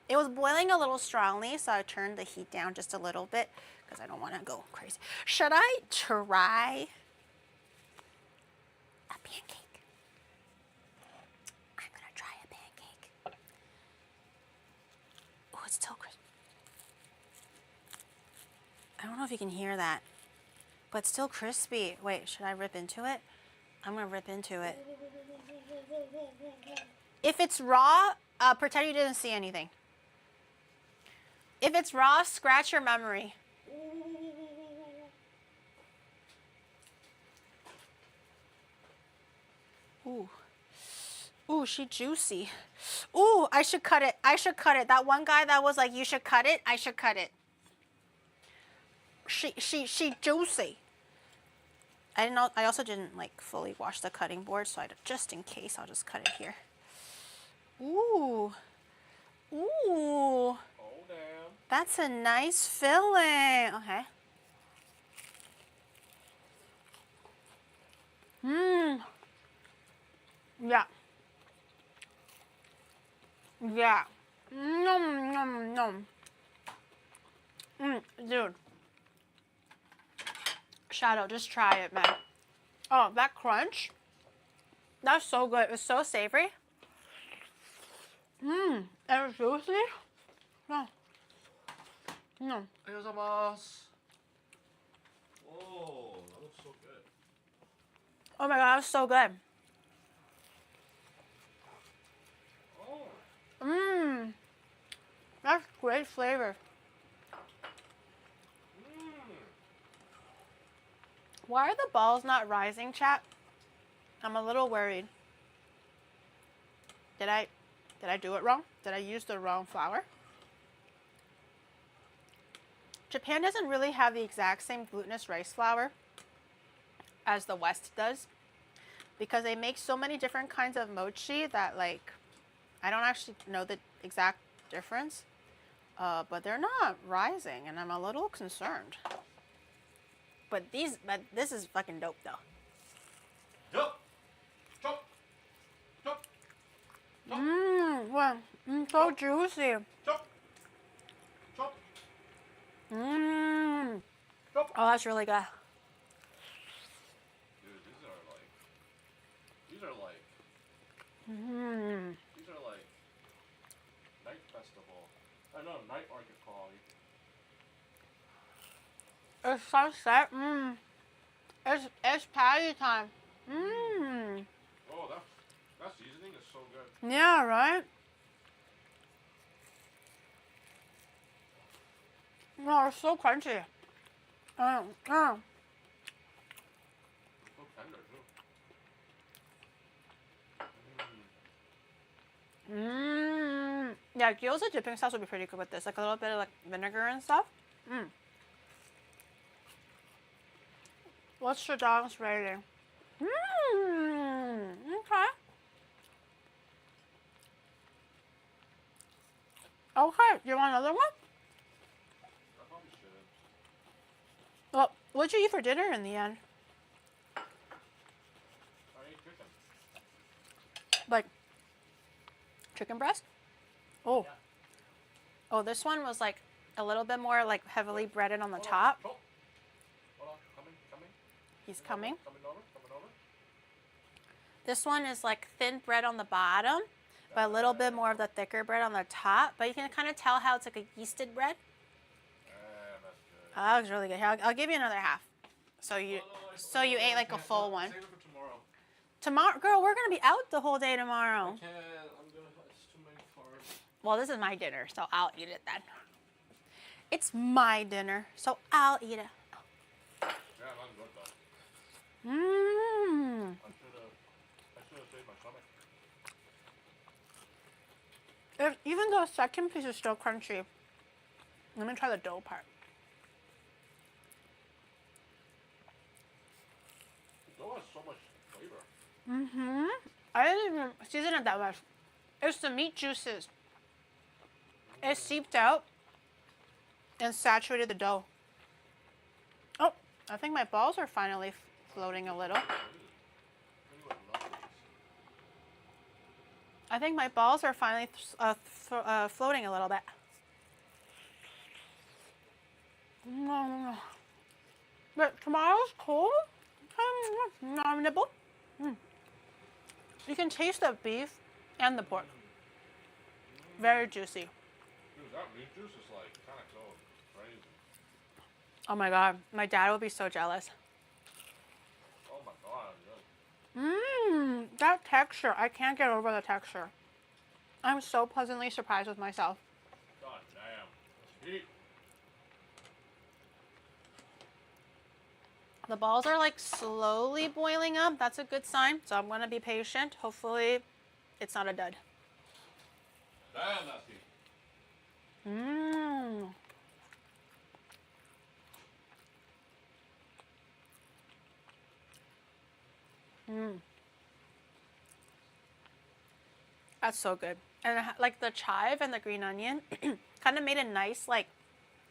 It was boiling a little strongly, so I turned the heat down just a little bit because I don't want to go crazy. Should I try a pancake? I'm gonna try a pancake. Oh, it's still crispy. I don't know if you can hear that, but it's still crispy. Wait, should I rip into it? I'm gonna rip into it. If it's raw, pretend you didn't see anything. If it's raw, scratch your memory. Ooh. Ooh, she juicy. Ooh, I should cut it. I should cut it. That one guy that was like, you should cut it. I should cut it. She juicy. I didn't know. I also didn't like fully wash the cutting board, so just in case, I'll just cut it here. Ooh. Ooh. Oh, damn. That's a nice filling. Okay. Mmm. Yeah. Yeah. Nom, nom, nom. Dude. Shadow, just try it, man. Oh, that crunch. That's so good. It's so savory. And it's juicy. No. No. Arigatou. Whoa, that looks so good. Oh my god, that's so good. Oh. That's great flavor. Why are the balls not rising, chat? I'm a little worried. Did I do it wrong? Did I use the wrong flour? Japan doesn't really have the exact same glutinous rice flour as the West does, because they make so many different kinds of mochi that, like, I don't actually know the exact difference, but they're not rising, and I'm a little concerned. But this is fucking dope, though. Chop. Chop. Chop. Wow, so juicy. Chop. Chop. Oh, that's really good. Dude, these are like night festival. I know, night market quality. It's sunset. It's patty time. Oh, that seasoning is so good. Yeah, right? No, it's so crunchy. So tender too. Yeah, gyoza dipping sauce would be pretty good with this. Like a little bit of like vinegar and stuff. What's your dog's rating? Okay. Okay, you want another one? I probably should. Well, what'd you eat for dinner in the end? I ate chicken. Like chicken breast? Oh. Yeah. Oh, this one was like a little bit more like heavily breaded on the top. Hold on. Coming. He's coming. Coming over. This one is like thin bread on the bottom, but a little bit more of the thicker bread on the top. But you can kind of tell how it's like a yeasted bread. That's good. Oh, that was really good. Here, I'll give you another half. So you ate like a full one. Save it for tomorrow. Tomorrow, girl, we're gonna be out the whole day tomorrow. It's too many carbs. Well, this is my dinner, so I'll eat it then. It's my dinner, so I'll eat it. Yeah, that's good though. I should have saved my stomach. Even the second piece is still crunchy. Let me try the dough part. The dough has so much flavor. I didn't even season it that much. It's the meat juices. It seeped out and saturated the dough. Oh, I think my balls are finally floating a little. I think my balls are finally floating a little bit. But tomorrow's cold. Nibble. You can taste the beef and the pork. Very juicy. Dude, that meat juice is like kind of cold. Crazy. Oh my god, my dad will be so jealous. Oh my god, That texture. I can't get over the texture. I'm so pleasantly surprised with myself. God damn. Heat. The balls are like slowly boiling up. That's a good sign. So I'm going to be patient. Hopefully it's not a dud. Damn, that's heat. That's so good. And like the chive and the green onion kind of made a nice like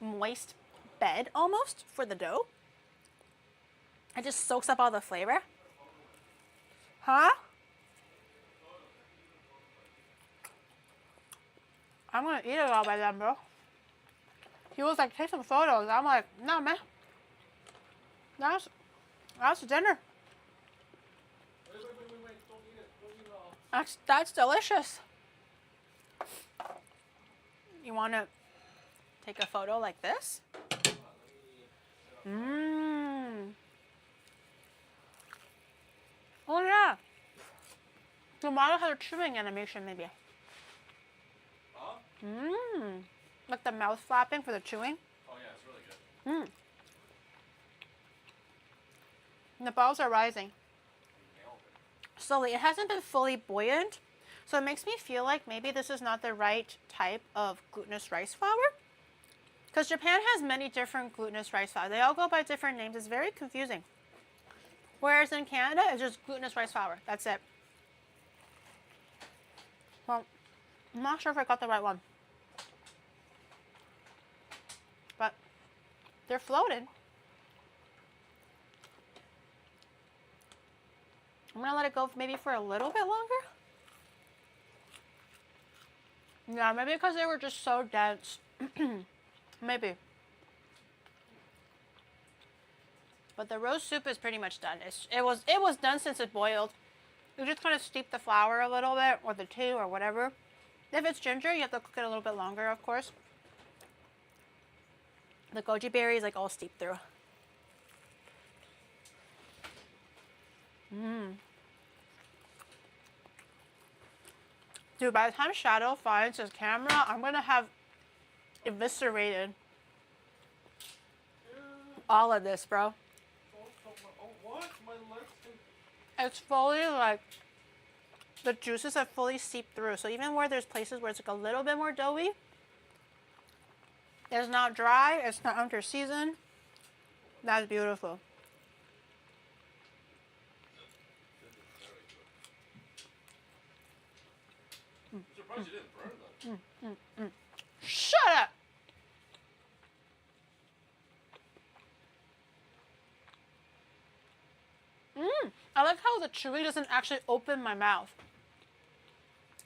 moist bed almost for the dough. It just soaks up all the flavor. Huh? I'm gonna eat it all by then, bro. He was like, take some photos. I'm like, no, man. That's dinner. Wait. Don't eat it. Don't eat it all. That's delicious. You want to take a photo like this? Oh yeah. The model has a chewing animation, maybe. Huh? Like the mouth flapping for the chewing. Oh yeah, it's really good. And the balls are rising. Slowly. It hasn't been fully buoyant, so it makes me feel like maybe this is not the right type of glutinous rice flour. Because Japan has many different glutinous rice flour. They all go by different names. It's very confusing. Whereas in Canada, it's just glutinous rice flour. That's it. Well, I'm not sure if I got the right one. But they're floating. I'm going to let it go maybe for a little bit longer. Yeah, maybe because they were just so dense. Maybe. But the roast soup is pretty much done. It was done since it boiled. You just kind of steep the flour a little bit, or the tea, or whatever. If it's ginger, you have to cook it a little bit longer, of course. The goji berry is like all steeped through. Dude, by the time Shadow finds his camera, I'm gonna have eviscerated all of this, bro. What? My legs It's fully like, the juices have fully seeped through. So even where there's places where it's like a little bit more doughy, it's not dry, it's not under seasoned. That's beautiful. I'm surprised you didn't burn them. Shut up! I like how the chewing doesn't actually open my mouth.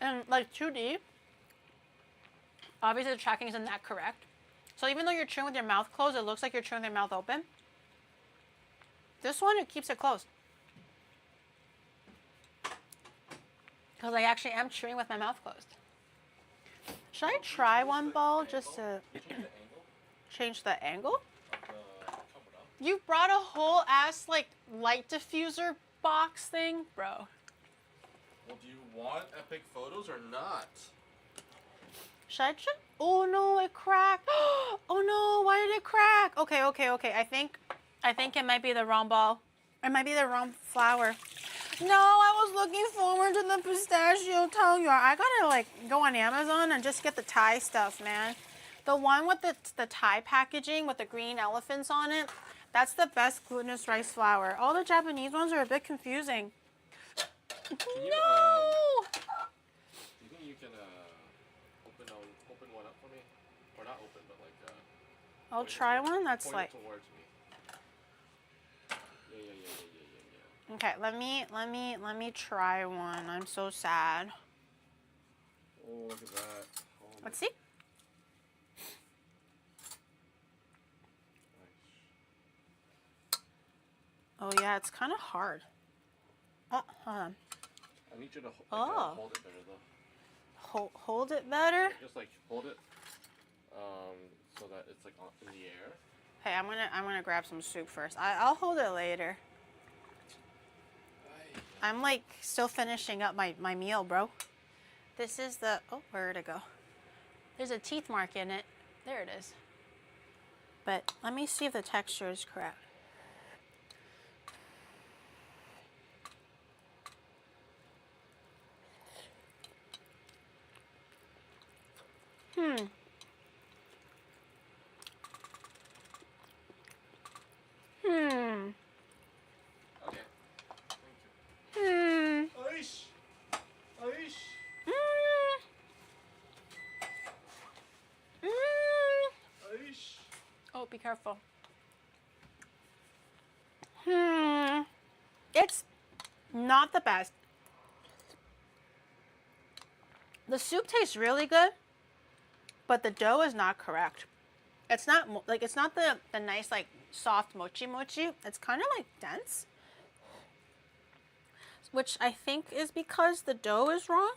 And like 2D, obviously the tracking isn't that correct. So even though you're chewing with your mouth closed, it looks like you're chewing with your mouth open. This one, it keeps it closed. Because I actually am chewing with my mouth closed. Should I try one ball just to change the angle? You brought a whole ass like light diffuser box thing, bro. Well, do you want epic photos or not? Should I check? Oh no, it cracked. Oh no, why did it crack? Okay. I think it might be the wrong ball. It might be the wrong flour. No, I was looking forward to the pistachio tangyuan. I gotta like go on Amazon and just get the Thai stuff, man. The one with the Thai packaging with the green elephants on it. That's the best glutinous rice flour. All the Japanese ones are a bit confusing. You, No! do you think you can open one up for me? Or not open, but like I'll try one. That's point like it towards me. Yeah. okay. Let me try one. I'm so sad. Oh, look at that. Oh, Let's see. Oh yeah, it's kind of hard. Oh, hold on. I need you to Oh. hold it better though. Hold it better. Just like hold it, so that it's like in the air. Hey, I'm gonna grab some soup first. I'll hold it later. I'm like still finishing up my meal, bro. This is the, oh, where'd it go? There's a teeth mark in it. There it is. But let me see if the texture is correct. Hmm. Okay. Thank you. Aish. Aish. Aish. Oh, be careful. It's not the best. The soup tastes really good, but the dough is not correct. It's not like, it's not the nice like soft mochi. It's kind of like dense, which I think is because the dough is wrong,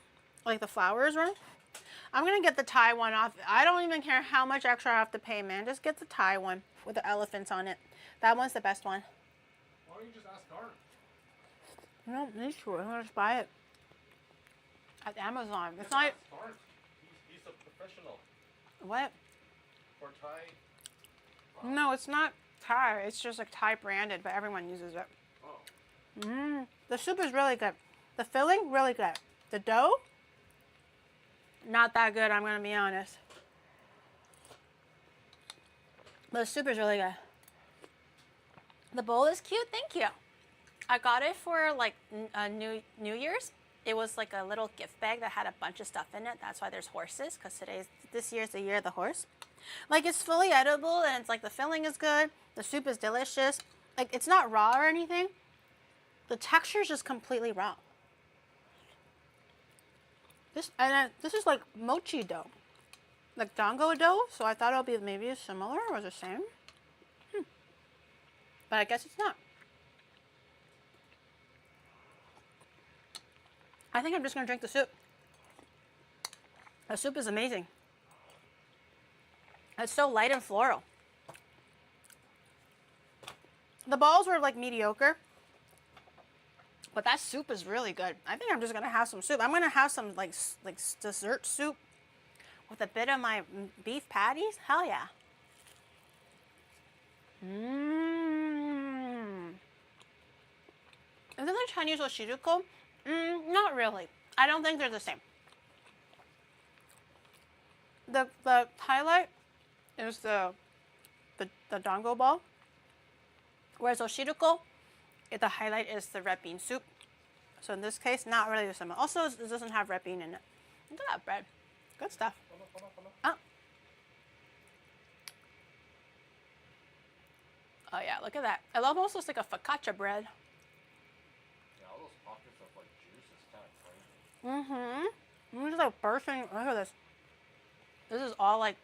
like the flour is wrong. I'm gonna get the Thai one off. I don't even care how much extra I have to pay, man. Just get the Thai one with the elephants on it. That one's the best one. Why don't you just ask Garn? I don't need to. I'm gonna just buy it at Amazon. It's not. He's a professional What? for Thai. No, it's not Thai. It's just like Thai branded, but everyone uses it. Oh. The soup is really good. The filling, really good. The dough, not that good, I'm gonna be honest. But the soup is really good. The bowl is cute, thank you. I got it for like New Year's. It was like a little gift bag that had a bunch of stuff in it. That's why there's horses, because this year's the year of the horse. Like, it's fully edible, and it's like the filling is good. The soup is delicious. Like, it's not raw or anything. The texture is just completely raw. This is like mochi dough, like dango dough. So I thought it would be maybe similar or the same. But I guess it's not. I think I'm just gonna drink the soup. The soup is amazing. It's so light and floral. The balls were like mediocre, but that soup is really good. I think I'm just gonna have some soup. I'm gonna have some like dessert soup with a bit of my beef patties. Hell yeah. Is it like Chinese oshiruko? Not really. I don't think they're the same. The highlight is the dango ball, whereas oshiruko, the highlight is the red bean soup. So in this case, not really the same. Also, it doesn't have red bean in it. Look at that bread. Good stuff. Oh. Oh yeah, look at that. It almost looks like a focaccia bread. Yeah, all those pockets of like juice is kind of crazy. This is like bursting. Look at this. This is all like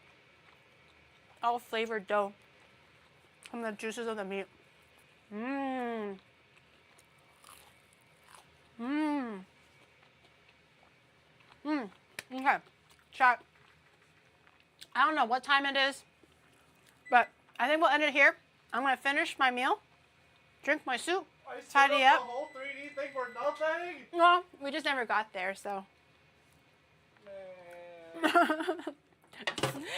all flavored dough from the juices of the meat. Okay, chat. I don't know what time it is, but I think we'll end it here. I'm gonna finish my meal, drink my soup, tidy up. The whole 3D thing for nothing. Well, we just never got there, so. Man.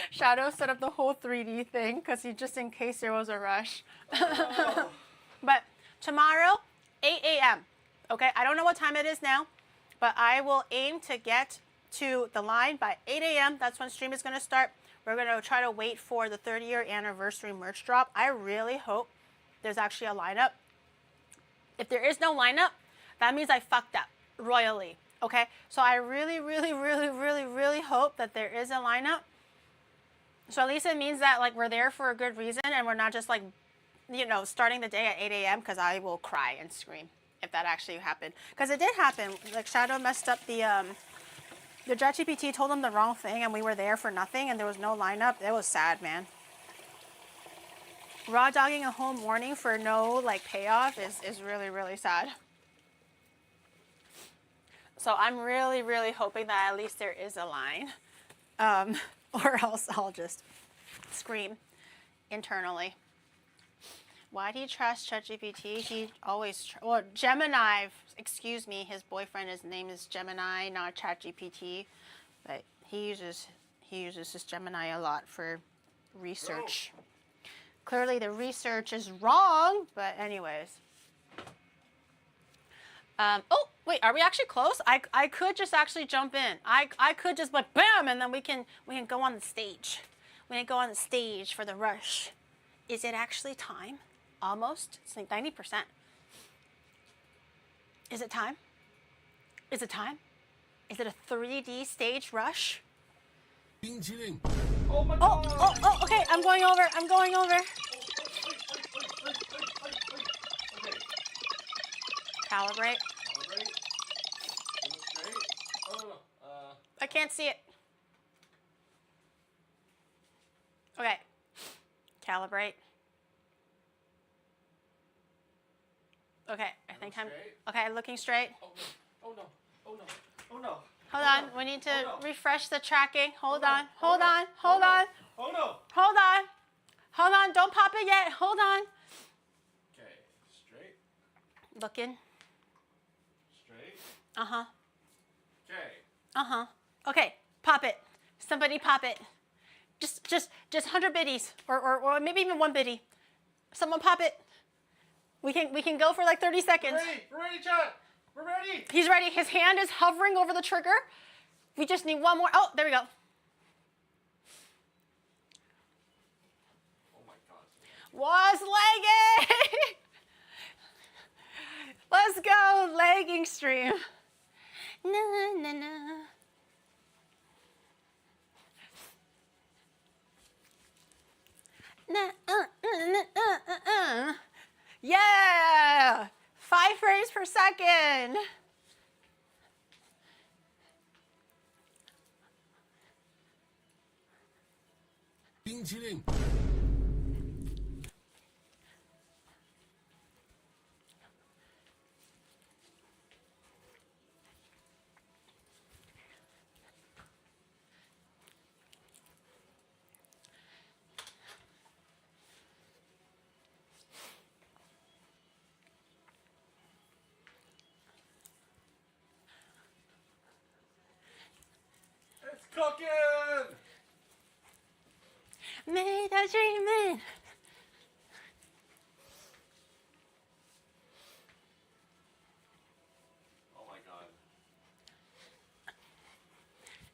Shadow set up the whole 3D thing because he just in case there was a rush. Oh. But tomorrow, 8 a.m. Okay, I don't know what time it is now, but I will aim to get to the line by 8 a.m. That's when stream is going to start. We're going to try to wait for the 30-year anniversary merch drop. I really hope there's actually a lineup. If there is no lineup, that means I fucked up royally. Okay, so I really, really, really, really, really hope that there is a lineup. So at least it means that like we're there for a good reason and we're not just like, you know, starting the day at 8 a.m. because I will cry and scream if that actually happened. Because it did happen. Like Shadow messed up the ChatGPT told him the wrong thing and we were there for nothing and there was no lineup. It was sad, man. Raw dogging a whole morning for no like payoff is really, really sad. So I'm really, really hoping that at least there is a line. Or else I'll just scream internally. Why'd he trust ChatGPT? He always, well, Gemini, excuse me, his boyfriend, his name is Gemini, not ChatGPT. But he uses this Gemini a lot for research. Clearly the research is wrong, but anyways. Oh, wait, are we actually close? I could just actually jump in. I could just like bam, and then we can go on the stage. We can go on the stage for the rush. Is it actually time? Almost. It's like 90%. Is it time? Is it time? Is it a 3D stage rush? Oh my god! Oh, okay, I'm going over. I'm going over. Okay. Calibrate. Calibrate. Is it straight? Oh no. I can't see it. Okay. Calibrate. Okay, I think I'm. Straight? Okay, looking straight. Oh no. Oh no. Oh no. Oh no. Hold on, we need to Hold on. refresh the tracking. Hold no. on, hold on, Hold hold on, Oh no. hold on. Hold on, don't pop it yet. Hold on. Okay. Straight. Looking. Straight. Uh-huh. Okay. Uh-huh. Okay, pop it. Somebody pop it. Just 100 biddies, or maybe even 1 biddy. Someone pop it. We can go for like 30 seconds. We're ready, chat. We're ready. He's ready. His hand is hovering over the trigger. We just need one more. Oh, there we go. Oh my god. Was legging. Let's go, legging stream. Na na na. Yeah! 5 frames per second. It's cooking. Made a dreamin'. Oh my god.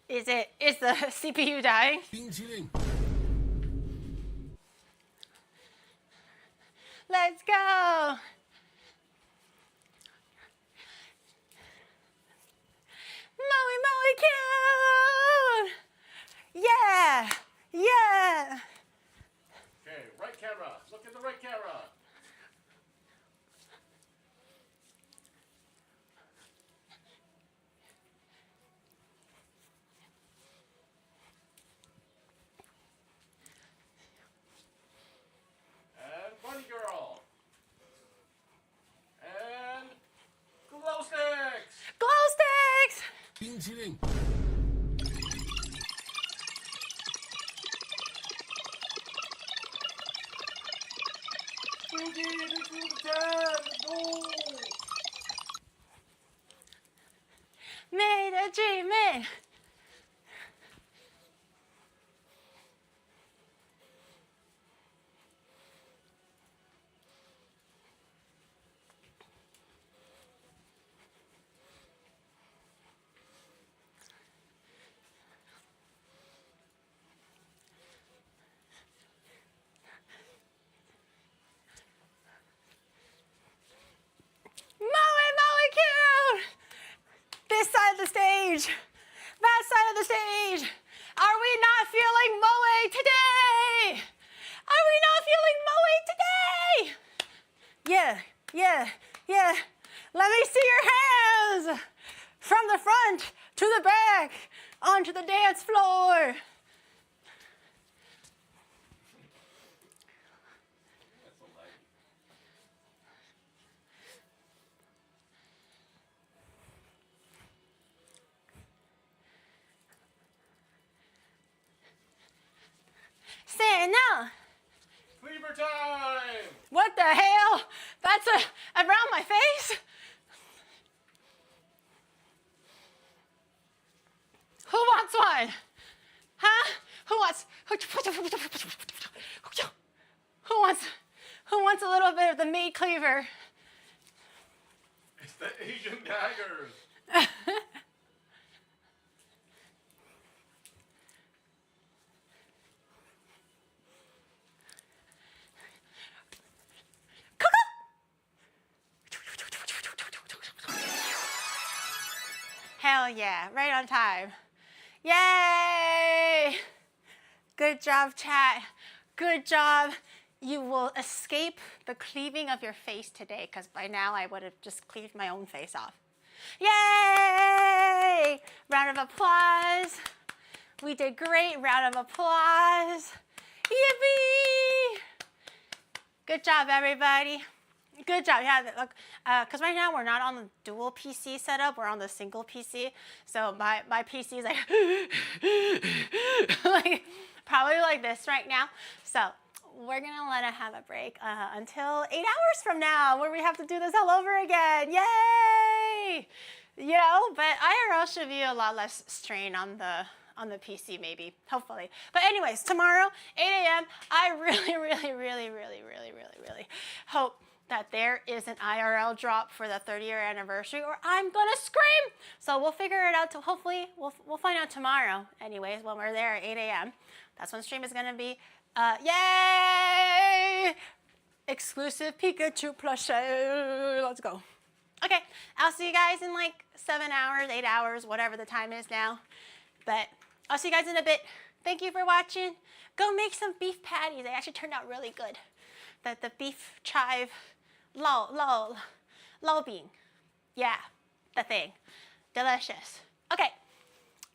Is the CPU dying? Let's go. Maui Maui cute. Yeah. Yeah. Okay, right camera. Look at the right camera. And bunny girl. And glow sticks. Glow sticks. Made a dreamin'. Maui Maui cute. This side of the stage. That side of the stage. Are we not feeling Moe today? Are we not feeling Moe today? Yeah, yeah, yeah. Let me see your hands. From the front to the back, onto the dance floor. That's so laggy. Say it now. Cleaver time! What the hell? That's around my face? Who wants one? Huh? Who wants a little bit of the meat cleaver? It's the Asian daggers. Hell yeah, right on time. Yay! Good job, chat. Good job. You will escape the cleaving of your face today, because by now I would have just cleaved my own face off. Yay! Round of applause. We did great. Round of applause. Yippee! Good job, everybody. Good job. Yeah, look, because right now we're not on the dual PC setup. We're on the single PC. So my PC is like, like probably like this right now. So we're going to let it have a break until 8 hours from now, where we have to do this all over again. Yay! You know, but IRL should be a lot less strain on the PC, maybe, hopefully. But anyways, tomorrow, 8 a.m., I really hope that there is an IRL drop for the 30-year anniversary, or I'm gonna scream. So we'll figure it out. Hopefully, we'll find out tomorrow. Anyways, when we're there at 8 a.m., that's when stream is gonna be. Yay! Exclusive Pikachu plush. Let's go. Okay, I'll see you guys in like 7 hours, 8 hours, whatever the time is now. But I'll see you guys in a bit. Thank you for watching. Go make some beef patties. They actually turned out really good. The beef chive lol bean. Yeah, the thing. Delicious. Okay,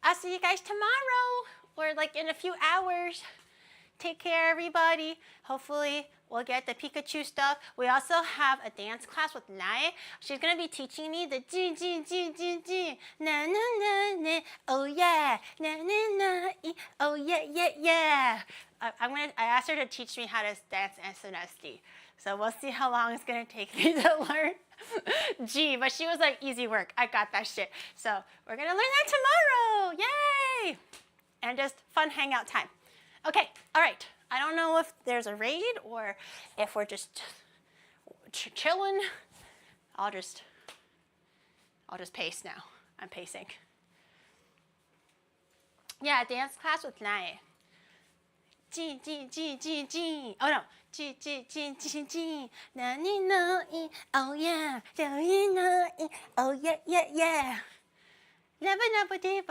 I'll see you guys tomorrow, or like in a few hours. Take care, everybody. Hopefully we'll get the Pikachu stuff. We also have a dance class with Nae. She's gonna be teaching me the G, na na na na, oh yeah, na na na, oh yeah. I asked her to teach me how to dance SNSD. So we'll see how long it's gonna take me to learn G, but she was like, easy work, I got that shit. So we're gonna learn that tomorrow, yay! And just fun hangout time. Okay, all right. I don't know if there's a raid or if we're just chilling. I'll just pace now. I'm pacing. Yeah, dance class with Nae. G. Oh no. G. Na ni na e. Oh yeah. Da ni na e. Oh yeah. Never babe.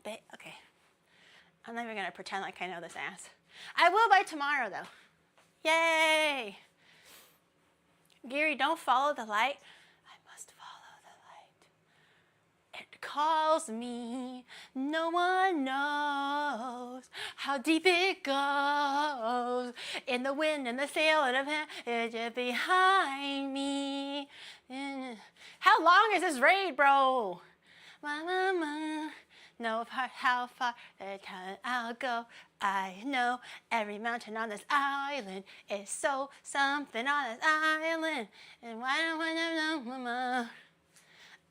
Babe. Okay. I'm not even gonna pretend like I know this ass. I will by tomorrow though. Yay! Gary, don't follow the light. I must follow the light. It calls me. No one knows how deep it goes. In the wind and the sail and it's just behind me. How long is this raid, bro? Know how far the time I'll go. I know every mountain on this island is so something on this island. And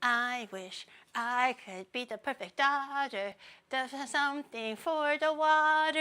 I wish I could be the perfect daughter, something for the water.